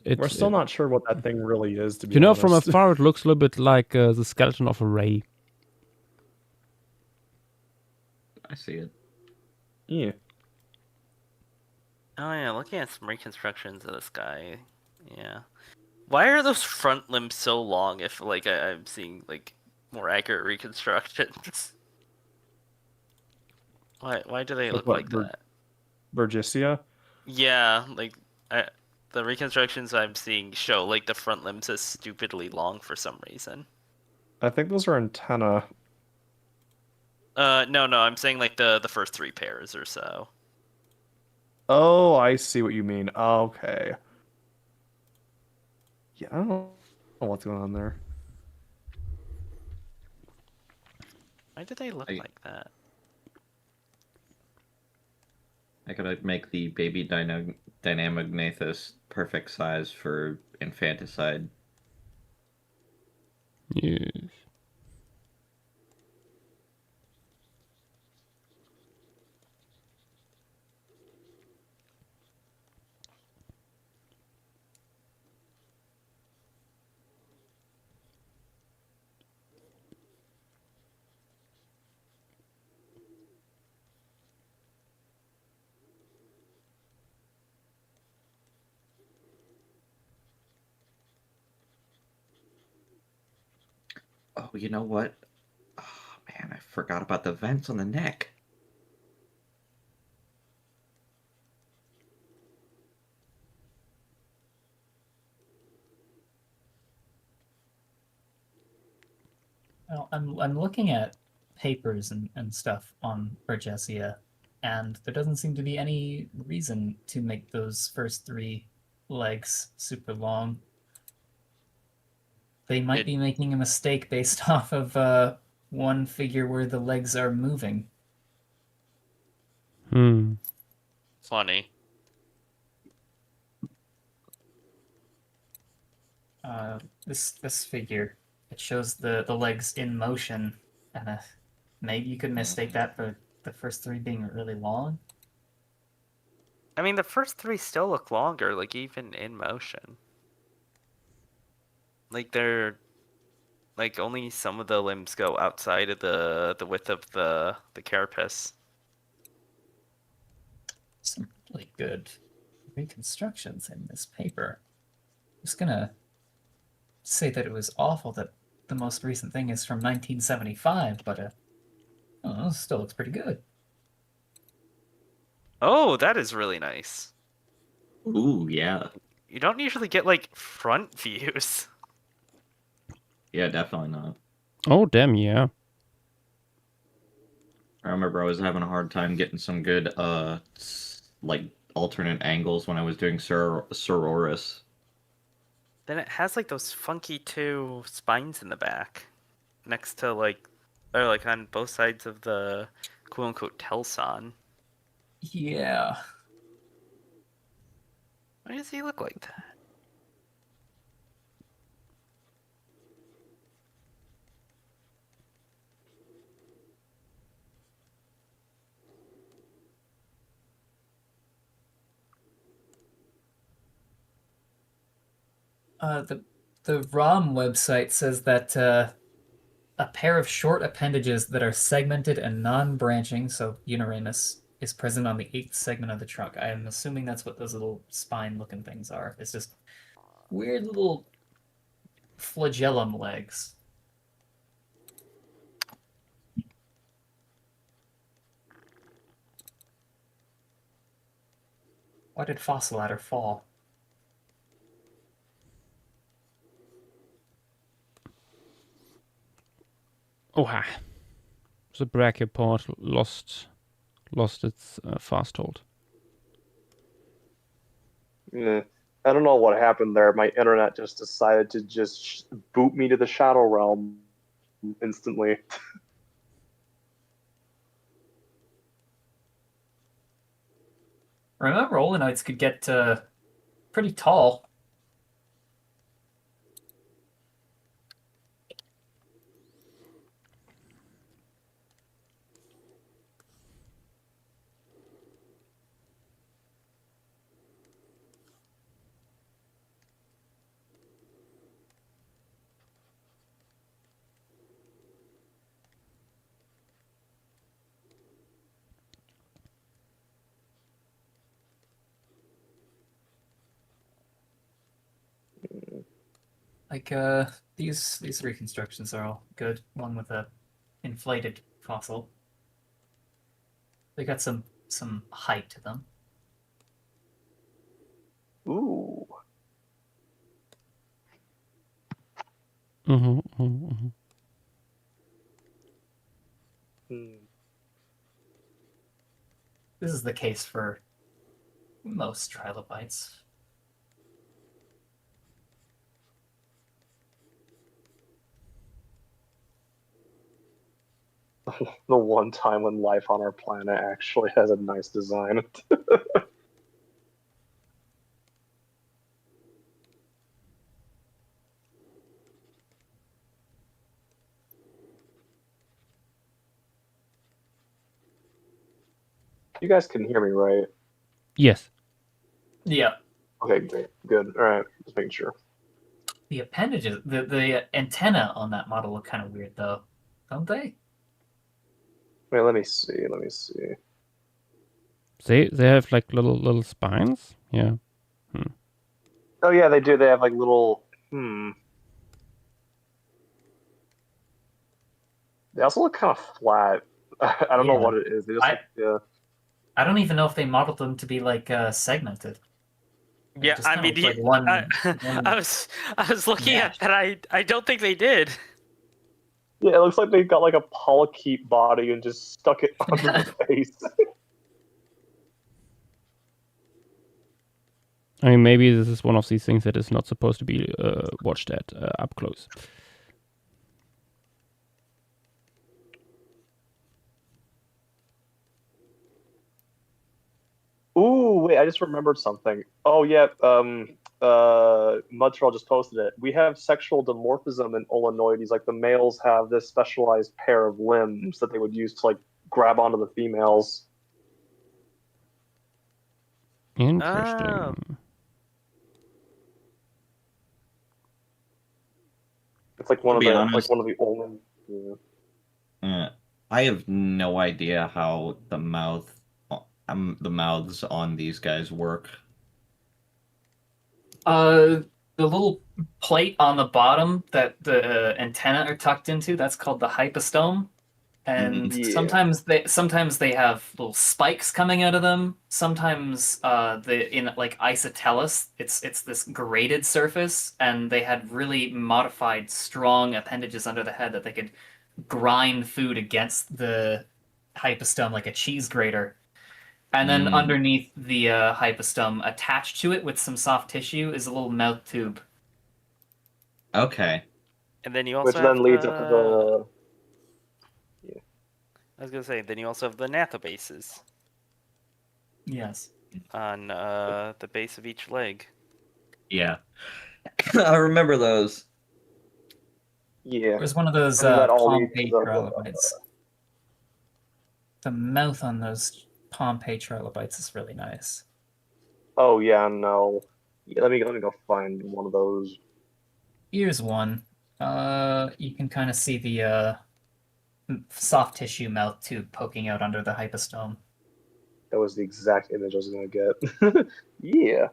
We're still not sure what that thing really is, to be You know, honest. from afar, it looks a little bit like the skeleton of a ray. I see it. Yeah. Oh yeah, looking at some reconstructions of this guy. Yeah. Why are those front limbs so long if like I'm seeing like more accurate reconstructions? Why do they Like look what, like that? Vergicia? Yeah, like the reconstructions I'm seeing show like the front limbs as stupidly long for some reason. I think those are antenna. No, I'm saying like the first 3 pairs or so. Oh, I see what you mean. Okay. Yeah, I don't know what's going on there. Why do they look I- like that? I gotta make the baby Dynamognathus perfect size for infanticide. Yes. Oh, you know what? Oh man, I forgot about the vents on the neck. Well, I'm looking at papers and stuff on Bergessia, and there doesn't seem to be any reason to make those first 3 legs super long. They might be making a mistake based off of one figure where the legs are moving. Hmm. Funny. This figure, it shows the legs in motion, and maybe you could mistake that for the first 3 being really long. I mean, the first 3 still look longer, like even in motion. Like they're like only some of the limbs go outside of the width of the carapace. Some really good reconstructions in this paper. I'm just gonna say that it was awful that the most recent thing is from 1975, but it still looks pretty good. Oh, that is really nice. Ooh, yeah. You don't usually get like front views. Yeah, definitely not. Oh, damn, yeah. I remember I was having a hard time getting some good like alternate angles when I was doing Sororis. Then it has like those funky 2 spines in the back, next to like, or like on both sides of the quote unquote Telson. Yeah. Why does he look like that? The ROM website says that a pair of short appendages that are segmented and non-branching, so uniramous, is present on the 8th segment of the trunk. I am assuming that's what those little spine-looking things are. It's just weird little flagellum legs. Why did Fossil Adder fall? Oh, ha. The brachipod lost its fast hold. Yeah. I don't know what happened there. My internet just decided to just boot me to the Shadow Realm instantly. Remember, Olenoids could get pretty tall. Like these reconstructions are all good. One with a inflated fossil. They got some height to them. Ooh. Mm-hmm, mm-hmm. Hmm. This is the case for most trilobites. The one time when life on our planet actually has a nice design. You guys can hear me, right? Yes. Yeah. Okay, great. Good. All right. Just making sure. The appendages, the antenna on that model look kind of weird though, don't they? Wait, let me see. Let me see. They have like little spines. Yeah. Oh yeah, they do. They have like little. They also look kind of flat. I don't know Yeah. what it is. They just yeah. I don't even know if they modeled them to be like segmented. It Yeah, just I kinda mean, looks like one, I was looking at that. I don't think they did. Yeah, it looks like they got like a polychaete body and just stuck it onto the face. I mean, maybe this is one of these things that is not supposed to be watched at up close. Ooh, wait, I just remembered something. Oh yeah, Mudtrail just posted it. We have sexual dimorphism in Olenoides. Like the males have this specialized pair of limbs that they would use to like grab onto the females. Interesting. Oh. It's like one To of be the honest- only. Yeah. I have no idea how the mouths on these guys work. the little plate on the bottom that the antenna are tucked into, that's called the hypostome. And Yeah. sometimes they have little spikes coming out of them. Sometimes in like Isotellus, it's this graded surface, and they had really modified, strong appendages under the head that they could grind food against the hypostome like a cheese grater. And then underneath the hypostome, attached to it with some soft tissue, is a little mouth tube. Okay. And then you also Which have then leads up to the. I was gonna say, then you also have the gnathobases Yes. on the base of each leg. Yeah. I remember those. Yeah. There's one of those And that all leads Pompeii to the- trilobites. The mouth on those Pompeii trilobites is really nice. Oh yeah, no. Yeah, let me go find one of those. Here's one. You can kind of see the soft tissue mouth tube poking out under the hypostome. That was the exact image I was gonna get. Yeah.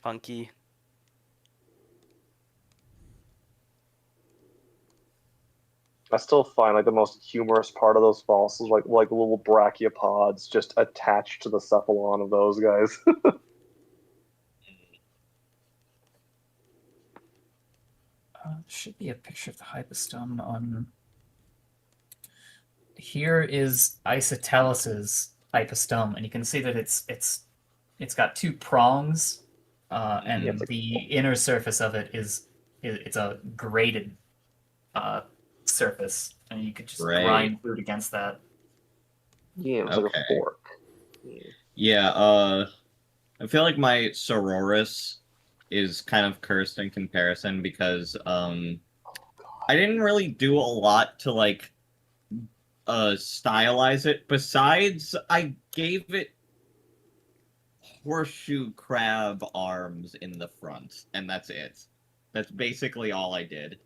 Funky. I still find like the most humorous part of those fossils, like little brachiopods just attached to the cephalon of those guys. Should be a picture of the hypostome on. Here is Isotellus's hypostome, and you can see that it's got two prongs, and Yeah, it's like- the inner surface of it it's a graded surface, and you could just Right. grind food against that. Yeah, it's like Okay. a fork. Yeah, I feel like my Sororus is kind of cursed in comparison because I didn't really do a lot to like stylize it. Besides, I gave it horseshoe crab arms in the front, and that's it. That's basically all I did.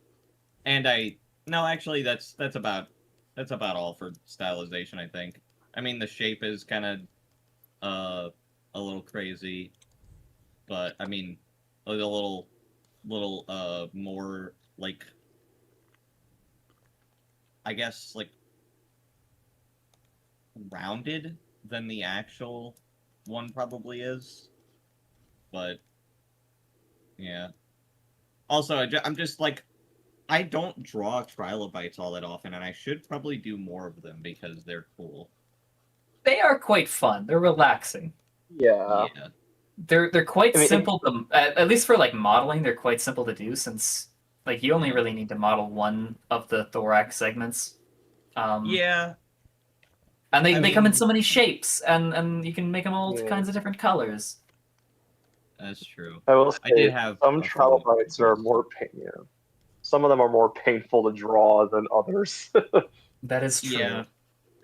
And actually that's about all for stylization, I think. I mean, the shape is kind of a little crazy, but I mean, a little little more like, I guess, like rounded than the actual one probably is. But yeah. Also, I'm just like, I don't draw trilobites all that often, and I should probably do more of them because they're cool. They are quite fun. They're relaxing. Yeah. Yeah. They're quite I mean, simple to, at least for like modeling. They're quite simple to do since like you only really need to model one of the thorax segments. Yeah. And they I come in mean- so many shapes, and you can make them all Yeah. kinds of different colors. That's true. I will say I did have some a couple of trilobites are things. more some of them are more painful to draw than others. That is true. Yeah.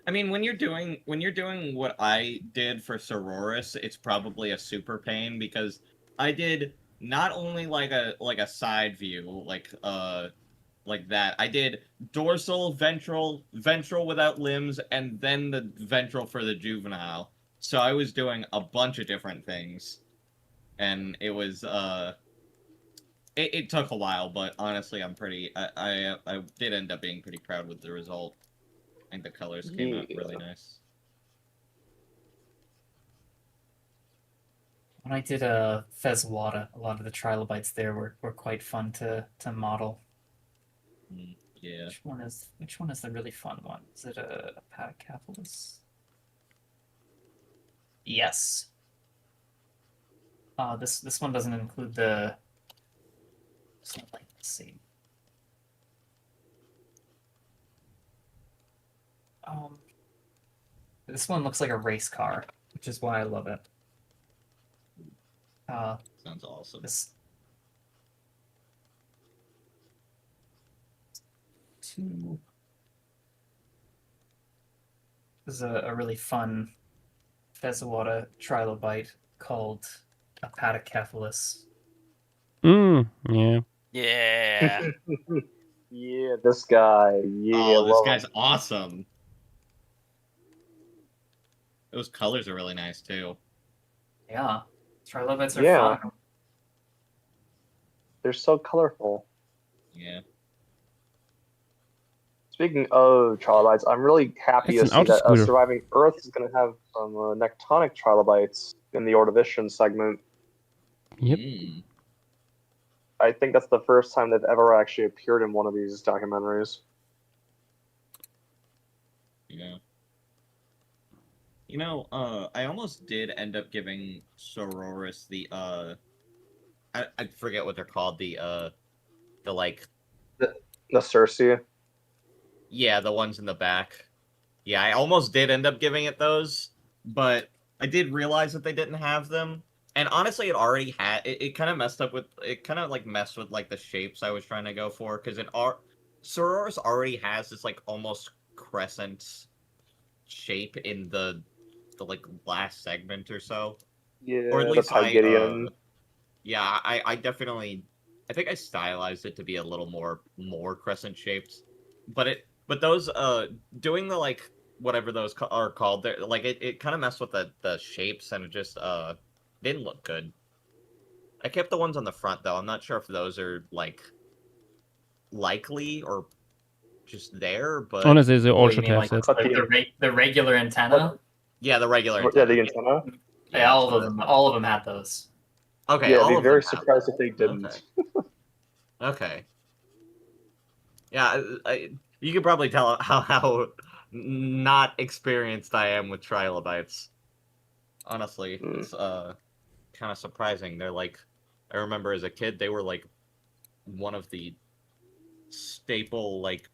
I mean, when you're doing what I did for Sororis, it's probably a super pain because I did not only like a side view, like that. I did dorsal, ventral without limbs, and then the ventral for the juvenile. So I was doing a bunch of different things. And it was it took a while, but honestly I'm pretty I did end up being pretty proud with the result. I think the colors came out really nice. When I did Fezwada, a lot of the trilobites there were quite fun to model. Yeah. Which one is the really fun one? Is it a Patacephalus? Yes. This one doesn't include the. It's not like the same. This one looks like a race car, which is why I love it. Sounds awesome. This is a really fun Fezawada trilobite called a Patacephalus. Yeah. Yeah. Yeah, this guy. Yeah, Oh, this love guy's him. awesome. Those colors are really nice too. Yeah, trilobites are Yeah. fun. They're so colorful. Yeah. Speaking of trilobites, I'm really happy It's to an see that autoscooter. Surviving Earth is going to have some nectonic trilobites in the Ordovician segment. Yep. Mm. I think that's the first time they've ever actually appeared in one of these documentaries. Yeah. You know, I almost did end up giving Sororis the I forget what they're called, the like, The Circe. yeah, the ones in the back. Yeah, I almost did end up giving it those, but I did realize that they didn't have them. And honestly, it already had it kind of messed up with messed with like the shapes I was trying to go for, because Sororis already has this like almost crescent shape in the like last segment or so. Yeah, Or at that's least Hygidian. yeah, I definitely, I think I stylized it to be a little more crescent shaped, but those doing the like whatever those are called, they're like it kind of messed with the shapes, and it just didn't look good. I kept the ones on the front though. I'm not sure if those are like likely or just there, but Honestly, they all What, you should mean, have like that. Cut the regular antenna? yeah, the regular. Yeah, antenna. the antenna. Yeah, all that's of them. All of them had those. Okay, Yeah, all I'd be of very them have surprised if they didn't. Okay. Okay. Yeah, you could probably tell how not experienced I am with trilobites. Honestly, it's kind of surprising. They're like, I remember as a kid, they were like one of the staple like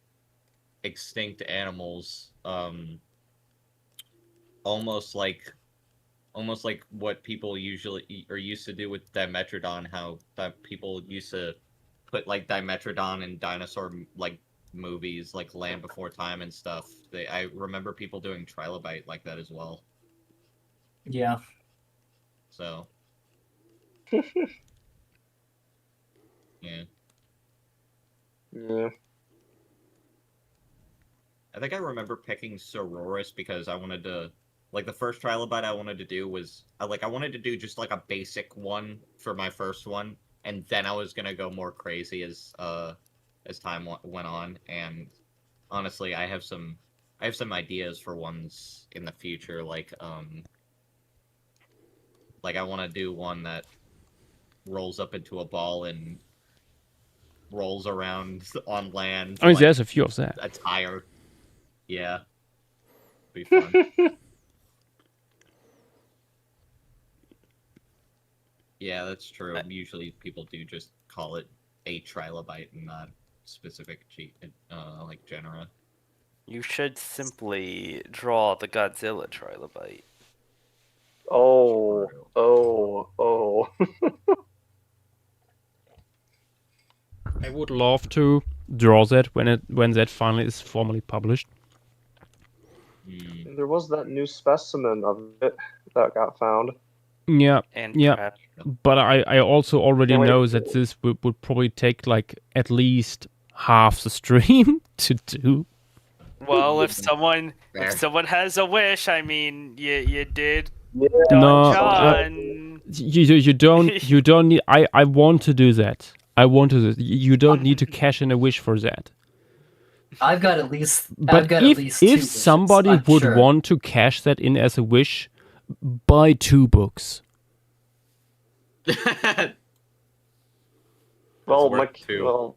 extinct animals. Almost like what people usually are used to do with Dimetrodon. How that people used to put like Dimetrodon in dinosaur like movies, like Land Before Time and stuff. I remember people doing Trilobite like that as well. Yeah. So yeah, Yeah. I think I remember picking Sororis because I wanted to, like, the first Trilobite I wanted to do was I wanted to do just like a basic one for my first one, and then I was gonna go more crazy as time went on. And honestly, I have some ideas for ones in the future, like I want to do one that rolls up into a ball and rolls around on land. I mean, like there's a few of that. a tire. Yeah, be fun. Yeah, that's true. Usually people do just call it a trilobite and not specific like genera. You should simply draw the Godzilla trilobite. Oh. I would love to draw that when that finally is formally published. There was that new specimen of it that got found. Yeah, And yeah. perhaps But I also already Can't wait. know that this would probably take like at least half the stream to do. well, if someone Fair. has a wish, I mean, you did. No, John. you don't need. I want to do that. I want to. You don't need to cash in a wish for that. I've got at least. But I've got at least two if wishes, somebody I'm would sure. want to cash that in as a wish, buy 2 books. Well, worth two. well,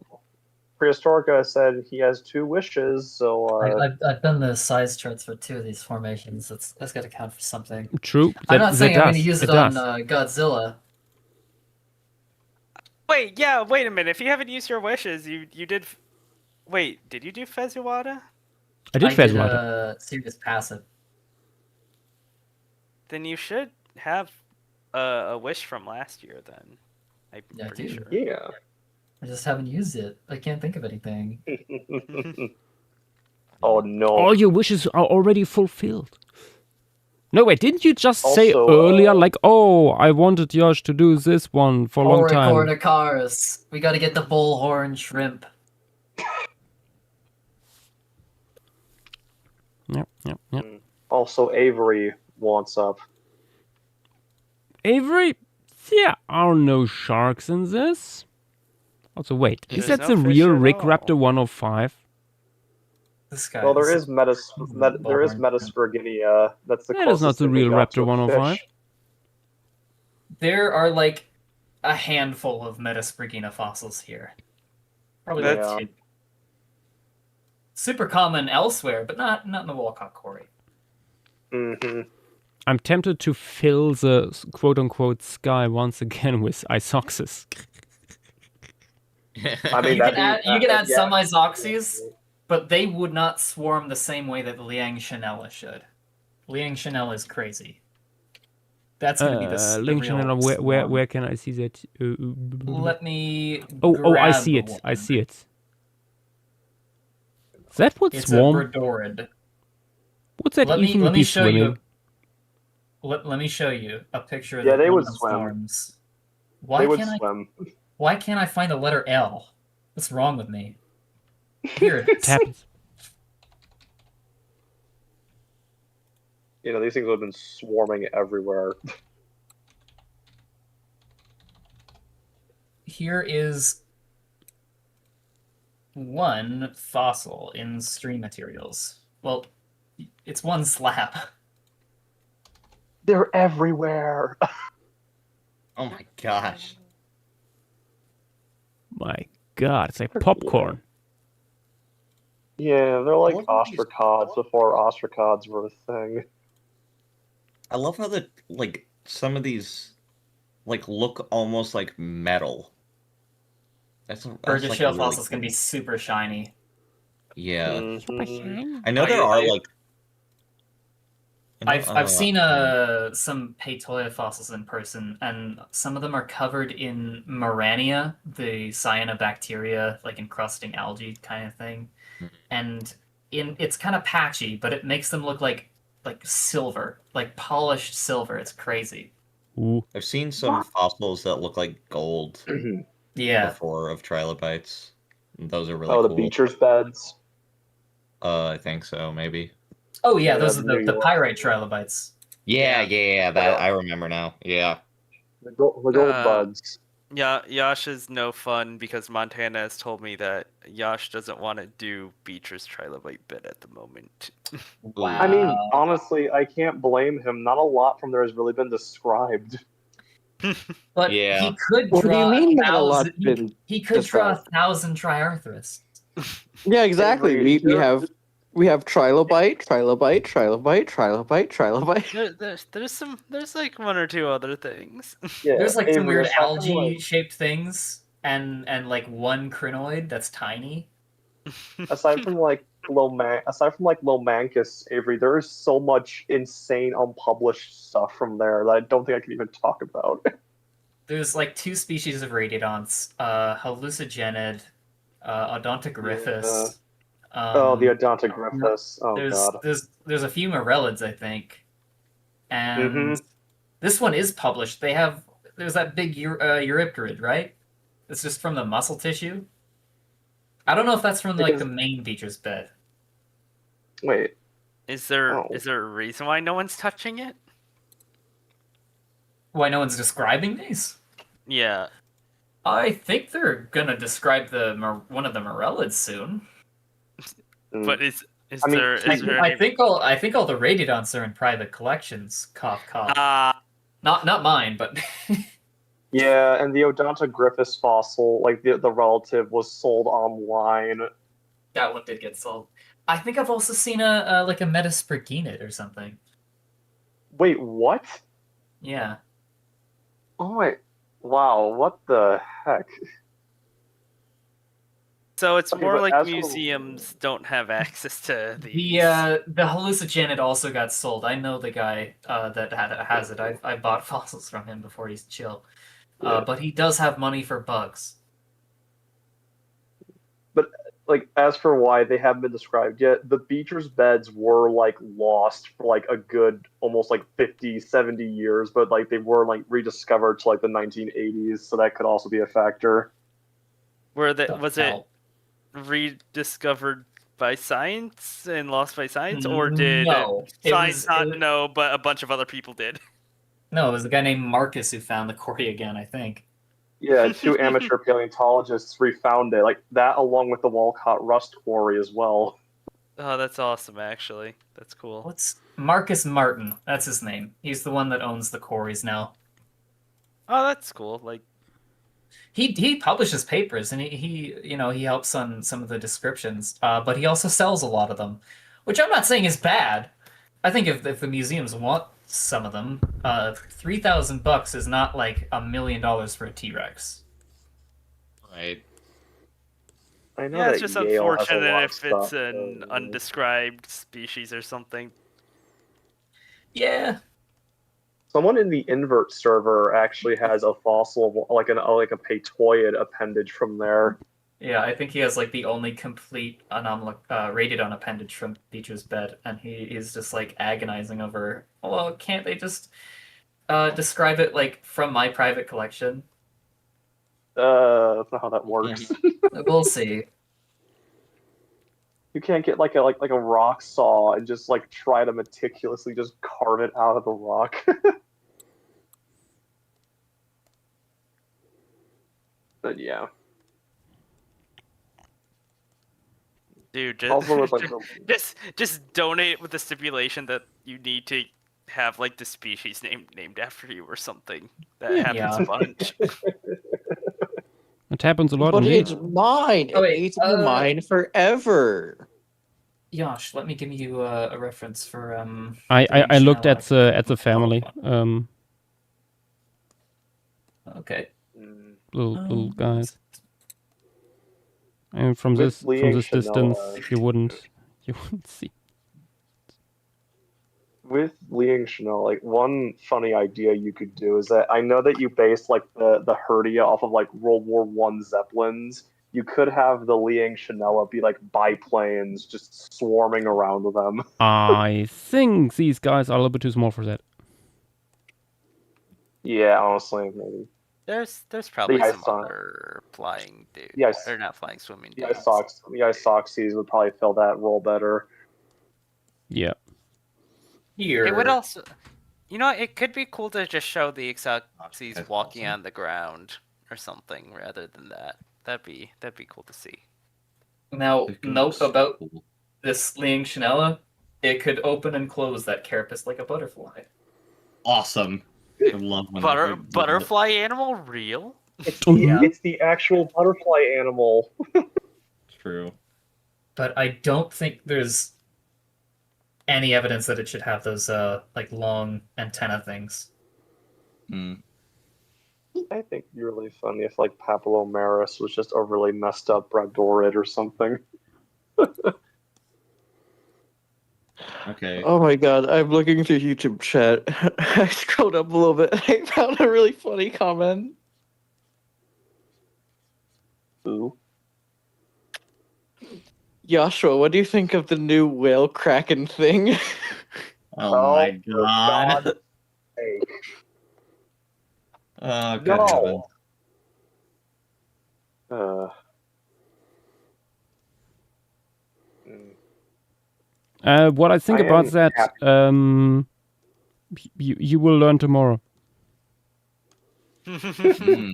Prehistorica said he has 2 wishes, so I've done the size charts for 2 of these formations. That's got to count for something. True. I'm not saying I'm going to does, use it does. on Godzilla. Wait a minute. If you haven't used your wishes, you did. Wait, did you do Fezuada? I did Fezwater. Serious passive. Then you should have a wish from last year. Then I'm Yeah, I pretty do. sure. yeah. I just haven't used it. I can't think of anything. Oh no. All your wishes are already fulfilled. No, wait, didn't you just say Also, earlier, like, oh, I wanted Josh to do this one for a long time? Oricornicaris. We got to get the bullhorn shrimp. Yep. Also, Avery wants up. Avery, there are no sharks in this. Also, wait, is There's that no the fish real at Rick all. Raptor 105? This guy. Well, there is is Metaspurginia. That's the That is not closest the thing we real got to Raptor a 105. fish. There are like a handful of Metaspurgina fossils here. Probably like Yeah. 2. Super common elsewhere, but not in the Walcott Quarry. Mm-hmm. I'm tempted to fill the quote-unquote sky once again with Isoxus. I mean, You can that'd be- add yeah. some Isoxes, but they would not swarm the same way that the Liang Chanella should. Liang Chanella is crazy. That's going to be the Link real channel, swarm. where can I see that? Let me. Oh, I grab see the it. I one. see it. That would It's swarm. a Berdorid. Would that Let me even let be me show swimming? you. Let me show you a picture of Yeah, the they would one of swim. Storms. Why They would can't swim. Why can't I find the letter L? What's wrong with me? Here it is. Tap. You know, these things would have been swarming everywhere. Here is one fossil in stream materials. Well, it's one slab. They're everywhere. Oh my gosh. My God, it's like popcorn. Yeah, they're like love how these- ostracods before ostracods were a thing. I love how some of these look almost like metal. That's Burgess like shell really fossils can cool. be super shiny. Yeah, Mhm. I know there are I- like. I know- I've seen some Peytoia fossils in person, and some of them are covered in Marania, the cyanobacteria, like encrusting algae kind of thing. And it's kind of patchy, but it makes them look like silver, like polished silver. It's crazy. Ooh. I've seen some fossils that look like gold Yeah. before of trilobites. And those are really Oh, the cool. Beecher's beds. I think so, maybe. Oh yeah, Yeah, those are New the York. pyrite trilobites. Yeah, that I remember now. Yeah. The gold buds. Yeah, Yash is no fun because Montana has told me that Yash doesn't want to do Beecher's trilobite bit at the moment. Wow. I mean, honestly, I can't blame him. Not a lot from there has really been described. But Yeah. he could What do you draw mean not a 1,000 lot's been he could draw described? 1,000 Triarthris. Yeah, exactly. Avery, We have trilobite, trilobite, trilobite, trilobite, trilobite. There's like one or two other things. Yeah, There's like some Avery, weird aside from, algae like- shaped things and like one crinoid that's tiny. aside from like Lomancus, Avery, there is so much insane unpublished stuff from there that I don't think I can even talk about. There's like 2 species of radiodonts, hallucinogeniid, Odontogryphus. The Odontogryphus. Oh god. There's a few Morellids, I think, and Mhm. this one is published. There's that big Eurypterid, right? It's just from the muscle tissue. I don't know if that's from like the main Beecher's bed. Wait. Is there Oh. a reason why no one's touching it? Why no one's describing these? Yeah. I think they're gonna describe one of the Morellids soon. But is I mean, there I think all the radiodonts are in private collections. Cough, cough. Not mine, but Yeah, and the Odontogryphus fossil, like the relative, was sold online. that one did get sold. I think I've also seen a like a Metaspurginid or something. Wait, what? Yeah. Oh my! Wow, what the heck? So it's Okay, more but like as for- museums don't have access to these. The hallucinogenic also got sold. I know the guy that has it. I bought fossils from him before he's chill. Yeah. But he does have money for bugs. But like, as for why they haven't been described yet, the Beecher's beds were like lost for like a good almost like 50, 70 years, but like they were like rediscovered to like the 1980s, so that could also be a factor. Was it rediscovered by science and lost by science, or did No, it science was- not it- know, but a bunch of other people did? No, it was a guy named Marcus who found the quarry again, I think. Yeah, 2 amateur paleontologists refound it, like that, along with the Walcott Rust Quarry as well. Oh, that's awesome! Actually, that's cool. What's Marcus Martin? That's his name. He's the one that owns the quarries now. Oh, that's cool. Like, He publishes papers and he helps on some of the descriptions, but he also sells a lot of them, which I'm not saying is bad. I think if the museums want some of them, $3,000 is not like $1 million for a T-Rex. Right. I know yeah, that it's just Yale has a unfortunate lot of if it's stuff, an undescribed species or something. Yeah. Someone in the invert server actually has a fossil, like a patoid appendage from there. Yeah, I think he has like the only complete radiodon appendage from Beecher's bed, and he is just like agonizing over, well, can't they just describe it like from my private collection? That's not how that works. We'll see. You can't get like a rock saw and just like try to meticulously just carve it out of the rock. But yeah. Dude, just, Also with, like, just donate with the stipulation that you need to have like the species named after you or something. That happens Yeah. a bunch. It happens a lot But indeed. it's mine. Oh, It wait, needs to be mine forever. Yosh, let me give you a reference for I looked at the family Okay. little guys, and from With this Lee and distance Shanoa. you wouldn't see. With Liang Chanel, like one funny idea you could do is that I know that you based like the Herdia off of like World War I Zeppelins. You could have the Liang Chanel be like biplanes just swarming around with them. I think these guys are a little bit too small for that. Yeah, honestly, maybe. There's probably The some Isox- other flying dudes. Yes. Or not flying, swimming The dudes. Isoxes would probably fill that role better. Yeah. Here. It would also, it could be cool to just show the Exoxes walking on the ground. or something rather than that. That'd be cool to see. Now, It could note be so about cool. this Leoncinella, it could open and close that carapace like a butterfly. Awesome. I love when they do that. Butterfly animal real? It's the actual butterfly animal. True. But I don't think there's any evidence that it should have those like long antenna things. Hmm. I think it'd be really funny if like Papillomaris was just a really messed up Bradorid or something. Okay. Oh my god, I'm looking through YouTube chat. I scrolled up a little bit. I found a really funny comment. Ooh. Joshua, what do you think of the new whale kraken thing? Oh my for god. God's sake. Oh, good No. heavens. What I think I about am that, happy. you will learn tomorrow. Hmm.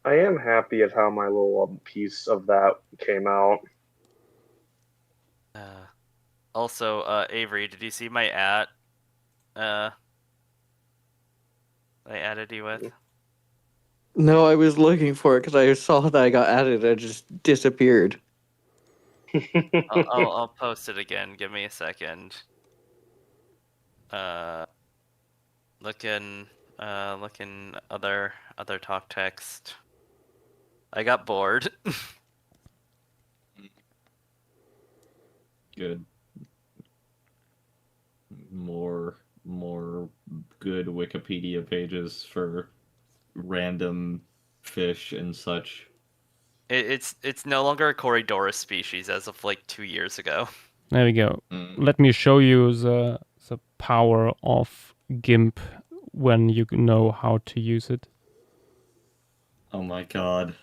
I am happy at how my little piece of that came out. Also, Avery, did you see my I added you with? No, I was looking for it because I saw that I got added. I just disappeared. I'll post it again. Give me a second. Looking other talk text. I got bored. Good. More good Wikipedia pages for random fish and such. It's no longer a Corydoras species as of like 2 years ago. There we go. Mm. Let me show you the power of GIMP when you know how to use it. Oh my god.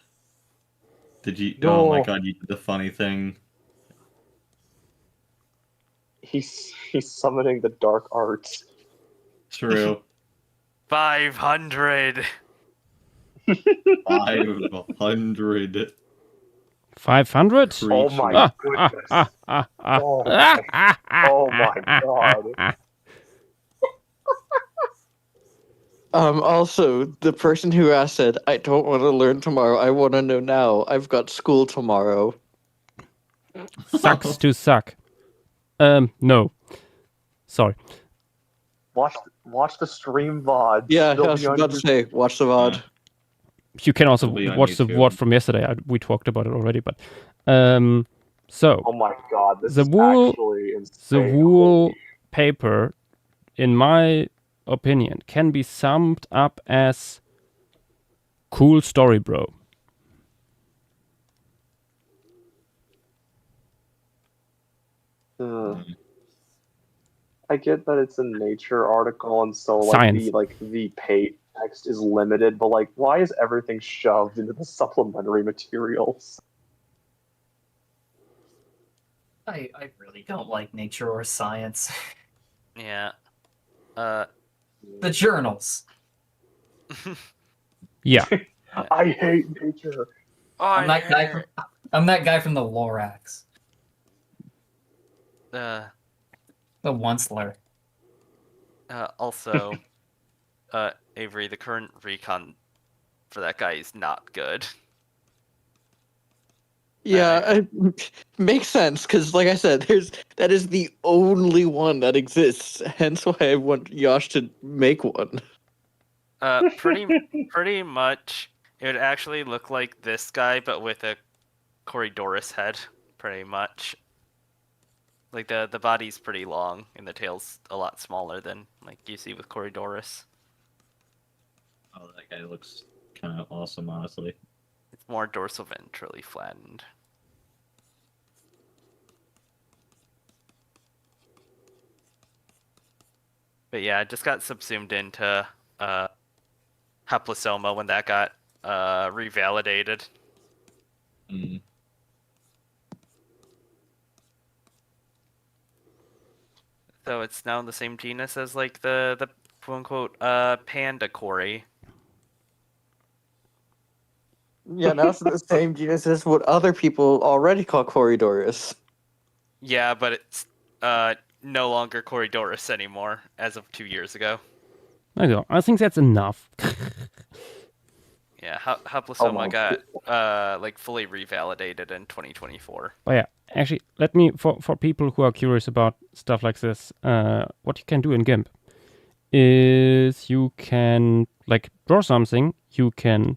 Did you? No. Oh my god! You did the funny thing. He's summoning the dark arts. True. 500. 500. 500? Oh my goodness. Oh my god. Also, the person who asked said, I don't want to learn tomorrow. I want to know now. I've got school tomorrow. Sucks to suck. No. Sorry. Watch the stream VOD. Yeah, I They'll was be on about to your- say, watch the VOD. You can also It'll be on watch the YouTube. VOD from yesterday. We talked about it already, but so Oh my god, this the is wool, actually the insane. wool paper, in my opinion, can be summed up as cool story, bro. I get that it's a Nature article, and so Science. the pay text is limited, but like, why is everything shoved into the supplementary materials? I really don't like nature or science. Yeah. The journals. Yeah. I hate Nature. I'm that guy from the Lorax. The Onceler. Also, Avery, the current recon for that guy is not good. Yeah, makes sense because, like I said, that is the only one that exists. Hence, why I want Yosh to make one. Pretty much, it would actually look like this guy, but with a Corydoras head. Pretty much. Like the body's pretty long, and the tail's a lot smaller than like you see with Corydoras. Oh, that guy looks kind of awesome, honestly. It's more dorsal ventrally flattened. But yeah, it just got subsumed into Haplosoma when that got revalidated. Mm. So it's now in the same genus as like the quote unquote panda Cory. Yeah, now it's in the same genus as what other people already call Corydoras. Yeah, but it's no longer Corydoras anymore as of 2 years ago. I go. I think that's enough. Yeah, Haplosoma got like fully revalidated in 2024. But yeah, actually, let me for people who are curious about stuff like this, what you can do in GIMP is you can like draw something. You can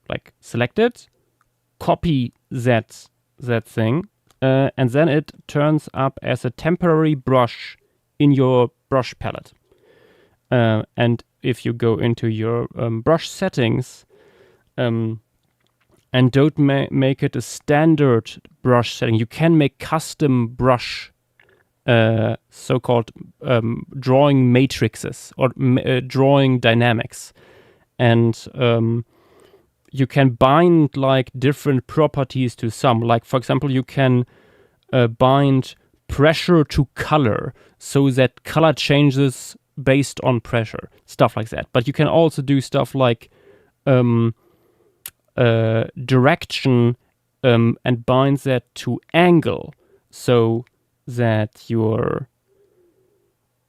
like select it, copy that thing, and then it turns up as a temporary brush in your brush palette. And if you go into your brush settings, and don't make it a standard brush setting, you can make custom brush, so-called drawing matrices or drawing dynamics, and you can bind like different properties to some. Like for example, you can bind pressure to color so that color changes based on pressure, stuff like that. But you can also do stuff like direction and bind that to angle so that your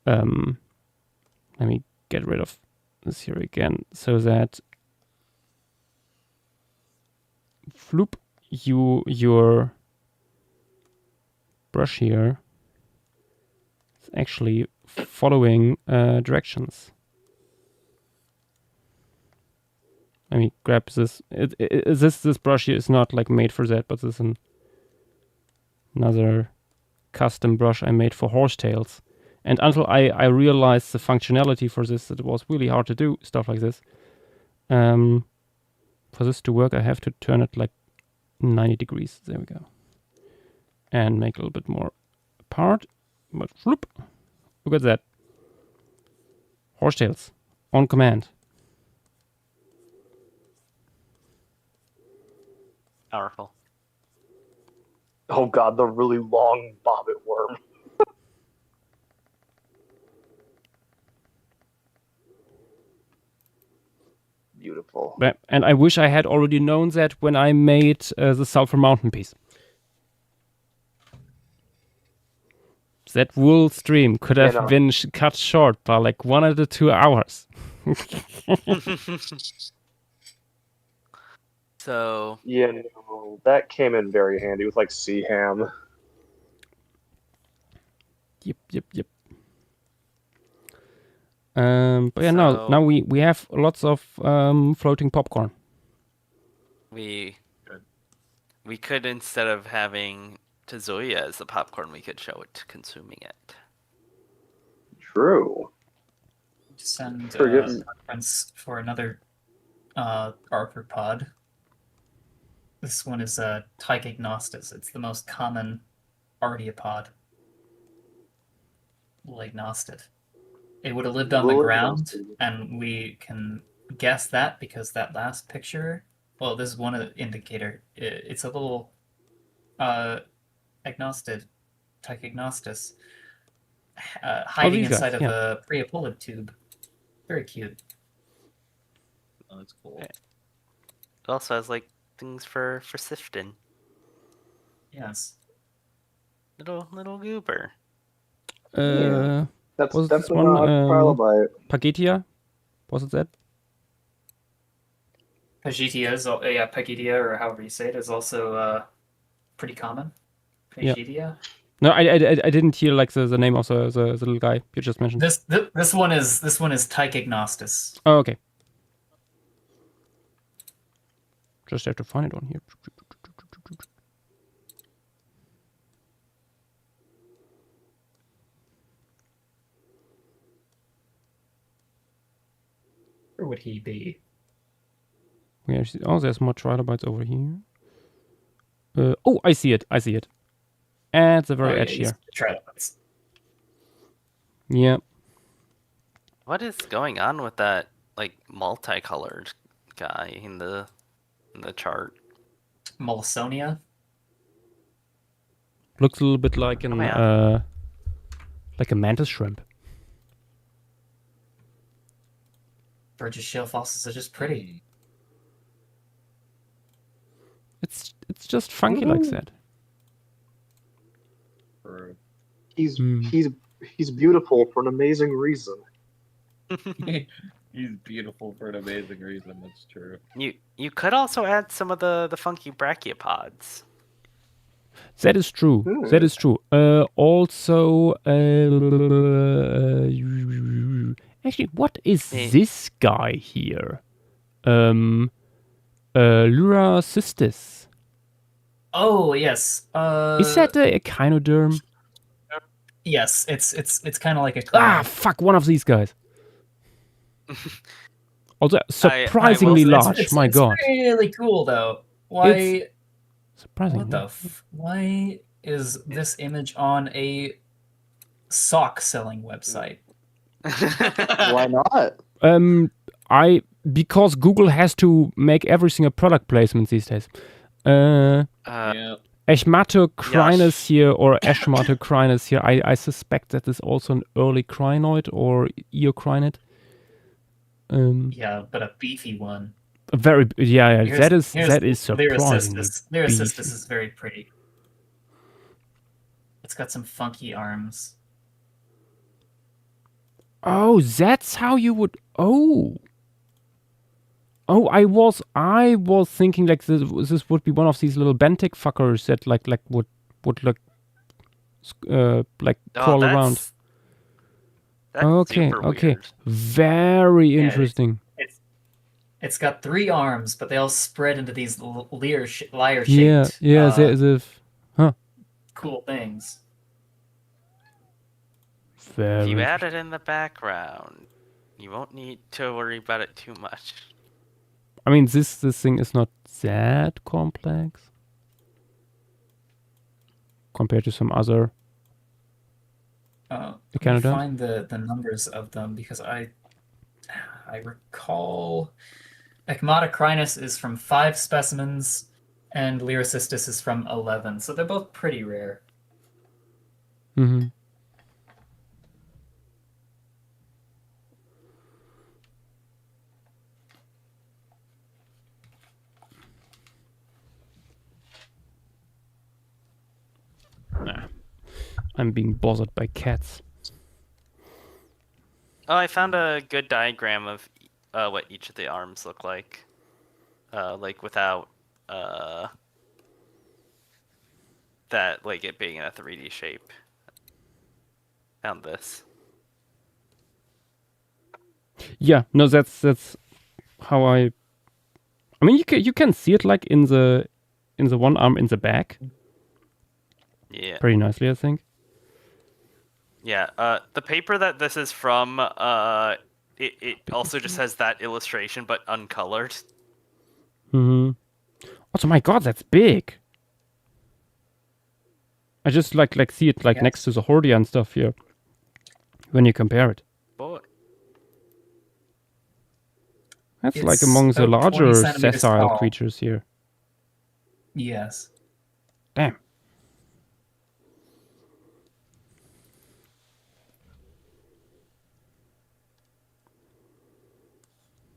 let me get rid of this here again, so that floop your brush here is actually following directions. Let me grab this. This brush here is not like made for that, but this is another custom brush I made for horsetails. And until I realized the functionality for this, it was really hard to do stuff like this. For this to work, I have to turn it like 90 degrees. There we go. And make a little bit more apart. But floop. Look at that. Horsetails on command. Powerful. Oh god, the really long bobbit worm. Beautiful. And I wish I had already known that when I made the Sulphur Mountain piece. That wool stream could have been cut short by like 1 or 2 hours. So yeah, no, that came in very handy with like C-Ham. Yep. But yeah, now we have lots of floating popcorn. We could, instead of having Tazuya as the popcorn, we could show it consuming it. True. Send reference for another arthropod. This one is Tychignostus. It's the most common artiopod. Lagnosted. It would have lived on the ground, and we can guess that because that last picture. Well, this is one of the indicator. It's a little Tychignostus, hiding inside of a Priapulid tube. Very cute. Oh, that's cool. It also has like things for sifting. Yes. Little goober. That's was definitely this one, not a trilobite. Pagetia? Was it that? Pagetia is Pagetia, or however you say it, is also pretty common. Pagetia. No, I didn't hear like the name of the little guy you just mentioned. This one is Tychignostus. Oh, okay. Just have to find it on here. Where would he be? Oh, there's more trilobites over here. Oh, I see it. At the very edge here. Trilobites. Yeah. What is going on with that like multicolored guy in the chart? Mollisonia. Looks a little bit like an like a mantis shrimp. Burgess shale fossils are just pretty. It's just funky like that. He's Hmm. he's beautiful for an amazing reason. He's beautiful for an amazing reason. That's true. You could also add some of the funky brachiopods. That is true. That is true. Also, actually, what is this guy here? Luracystis. Oh yes. Is that a echinoderm? Yes, it's kind of like a. Ah, fuck! One of these guys. Also, I will surprisingly say large. My God. It's really cool though. Why? It's surprisingly. What the? Why is this image on a sock selling website? Why not? Because Google has to make everything a product placement these days. Eschmatocrinus here, or Eschmatocrinus here, I suspect that is also an early crinoid or eocrinid. Yeah, but a beefy one. A very that is surprisingly Lyricystis beefy. is very pretty. It's got some funky arms. Oh, that's how you would. Oh, I was thinking like this would be one of these little benthic fuckers that like would crawl around. That's Okay, super okay, weird. very interesting. It's got 3 arms, but they all spread into these lyre-shaped As if, cool things. Very If you add interesting. it in the background, you won't need to worry about it too much. I mean, this thing is not that complex compared to some other. Let me Canada? find the numbers of them because I recall Echmatocrinus is from 5 specimens and Lyricystis is from 11, so they're both pretty rare. Mm-hmm. Nah. I'm being bothered by cats. Oh, I found a good diagram of what each of the arms look like without that, like it being in a 3D shape. Found this. Yeah, no, that's how I mean, you can see it like in the one arm in the back. Yeah. Pretty nicely, I think. Yeah. The paper that this is from, it also just has that illustration but uncolored. Mm-hmm. Also, my God, that's big. I just like see it like next to the Hordia and stuff here. When you compare it, Boy. that's It's like among the about 20 larger centimeters sessile tall. creatures here. Yes. Damn.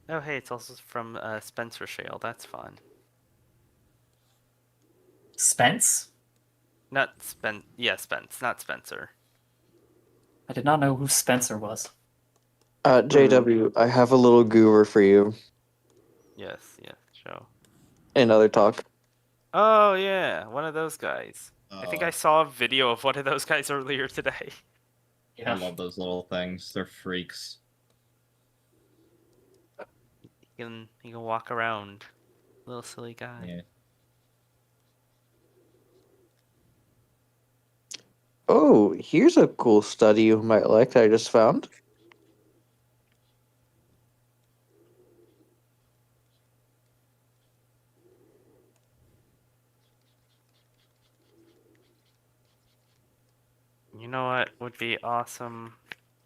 Oh, hey, it's also from Spencer Shale. That's fun. Spence? Not Spence, not Spencer. I did not know who Spencer was. JW, I have a little goober for you. Yes, show. Another talk. Oh yeah, one of those guys. I think I saw a video of one of those guys earlier today. I love those little things. They're freaks. He can walk around, little silly guy. Yeah. Oh, here's a cool study you might like that I just found. You know what would be awesome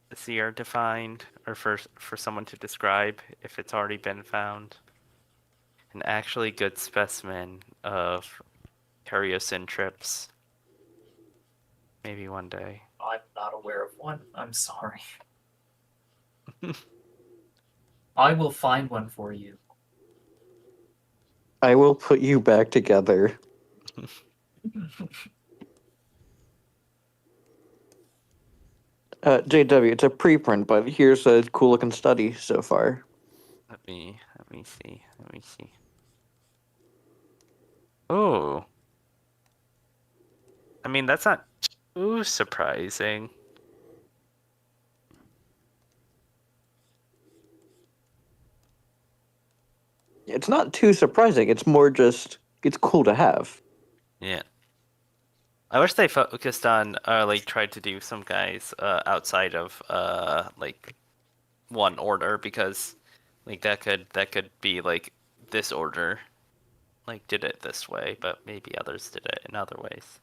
to see or defined, or for someone to describe if it's already been found? An actually good specimen of Karyocyntrips. Maybe one day. I'm not aware of one. I'm sorry. I will find one for you. I will put you back together. JW, it's a preprint, but here's a cool looking study so far. Let me see. Let me see. Oh. I mean, that's not too surprising. It's not too surprising. It's more just it's cool to have. Yeah. I wish they focused on like tried to do some guys outside of like one order, because like that could be like this order like did it this way, but maybe others did it in other ways.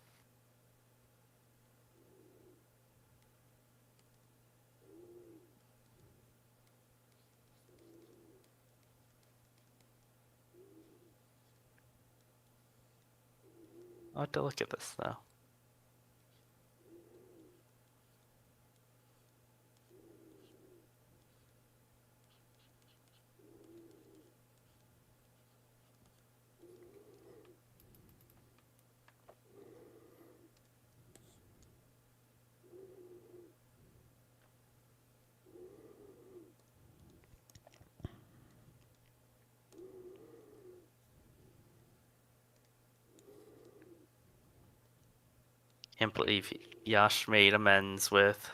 I'll have to look at this though. Can't believe Yash made amends with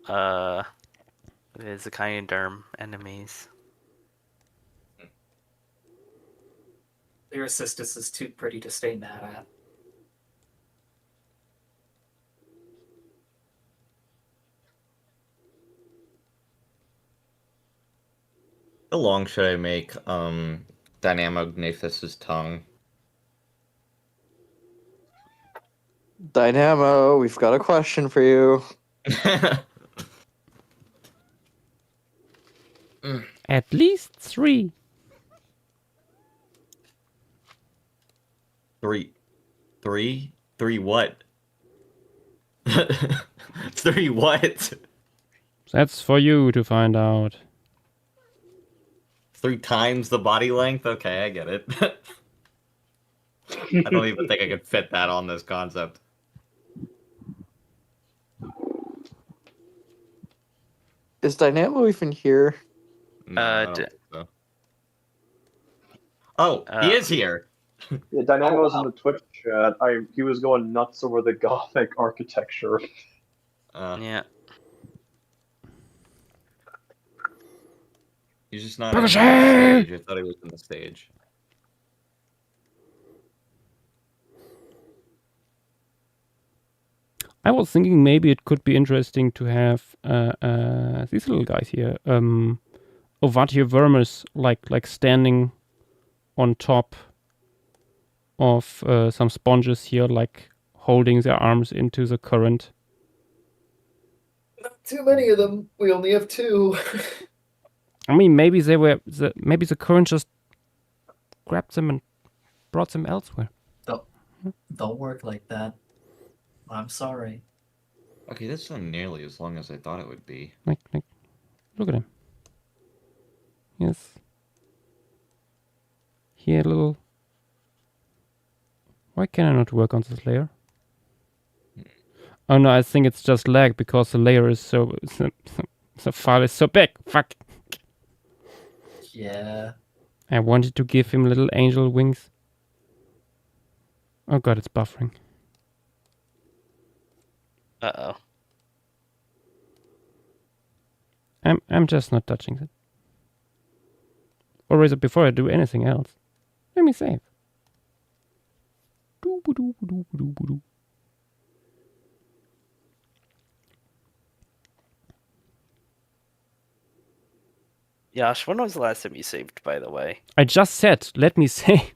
his Echinoderm enemies. Lyricystis is too pretty to stay mad at. How long should I make Dynamognathus's tongue? Dynamo, we've got a question for you. At least 3. Three what? 3 what? That's for you to find out. 3 times the body length? Okay, I get it. I don't even think I could fit that on this concept. Is Dynamo even here? No, I don't think so. Oh, he is here. Yeah, Dynamo was in the Twitch chat. He was going nuts over the Gothic architecture. Yeah. He's just not in the stage. I thought he was in the stage. I was thinking maybe it could be interesting to have these little guys here, Ovatiovermis, like standing on top of some sponges here, like holding their arms into the current. Not too many of them. We only have 2. I mean, maybe maybe the current just grabbed them and brought them elsewhere. Don't work like that. I'm sorry. Okay, that's not nearly as long as I thought it would be. Like, look at him. Yes. Here, a little. Why can I not work on this layer? Oh no, I think it's just lag because the layer is so the file is so big. Fuck. Yeah. I wanted to give him little angel wings. Oh god, it's buffering. Uh-oh. I'm just not touching it. Or is it before I do anything else? Let me save. Yash, when was the last time you saved, by the way? I just said, let me save.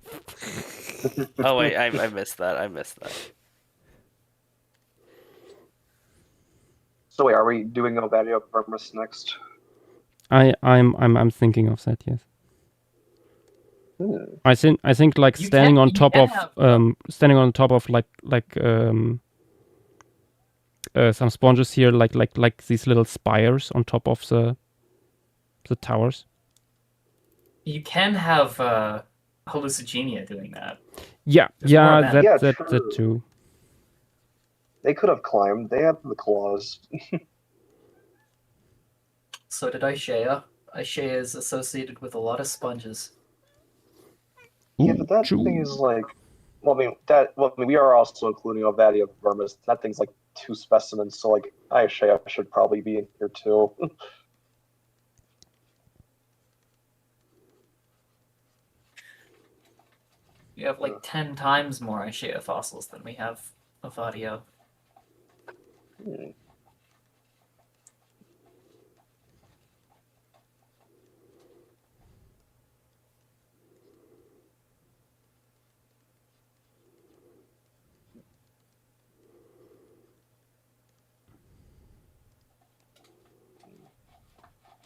Oh wait, I missed that. I missed that. So wait, are we doing Ovatiovermis next? I'm thinking of that, yes. I think like standing on top of some sponges here, like these little spires on top of the towers. You can have hallucigenia doing that. Yeah, There's more yeah, of that. Yeah, that true. too. They could have climbed. They had the claws. So did Aishea. Aishea is associated with a lot of sponges. Yeah, but that thing is like, well, I mean, we are also including Ovadia vermis. That thing's like 2 specimens, so like, I should probably be in here too. We have like 10 times more Aishea fossils than we have Ovadia.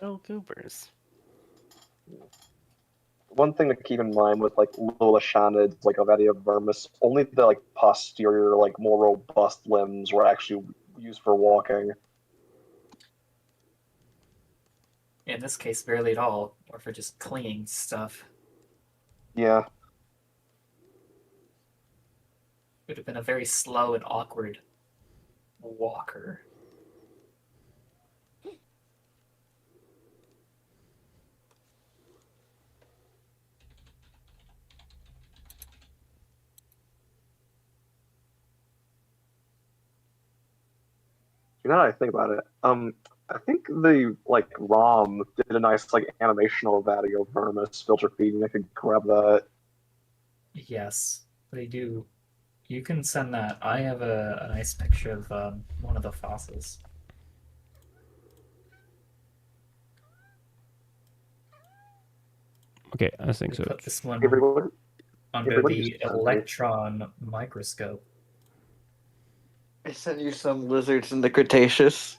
Oh, goobers. One thing to keep in mind with like Lulashanids, like Ovadia vermis, only the like posterior, like more robust limbs were actually used for walking. In this case, barely at all, or for just clinging stuff. Yeah. Would have been a very slow and awkward walker. Now that I think about it, I think the like ROM did a nice like animation of Ovadia vermis filter feeding. I could grab that. Yes, they do. You can send that. I have a nice picture of one of the fossils. Okay, I think We so. put this one Everybody, under everybody the just- electron microscope. I sent you some lizards in the Cretaceous.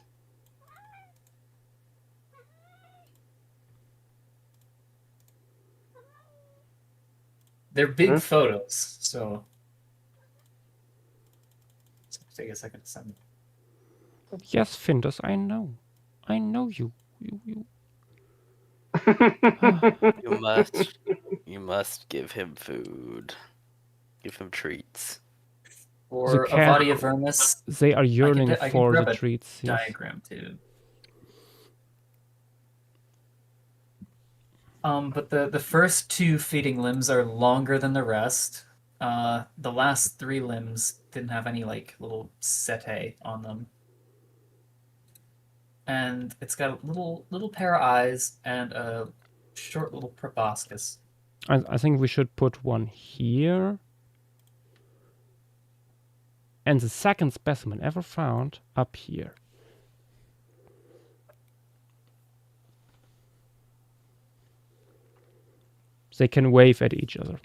They're big Hmm? photos, so it's gonna take a second to send. Yes, Findus, I know. I know you. You. You must give him food. Give him treats. For cat- Ovadia vermis, They are yearning I can for grab the a treats. Yes. diagram too. But the first 2 feeding limbs are longer than the rest. The last 3 limbs didn't have any like little setae on them. And it's got a little pair of eyes and a short little proboscis. I think we should put one here. And the second specimen ever found up here. They can wave at each other.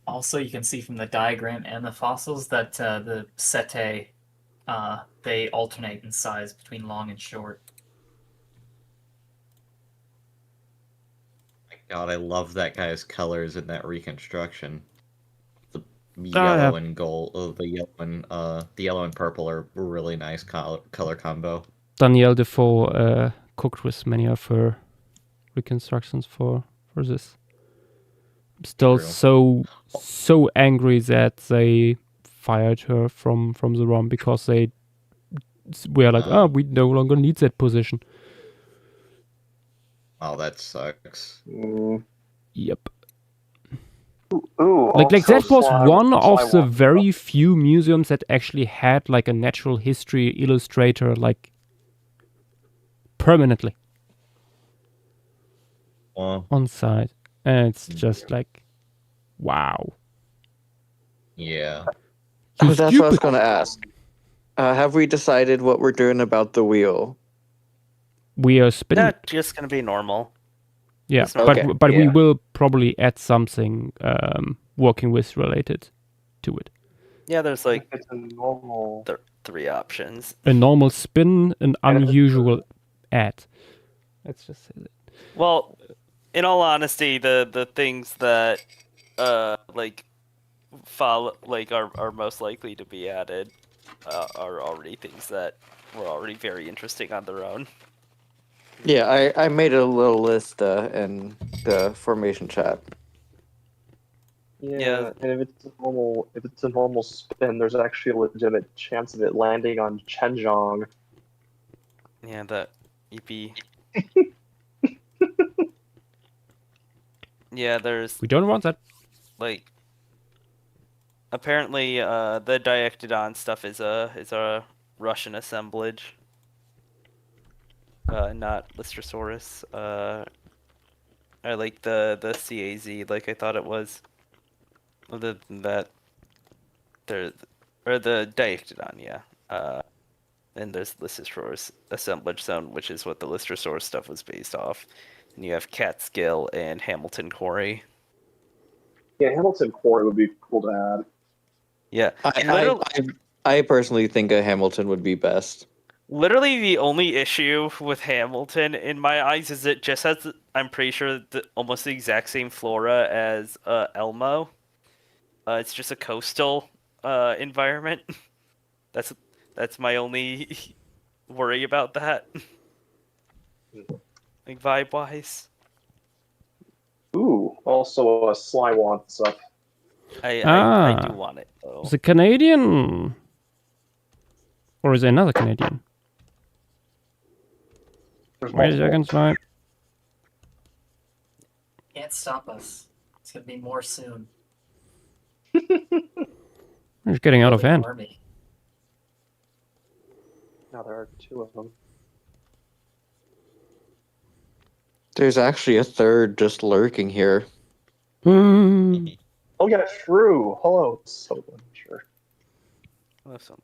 Also, you can see from the diagram and the fossils that the setae, they alternate in size between long and short. God, I love that guy's colors in that reconstruction. The yeah. yellow and gold, the yellow and purple are a really nice color combo. Danielle Defoe cooked with many of her reconstructions for this. I'm still True. so angry that they fired her from the ROM because they were like, oh, we no longer need that position. Oh, that sucks. Yep. Ooh, Like that was slime- one of slime the one. very few museums that actually had like a natural history illustrator like permanently Well, on site. And it's just like, wow. yeah. You That's what I was stupid. going to ask. Have we decided what we're doing about the wheel? We are spinning. That's just gonna be normal. Yeah, It's not- but we yeah. will probably add something working with related to it. Yeah, there's like It's a normal. 3 options. A normal spin, an unusual add. Let's just say that. Well, in all honesty, the things that like follow are most likely to be added are already things that were already very interesting on their own. Yeah, I made a little list in the formation chat. Yeah, and if it's a normal spin, there's actually a legitimate chance of it landing on Chenjong. Yeah, that EP. Yeah, there's We don't want that. like apparently the Diectodon stuff is a Russian assemblage. Not Lystrosaurus. I like the CAZ like I thought it was. Other than that, the Diectodon, yeah. And there's Lystrosaurus assemblage zone, which is what the Lystrosaurus stuff was based off. And you have Catskill and Hamilton Quarry. Yeah, Hamilton Quarry would be cool to add. Yeah, I personally think a Hamilton would be best. literally the only issue with Hamilton in my eyes is it just has, I'm pretty sure, almost the exact same flora as Elmo. It's just a coastal environment. That's my only worry about that. Like vibe wise. Ooh, also a Sly wants up. I do want it though. Is it Canadian? Or is it another Canadian? Wait a second, Sly. Can't stop us. It's gonna be more soon. It's getting out of hand. Army. Now there are 2 of them. There's actually a third just lurking here. Hmm. Oh yeah, true. Hello, so sure. Hello, so much.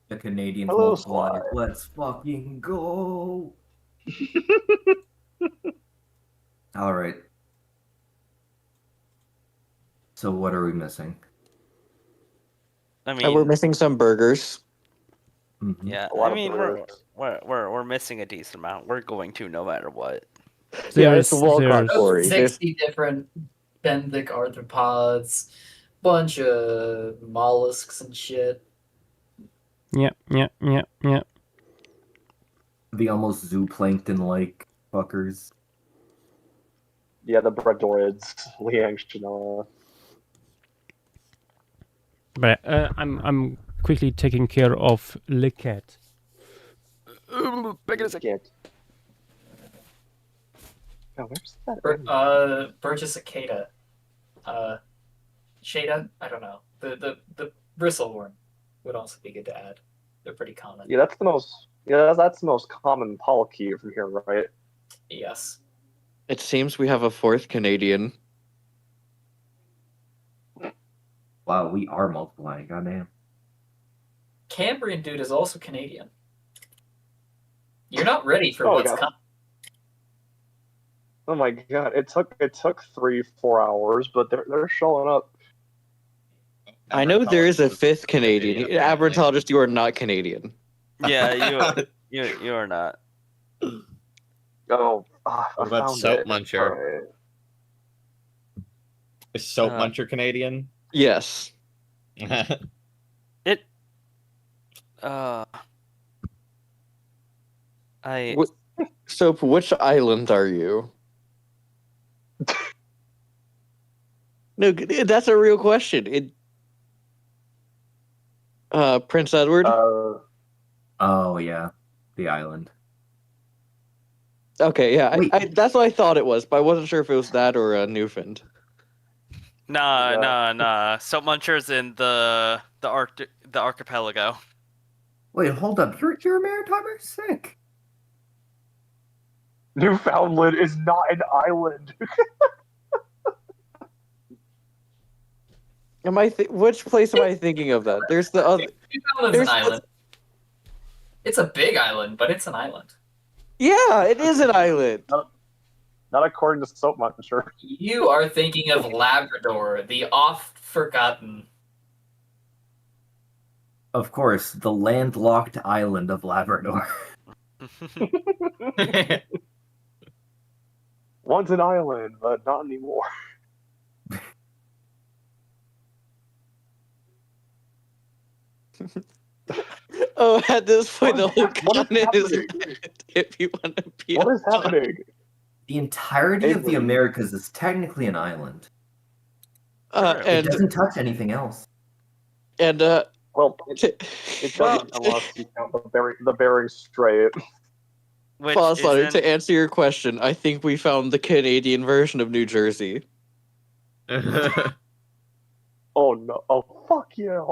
The Canadian Hello, fly. Sly. Let's fucking go. All right. So what are we missing? I And we're mean, missing some burgers. Mhm. yeah. A lot I of mean, birds. we're missing a decent amount. We're going to no matter what. Yeah, it's the Walcott there's- Quarry. 60 different benthic arthropods, bunch of mollusks and shit. Yeah. The almost zooplankton-like fuckers. Yeah, the Bradorids, Liang Shinoa. But I'm quickly taking care of Licat. Back in a second. Get. Oh, where's that? Burgess cicada. Shada? I don't know. The bristlehorn would also be good to add. They're pretty common. Yeah, that's the most. Yeah, that's the most common polychaete from here, right? Yes. It seems we have a 4th Canadian. Wow, we are multiplying. Goddamn. Cambrian dude is also Canadian. You're not ready for Oh, what's God. coming. Oh my god, it took 3-4 hours, but they're showing up. I know there is a Abertologist 5th Canadian. apparently. Abertologist, you are not Canadian. Yeah, you are not. Oh, What I about found Soap it. Muncher? Alright. Is Soap Muncher Canadian? Yes. It. I. Soap, which island are you? No, that's a real question. Prince Edward? Oh yeah, the island. Okay, yeah, Wait. that's what I thought it was, but I wasn't sure if it was that or Newfoundland. Nah. Soap Muncher's in the archipelago. Wait, hold up. You're a maritimer? Sick. Newfoundland is not an island. Which place am I thinking of that? There's the other. Newfoundland's an island. It's a big island, but it's an island. Yeah, it is an island. Not according to Soap Muncher. You are thinking of Labrador, the oft-forgotten. Of course, the landlocked island of Labrador. Once an island, but not anymore. Oh, at this point, the whole What is continent is happening? if you want to be. What is happening? The entirety of the Avery. Americas is technically an island. It And doesn't touch anything else. Well, t- it doesn't unless you count the Bering Strait. Which Pause, Leonard, isn't- to answer your question, I think we found the Canadian version of New Jersey. Oh no! Oh fuck yeah!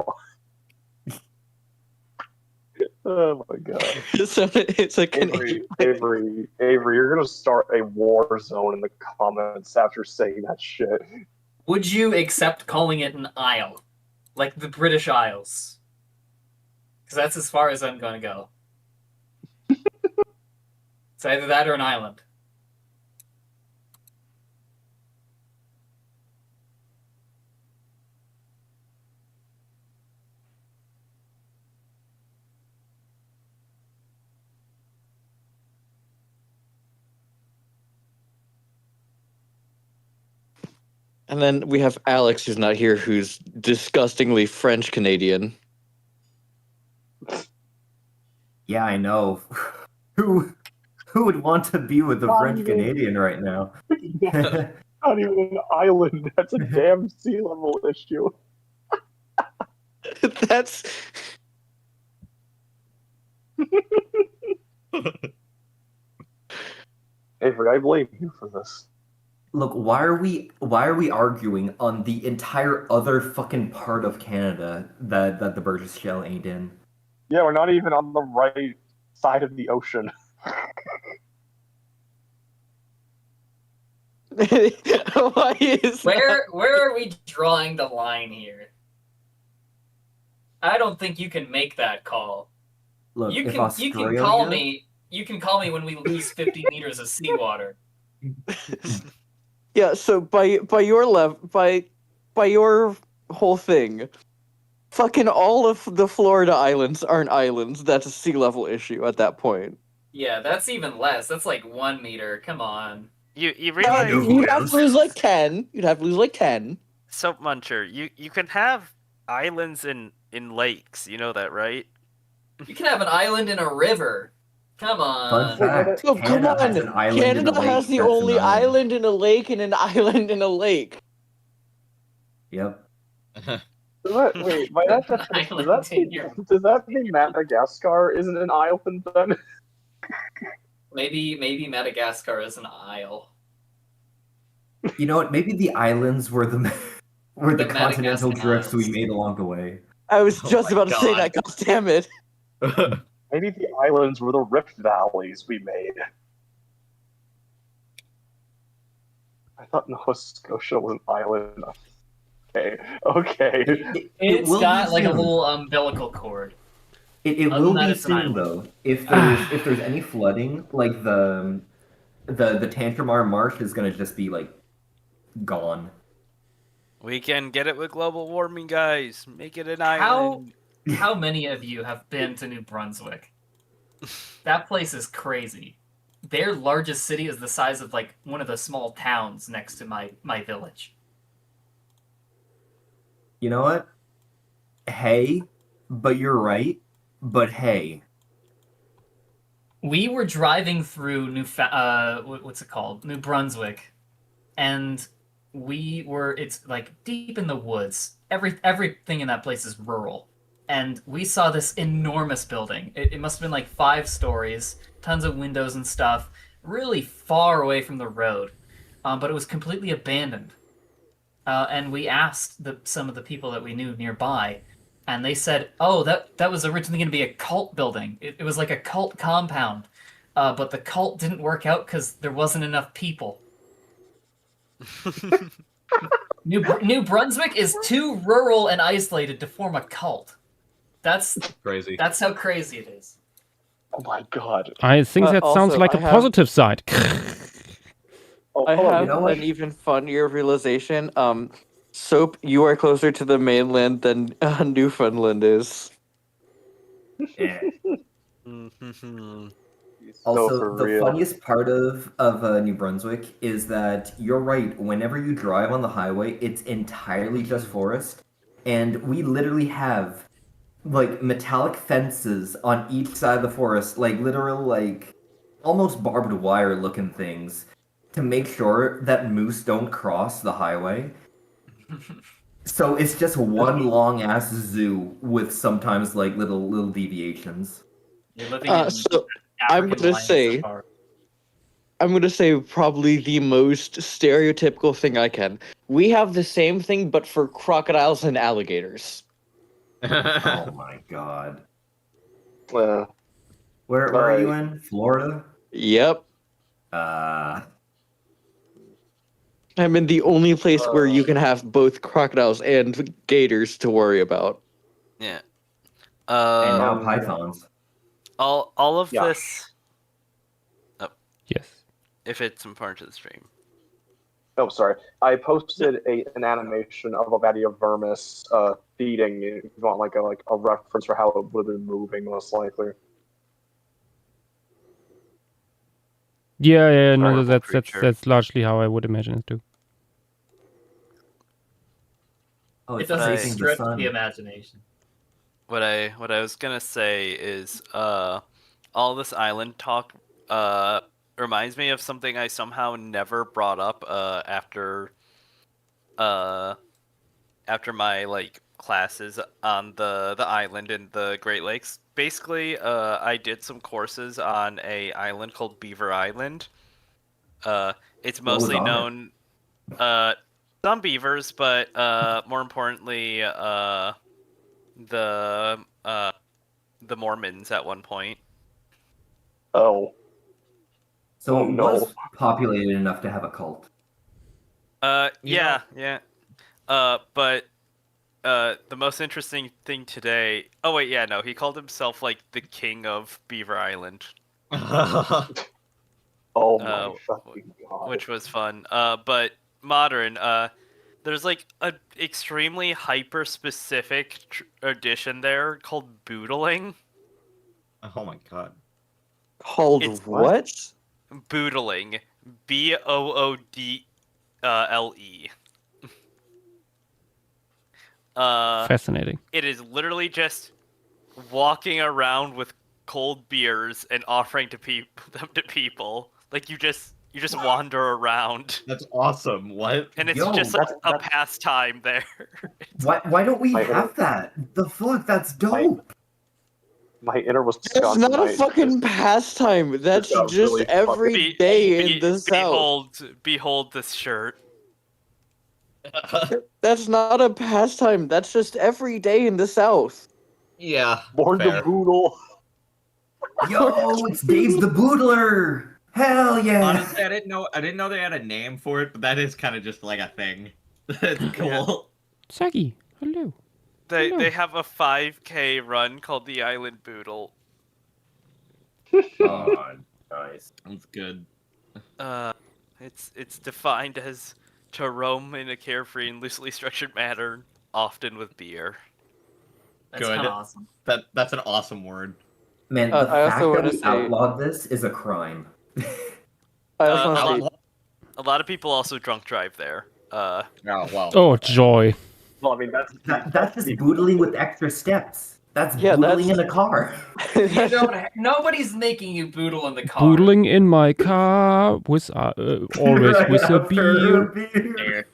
Oh my god! So it's a Canadian. Avery, you're gonna start a war zone in the comments after saying that shit. Would you accept calling it an isle? Like the British Isles? Because that's as far as I'm gonna go. It's either that or an island. And then we have Alex, who's not here, who's disgustingly French Canadian. Yeah, I know. Who would want to be with a French Canadian right now? Not even an island. That's a damn sea level issue. That's. Avery, I blame you for this. Look, why are we arguing on the entire other fucking part of Canada that the Burgess Shell ain't in? Yeah, we're not even on the right side of the ocean. Why is Where are we drawing the line here? I don't think you can make that call. Look, You if can Australia... call me. You can call me when we lose 50 meters of seawater. Yeah, so by your whole thing, fucking all of the Florida islands aren't islands. That's a sea level issue at that point. Yeah, that's even less. That's like 1 meter. Come on. You realize You'd have to lose like 10. You'd have to lose like 10. Soap Muncher, you can have islands in lakes, you know that, right? You can have an island in a river. Come on. Fun fact, Oh, come Canada on! has an island in a Canada lake has the that's an only island in a lake and an island in a lake. Yep. Wait, by that definition, does that mean Madagascar isn't an island then? Maybe Madagascar is an isle. You know what? Maybe the islands were the The continental Madagascar drifts we Isles. made along the way. I was Oh just my about to say God. that. God damn it! Maybe the islands were the rift valleys we made. I thought Nova Scotia was an island. Okay. It's will got be like a soon. little umbilical cord. It Other will than that, be it's an soon island. though. If there's any flooding, like the Tantramar Marsh is gonna just be like gone. We can get it with global warming, guys. Make it an How island. how many of you have been to New Brunswick? That place is crazy. Their largest city is the size of like one of the small towns next to my village. You know what? Hey, but you're right. But hey, We were driving through what's it called? New Brunswick, and it's like deep in the woods. Everything in that place is rural. And we saw this enormous building. It must have been like 5 stories, tons of windows and stuff, really far away from the road. But it was completely abandoned. And we asked some of the people that we knew nearby, and they said, "Oh, that was originally going to be a cult building. It was like a cult compound, but the cult didn't work out because there wasn't enough people." New Brunswick is too rural and isolated to form a cult. That's Crazy. That's how crazy it is. Oh my god. I think that sounds Also, like a positive side. I have an even funnier realization. Soap, you are closer to the mainland than Newfoundland is. Yeah. Mhm. Also, for the real. funniest part of New Brunswick is that you're right. Whenever you drive on the highway, it's entirely just forest, and we literally have like metallic fences on each side of the forest, like literal like almost barbed wire looking things, to make sure that moose don't cross the highway. So it's just one long ass zoo with sometimes like little deviations. You're living in So African lion safari. I'm gonna say probably the most stereotypical thing I can. We have the same thing, but for crocodiles and alligators. Oh my god. Uh, Where are you in? Florida? Yep. I'm in the only place where you can have both crocodiles and gators to worry about. Yeah. And now pythons. All of Yeah. this. Oh, yes. if it's important to the stream. Oh, sorry. I posted an animation of a Vadiovermis feeding. If you want like a reference for how it would have been moving, most likely. Yeah, no, Horrible that's creature. that's largely how I would imagine it too. Oh, It it's doesn't facing the strip sun. the imagination. What I was gonna say is all this island talk reminds me of something I somehow never brought up after my like classes on the island in the Great Lakes. Basically, I did some courses on a island called Beaver Island. It's What was mostly on known some beavers, but more importantly the Mormons at one point. Oh. So Oh, it no. was populated enough to have a cult. Yeah. But the most interesting thing today. Oh wait, yeah, no, he called himself like the king of Beaver Island. Oh my fucking god. Which was fun. But modern, there's like a extremely hyper specific addition there called boodling. Oh my god. Called It's- what? Boodling, Boodle. Fascinating. It is literally just walking around with cold beers and offering to them to people. Like you just wander around. That's awesome. What? And it's Yo, just a pastime there. Why don't we I- have that? The fuck? That's dope. My inner was That's not a fucking pastime. That's got just really every day in the South. Behold this shirt. That's not a pastime. That's just every day in the South. Yeah. Born fair. to boodle. Yo, it's Dave the Boodler. Hell yeah. Honestly, I didn't know they had a name for it, but that is kind of just like a thing. That's cool. Sagi, hello. They have a 5K run called the Island Boodle. Oh, nice. That's good. It's defined as to roam in a carefree and loosely structured manner, often with beer. That's Good. kind of awesome. That's an awesome word. Man, the I also fact that wanna we say- outlawed this is a crime. I also want to say, A lot of people also drunk drive there. Oh well. Oh, joy. Well, I mean That's just boodling with extra steps. That's Yeah, boodling that's- in a car. Nobody's making you boodle in the car. Boodling in my car with always with a beer.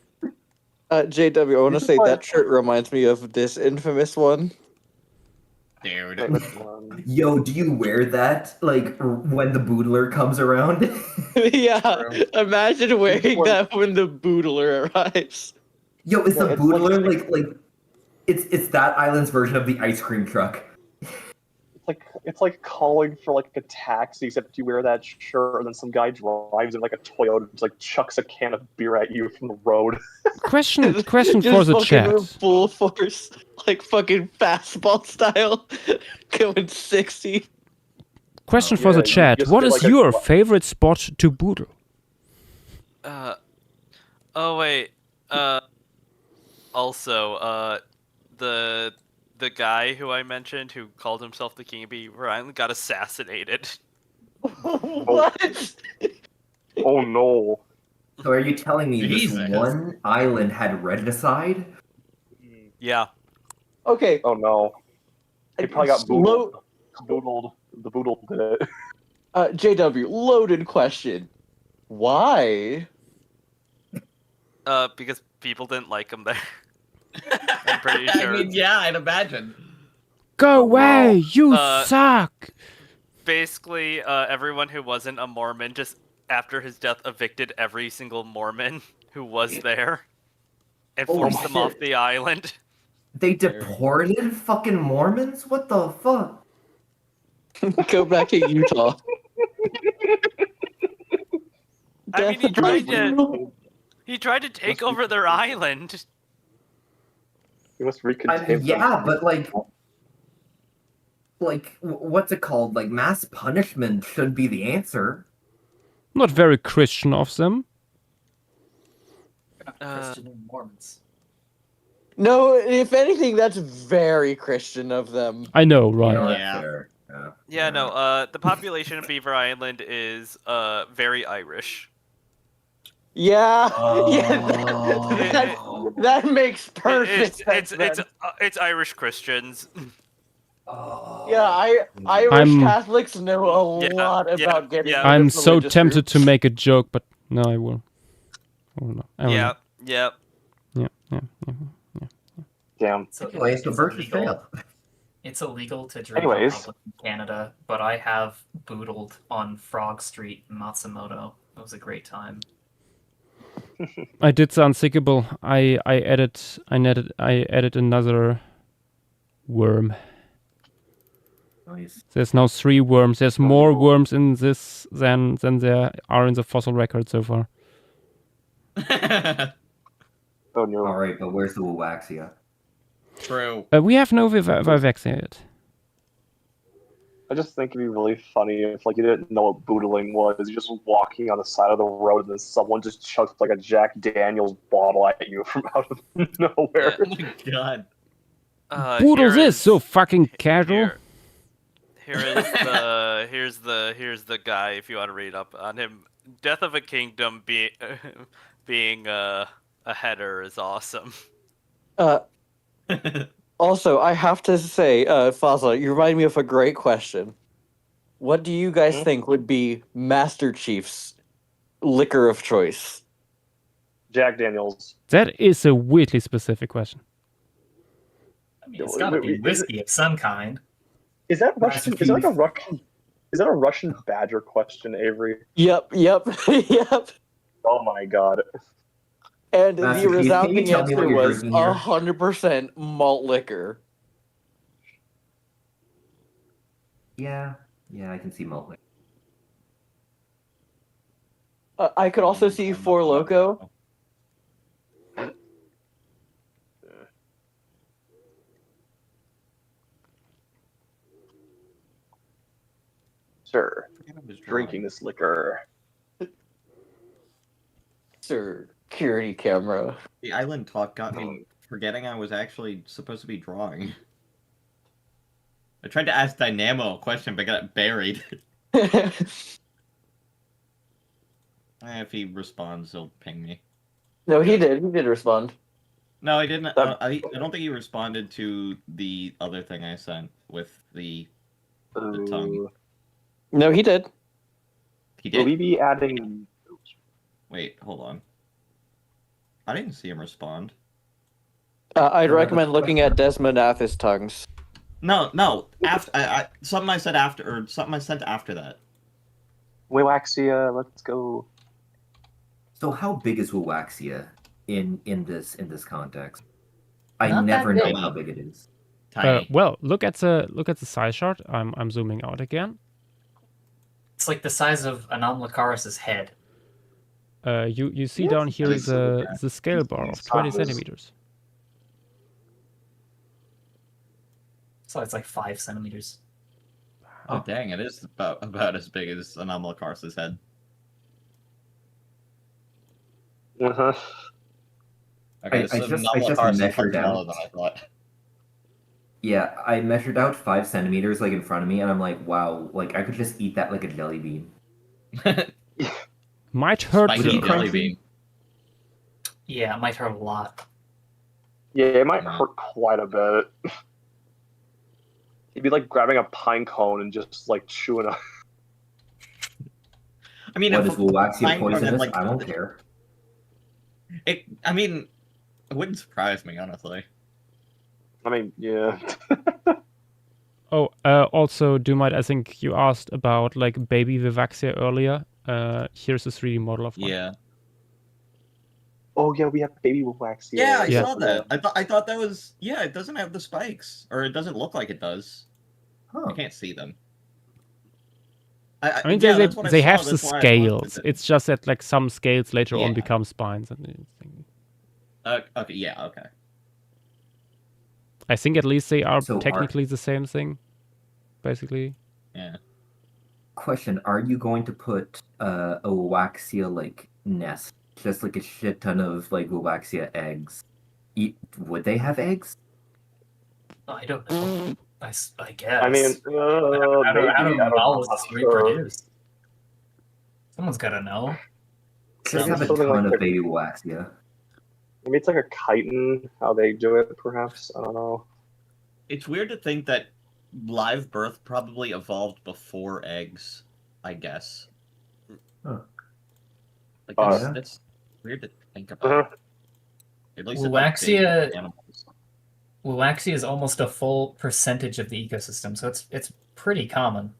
JW, I want to say that shirt reminds me of this infamous one. Dude. Yo, do you wear that like when the boodler comes around? Yeah, imagine wearing that when the boodler arrives. Yo, is the Yeah, it's boodler like it's that island's version of the ice cream truck? It's like calling for like a taxi, except you wear that shirt, and then some guy drives in like a Toyota, and just like chucks a can of beer at you from the road. Question Just for the fucking chat. full force, like fucking fastball style, going 60. Question Oh, for yeah, the you chat. just What get, is like, a your gla- favorite spot to boodle? Oh wait. Also, the guy who I mentioned who called himself the King of Beaver Island got assassinated. What? Oh no. So are you telling me Jesus. this one island had regicide? Yeah. Okay. Oh no. He probably got Lo- boodled. The boodle did it. JW, loaded question. Why? Because people didn't like him there. I'm pretty I sure. mean, yeah, I'd imagine. Go Oh, away! no. You suck! Basically, everyone who wasn't a Mormon just after his death evicted every single Mormon who was there and Oh, forced them shit. off the island. They deported fucking Mormons? What the fuck? Go back to Utah. I mean, he tried to take over their island. He must recontain Yeah, but like, what's it called? Like, mass punishment should be the answer. Not very Christian of them. Christian and Mormons. No, if anything, that's very Christian of them. I know, right? Yeah. Yeah, no, the population of Beaver Island is very Irish. Yeah, Oh. that makes perfect sense. It's Irish Christians. Yeah, Irish I'm- Catholics know a Yeah, lot yeah, about getting. yeah. rid of I'm so religious tempted groups. to make a joke, but no, I will. I will not. I will Yeah, not. yeah. Yeah. Damn. So Anyway, so it's versus illegal. fail. It's illegal to drink Anyways. in public in Canada, but I have boodled on Frog Street in Matsumoto. It was a great time. I did the unsinkable. I added another worm. Nice. There's now 3 worms. There's more worms in this than there are in the fossil record so far. Oh no. All right, but where's the Wawaxia? True. We have no Vivaxia yet. I just think it'd be really funny if like you didn't know what boodling was. You're just walking on the side of the road and then someone just chucks like a Jack Daniels bottle at you from out of nowhere. Oh my god. Boodle Here this is- so fucking casual. here's the guy if you want to read up on him. Death of a Kingdom being a header is awesome. Also, I have to say, Fazla, you remind me of a great question. What do you guys think would be Master Chief's liquor of choice? Jack Daniels. That is a weirdly specific question. I mean, it's got to be whiskey of some kind. Is that Russian? Is that like a Russian? Is that a Russian badger question, Avery? Yep. Yep. Oh my god. And Master the Chief, can you resounding tell me what answer you're was drinking here? 100% malt liquor. Yeah, I can see malt liquor. I could also see Four Loko. Sir, drinking this liquor. Security camera. The island talk got me forgetting I was actually supposed to be drawing. I tried to ask Dynamo a question, but got buried. If he responds, he'll ping me. No, he did. He did respond. No, I didn't. I don't think he responded to the other thing I sent with the tongue. No, he did. He Will did. we be adding? Wait, hold on. I didn't see him respond. I'd recommend looking at Desmond Athis tongues. No. After something I said after, or something I sent after that. Wawaxia, let's go. So how big is Wawaxia in this context? I Not that never know big. how big it is. Tiny. Well, look at the size chart. I'm zooming out again. It's like the size of Anomalocaris' head. You see down here is the scale bar of 20 centimeters. So it's like 5 centimeters. Oh dang! It is about as big as Anomalocaris' head. Uh-huh. Okay, I so just Anomalocaris is much measured smaller out. than I thought. Yeah, I measured out 5 centimeters like in front of me, and I'm like, wow, like I could just eat that like a jelly bean. Might hurt Spiky though. jelly bean. Yeah, it might hurt a lot. Yeah, it might hurt quite a bit. It'd be like grabbing a pine cone and just like chewing on. I mean, What if is Wolwaxia pine cone had, poisonous? like, I don't care. It wouldn't surprise me, honestly. I mean, yeah. Oh, also, Doomite, I think you asked about like baby Vivaxia earlier. Here's a 3D model of one. Yeah. Oh yeah, we have baby Wolwaxia. Yeah, I Yeah. saw that. I thought that was it doesn't have the spikes, or it doesn't look like it does. Huh. I can't see them. I mean, yeah, that's what I they saw, have the that's why I scales. wanted it. It's just that like some scales later on Yeah. become spines. And Okay, yeah, okay. I think at least they are So technically the same thing, basically. Yeah. Question: are you going to put a Wolwaxia like nest, just like a shit ton of like Wolwaxia eggs? Would they have eggs? I don't know. I guess. I mean, I don't maybe, know how not it's sure. reproduced. Someone's got to know. Just have a something ton like of baby Wolwaxia. Maybe it's like a chitin, how they do it, perhaps. I don't know. It's weird to think that live birth probably evolved before eggs, I guess. Huh. Like Yeah. that's weird to think about. Uh-huh. At least in, like, big Wolwaxia- animals. Wolwaxia is almost a full percentage of the ecosystem, so it's pretty common.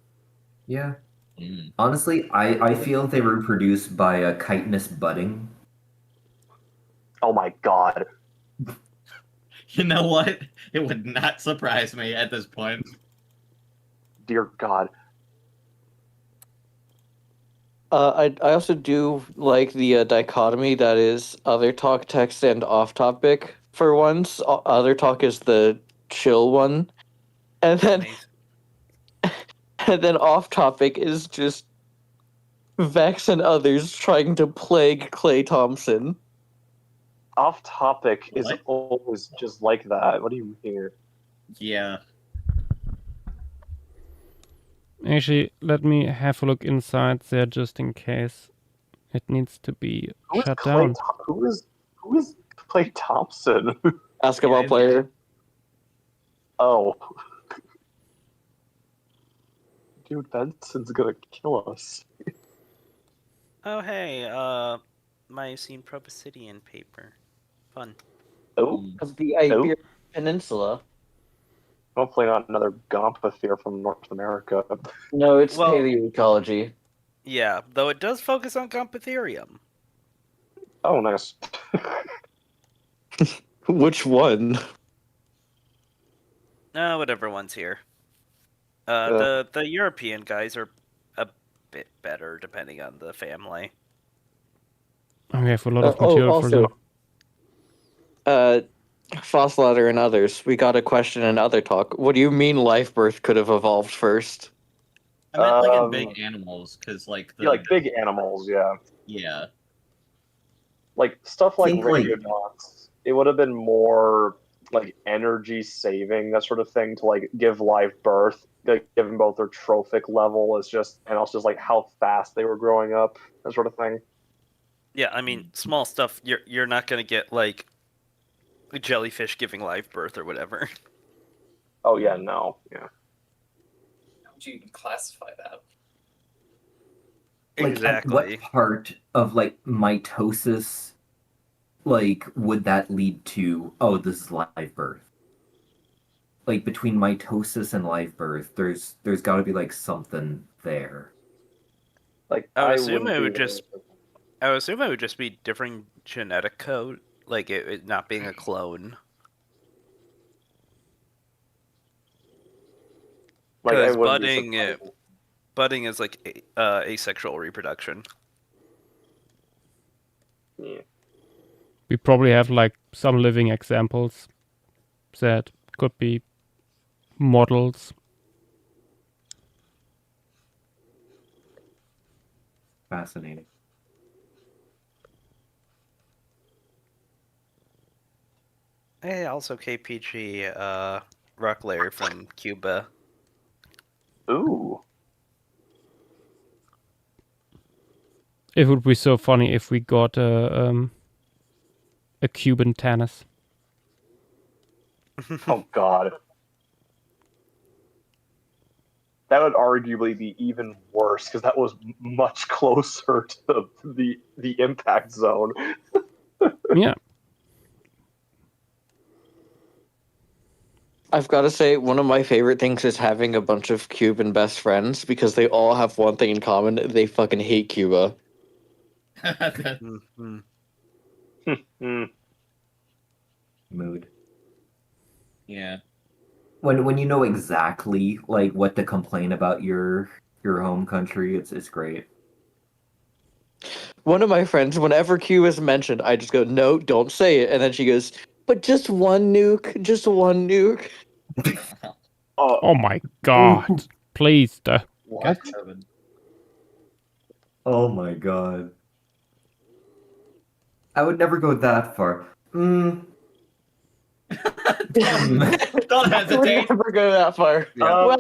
Yeah. Mm. Honestly, I feel they reproduce by a chitinous budding. Oh my god. You know what? It would not surprise me at this point. Dear God. I also do like the dichotomy that is other talk text and off topic for once. Other talk is the chill one, and then off topic is just Vex and others trying to plague Clay Thompson. Off topic is What? always just like that. What do you mean? Yeah. Actually, let me have a look inside there just in case it needs to be Who is shut Clay down. Who is Clay Thompson? Basketball Yeah, player. Oh. Dude, Benson's gonna kill us. Oh hey, Miocene Proboscidean paper. Fun. Oh. Of the Iberian Peninsula. Hopefully not another Gomphotherium from North America. No, it's Well- paleoecology. Yeah, though it does focus on Gomphotherium. Oh, nice. Which one? Whatever one's here. Yeah. The European guys are a bit better depending on the family. Okay, I have a lot of material for the. Fossladder and others, we got a question in other talk. What do you mean life birth could have evolved first? I meant like in big animals, because like the Yeah, like big animals, yeah. yeah. Like stuff like Think, like- Radiodonts. It would have been more like energy saving, that sort of thing, to like give live birth, like, given both their trophic level is just, and also just like how fast they were growing up, that sort of thing. Yeah, I mean small stuff. You're not gonna get like a jellyfish giving live birth or whatever. Oh yeah, no, yeah. How would you even classify that? Like, Exactly. At what part of like mitosis, like, would that lead to? Oh, this is live birth. Like between mitosis and live birth, there's got to be like something there. Like I would assume wouldn't it would be- just. I would assume it would just be different genetic code, like it not being a clone. like, I Because wouldn't be budding, surprised. budding is like asexual reproduction. Yeah. We probably have like some living examples that could be models. Fascinating. Hey, also KPG, Rock Larry from Cuba. Ooh. It would be so funny if we got a Cuban Tannis. Oh god. That would arguably be even worse because that was much closer to the impact zone. Yeah. I've got to say, one of my favorite things is having a bunch of Cuban best friends because they all have one thing in common: they fucking hate Cuba. Mm-hmm. Mood. Yeah. When you know exactly like what to complain about your home country, it's great. One of my friends, whenever Cuba is mentioned, I just go, "No, don't say it," and then she goes, "But just one nuke, just one nuke." Oh my god. Please. What? Oh my god. I would never go that far. Don't I hesitate. would never go that far. Well,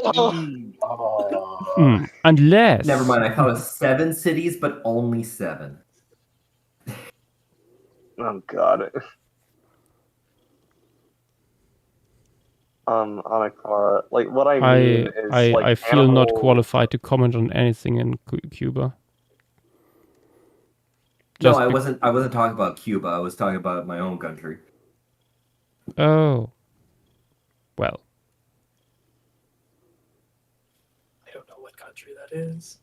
Unless. never mind. I thought of 7 cities, but only 7. Oh god. Anakara, like what I mean is like I feel not animal- qualified to comment on anything in Cuba. No, Just I be- wasn't talking about Cuba. I was talking about my own country. Oh. Well. I don't know what country that is.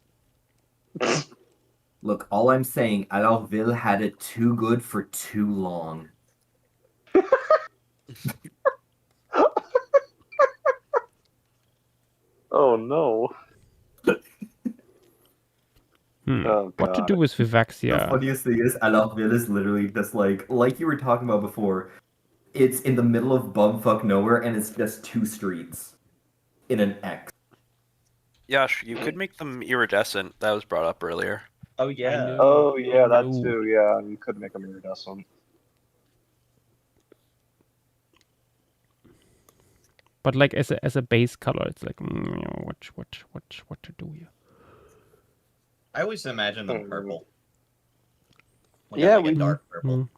Look, all I'm saying, Alorville had it too good for too long. Oh no. Oh, what to God. do with The Vivaxia? funniest thing is, Alorville is literally just like you were talking about before. It's in the middle of bumfuck nowhere, and it's just 2 streets in an X. Yash, you could make them iridescent. That was brought up earlier. Oh yeah. Oh yeah, that No. too. Yeah, you could make them iridescent. But like as a base color, it's like what to do here? I always imagine them purple. Like Yeah, like we- a dark purple.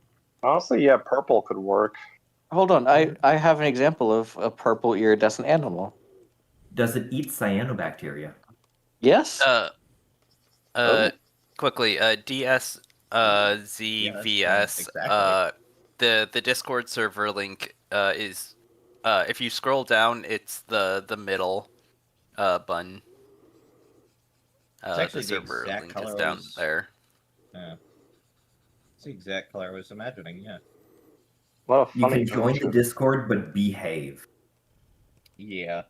Honestly, yeah, purple could work. Hold on, I have an example of a purple iridescent animal. Does it eat cyanobacteria? Yes. Quickly, DS ZVS. exactly. The Discord server link is if you scroll down, it's the middle button. It's actually the the server exact link color is I down was- there. Yeah. It's the exact color I was imagining, yeah. What a You funny can join the picture. Discord, but behave. Yeah.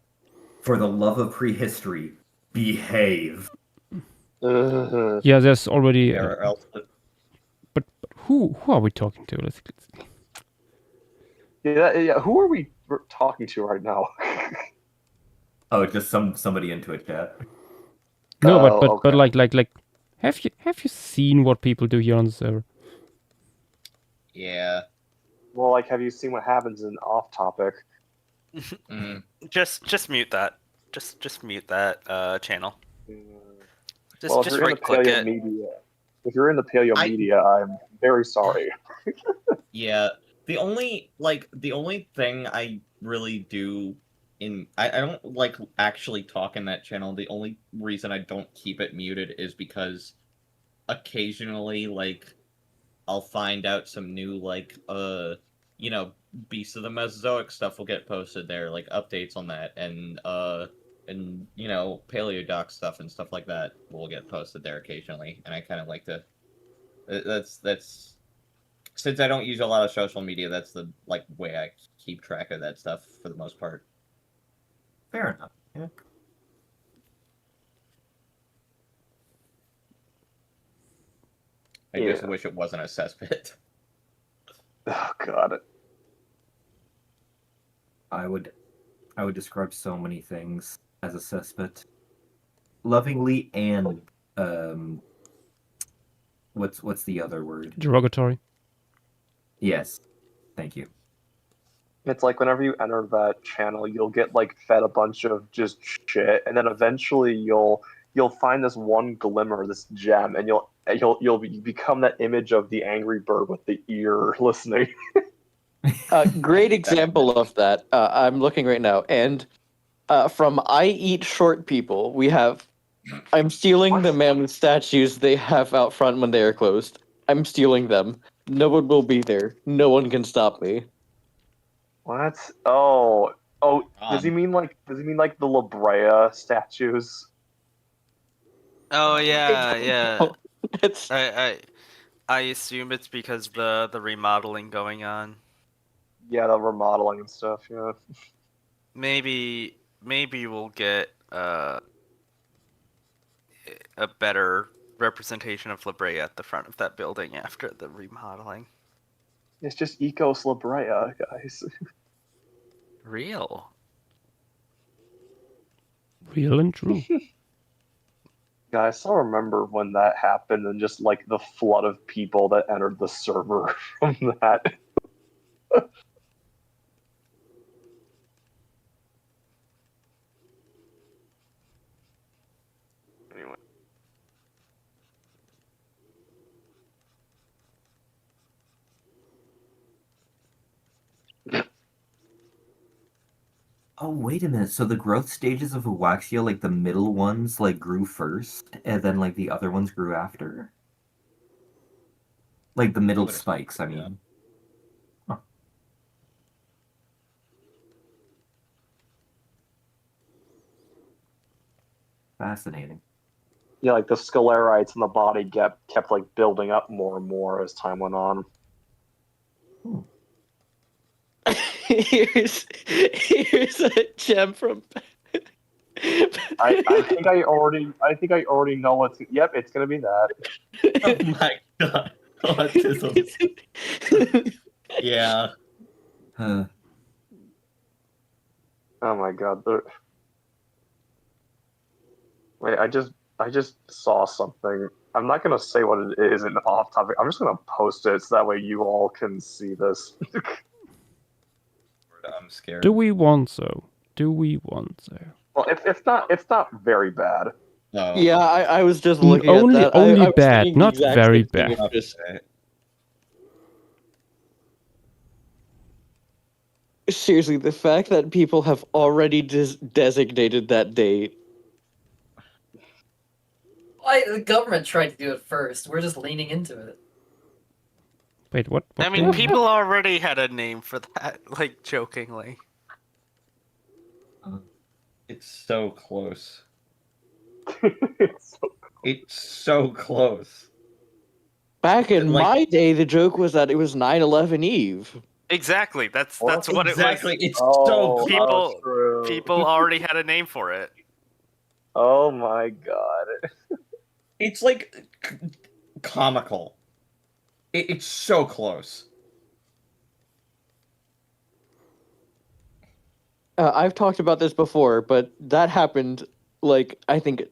For the love of prehistory, behave. Yeah, there's already. Yeah, or else But who are we talking to? Let's Yeah, who are we talking to right now? Oh, just somebody into a chat. No, Oh, but okay. like have you seen what people do here on the server? yeah. Well, like, have you seen what happens in off topic? Mm. Just mute that. Just mute that channel. Just Well, if just you're in right the click paleo it. media, if you're in the paleo I- media, I'm very sorry. Yeah. The only thing I really do I don't like actually talk in that channel. The only reason I don't keep it muted is because occasionally like I'll find out some new like Beasts of the Mesozoic stuff will get posted there, like updates on that, and Paleodoc stuff and stuff like that will get posted there occasionally, and I kind of like to. That's since I don't use a lot of social media, that's the like way I keep track of that stuff for the most part. Fair enough. Yeah. I just Yeah. wish it wasn't a cesspit. Oh God. I would describe so many things as a cesspit, lovingly and what's the other word? Derogatory. Yes. Thank you. It's like whenever you enter that channel, you'll get like fed a bunch of just shit, and then eventually you'll find this one glimmer, this gem, and you'll become that image of the angry bird with the ear listening. Great example of that. I'm looking right now, and from I Eat Short People, we have. I'm stealing the mammoth statues they have out front when they are closed. I'm stealing them. No one will be there. No one can stop me. What? Oh, does he mean like the La Brea statues? Oh yeah, yeah. It's I assume it's because the remodeling going on. Yeah, the remodeling and stuff. Yeah. Maybe we'll get a better representation of La Brea at the front of that building after the remodeling. It's just Ecos La Brea, guys. Real. Real and true. Yeah, I still remember when that happened and just like the flood of people that entered the server from that. Anyway. Oh, wait a minute. So the growth stages of Awaxia, like the middle ones, like grew first, and then like the other ones grew after? Like the middle spikes, I mean. Huh. Fascinating. Yeah, like the sclerites in the body kept like building up more and more as time went on. here's a gem from. I think I already know what's. Yep, it's gonna be that. Oh my god. Autism. Yeah. Huh. Oh my god. Wait, I just saw something. I'm not gonna say what it is in off topic. I'm just gonna post it so that way you all can see this. I'm scared. Do we want so? Do we want so? Well, it's not very bad. No. Yeah, I was just looking Only, at that. only I was bad, thinking the not exact very same thing. bad. It's just- Seriously, the fact that people have already designated that date. Why the government tried to do it first? We're just leaning into it. Wait, what? I mean, people already had a name for that, like jokingly. It's so close. It's so close. Back in Like- my day, the joke was that it was 9/11 Eve. Exactly. That's what Exactly. it was. It's so People true. people already had a name for it. Oh my god. It's like comical. It's so close. I've talked about this before, but that happened like I think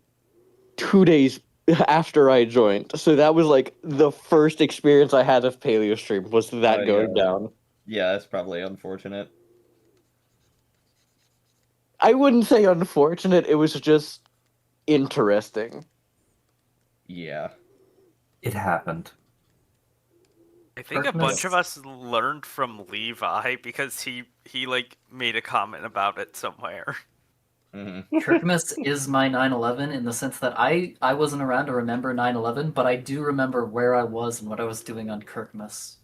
2 days after I joined. So that was like the first experience I had of Paleo Stream was that going down. Yeah, that's probably unfortunate. I wouldn't say unfortunate. It was just interesting. Yeah. It happened. I think a bunch of us learned from Levi because he like made a comment about it somewhere. Kirkmas is my 9/11 in the sense that I wasn't around to remember 9/11, but I do remember where I was and what I was doing on Kirkmas.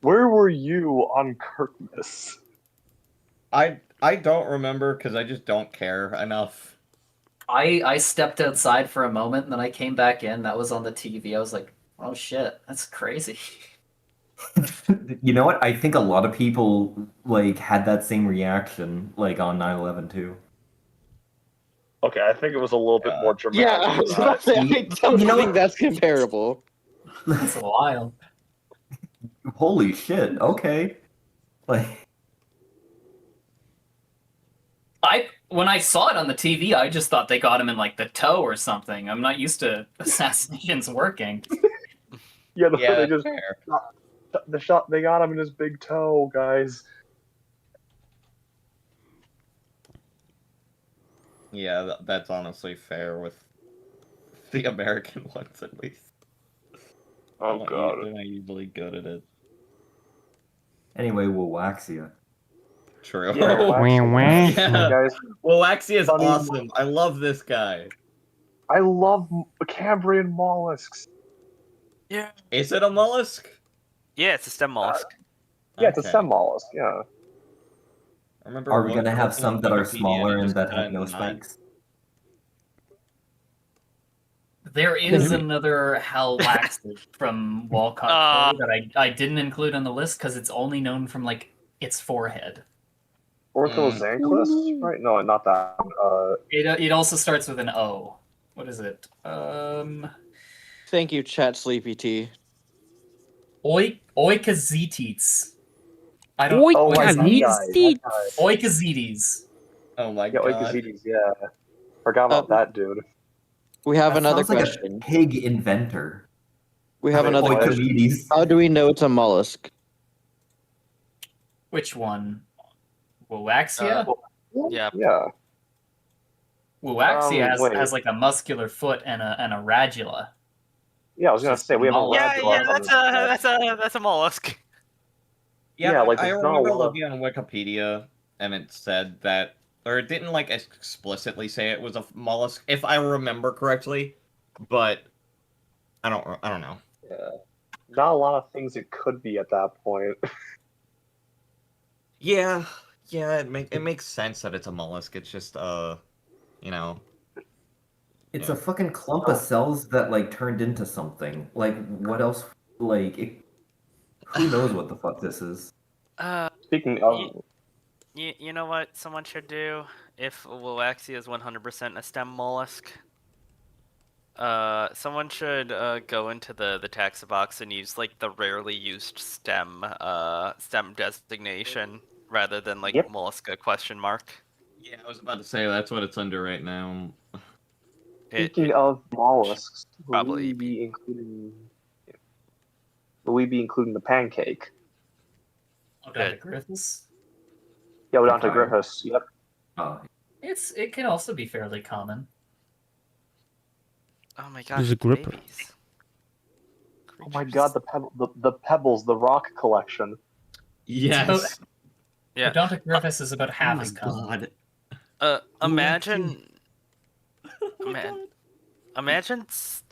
Where were you on Kirkmas? I don't remember because I just don't care enough. I stepped outside for a moment and then I came back in. That was on the TV. I was like, oh shit, that's crazy. You know what? I think a lot of people like had that same reaction like on 9/11 too. Okay, I think it was a little bit more dramatic. Yeah, I was about to say, I don't think that's comparable. That's wild. Holy shit! Okay, like When I saw it on the TV, I just thought they got him in like the toe or something. I'm not used to assassinations working. Yeah, Yeah, they just fair. they got him in his big toe, guys. Yeah, that's honestly fair with the American ones at least. Oh god. They're not usually good at it. Anyway, Wawaxia. True. Yeah, Yeah. guys. Well, Waxia is Funny- awesome. I love this guy. I love Cambrian mollusks. Yeah. Is it a mollusk? Yeah, it's a stem mollusk. Yeah, it's a Okay. stem mollusk. Yeah. I remember Are we looking gonna have on some that are Wikipedia smaller it and just that said have no 9. spikes? There is another Halwaxid from Walcott that I didn't include on the list because it's only known from like its forehead. Orthoxanthus? Right? No, not that. It also starts with an O. What is it? Thank you, Chat Sleepy T. Oikazetes. I don't. Oikazetes. Oh my Yeah, god. Oikazetes, yeah. Forgot about that dude. We have That another sounds like question. a pig inventor. We have another question. Oikomedes. How do we know it's a mollusk? Which one? Wawaxia? Yeah. Yeah. Wawaxia wait. has like a muscular foot and a radula. Yeah, I was gonna say we have a Yeah, radula on that's a mollusk. Yeah, like, I there's not a remember lot- looking on Wikipedia, and it said that, or it didn't like explicitly say it was a mollusk, if I remember correctly, but I don't know. Yeah. Not a lot of things it could be at that point. Yeah, it makes sense that it's a mollusk. It's just you know. It's a fucking clump of cells that like turned into something. Like what else? Like who knows what the fuck this is? Speaking of, You know what someone should do if Wawaxia is 100% a stem mollusk? Someone should go into the taxa box and use like the rarely used stem designation rather than like mollusca question mark. Yeah, I was about to say that's what it's under right now. speaking of mollusks, probably will we be including the pancake? Odontogryphus? Yeah, Odontogryphus. Yep. Oh. It can also be fairly common. Oh my There's gosh, a gripper. babies. Oh my god, the pebbles, the rock collection. Yes. Yeah. Odontogryphus is about half as common. Imagine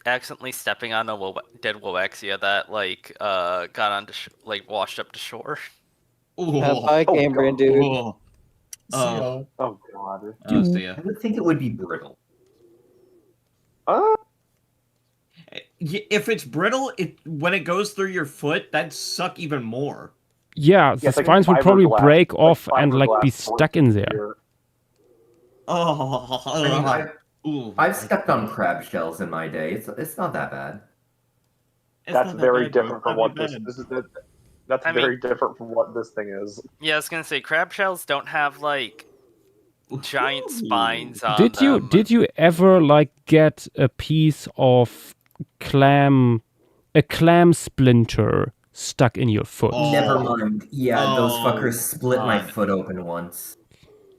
accidentally stepping on a dead Wawaxia that like got onto like washed up to shore. Bye, Cambrian dude. Oh, Oh god. oh, see ya. I would think it would be brittle. If it's brittle, when it goes through your foot, that'd suck even more. Yeah, the it's like spines would probably fiberglass, break like off and like be fiberglass stuck in there. Oh, I mean, Ooh, I've stepped on crab shells in my day. It's not that bad. It's That's not that very bad, bro. different It's from not what that this bad. is. That's I very mean- different from what this thing is. Yeah, I was gonna say crab shells don't have like giant spines on Did you ever like get a piece of a clam splinter stuck in your foot? Never mind. Yeah, those Oh, fuckers split my God. foot open once.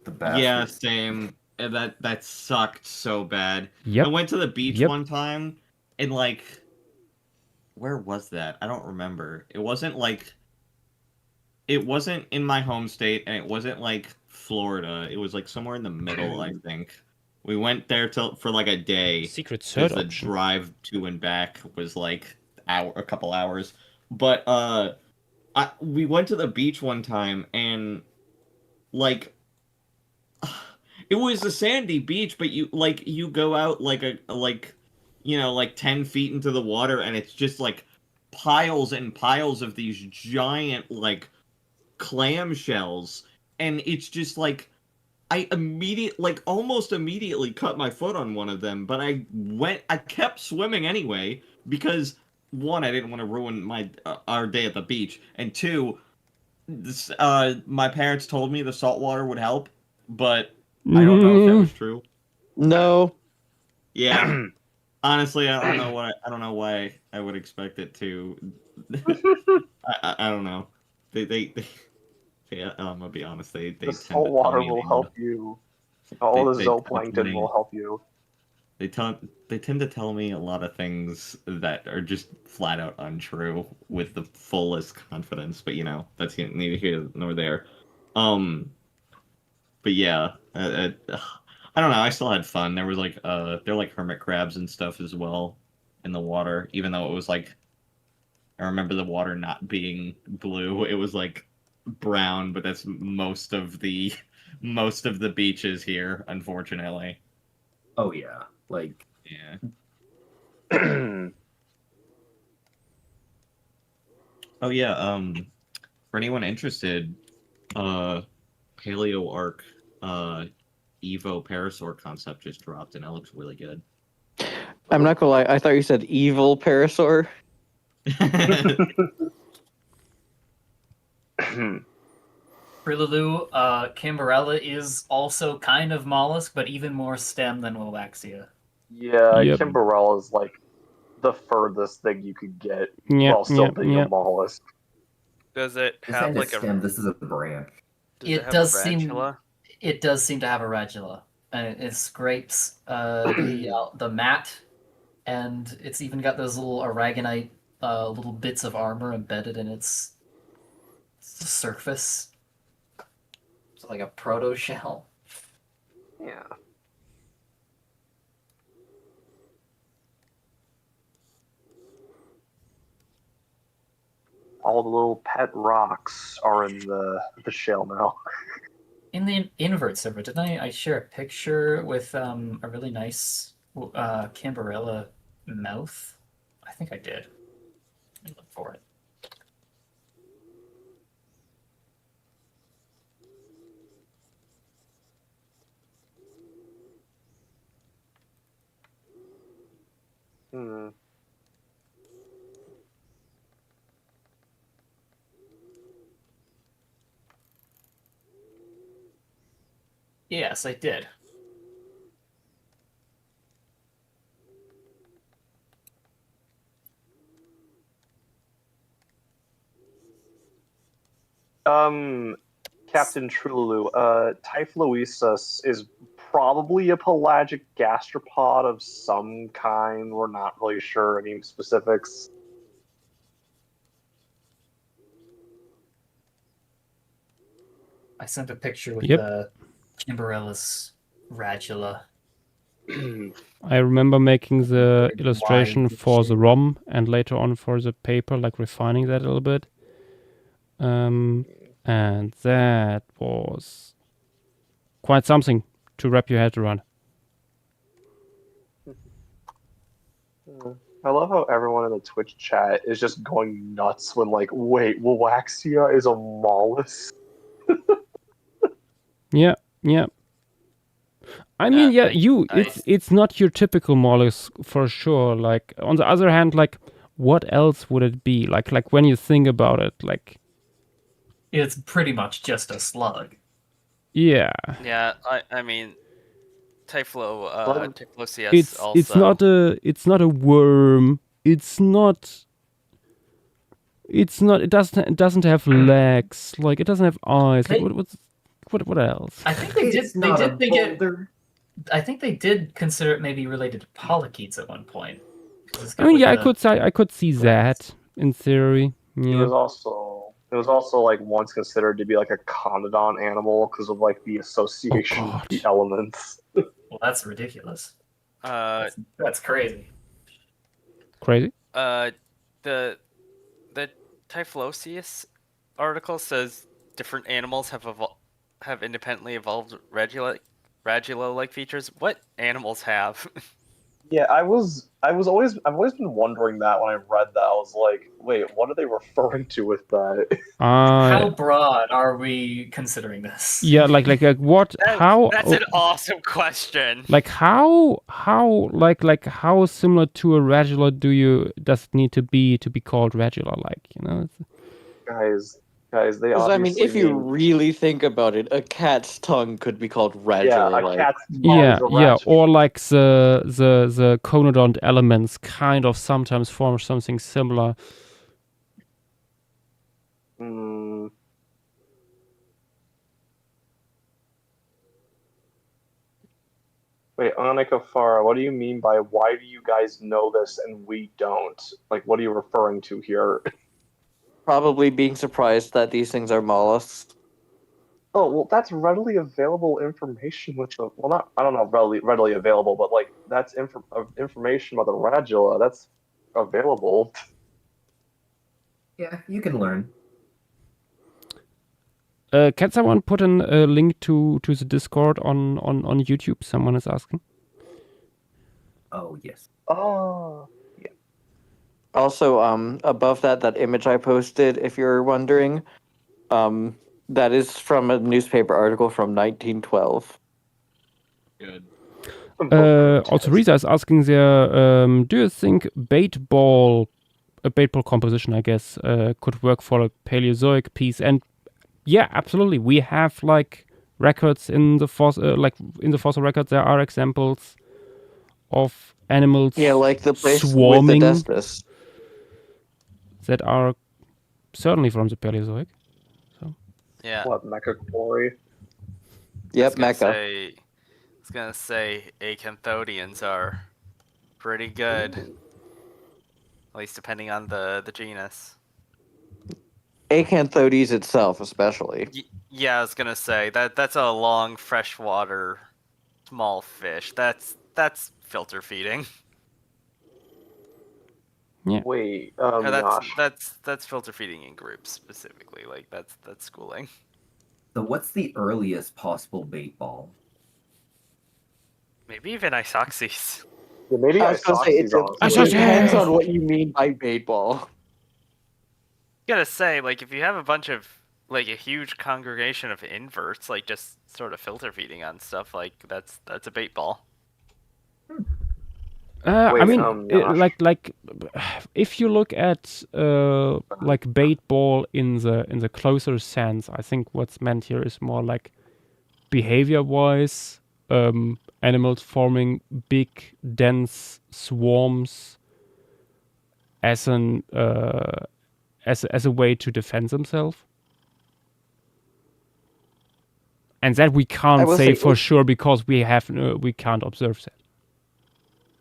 The bastard. Yeah, same. And that sucked so bad. Yep. I went to the beach Yep. one time, and like, where was that? I don't remember. It wasn't in my home state, and it wasn't like Florida. It was like somewhere in the middle, I think. We went there for like a day. Secret because third the option. drive to and back was like a couple hours. But we went to the beach one time, and like it was a sandy beach, but you go out like 10 feet into the water, and it's just like piles and piles of these giant like clam shells, and it's just like I almost immediately cut my foot on one of them, but I kept swimming anyway because one, I didn't want to ruin our day at the beach, and two, my parents told me the salt water would help, but I don't know if that was true. No. Yeah. Honestly, I don't know why I would expect it to. I don't know. They yeah, I'm gonna be honest. They The tend salt to tell water me will they help know. you. All the They tend to zooplankton me- will help you. They tend to tell me a lot of things that are just flat out untrue with the fullest confidence. But that's neither here nor there. But yeah, I don't know. I still had fun. There was they're like hermit crabs and stuff as well in the water. Even though it was like, I remember the water not being blue. It was like brown, but that's most of the beaches here, unfortunately. Oh yeah, like Yeah. Oh yeah. For anyone interested, Paleo Arc, Evo Parasaur concept just dropped, and it looks really good. I'm not gonna lie. I thought you said evil Parasaur. Rillalu, Cambarella is also kind of mollusk, but even more stem than Wiwaxia. Yeah, Yep. Kimberella is like the furthest thing you could get Yep, while still yep, being yep. a mollusk. Does it this have ain't like a stem. This is a branch. Does It have does a seem- radula? It does seem to have a radula, and it scrapes the mat, and it's even got those little aragonite little bits of armor embedded in its surface. It's like a proto shell. Yeah. All the little pet rocks are in the shell now. In the invert server, didn't I share a picture with a really nice Cambarella mouth? I think I did. Let me look for it. Hmm. Yes, I did. Captain Trululu, Typhloesus is probably a pelagic gastropod of some kind. We're not really sure any specifics. I sent a picture with Yep. the Cambarella's radula. I remember making the Very illustration wide for the shape. ROM and later on for the paper, like refining that a little bit. And that was quite something to wrap your head around. I love how everyone in the Twitch chat is just going nuts when, like, wait, Wiwaxia is a mollusk? Yeah, yeah. I mean, yeah, it's not your typical mollusk for sure. Like, on the other hand, like, what else would it be? Like when you think about it, like, It's pretty much just a slug. yeah, Yeah, I mean, Typhloeus it's also. it's not a worm. It doesn't have legs. Like, it doesn't have eyes. Like, what else? I think they did. It's They not a did think it. boulder. I think they did consider it maybe related to polychaetes at one point. 'Cause it's I got, mean, like, yeah, the- I could see that in theory. It Yeah. was also like once considered to be like a conodon animal because of like the association of the elements. Well, that's ridiculous. That's crazy. Crazy. The Typhloeus article says different animals have independently evolved radula-like features. What animals have? Yeah, I've always been wondering that when I read that. I was like, wait, what are they referring to with that? How broad are we considering this? Yeah, like what? How? That's an awesome question. Like how similar to a radula does it need to be called radula? Like, you know? Guys, Guys, they Because obviously if you mean- really think about it, a cat's tongue could be called radula. Yeah, a like. cat's Yeah, yeah, or like the conodont elements kind of sometimes form something similar. Hmm. Wait, Annika Farah, what do you mean by why do you guys know this and we don't? Like, what are you referring to here? Probably being surprised that these things are mollusks. Oh, well, that's readily available information with the, well, not, I don't know, readily available, but like, that's information about the radula, that's available. Yeah, you can learn. Can someone put a link to the Discord on YouTube? Someone is asking. Oh, yes. Oh, yeah. Also, above that image I posted, if you're wondering, that is from a newspaper article from 1912. Good. Also, Risa is asking there, do you think a bait ball composition, I guess, could work for a Paleozoic piece? And yeah, absolutely. We have like records in the fossil, records. There are examples of animals, like the place swarming, with the Destus, that are certainly from the Paleozoic. So Yeah. What, Mecha Quarry? Yep, Mecha. Mecha. I was gonna say acanthodians are pretty good. At least depending on the genus. Acanthodes itself, especially. Yeah, I was gonna say that's a long freshwater small fish. That's filter feeding. Yeah. Wait, Or gosh. that's filter feeding in groups specifically. Like that's schooling. So what's the earliest possible bait ball? Maybe even isoxys. Yeah, maybe I was gonna say it depends on what you mean by bait ball. Gotta say, like, if you have a bunch of, like, a huge congregation of inverts, like, just sort of filter feeding on stuff, like, that's a bait ball. I mean, like, if you look at like bait ball in the closer sense, I think what's meant here is more like behavior-wise, animals forming big, dense swarms as as a way to defend themselves. And that we can't say for sure because we can't observe that.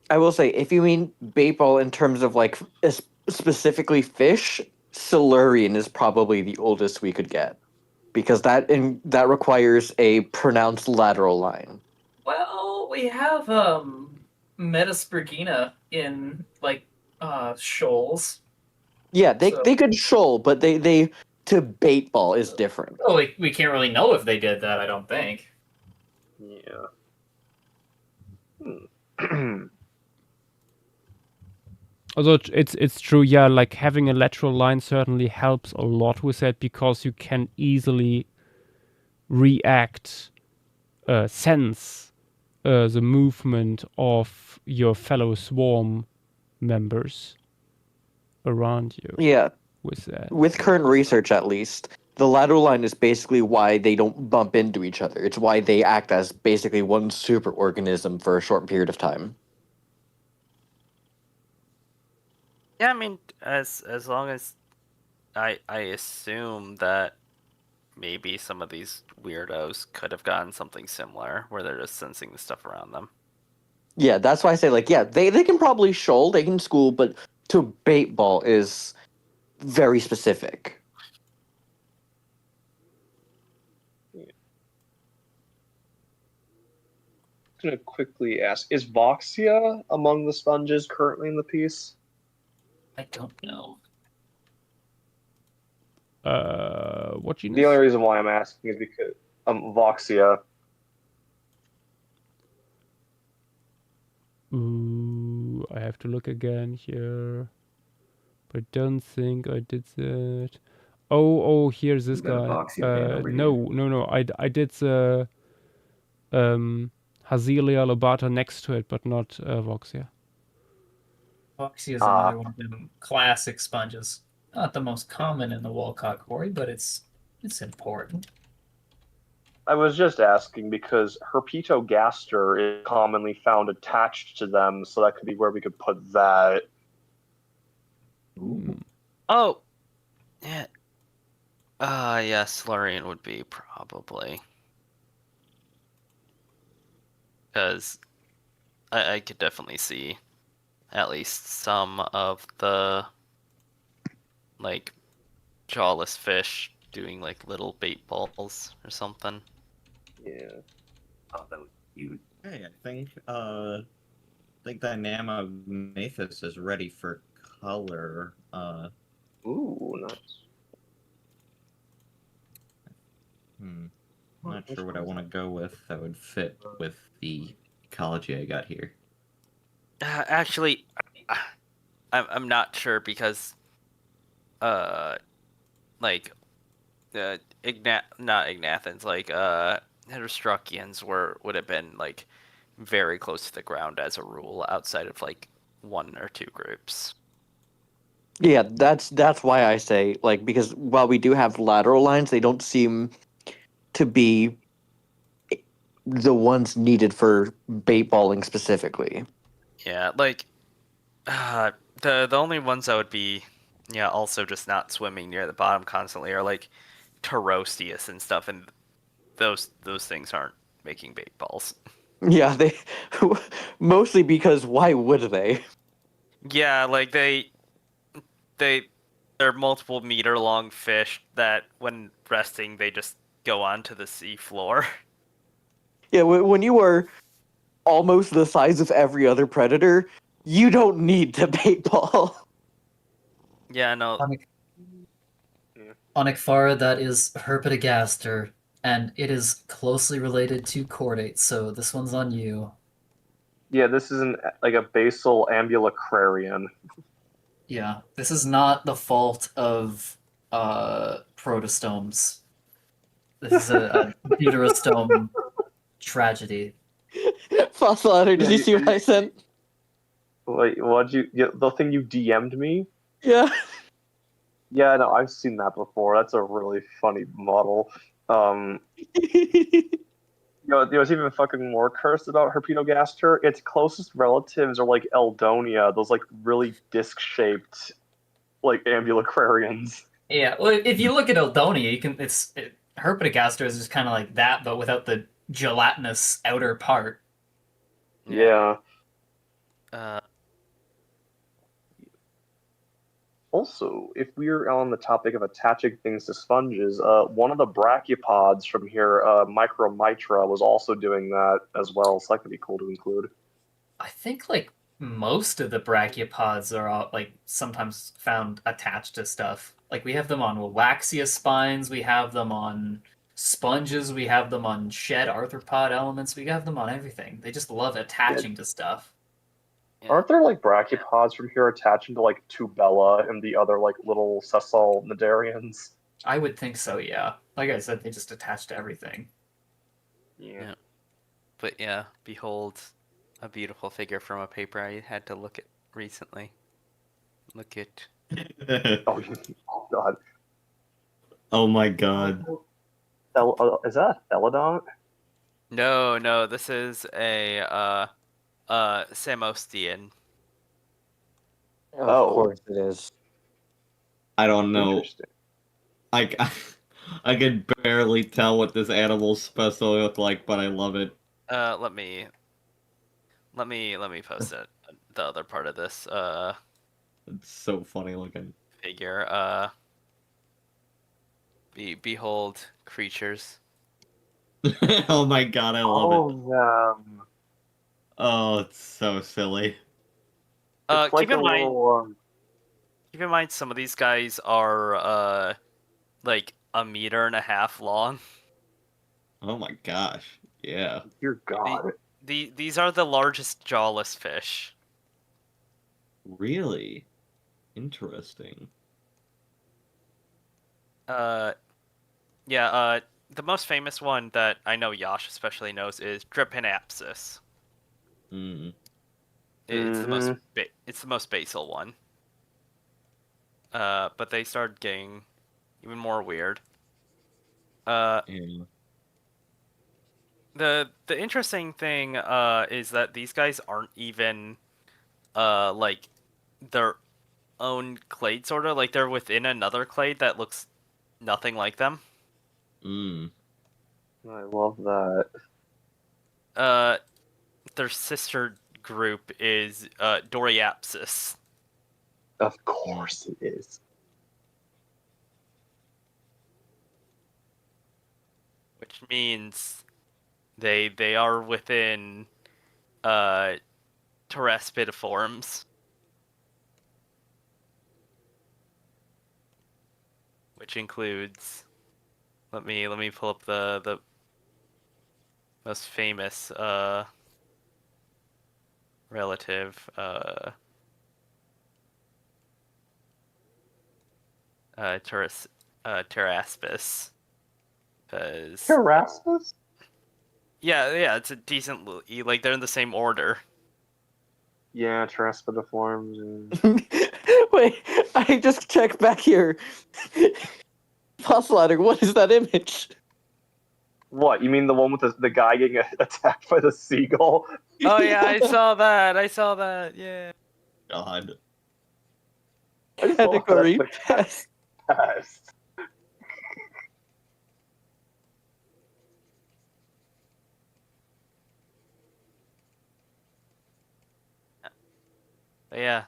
I will say, if you mean bait ball in terms of like specifically fish, Silurian is probably the oldest we could get, because that requires a pronounced lateral line. Well, we have Metaspergina in like shoals. Yeah, they could shoal, but they to bait ball is different. Oh, we can't really know if they did that. I don't think. Yeah. Although it's true, yeah, like having a lateral line certainly helps a lot with that, because you can easily sense the movement of your fellow swarm members around you. Yeah. With that. With current research, at least, the lateral line is basically why they don't bump into each other. It's why they act as basically one superorganism for a short period of time. Yeah, I mean, as long as I assume that maybe some of these weirdos could have gotten something similar where they're just sensing the stuff around them. Yeah, that's why I say, like, yeah, they can probably shoal, they can school, but to bait ball is very specific. I'm gonna quickly ask, is Voxia among the sponges currently in the piece? I don't know. What genus? The only reason why I'm asking is because Voxia. Ooh, I have to look again here. But I don't think I did that. Oh, here's this guy. No. I did the Hazelia lobata next to it, but not Voxia. Voxia is another one of them classic sponges. Not the most common in the Walcott quarry, but it's important. I was just asking because Herpetogaster is commonly found attached to them, so that could be where we could put that. Oh, yeah. Yeah, Slurian would be probably. Because I could definitely see at least some of the, like, jawless fish doing, like, little bait balls or something. Yeah. Oh, that was cute. Hey, I think Dynamamathus is ready for color. Ooh, nice. I'm not sure what I want to go with that would fit with the ecology I got here. Actually, I'm not sure because, not Ignathans, like, Heterostruckians would have been, like, very close to the ground as a rule, outside of, like, 1 or 2 groups. Yeah, that's why I say, like, because while we do have lateral lines, they don't seem to be the ones needed for bait balling specifically. Yeah, like, the only ones that would be, yeah, also just not swimming near the bottom constantly are, like, Tarostius and stuff, and those things aren't making bait balls. Yeah, they mostly because why would they? Yeah, like, they're multiple meter long fish that when resting they just go onto the sea floor. Yeah, when you are almost the size of every other predator, you don't need to bait ball. Yeah, no. On Ikfara, that is Herpetogaster, and it is closely related to chordate, so this one's on you. Yeah, this is like a basal ambulacrarian. Yeah, this is not the fault of protostomes. This is a deuterostome tragedy. Fossil Otter, did you see what I sent? Wait, what'd you get? The thing you DM'd me? Yeah. Yeah, no, I've seen that before. That's a really funny model. What's even fucking more cursed about Herpetogaster? Its closest relatives are like Eldonia, those like really disc-shaped, like ambulacrarians. Yeah, well, if you look at Eldonia, you can. Herpetogaster is just kind of like that, but without the gelatinous outer part. Yeah. Also, if we're on the topic of attaching things to sponges, one of the brachiopods from here, Micromitra, was also doing that as well, so that could be cool to include. I think like most of the brachiopods are all, like sometimes found attached to stuff. Like we have them on Waxia spines, we have them on sponges, we have them on shed arthropod elements, we have them on everything. They just love attaching to stuff. Aren't there like brachiopods from here attaching to like Tubella and the other like little sessile cnidarians? I would think so, yeah. Like I said, they just attach to everything. Yeah. But yeah, behold a beautiful figure from a paper I had to look at recently. Look at. Oh god. Oh my god. Is that a Thelodont? No, this is a Samostian. Of course it is. I don't know. I can barely tell what this animal's supposed to look like, but I love it. Let me post it. The other part of this It's so funny looking. figure. Behold creatures. Oh my god, I love it. Yeah. Oh, it's so silly. Keep in mind some of these guys are like 1.5 meters long. Oh my gosh. Yeah. Dear God. These are the largest jawless fish. Really? Interesting. Yeah, the most famous one that I know Yash especially knows is Drepanapsis. Mm. It's the most basal one. but they started getting even more weird. Yeah. The interesting thing is that these guys aren't even like their own clade, sort of like they're within another clade that looks nothing like them. Mm. I love that. Their sister group is Doriapsis. Of course it is. Which means they are within Pteraspidiforms, which includes, let me pull up the most famous relative, Pteraspis. Erasmus? Yeah, it's a decent, like, they're in the same order. Yeah, Pteraspidiforms. Wait, I just checked back here. Fossil what is that image? What, you mean the one with the guy getting attacked by the seagull? Oh yeah, I saw that, yeah. God. Category Pest. But yeah,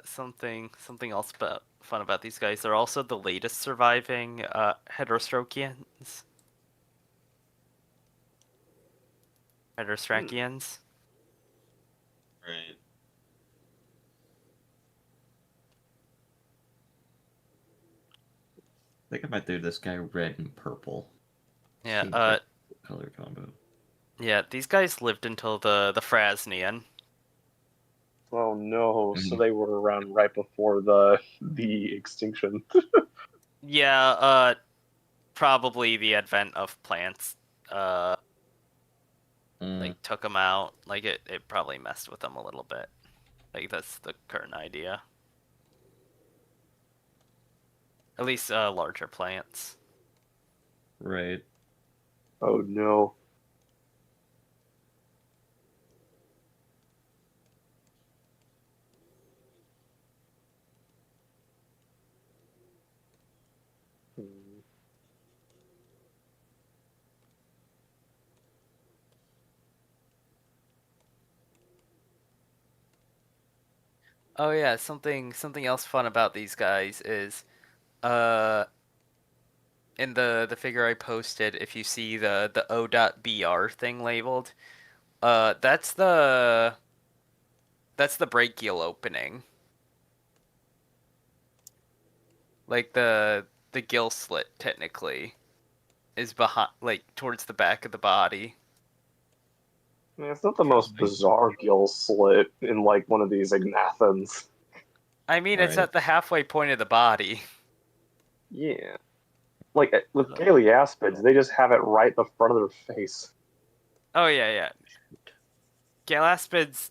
something else fun about these guys. They're also the latest surviving Heterostrochians. Heterostrachians. Right. I think I might do this guy red and purple. Yeah. Seems like a color combo. Yeah. These guys lived until the Frasnian. Oh no! So Mhm. they were around right before the extinction. Yeah. Probably the advent of plants. Like took them out. Like it probably messed with them a little bit. Like that's the current idea. At least larger plants. Right. Oh no! Oh yeah, something else fun about these guys is in the figure I posted, if you see the O.BR thing labeled, that's the brachial opening. Like the gill slit technically is behind, like towards the back of the body. I mean, it's not the most bizarre gill slit in like one of these ignathans. I mean, it's Right. at the halfway point of the body. Yeah, like with Galeaspids, they just have it right in the front of their face. Oh yeah. Galaspids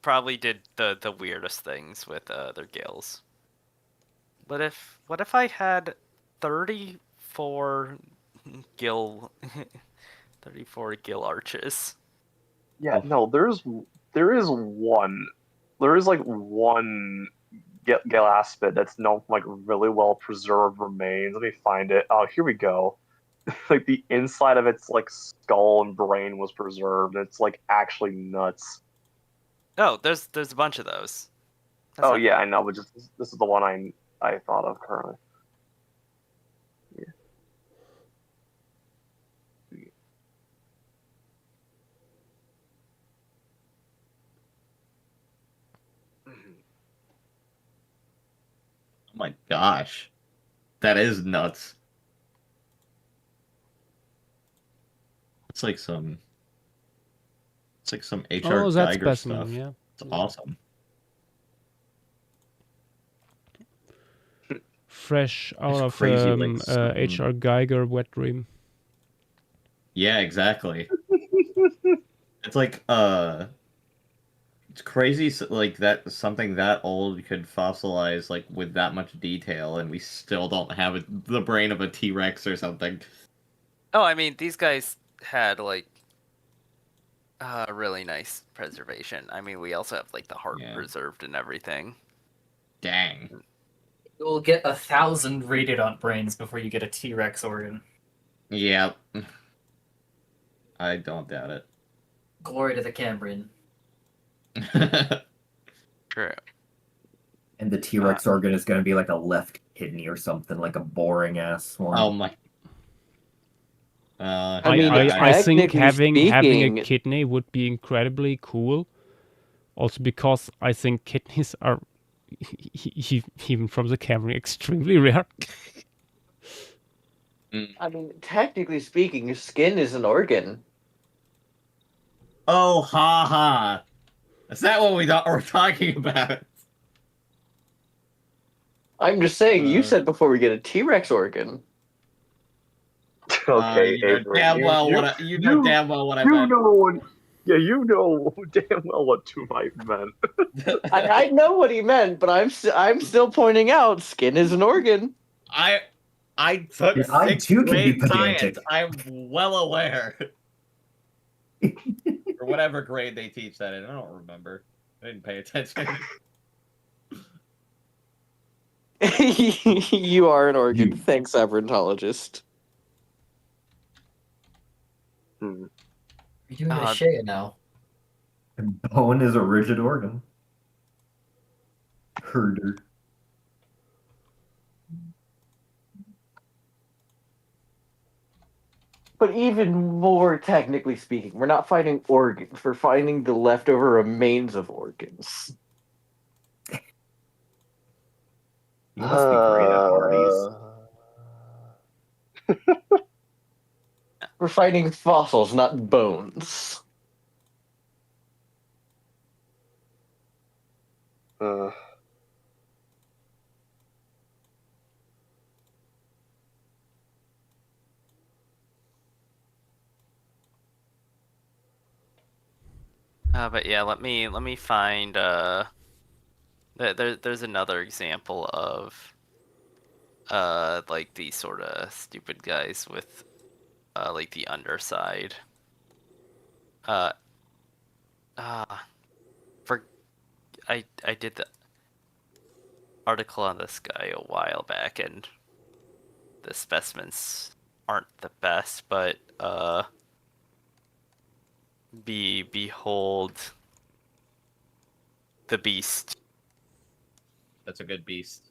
probably did the weirdest things with their gills. What if I had 34 gill 34 gill arches? Yeah, no, there is one. There is like one Galaspid that's known for like really well preserved remains. Let me find it. Oh, here we go. Like the inside of its like skull and brain was preserved. It's like actually nuts. Oh, there's a bunch of those. That's Oh not- yeah, I know, but just this is the one I thought of currently. Yeah. Oh my gosh. That is nuts. It's like some HR Oh, that Geiger specimen, stuff. yeah. It's awesome. Fresh out It's of crazy, like, some- H.R. Geiger wet dream. Yeah, exactly. It's like It's crazy, like that something that old could fossilize like with that much detail, and we still don't have the brain of a T-Rex or something. Oh, I mean, these guys had like really nice preservation. I mean, we also have like the heart preserved and everything. Dang. You'll get 1,000 Radiant brains before you get a T-Rex organ. Yep. I don't doubt it. Glory to the Cambrian. True. And the T-Rex organ is going to be like a left kidney or something, like a boring ass one. Oh my. I think having a speaking- kidney would be incredibly cool. Also because I think kidneys are even from the Camry extremely rare. I mean, technically speaking, skin is an organ. Oh, ha ha. Is that what we're talking about? I'm just saying, you said before we get a T-Rex organ. Okay, you know Avery, damn well what I meant. You know damn well what two might meant. I know what he meant, but I'm still pointing out skin is an organ. I took Yeah, I sixth too can be grade pedantic. science. I'm well aware. Or whatever grade they teach that in. I don't remember. I didn't pay attention. You are an organ. Thanks, aberrantologist. You're doing a shit now. Bone is a rigid organ. Herder. But even more technically speaking, we're not finding organs. We're finding the leftover remains of organs. You must be great at parties. We're finding fossils, not bones. But yeah, let me find there's another example of like these sort of stupid guys with like the underside. I did the article on this guy a while back, and the specimens aren't the best, but behold the beast. That's a good beast.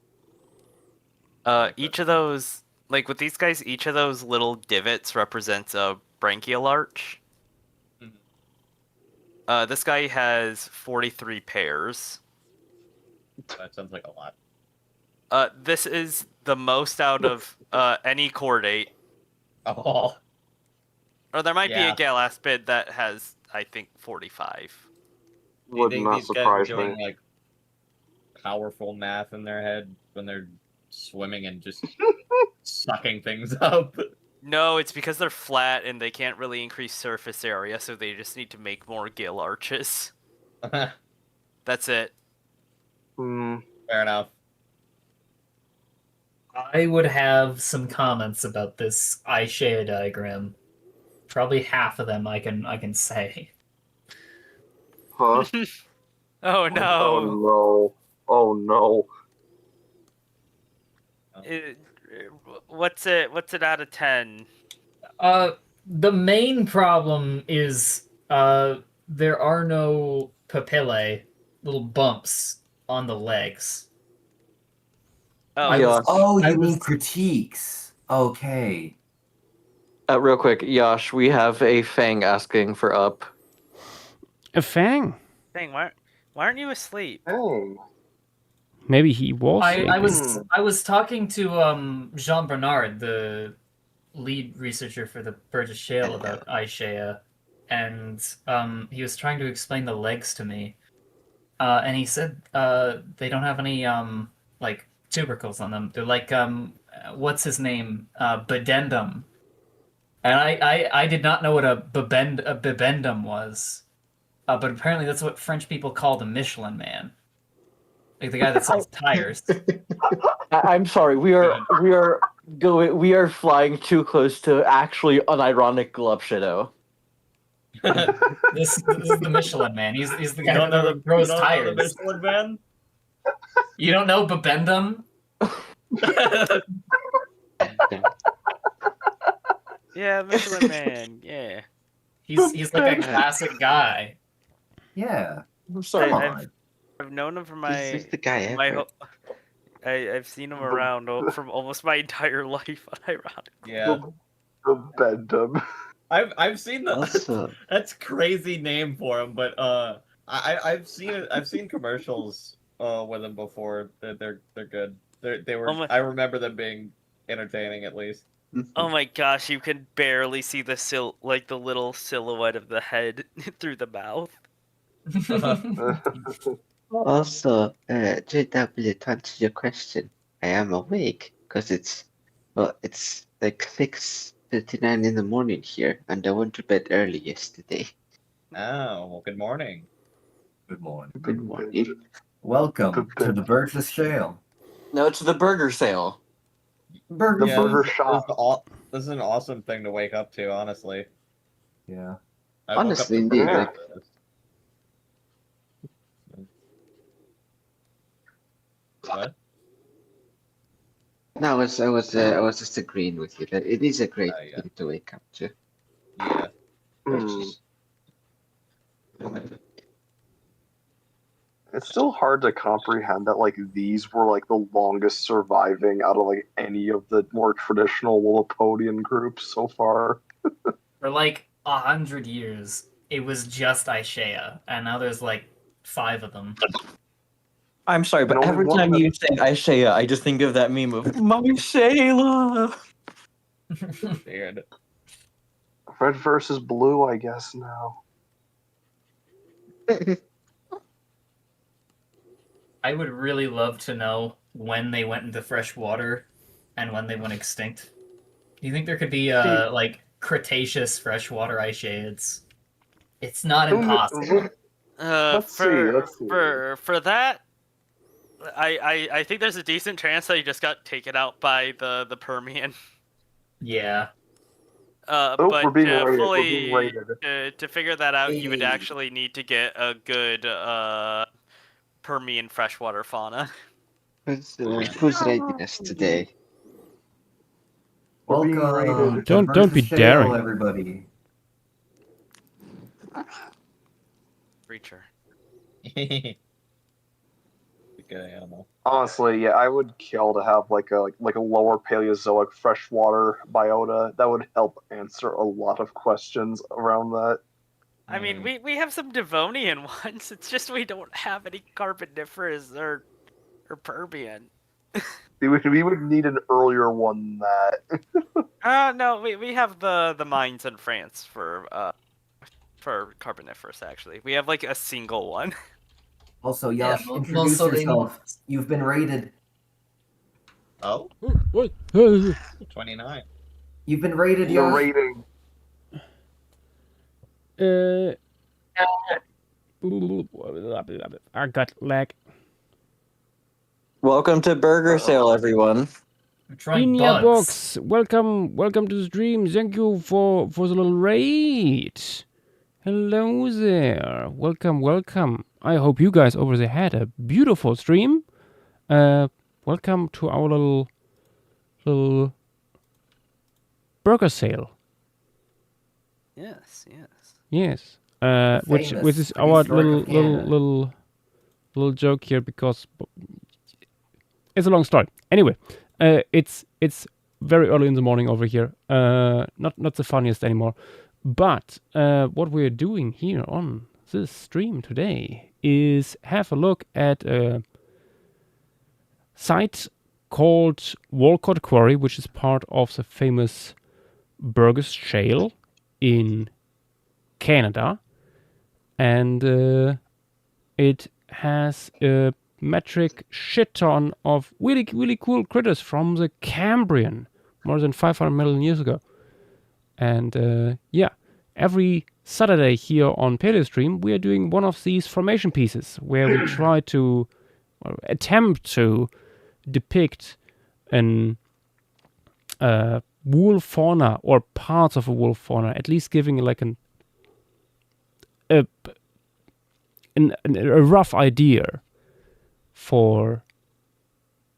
Each of those, like with these guys, each of those little divots represents a branchial arch. This guy has 43 pairs. That sounds like a lot. This is the most out of any chordate. Oh. Or there might be Yeah. a Galaspid that has, I think, 45. Do you Would think not these guys are surprise doing me. like powerful math in their head when they're swimming and just sucking things up? No, it's because they're flat and they can't really increase surface area, so they just need to make more gill arches. That's it. Fair enough. I would have some comments about this Aishea diagram. Probably half of them I can say. Huh? Oh no! Oh no! What's it out of 10? The main problem is there are no papillae, little bumps on the legs. Oh, you mean critiques. Okay. Real quick, Yash, we have a Fang asking for up. A Fang? Dang, why aren't you asleep? Hey. Maybe he was. I was talking to Jean Bernard, the lead researcher for the Burgess Shale, about Aishea, and he was trying to explain the legs to me, and he said they don't have any like tubercles on them. They're like what's his name, Bedendum, and I did not know what a bibendum was. But apparently that's what French people call the Michelin Man, like the guy that sells tires. I'm sorry. We are flying too close to actually an ironic glove shadow. This is the Michelin Man. He's the guy You don't know that grows you don't tires. know the Michelin Man? You don't know Babendum? Yeah, Michelin Man. Yeah. He's like a classic guy. Yeah. I've known him for my. This is the guy my ever. I've seen him around from almost my entire life. Ironically. Yeah. Babendum. I've seen the Also, that's crazy name for him, but I've seen commercials with him before. They're good. They were I remember them being entertaining at least. Oh my gosh, you can barely see the the little silhouette of the head through the mouth. also, JW, to answer your question, I am awake because it's like 6:59 in the morning here, and I went to bed early yesterday. Oh, well, good morning. Good morning. Good morning. Welcome to the Burgess Shale. No, it's the burger sale. Burger Yeah, burger this- shop. This is an awesome thing to wake up to, honestly. Yeah. I woke up Honestly, to indeed, burger like- breakfast. What? No, I was just agreeing with you that it is a great Yeah. thing to wake up to. Yeah. It's still hard to comprehend that like these were like the longest surviving out of like any of the more traditional Lilliputian groups so far. For like 100 years, it was just Aishea, and now there's like 5 of them. I'm sorry, but And only every one time of you say Aishea, I just think of that meme of my Shayla. Weird. Red versus blue, I guess now. I would really love to know when they went into fresh water and when they went extinct. Do you think there could be like Cretaceous freshwater Aisheids? It's not impossible. Let's see. For that, I think there's a decent chance that he just got taken out by the Permian. Yeah. But we're being to raided. fully We're being raided. to figure that out, you would Hey. actually need to get a good Permian freshwater fauna. Who's raiding us today? We're being Welcome. raided. to Don't be Burgess Shale, daring. everybody. Creature. Good animal. Honestly, yeah, I would kill to have like a lower Paleozoic freshwater biota. That would help answer a lot of questions around that. I mean, we have some Devonian ones. It's just we don't have any Carboniferous or Permian. We would need an earlier one than that. No, we have the mines in France for Carboniferous. Actually, we have like a single one. Also, Yeah, Yash, mo- introduce most of them- yourself. You've been raided. Oh, What? 29. You've been raided, You're Yash. raiding. I got lag. Welcome to Burger Sale, everyone. I'm trying Inia bugs. Box, welcome to the stream. Thank you for the little raid. Hello there. Welcome. I hope you guys over there had a beautiful stream. Welcome to our little burger sale. Yes. Yes. Which Famous is our prehistoric Canada. little joke here because it's a long story. Anyway, it's very early in the morning over here. Not the funniest anymore. But what we're doing here on this stream today is have a look at a site called Walcott Quarry, which is part of the famous Burgess Shale in Canada. And it has a metric shit ton of really cool critters from the Cambrian more than 500 million years ago. And every Saturday here on Paleostream, we are doing one of these formation pieces where we try to attempt to depict an wolf fauna or parts of a wolf fauna, at least giving like a rough idea for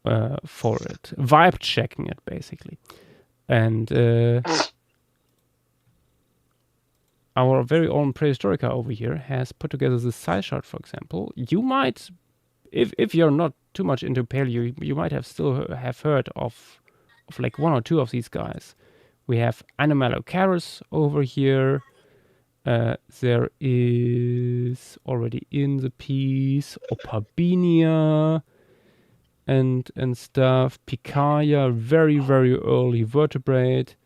it, vibe checking it basically, and our very own Prehistorica over here has put together this size chart, for example. You might, if you're not too much into paleo, you might have still have heard of like one or two of these guys. We have Anomalocaris over here. There is already in the piece Opabinia and stuff. Picaria, very, very early vertebrate.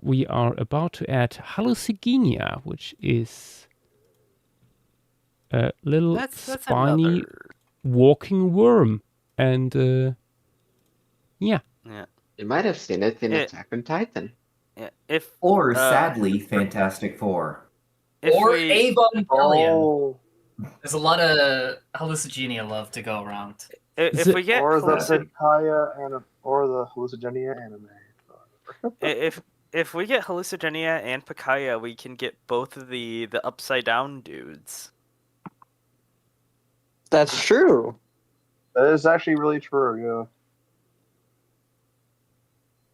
We are about to add Hallucigenia, which is a little spiny walking worm. And yeah. You might have seen it in Attack on Titan. Yeah. Or sadly, Fantastic Four. Or Evangelion. There's a lot of hallucigenia love to go around. If we get or the Picaria or the Hallucigenia anime. If we get Hallucigenia and Picaria, we can get both of the upside down dudes. That's true. That is actually really true, yeah.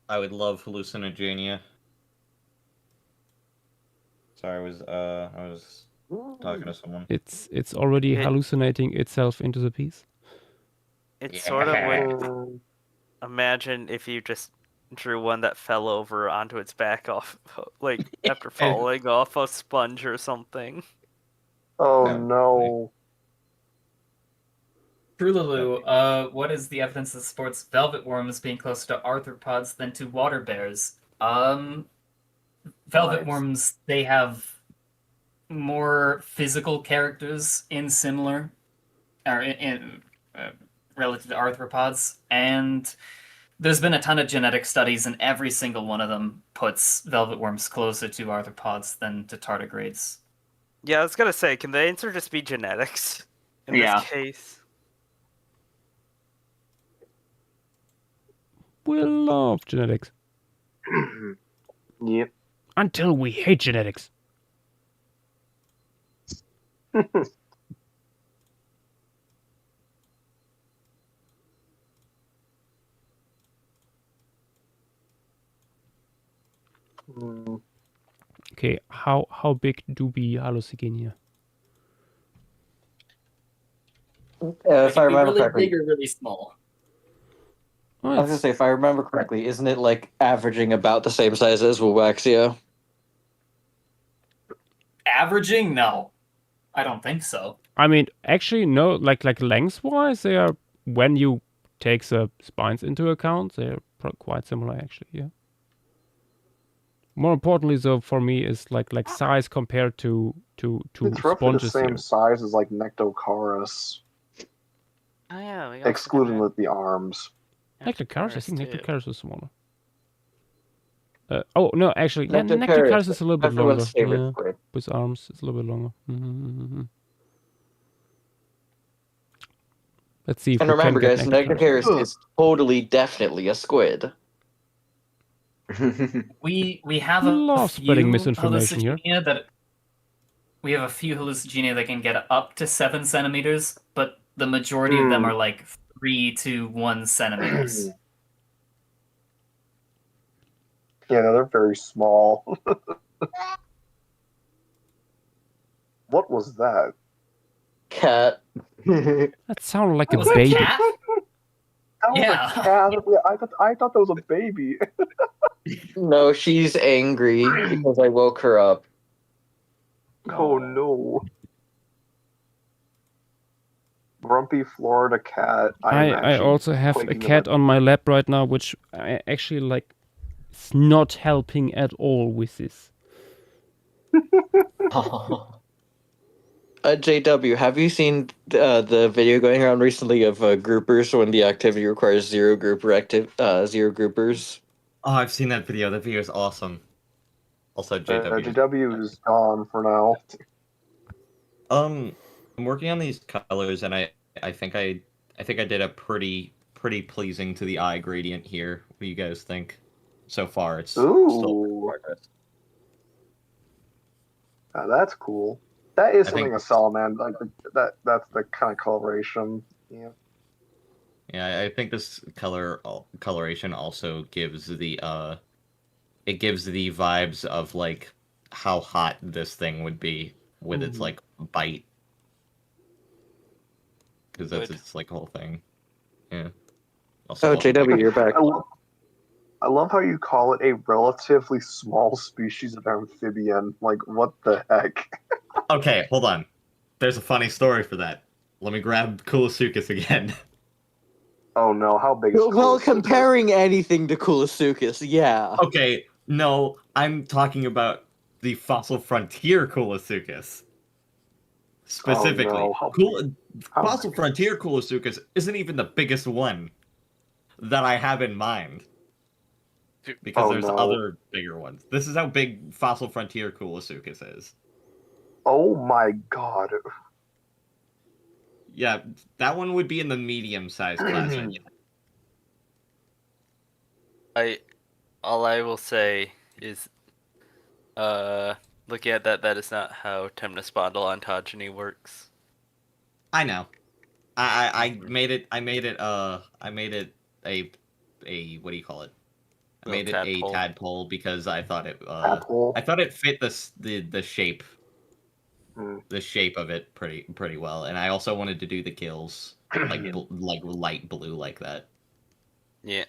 I would love Hallucinogenia. Sorry, I was talking to someone. It's already hallucinating itself into the piece. It's sort of like, imagine if you just drew one that fell over onto its back off, like after falling off a sponge or something. Oh no. Trululu, what is the evidence that supports velvet worms being closer to arthropods than to water bears? Velvet worms, they have more physical characters in similar, or in relative to arthropods, and there's been a ton of genetic studies, and every single one of them puts velvet worms closer to arthropods than to tardigrades. Yeah, I was gonna say, can the answer just be genetics in this case? We love genetics. Yep. Until we hate genetics. Okay, how big do be Hallucigenia? If I remember really correctly, big or really small. I was gonna say, if I remember correctly, isn't it like averaging about the same size as Wuwaxia? Averaging? No. I don't think so. I mean, actually, no. Like lengthwise, they are, when you take the spines into account, they are quite similar. Actually, yeah. More importantly, though, for me, is like size compared to It's roughly the sponges. same size as like Nectocaris, Oh yeah, we excluding the arms. Nectocaris, I think Nectocaris is smaller. Oh no, actually, yeah, Nectocaris, Nectocaris is a little bit longer. everyone's favorite Yeah, squid. with arms, it's a little bit longer. Let's see if And we remember, can guys, get Nectocaris is totally, definitely a squid. We have a Love few spreading misinformation here. hallucigenia that we have a few hallucigenia that can get up to 7 centimeters, but the majority of them are like 3 to 1 centimeters. Yeah, no, they're very small. What was that? Cat. That sounded like a Was it a baby. cat? That was Yeah. a cat. I thought that was a baby. No, she's angry because I woke her up. Oh no. Grumpy Florida cat. I also have a cat on my lap right now, which I actually like. It's not helping at all with this. JW, have you seen the video going around recently of groupers when the activity requires zero groupers? Oh, I've seen that video. That video is awesome. Also, JW. JW is gone for now. I'm working on these colors, and I think I did a pretty pleasing to the eye gradient here. What do you guys think? So far, it's still Ooh. progress. That's cool. That is I something think- a salamander like that's the kind of coloration. Yeah. Yeah, I think this coloration also gives the it gives the vibes of like how hot this thing would be with its like bite, because that's Good. its like whole thing. Yeah. Oh, JW, you're back. I love how you call it a relatively small species of amphibian. Like, what the heck? Okay, hold on. There's a funny story for that. Let me grab Kulosuchus again. Oh no, how big is Well, Kulosuchus? comparing anything to Kulosuchus, yeah. Okay, no, I'm talking about the fossil frontier Kulosuchus. Specifically. Oh, no. Fossil frontier Kulosuchus isn't even the biggest one that I have in mind. Because Oh, there's no. other bigger ones. This is how big fossil frontier Kulosuchus is. Oh my god. Yeah, that one would be in the medium-sized class. All I will say is, looking at that is not how Temnospondyl ontogeny works. I know. I made it a what do you call it? I made it a tadpole because I thought it fit the shape the shape of it pretty well, and I also wanted to do the gills like light blue like that. Yeah.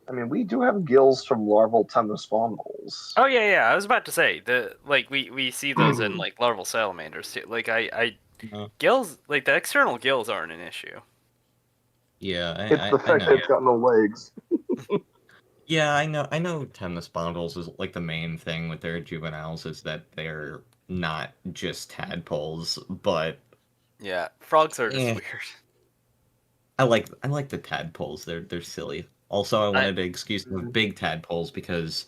I mean, we do have gills from larval temnospondyls. Oh yeah. I was about to say we see those in like larval salamanders too. Like gills, like the external gills aren't an issue. Yeah, It's the fact that it's got no legs. Yeah, I know Temnospondyls is like the main thing with their juveniles is that they're not just tadpoles, but yeah, frogs are just weird. I like the tadpoles. They're silly. Also, I wanted to excuse the big tadpoles because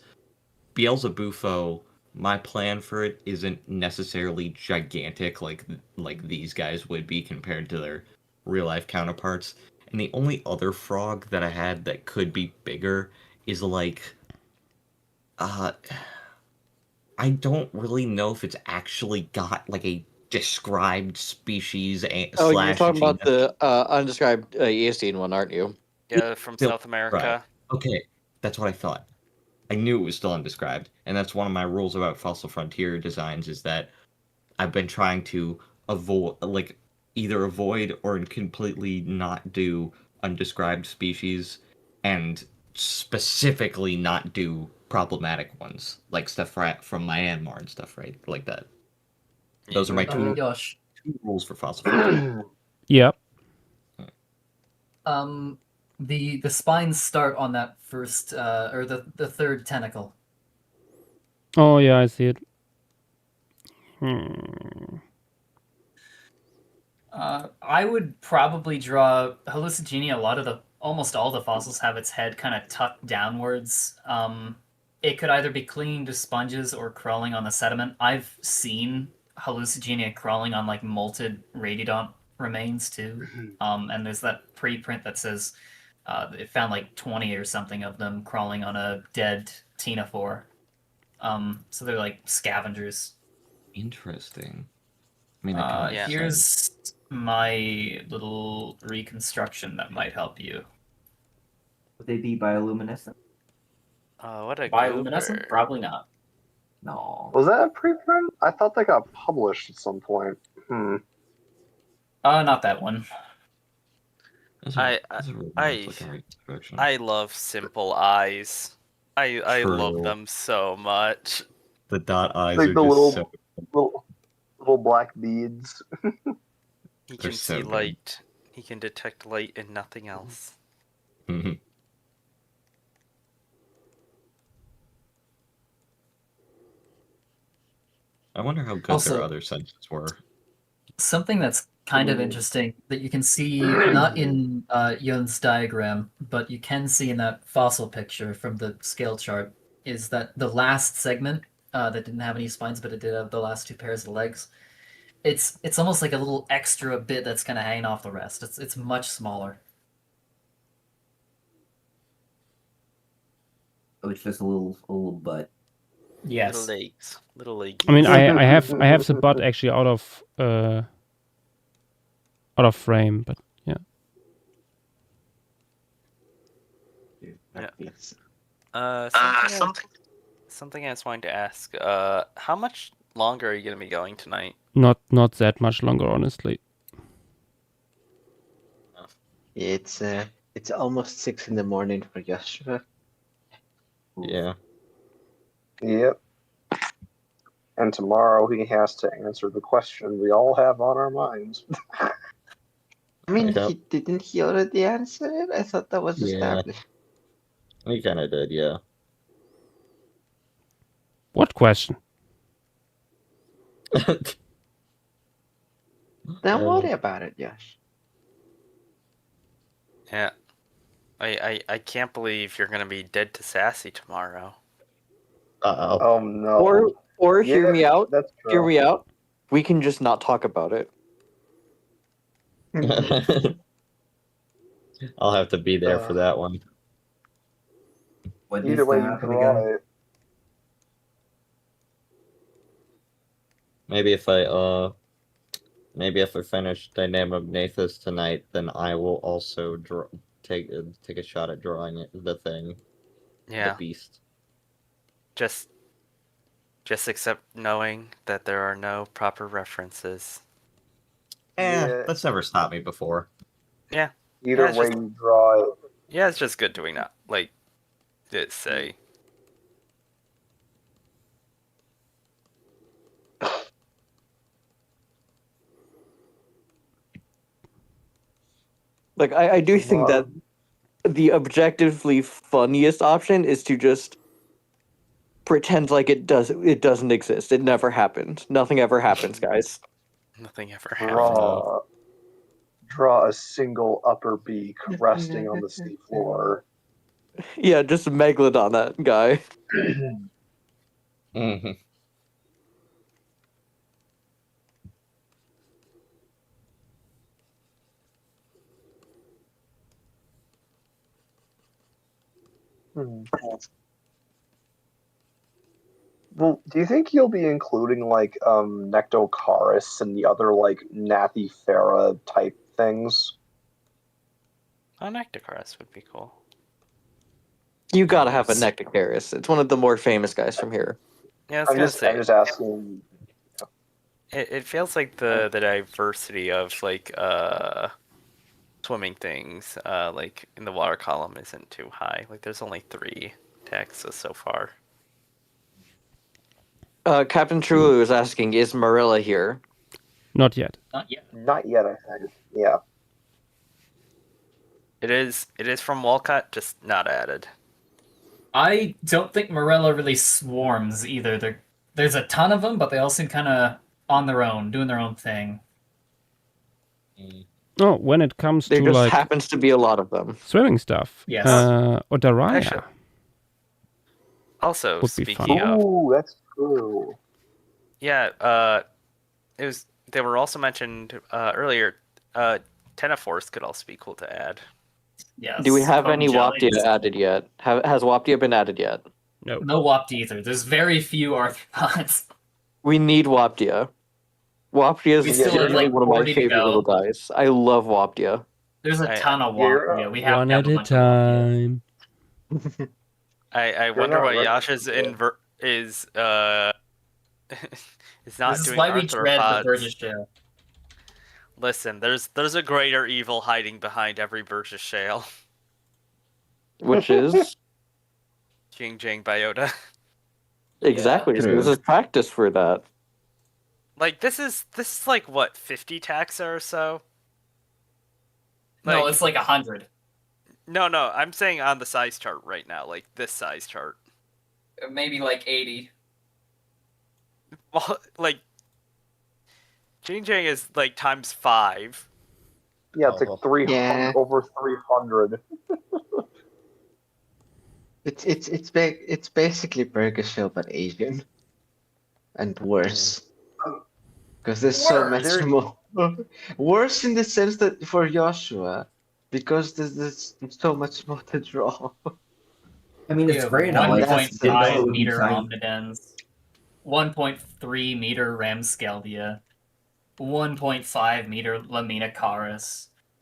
Beelzebufo, my plan for it isn't necessarily gigantic like these guys would be compared to their real life counterparts. And the only other frog that I had that could be bigger is like I don't really know if it's actually got like a described species. Oh, you're talking about the undescribed Eocene one, aren't you? Yeah, from South America. Right. Okay, that's what I thought. I knew it was still undescribed, and that's one of my rules about Fossil Frontier designs is that I've been trying to either avoid or completely not do undescribed species, and specifically not do problematic ones, like stuff from Myanmar and stuff, right? Like that. Those are my two rules for Fossil Frontier. Yep. The spines start on that first or the third tentacle. Oh yeah, I see it. I would probably draw Hallucigenia. Almost all the fossils have its head kind of tucked downwards. It could either be clinging to sponges or crawling on the sediment. I've seen Hallucigenia crawling on like molted radiodont remains too. And there's that preprint that says it found like 20 or something of them crawling on a dead ctenophore. So they're like scavengers. Interesting. I mean, here's my little reconstruction that might help you. Would they be bioluminescent? What a Bioluminescent? goober. Probably not. No. Was that a preprint? I thought that got published at some point. Not that one. I love simple eyes. I love True. them so much. The dot eyes Like are the just little black beads. He They're can so see good. light. He can detect light and nothing else. Mhm. I wonder how good Also- their other senses were. Something that's kind of interesting that you can see not in Yon's diagram, but you can see in that fossil picture from the scale chart is that the last segment that didn't have any spines, but it did have the last 2 pairs of legs. It's almost like a little extra bit that's kind of hanging off the rest. It's much smaller. Oh, it's just a little butt. Yes. Little legs. I mean, I have the butt actually out of frame, but yeah. Something I was wanting to ask. How much longer are you gonna be going tonight? Not that much longer, honestly. It's almost 6 in the morning for Joshua. Yeah. Yep. And tomorrow he has to answer the question we all have on our minds. I mean, Yep. didn't he already answer it? I thought that was Yeah. established. He kind of did, yeah. What question? Don't worry about it, Josh. Yeah. I can't believe you're gonna be dead to Sassy tomorrow. Uh-oh. Oh no. Or hear Yeah, me out. That's true. Hear me out. We can just not talk about it. I'll have to be there for that one. What Either needs way to you happen draw again? it. Maybe if I finish Dynamic Nathus tonight, then I will also take a shot at drawing the thing. Yeah. The beast. Just accept knowing that there are no proper references. Yeah. That's never stopped me before. Yeah. Either it's way just- you draw it. Yeah, it's just good doing that. Like, just say. Like I do think that the objectively funniest option is to just pretend like it doesn't exist. It never happened. Nothing ever happens, guys. Nothing ever happened. Draw a single upper beak resting on the sea floor. Yeah, just Megalodon that guy. Mm-hmm. Well, do you think you'll be including like Nectocaris and the other like Nathifera type things? Oh, Nectocaris would be cool. You gotta have a Nectocaris. It's one of the more famous guys from here. Yeah, I was I'm gonna just, say. I'm just asking. It feels like the diversity of like swimming things like in the water column isn't too high. Like there's only 3 taxes so far. Captain Trulu is asking, is Marilla here? Not yet. Not yet. Not yet, I think. Yeah. It is from Walcott, just not added. I don't think Morella really swarms either. There's a ton of them, but they all seem kind of on their own, doing their own thing. Oh, when it comes There to just like happens to be a lot of them. swimming stuff, Yes. Odaraya Actually, Also, would be speaking fun. of, Ooh, that's true. yeah, they were also mentioned earlier. Tenaforce could also be cool to add. Yes. Do we have Foam any jellies. Waptia added yet? Has Waptia been added yet? No. No Wapti either. There's very few arthropods. We need Waptia. Waptia is We still have, literally like, one of my 40 to favorite go. little guys. I love Waptia. There's a I- ton of You're, Wapti. We have One to have at a a bunch of Wapti. time. I wonder not what ready Yasha's for it. is is not This is doing why we dread the arthropods. Burgess Shale. Listen, there's a greater evil hiding behind every Burgess Shale. Which is Jing Jang Biota. exactly. true. This is practice for that. Like this is like what 50 taxa or so. No, Like- it's like 100. No, I'm saying on the size chart right now, like this size chart. Maybe like 80. Well, like Jing Jang is like times 5. Yeah, it's like 300 Yeah. over 300. It's basically Burger Show but Asian and worse. Because there's so much There- more. Worse in the sense that for Joshua, because there's so much more to draw. I mean, We it's have great. I like this. Didn't know it 1.5 would be meter tiny. Omnidens, 1.3 meter Ramscaldia, 1.5 meter Lamina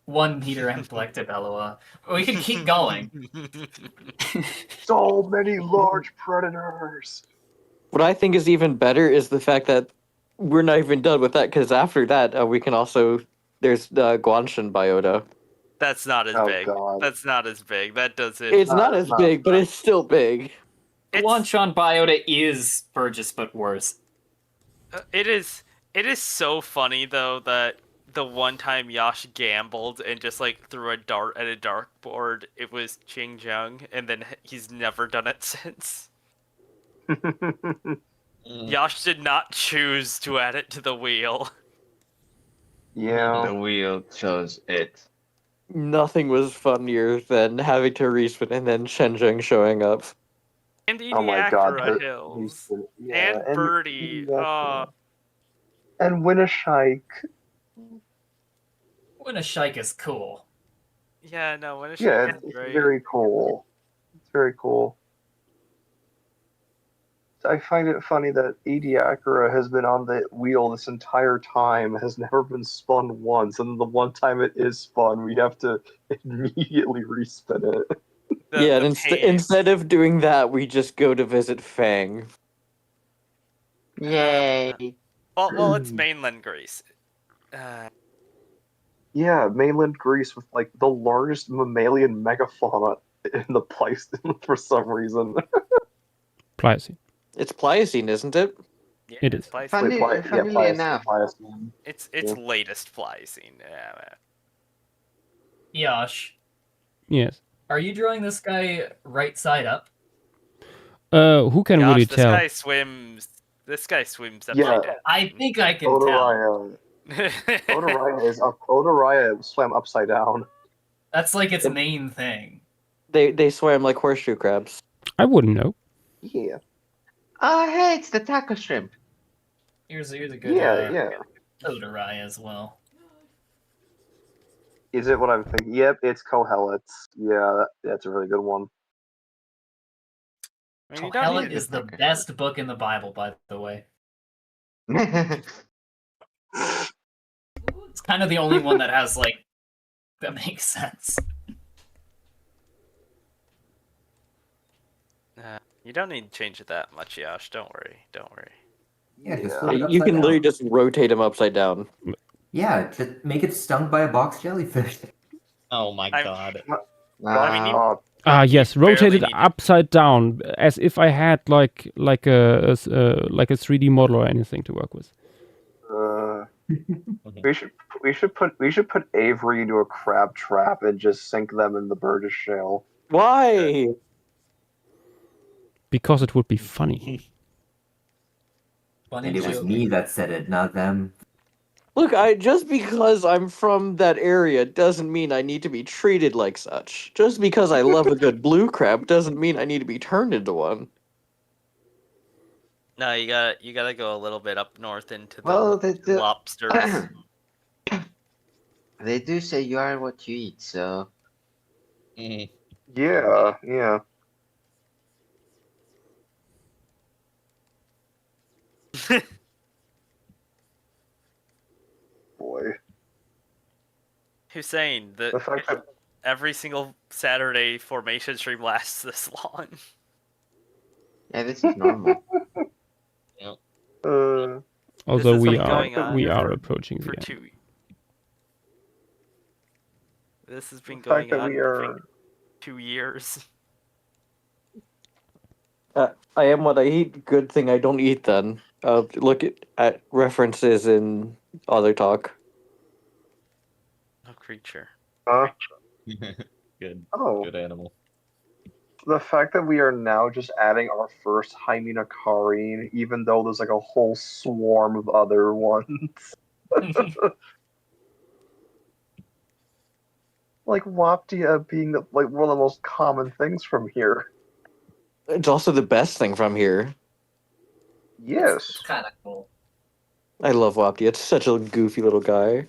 1 meter Amplectibellua. We can keep going. So many large predators. What I think is even better is the fact that we're not even done with that, because after that, we can also. There's the Guanshan biota. That's not as Oh, big. God. That's not as big. That doesn't. It's not as big, but it's still big. Guanshan biota is Burgess, but worse. It is. It is so funny though that the one time Yash gambled and just like threw a dart at a dartboard, it was Xinjiang, and then he's never done it since. Yash did not choose to add it to the wheel. Yeah. The wheel chose it. Nothing was funnier than having to respawn and then Shenzhen showing up. And Oh my God, Ediacara the- Hills. yeah, and Birdie. And Winnishike. Winnishike is cool. Yeah, no, Winnishike Yeah, is it's great. very cool. It's very cool. I find it funny that Ediacara has been on the wheel this entire time, has never been spun once, and the one time it is spun, we have to immediately respin it. Yeah, and instead of doing that, we just go to visit Fang. Yay! Well, it's mainland Greece. Yeah, mainland Greece with like the largest mammalian megafauna in the place for some reason. Pliocene. It's Pliocene, isn't it? Yeah, It is. Funnily enough, It's Yeah. latest Pliocene. Yeah, man. Yash, Yes. are you drawing this guy right side up? Who can Gosh, really this tell? guy swims. This guy swims upside Yeah. down. I think I can tell. Odoraya. Odoraya is up. Odoraya swam upside down. That's like its main thing. They swam like horseshoe crabs. I wouldn't know. Yeah. Oh, hey, it's the taco shrimp. Here's a good Yeah. Odorai as well. Is it what I'm thinking? Yep, it's Kohelet's. Yeah, that's a really good one. I mean, you don't Helen need is the best book in the Bible, by the way. It's kind of the only one that has like that makes sense. You don't need to change it that much, Yash. Don't worry. Don't worry. Yeah, just Yeah. flip it You upside can down. literally just rotate him upside down. Yeah, just make it stung by a box jellyfish. Oh my god. I mean, Uh, Ah, yes, barely rotated need- upside down, as if I had like a 3D model or anything to work with. we should put Avery into a crab trap and just sink them in the Burgess shell. Why? Because it would be funny. And it was me that said it, not them. Look, just because I'm from that area doesn't mean I need to be treated like such. Just because I love a good blue crab doesn't mean I need to be turned into one. No, you gotta go a little bit up north into the Well, the lobsters. they do say you are what you eat, so Yeah. Boy. Hussein, The fact that every single Saturday formation stream lasts this long. yeah, this is normal. Although has we been going are on we approaching the for end. 2. This has been The fact going that on we for are 2 years. I am what I eat. Good thing I don't eat then. Look at references in other talk. No creature. Good. Oh. Good animal. The fact that we are now just adding our first Hymena Karine, even though there's like a whole swarm of other ones. Like Waptia being like one of the most common things from here. It's also the best thing from here. Yes. It's kind of cool. I love Wapti. It's such a goofy little guy.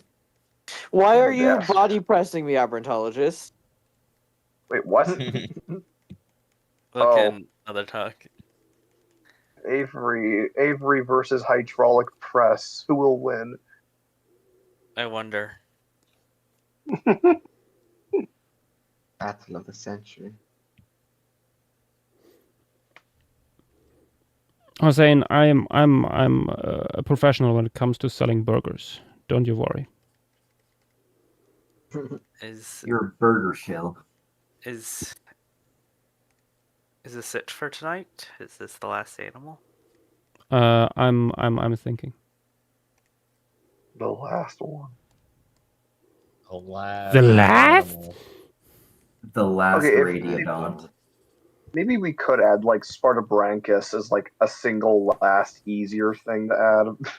Why are you Yes. body pressing me, Aberntologist? Wait, what? Look, another talk. Avery versus hydraulic press. Who will win? I wonder. Battle of the century. I was saying I'm a professional when it comes to selling burgers. Don't you worry. You're a burger shell. Is this it for tonight? Is this the last animal? I'm thinking. The last one. The last. The last? animal. The last Okay, Radiodont. Maybe we could add like Spartabranchus as like a single last easier thing to add.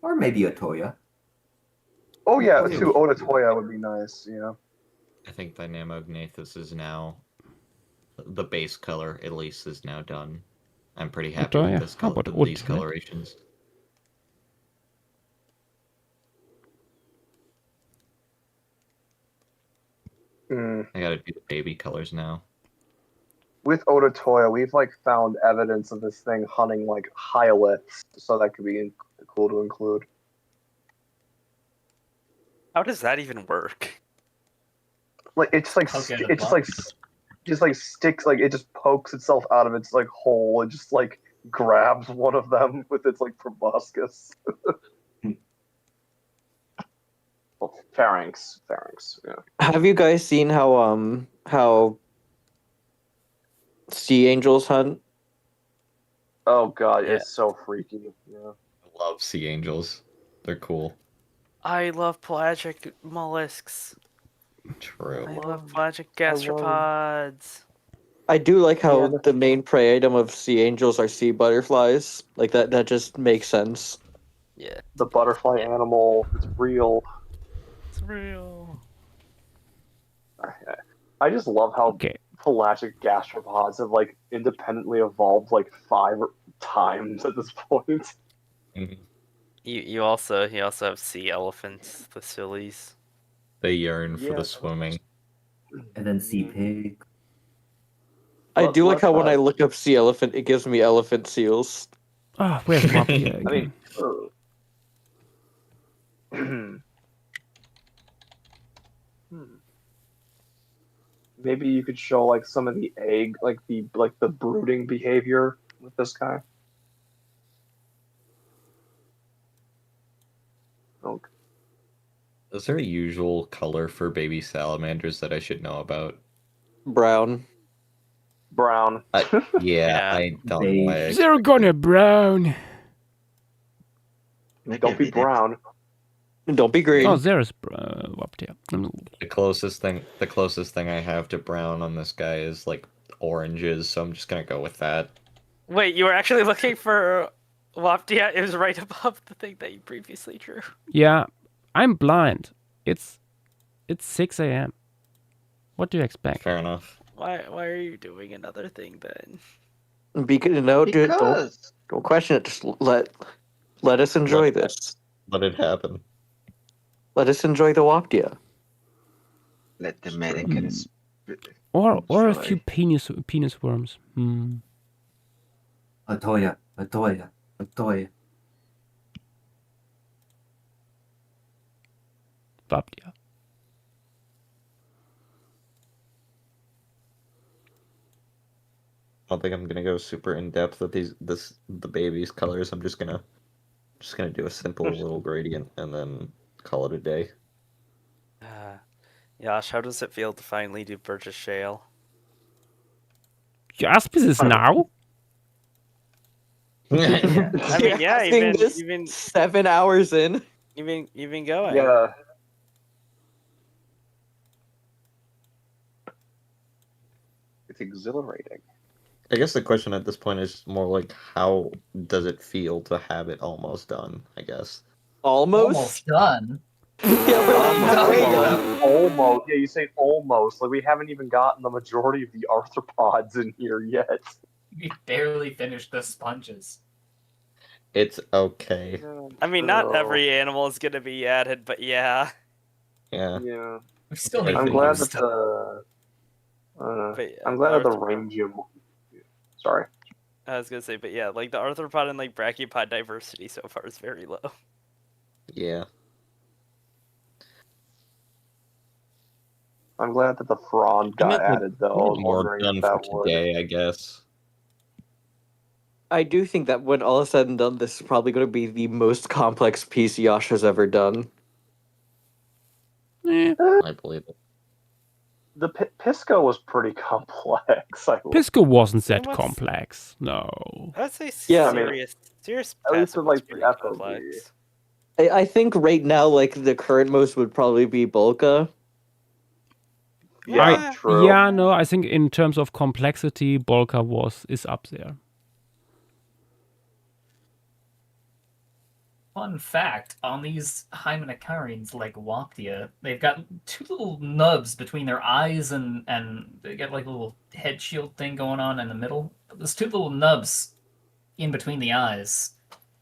Or maybe a Toya. Oh yeah, too. Odatoya would be nice. Yeah. I think Dynamognathus is now the base color. At least is now done. I'm pretty happy Otoya? with this How color, about these Otoya? colorations. I gotta do the baby colors now. With Odatoya, we've like found evidence of this thing hunting like hylids, so that could be cool to include. How does that even work? Like it's like Poke it it just like sticks, like it just pokes itself out of its like hole and just like grabs one of them with its like proboscis. Well, pharynx, yeah. Have you guys seen how sea angels hunt? Oh god, Yeah. it's so freaky. Yeah. I love sea angels. They're cool. I love pelagic mollusks. True. I love pelagic gastropods. I do like how Yeah, the main prey item of sea angels are sea butterflies. Like that just makes sense. Yeah, The butterfly animal, it's real. it's real. I just love how Okay. pelagic gastropods have like independently evolved like 5 times at this point. Mhm. You also have sea elephants, the sillies. They yearn for Yeah. the swimming. And then sea pig. I Let- do like let's, how when uh, I look up sea elephant, it gives me elephant seals. Ah, where's Wapti again? I mean, maybe you could show like some of the egg, like the brooding behavior with this guy. Okay. Is there a usual color for baby salamanders that I should know about? Brown. Brown. Yeah, I don't know why. They're gonna brown. Don't be brown. Don't be green. Oh, there's Wapti. The closest thing I have to brown on this guy is like oranges, so I'm just gonna go with that. Wait, you were actually looking for Waptia? It was right above the thing that you previously drew. Yeah, I'm blind. It's 6 a.m. What do you expect? Fair enough. Why are you doing another thing then? Don't question it. Just let us enjoy this. Let it happen. Let us enjoy the Waptia. Let the Americans. Or a enjoy. few penis worms. Hmm. A Toya. A Toya. A Toya. Waptia. I don't think I'm gonna go super in depth with the baby's colors. I'm just gonna do a simple little gradient and then call it a day. Yash, how does it feel to finally do Burgess Shale? You ask me this now? I mean, yeah, Asking this you've been 7 hours in. you've been going. Yeah. It's exhilarating. I guess the question at this point is more like, how does it feel to have it almost done? I guess. Almost done. Almost. Yeah, you say almost. Like we haven't even gotten the majority of the arthropods in here yet. We barely finished the sponges. It's okay. I mean, not every animal is gonna be added, but yeah. Yeah. Yeah. We still I need I'm think glad it's- that the. But yeah, I'm glad that the arthropod- rangium. Sorry. I was gonna say, but yeah, like the arthropod and like brachiopod diversity so far is very low. Yeah. I'm glad that the frond got added though. I was More wondering done if for that would. today, I guess. I do think that when all is said and done, this is probably going to be the most complex piece Yasha's ever done. I believe it. The Pisco was pretty complex. Pisco wasn't that It was- complex. No. I would say Yeah, I mean, serious at least passive with, was like, pretty the FOB. complex. I think right now, like, the current most would probably be Bolka. Yeah, true. Yeah, no, I think in terms of complexity, Bolka is up there. Fun fact, on these Hymenocarians like Waptia, they've got two little nubs between their eyes and they got like a little head shield thing going on in the middle. There's two little nubs in between the eyes.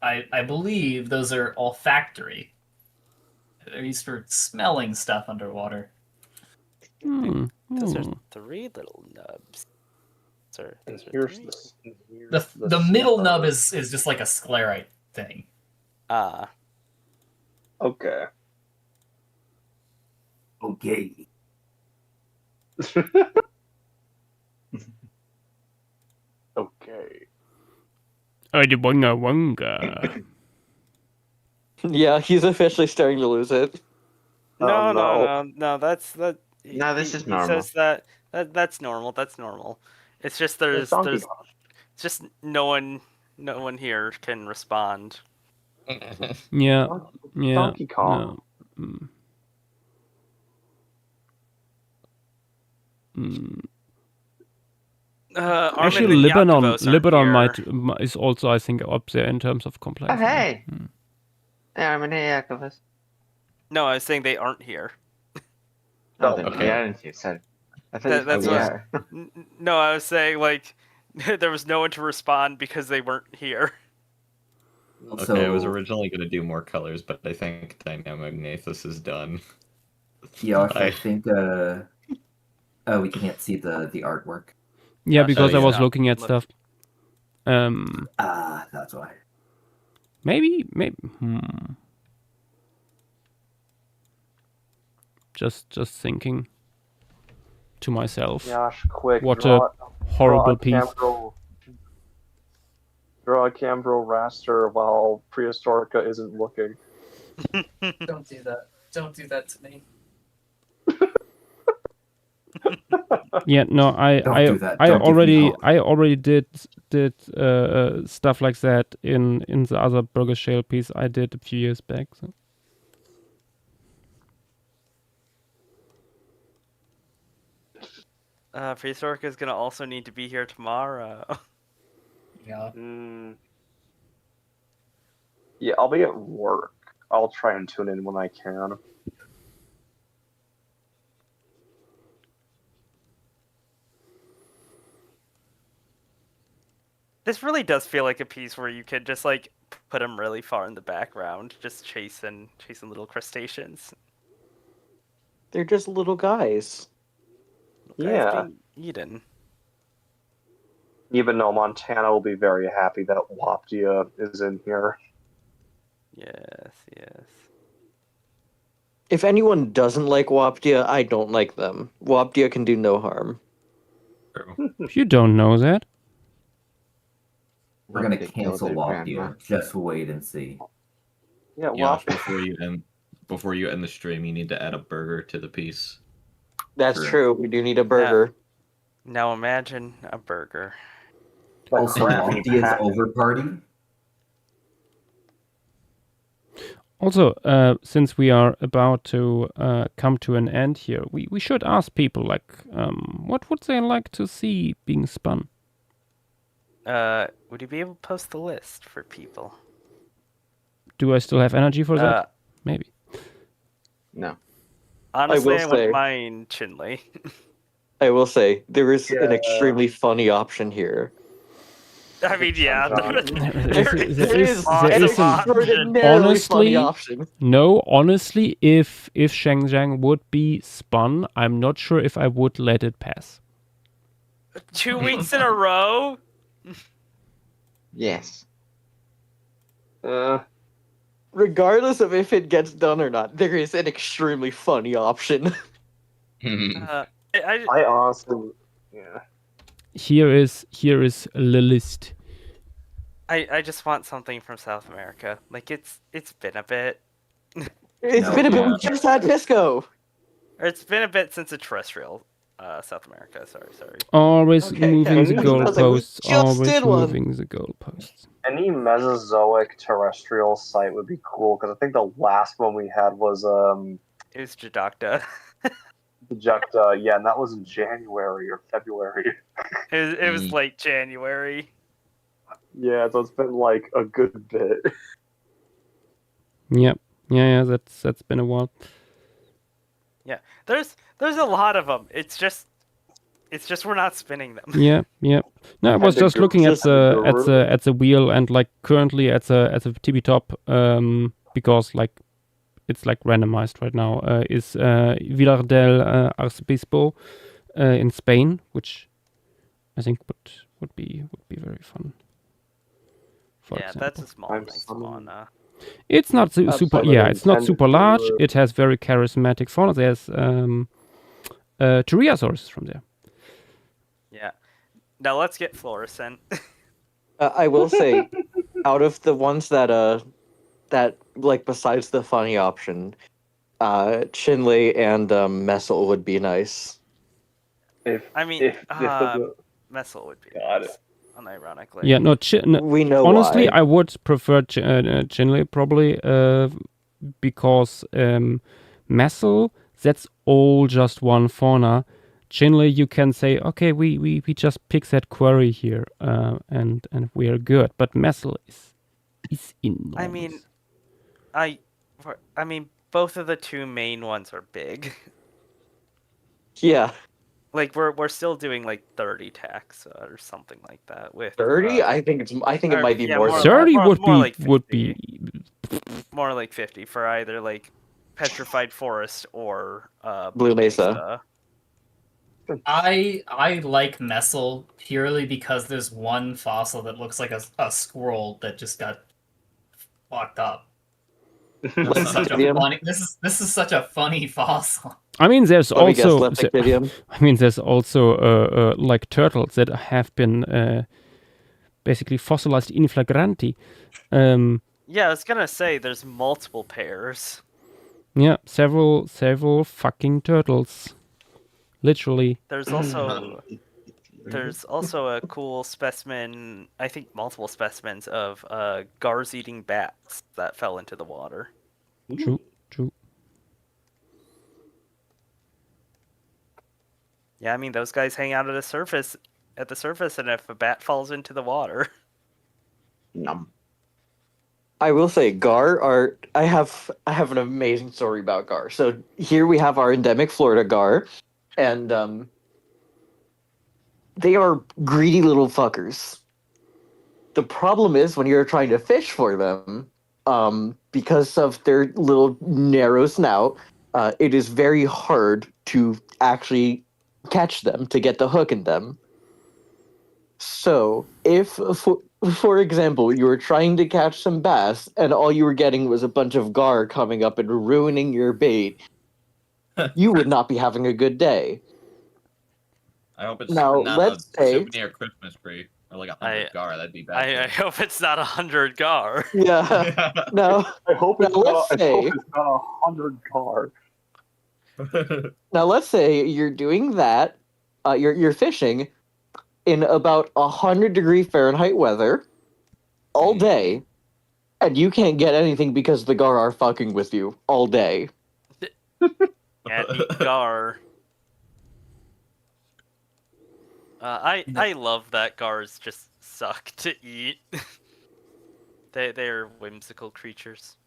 I believe those are olfactory. They're used for smelling stuff underwater. Those are three little nubs. Those are Here's three. The middle nub is just like a sclerite thing. Ah. Okay. Okay. Okay. Wunga wunga. Yeah, he's officially starting to lose it. No, no. no. That's that. No, this is he normal. says that's normal. That's normal. It's just there's Donkey it's Kong. just no one here can respond. Yeah. Donkey Yeah. Donkey Kong. No. Mm. Actually, Armin and Libanon, Yaptivos aren't here. is also, I think, up there in terms of Oh, complexity. hey! Hey, Armin, hey, Yakovas. No, I was saying they aren't here. Oh, then okay. we aren't here, sorry. I thought That's we what- are. No, I was saying like there was no one to respond because they weren't here. Okay, I was originally going to do more colors, but I think Dynamic Gnathus is done. Yeah, I I- think. Oh, we can't see the artwork. Yeah, because I was yeah. looking at Look. stuff. Ah, that's why. Maybe. Just thinking to myself. Gosh, quick. What draw, a horrible piece. Draw a Cambro raster while Prehistorica isn't looking. Don't do that. Don't do that to me. Yeah, no, Don't do that. I Don't give me hope. already did stuff like that in the other Burger Shale piece I did a few years back. So. Prehistorica is gonna also need to be here tomorrow. Yeah. Yeah, I'll be at work. I'll try and tune in when I can. This really does feel like a piece where you could just like put them really far in the background, just chasing little crustaceans. They're just little guys. Guys Yeah. being eaten. Even though Montana will be very happy that Waptia is in here. Yes. If anyone doesn't like Waptia, I don't like them. Waptia can do no harm. You don't know that. We're gonna They killed cancel their Waptia. grandma. Just wait and see. Yeah, Josh, Waptia. before you end the stream, you need to add a burger to the piece. That's True. true. We do need a burger. Now imagine a burger. Like Also, Krabby Waptia's Patty. over party. Also, since we are about to come to an end here, we should ask people like, what would they like to see being spun? Would you be able to post the list for people? Do I still have energy for that? Maybe. No. Honestly, I will wouldn't say- mind Chinley. I will say there is an Yeah. extremely funny option here. I mean, yeah. There is an extraordinarily honestly, funny option. no, honestly, if Shenzhen would be spun, I'm not sure if I would let it pass. 2 weeks in a row? Yes. Regardless of if it gets done or not, there is an extremely funny option. I honestly, yeah. Here is the list. I just want something from South America. Like it's been a bit. It's been a bit. We just had Pisco. Or it's been a bit since a terrestrial South America. Sorry. Always Okay, moving the yeah. goalposts. Just Always did one. moving the goalposts. Any Mesozoic terrestrial site would be cool because I think the last one we had was It was Jadocta. yeah, and that was in January or February. It was late January. Yeah, so it's been like a good bit. Yep. Yeah. That's been a while. Yeah, there's a lot of them. It's just we're not spinning them. Yeah. No, I was just looking at the wheel and like currently at the tippy top because like it's like randomized right now is Villar del Arcebispo in Spain, which I think would be very fun. For Yeah, example. that's a small nice fauna. It's not super. Yeah, it's not super large. to, It has very charismatic fauna. There's Tyrannosaurus from there. Yeah. Now let's get fluorescent. I will say, out of the ones that like besides the funny option, Chinley and Messel would be nice. I mean, Messel would be nice, unironically. Yeah, no. We know honestly, why. I would prefer Chinley probably because Messel, that's all just one fauna. Chinley, you can say, okay, we just pick that quarry here, and we are good. But Messel is enormous. I mean, both of the two main ones are big. Yeah. Like we're still doing like 30 tax or something like that with 30? I think it might be more. Than 30 that. would be more like 50 for either like petrified forest or Blue Mesa. I like Messel purely because there's one fossil that looks like a squirrel that just got fucked up. This is such a funny. This is such a funny fossil. I mean, there's Let me guess, also Leptactydium? there's also like turtles that have been basically fossilized in flagranti. Yeah, I was gonna say there's multiple pairs. Yeah, several fucking turtles, literally. There's also a cool specimen. I think multiple specimens of gars eating bats that fell into the water. True. Yeah, I mean those guys hang out at the surface, and if a bat falls into the water, I will say Gar are. I have an amazing story about Gar. So here we have our endemic Florida Gar, and they are greedy little fuckers. The problem is when you're trying to fish for them, because of their little narrow snout, it is very hard to actually catch them, to get the hook in them. So if, for example, you were trying to catch some bass and all you were getting was a bunch of gar coming up and ruining your bait, you would not be having a good day. I hope it's Now, not let's a say- souvenir Christmas tree or like 100 gar. That'd be bad. I hope it's not 100 gar. Yeah. No. I hope it's Now, not. let's I say- hope it's not 100 car. Now let's say you're doing that, you're fishing in about 100-degree Fahrenheit weather all day, and you can't get anything because the gar are fucking with you all day. Yeah, eat gar. I love that gars just suck to eat. They're whimsical creatures.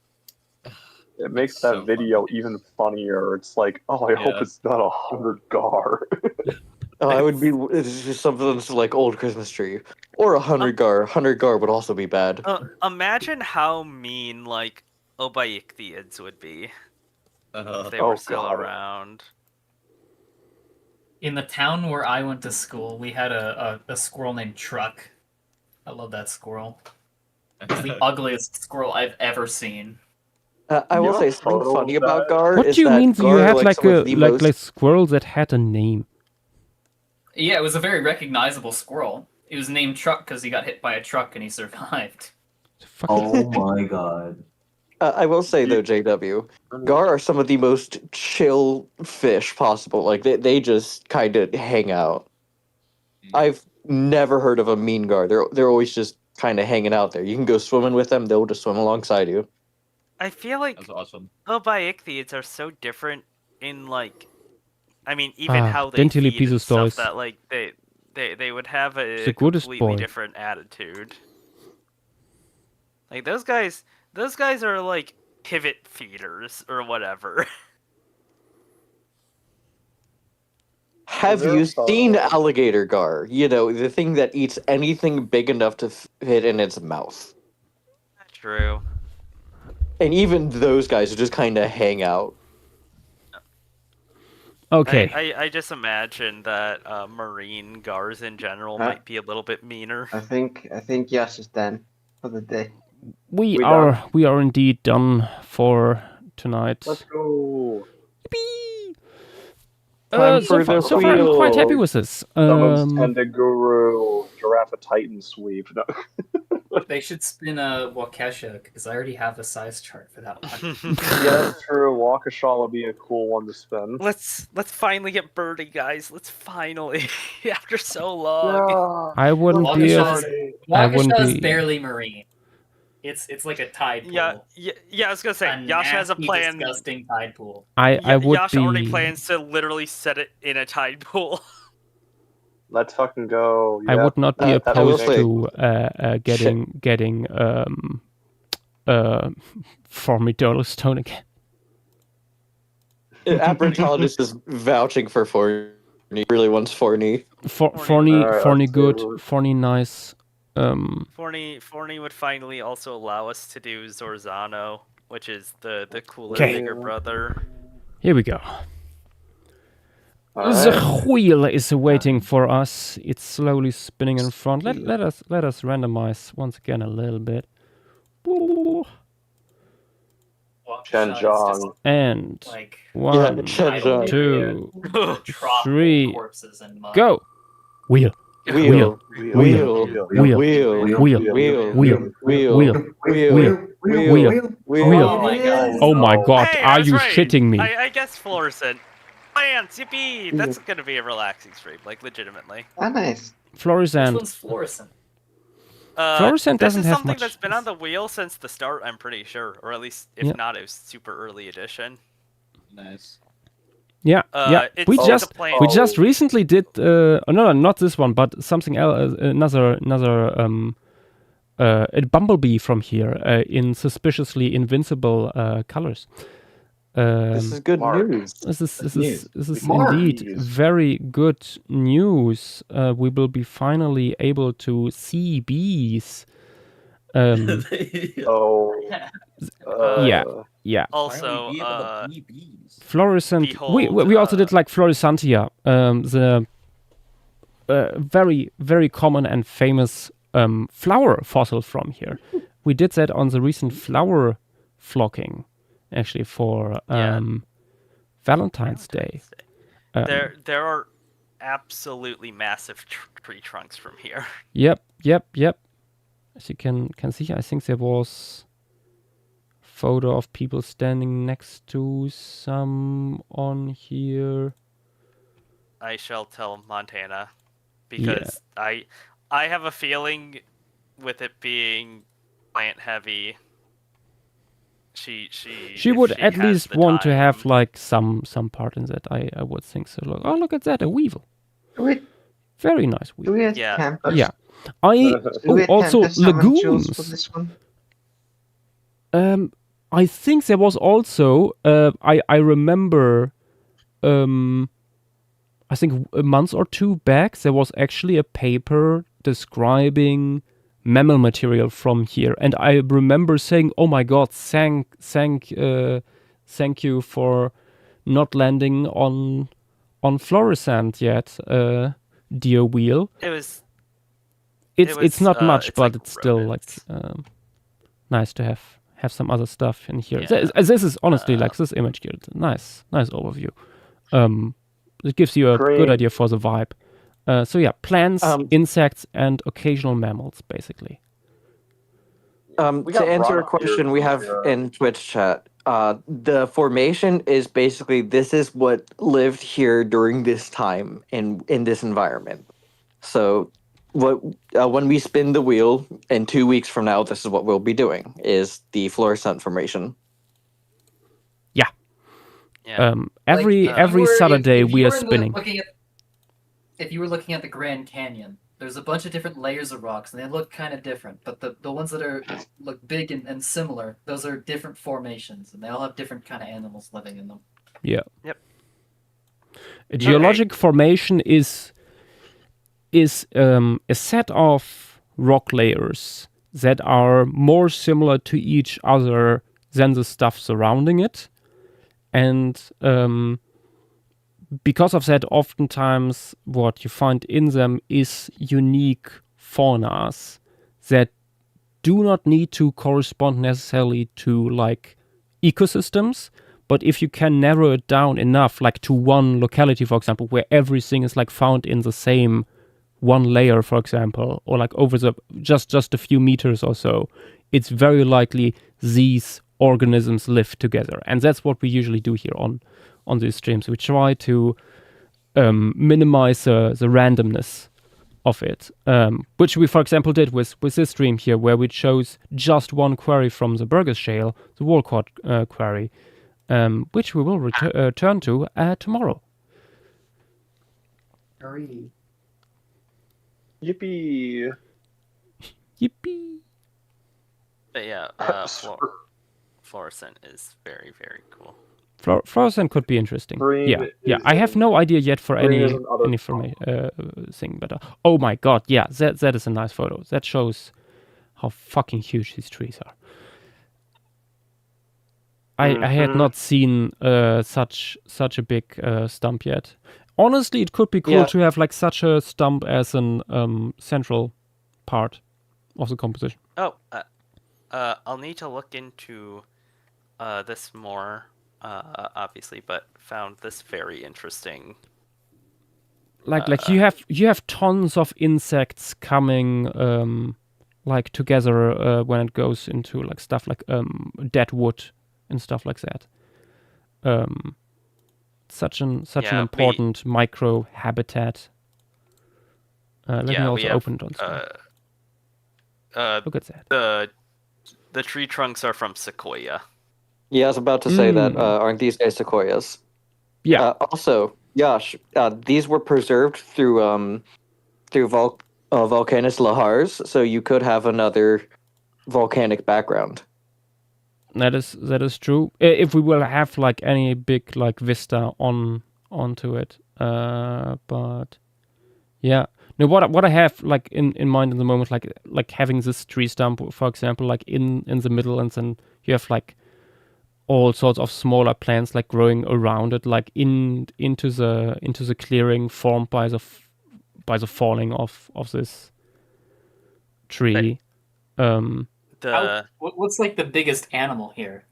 It makes that video even funnier. It's like, oh, I hope Yeah. it's not 100 gar. I would be. It's just something that's like old Christmas tree or a 100 gar. 100 gar would also be bad. Imagine how mean like Obaichthiids would be if they Oh, were still God. around. In the town where I went to school, we had a squirrel named Truck. I love that squirrel. It's the ugliest squirrel I've ever seen. I will say something funny about Gar. What is do you that mean Gar you are, had like like some of a the like most- like squirrels that had a name? Yeah, it was a very recognizable squirrel. It was named Truck because he got hit by a truck and he survived. Oh my god. I will say though, JW, Gar are some of the most chill fish possible. Like they just kind of hang out. I've never heard of a mean Gar. They're always just kind of hanging out there. You can go swimming with them; they'll just swim alongside you. I feel like That's awesome. Obaichthiids are so different in like, I mean, even how they Gentili feed and Pisos stuff Toys. that like they would have a The goodest completely boy. different attitude. Like those guys are like pivot feeders or whatever. Have there you a seen alligator Gar? You know, the thing that eats anything big enough to fit in its mouth. True. And even those guys just kind of hang out. Okay. I just imagine that marine gars in general Huh? might be a little bit meaner. I think Yash is done for the day. We We are indeed done for tonight. Let's go. Time So for far, the so far I'm quite happy wheel. with this. Someone's Tenda Guru, Giraffe Titan sweep. No. They should spin a Waukesha because I already have a size chart for that one. Yeah, that's true. Waukesha would be a cool one to spin. Let's finally get Birdie, guys. Let's finally, after so long. I wouldn't be. I wouldn't Waukesha is be. barely marine. It's like a tide pool. Yeah. I was gonna say, A Yash has a nasty, plan. disgusting tide pool. I would Yash be. already plans to literally set it in a tide pool. Let's fucking go. I Yeah. would not be That was opposed it. to getting Formidolo Stone again. Abrantologist is vouching for Forney. He really wants Forney. Forney good, Forney nice. Forney would finally also allow us to do Zorzano, which is the cooler, Okay. bigger brother. Here we go. All The right. wheel is waiting for us. It's slowly spinning in front. Let us randomize once again a little bit. Shenjong. And Like, one, Shenjong. two, tropical three, corpses and mud. go. Wheel. Wheel. Wheel. Wheel. Wheel. Wheel. Wheel. Wheel. Wheel. Wheel. Wheel. Wheel. Oh my god. Oh my god, Hey, are that's you right. shitting me? I guess Florissant. Plants, yippee! That's gonna be a relaxing stream, like legitimately. Ah, nice. Which Florissant. one's Florissant? Florissant this doesn't is have something much. that's been on the wheel since the start, I'm pretty sure, or at least if Yeah. not, it was super early edition. Nice. Yeah, yeah. it's We the just plant. recently did. No, not this one, but something else. Another a bumblebee from here in suspiciously invincible colors. This is good Mark. news. This is Mark. indeed very good news. We will be finally able to see bees. Oh. Yeah. Also, Fluorescent. We Behold, also did like Florissantia, the very very common and famous flower fossil from here. We did that on the recent flower flocking, actually for Valentine's Day. there are absolutely massive tree trunks from here. Yep. As you can see, I think there was photo of people standing next to some on here. I shall tell Montana because I have a feeling with it being plant heavy. She would if she at has least the want to time- have like some part in that. I would think so. Look at that, a weevil. Very nice Do we weevil. have Yeah. campers? Yeah. Do we Also attempt to summon Jules for lagoons. this one? I think there was also I remember I I think a month or two back, there was actually a paper describing mammal material from here, and I remember saying, "Oh my God, thank you for not landing on Florissant yet, dear Wheel." It's not much, it's but like it's still like rodents. nice to have some other stuff in here. Yeah. This is honestly like this image guild. Nice overview. It gives you a good Great. idea for the vibe. So yeah, plants, insects, and occasional mammals, basically. To got answer a Ron question here we have for- in Twitch chat, the formation is basically this is what lived here during this time in this environment. So, when we spin the wheel in 2 weeks from now, this is what we'll be doing: is the Florissant formation. Yeah. Yeah. Every Like, if you were- Saturday if you we are were in the- spinning. If you were looking at the Grand Canyon, there's a bunch of different layers of rocks, and they look kind of different. But the ones that look big and similar, those are different formations, and they all have different kind of animals living in them. Yeah. Yep. A geologic formation is a set of rock layers that are more similar to each other than the stuff surrounding it, and because of that, oftentimes what you find in them is unique faunas that do not need to correspond necessarily to like ecosystems, but if you can narrow it down enough, like to one locality, for example, where everything is like found in the same one layer, for example, or like over the just a few meters or so, it's very likely these organisms live together, and that's what we usually do here on these streams. We try to minimize the randomness of it, which we, for example, did with this stream here, where we chose just one quarry from the Burgess Shale, the Walcott quarry, which we will return to tomorrow. Hurry. Yippee! Yippee! But yeah, Florissant is very, very cool. Florissant could be interesting. Green Yeah. is I have no idea yet for green any is another thing, but oh my God, yeah, that is a nice photo. That shows how fucking huge these trees are. I had not seen such a big stump yet. Honestly, it could be cool to have like such a stump as an central part of the composition. Oh, I'll need to look into this more, obviously, but found this very interesting. Like you have tons of insects coming like together when it goes into like stuff like dead wood and stuff like that. Such an important micro habitat. Let me also open it on screen. Look at that. The tree trunks are from sequoia. Yeah, I was about to say that. Aren't these guys sequoias? Yeah. Also, Yash, these were preserved through Volcanus lahars, so you could have another volcanic background. That is true. If we will have like any big like vista onto it, but yeah. No, what I have like in mind in the moment, like having this tree stump, for example, like in the middle, and then you have like all sorts of smaller plants like growing around it, like into the clearing formed by the falling of this tree. What's like the biggest animal here?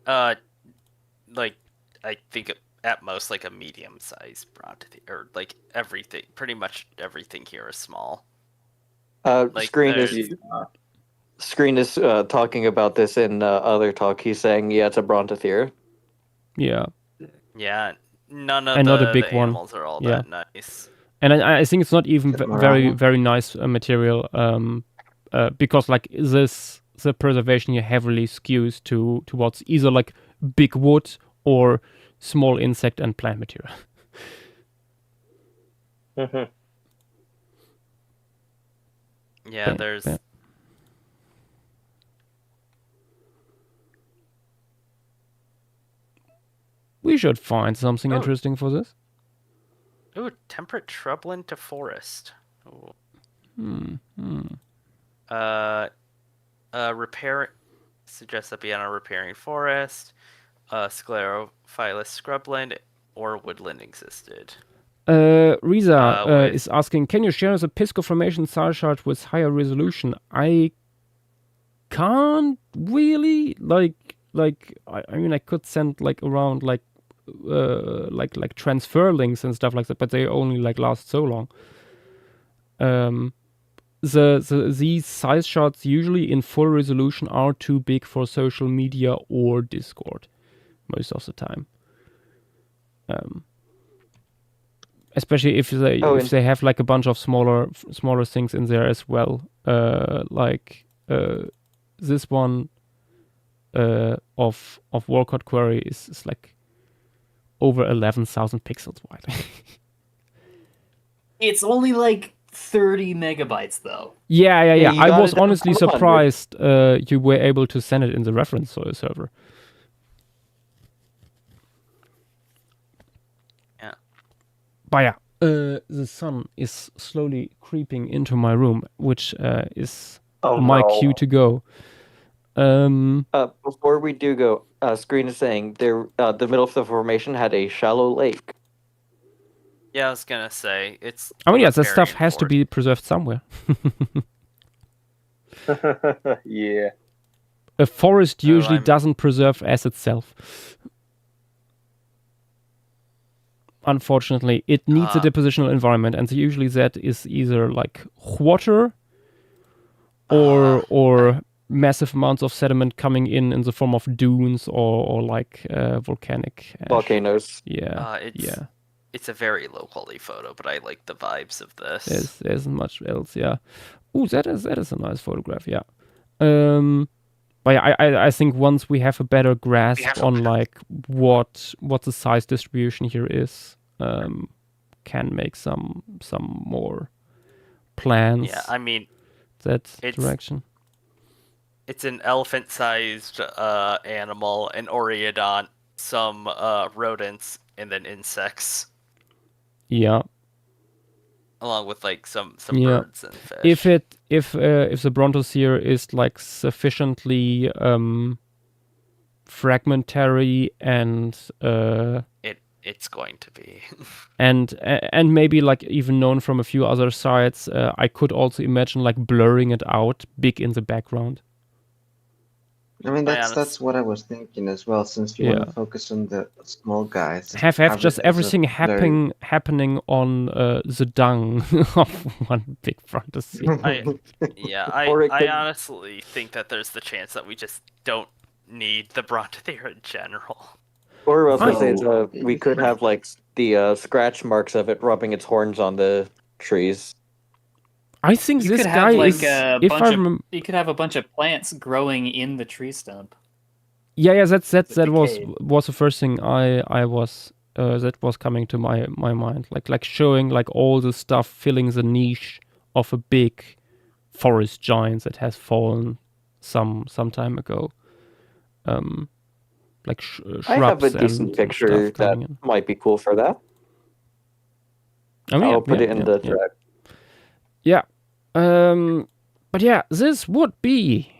Like I think at most like a medium-sized broadtooth, or like everything. Pretty much everything here is small. Screen is talking about this in other talk. He's saying, yeah, it's a brontothere. Yeah. Yeah, none of Not the a big one. animals are all that nice. And I think it's not even very, very nice material, because like the preservation here heavily skews towards either like big wood or small insect and plant material. Yeah, there's. Yeah. We should find something interesting for this. Ooh, temperate shrubland to forest. Ooh. Repair suggests that beyond a repairing forest, sclerophyllous scrubland or woodland existed. Riza is asking, can you share the Pisco Formation style chart with higher resolution? I can't really I mean I could send like around like transfer links and stuff like that, but they only like last so long. These size charts usually in full resolution are too big for social media or Discord most of the time. Especially if they have like a bunch of smaller things in there as well. This one of Walcott Query is like over 11,000 pixels wide. It's only like 30 megabytes though. Yeah. I was honestly 100. surprised you were able to send it in the reference server. Yeah. But yeah, the sun is slowly creeping into my room, which is my cue to go. Before we do go, Screen is saying the middle of the formation had a shallow lake. Yeah, I was gonna say it's. I mean, yeah, that stuff has to be preserved somewhere. Yeah. A forest usually doesn't preserve as itself. Unfortunately, it needs a depositional environment, and usually that is either like water or massive amounts of sediment coming in the form of dunes or like volcanic ash. Volcanoes. Yeah, It's a very low quality photo, but I like the vibes of this. There isn't much else. Yeah. Ooh, that is a nice photograph. Yeah. But yeah, I think once we have a better grasp on like what the size distribution here is, can make some more plans. Yeah, I mean, that direction. It's an elephant-sized animal, an oreodont, some rodents, and then insects. Yeah. Along with like some birds and fish. If the Brontosphere is like sufficiently fragmentary and it's going to be and maybe like even known from a few other sites, I could also imagine like blurring it out big in the background. I mean, that's what I was thinking as well, since you want to focus on the small guys. Have just everything happening on the dung of one big Brontosphere. I honestly think that there's the chance that we just don't need the Brontosphere in general. Or we could have like the scratch marks of it rubbing its horns on the trees. I think you this could guy have like is. You could have a bunch of plants growing in the tree stump. Yeah, that was the first thing I was that was coming to my mind, like showing like all the stuff filling the niche of a big forest giant that has fallen some time ago. Like shrubs. I have a decent picture that might be cool for that. I mean, I'll put it in the thread. Yeah. But yeah, this would be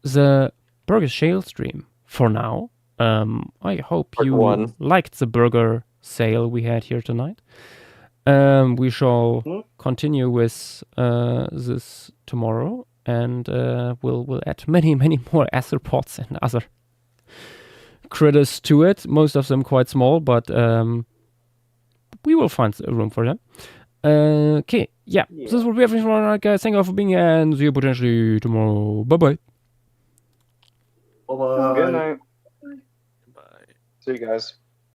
the Burger Shale stream for now. I hope you liked the burger sale we had here tonight. We shall continue with this tomorrow, and we'll add many more arthropods and other critters to it. Most of them quite small, but we will find a room for them. Okay, yeah. This will be everything for tonight, guys. Thank you all for being here, and see you potentially tomorrow. Bye-bye. Bye-bye. Good night. Bye. See you guys.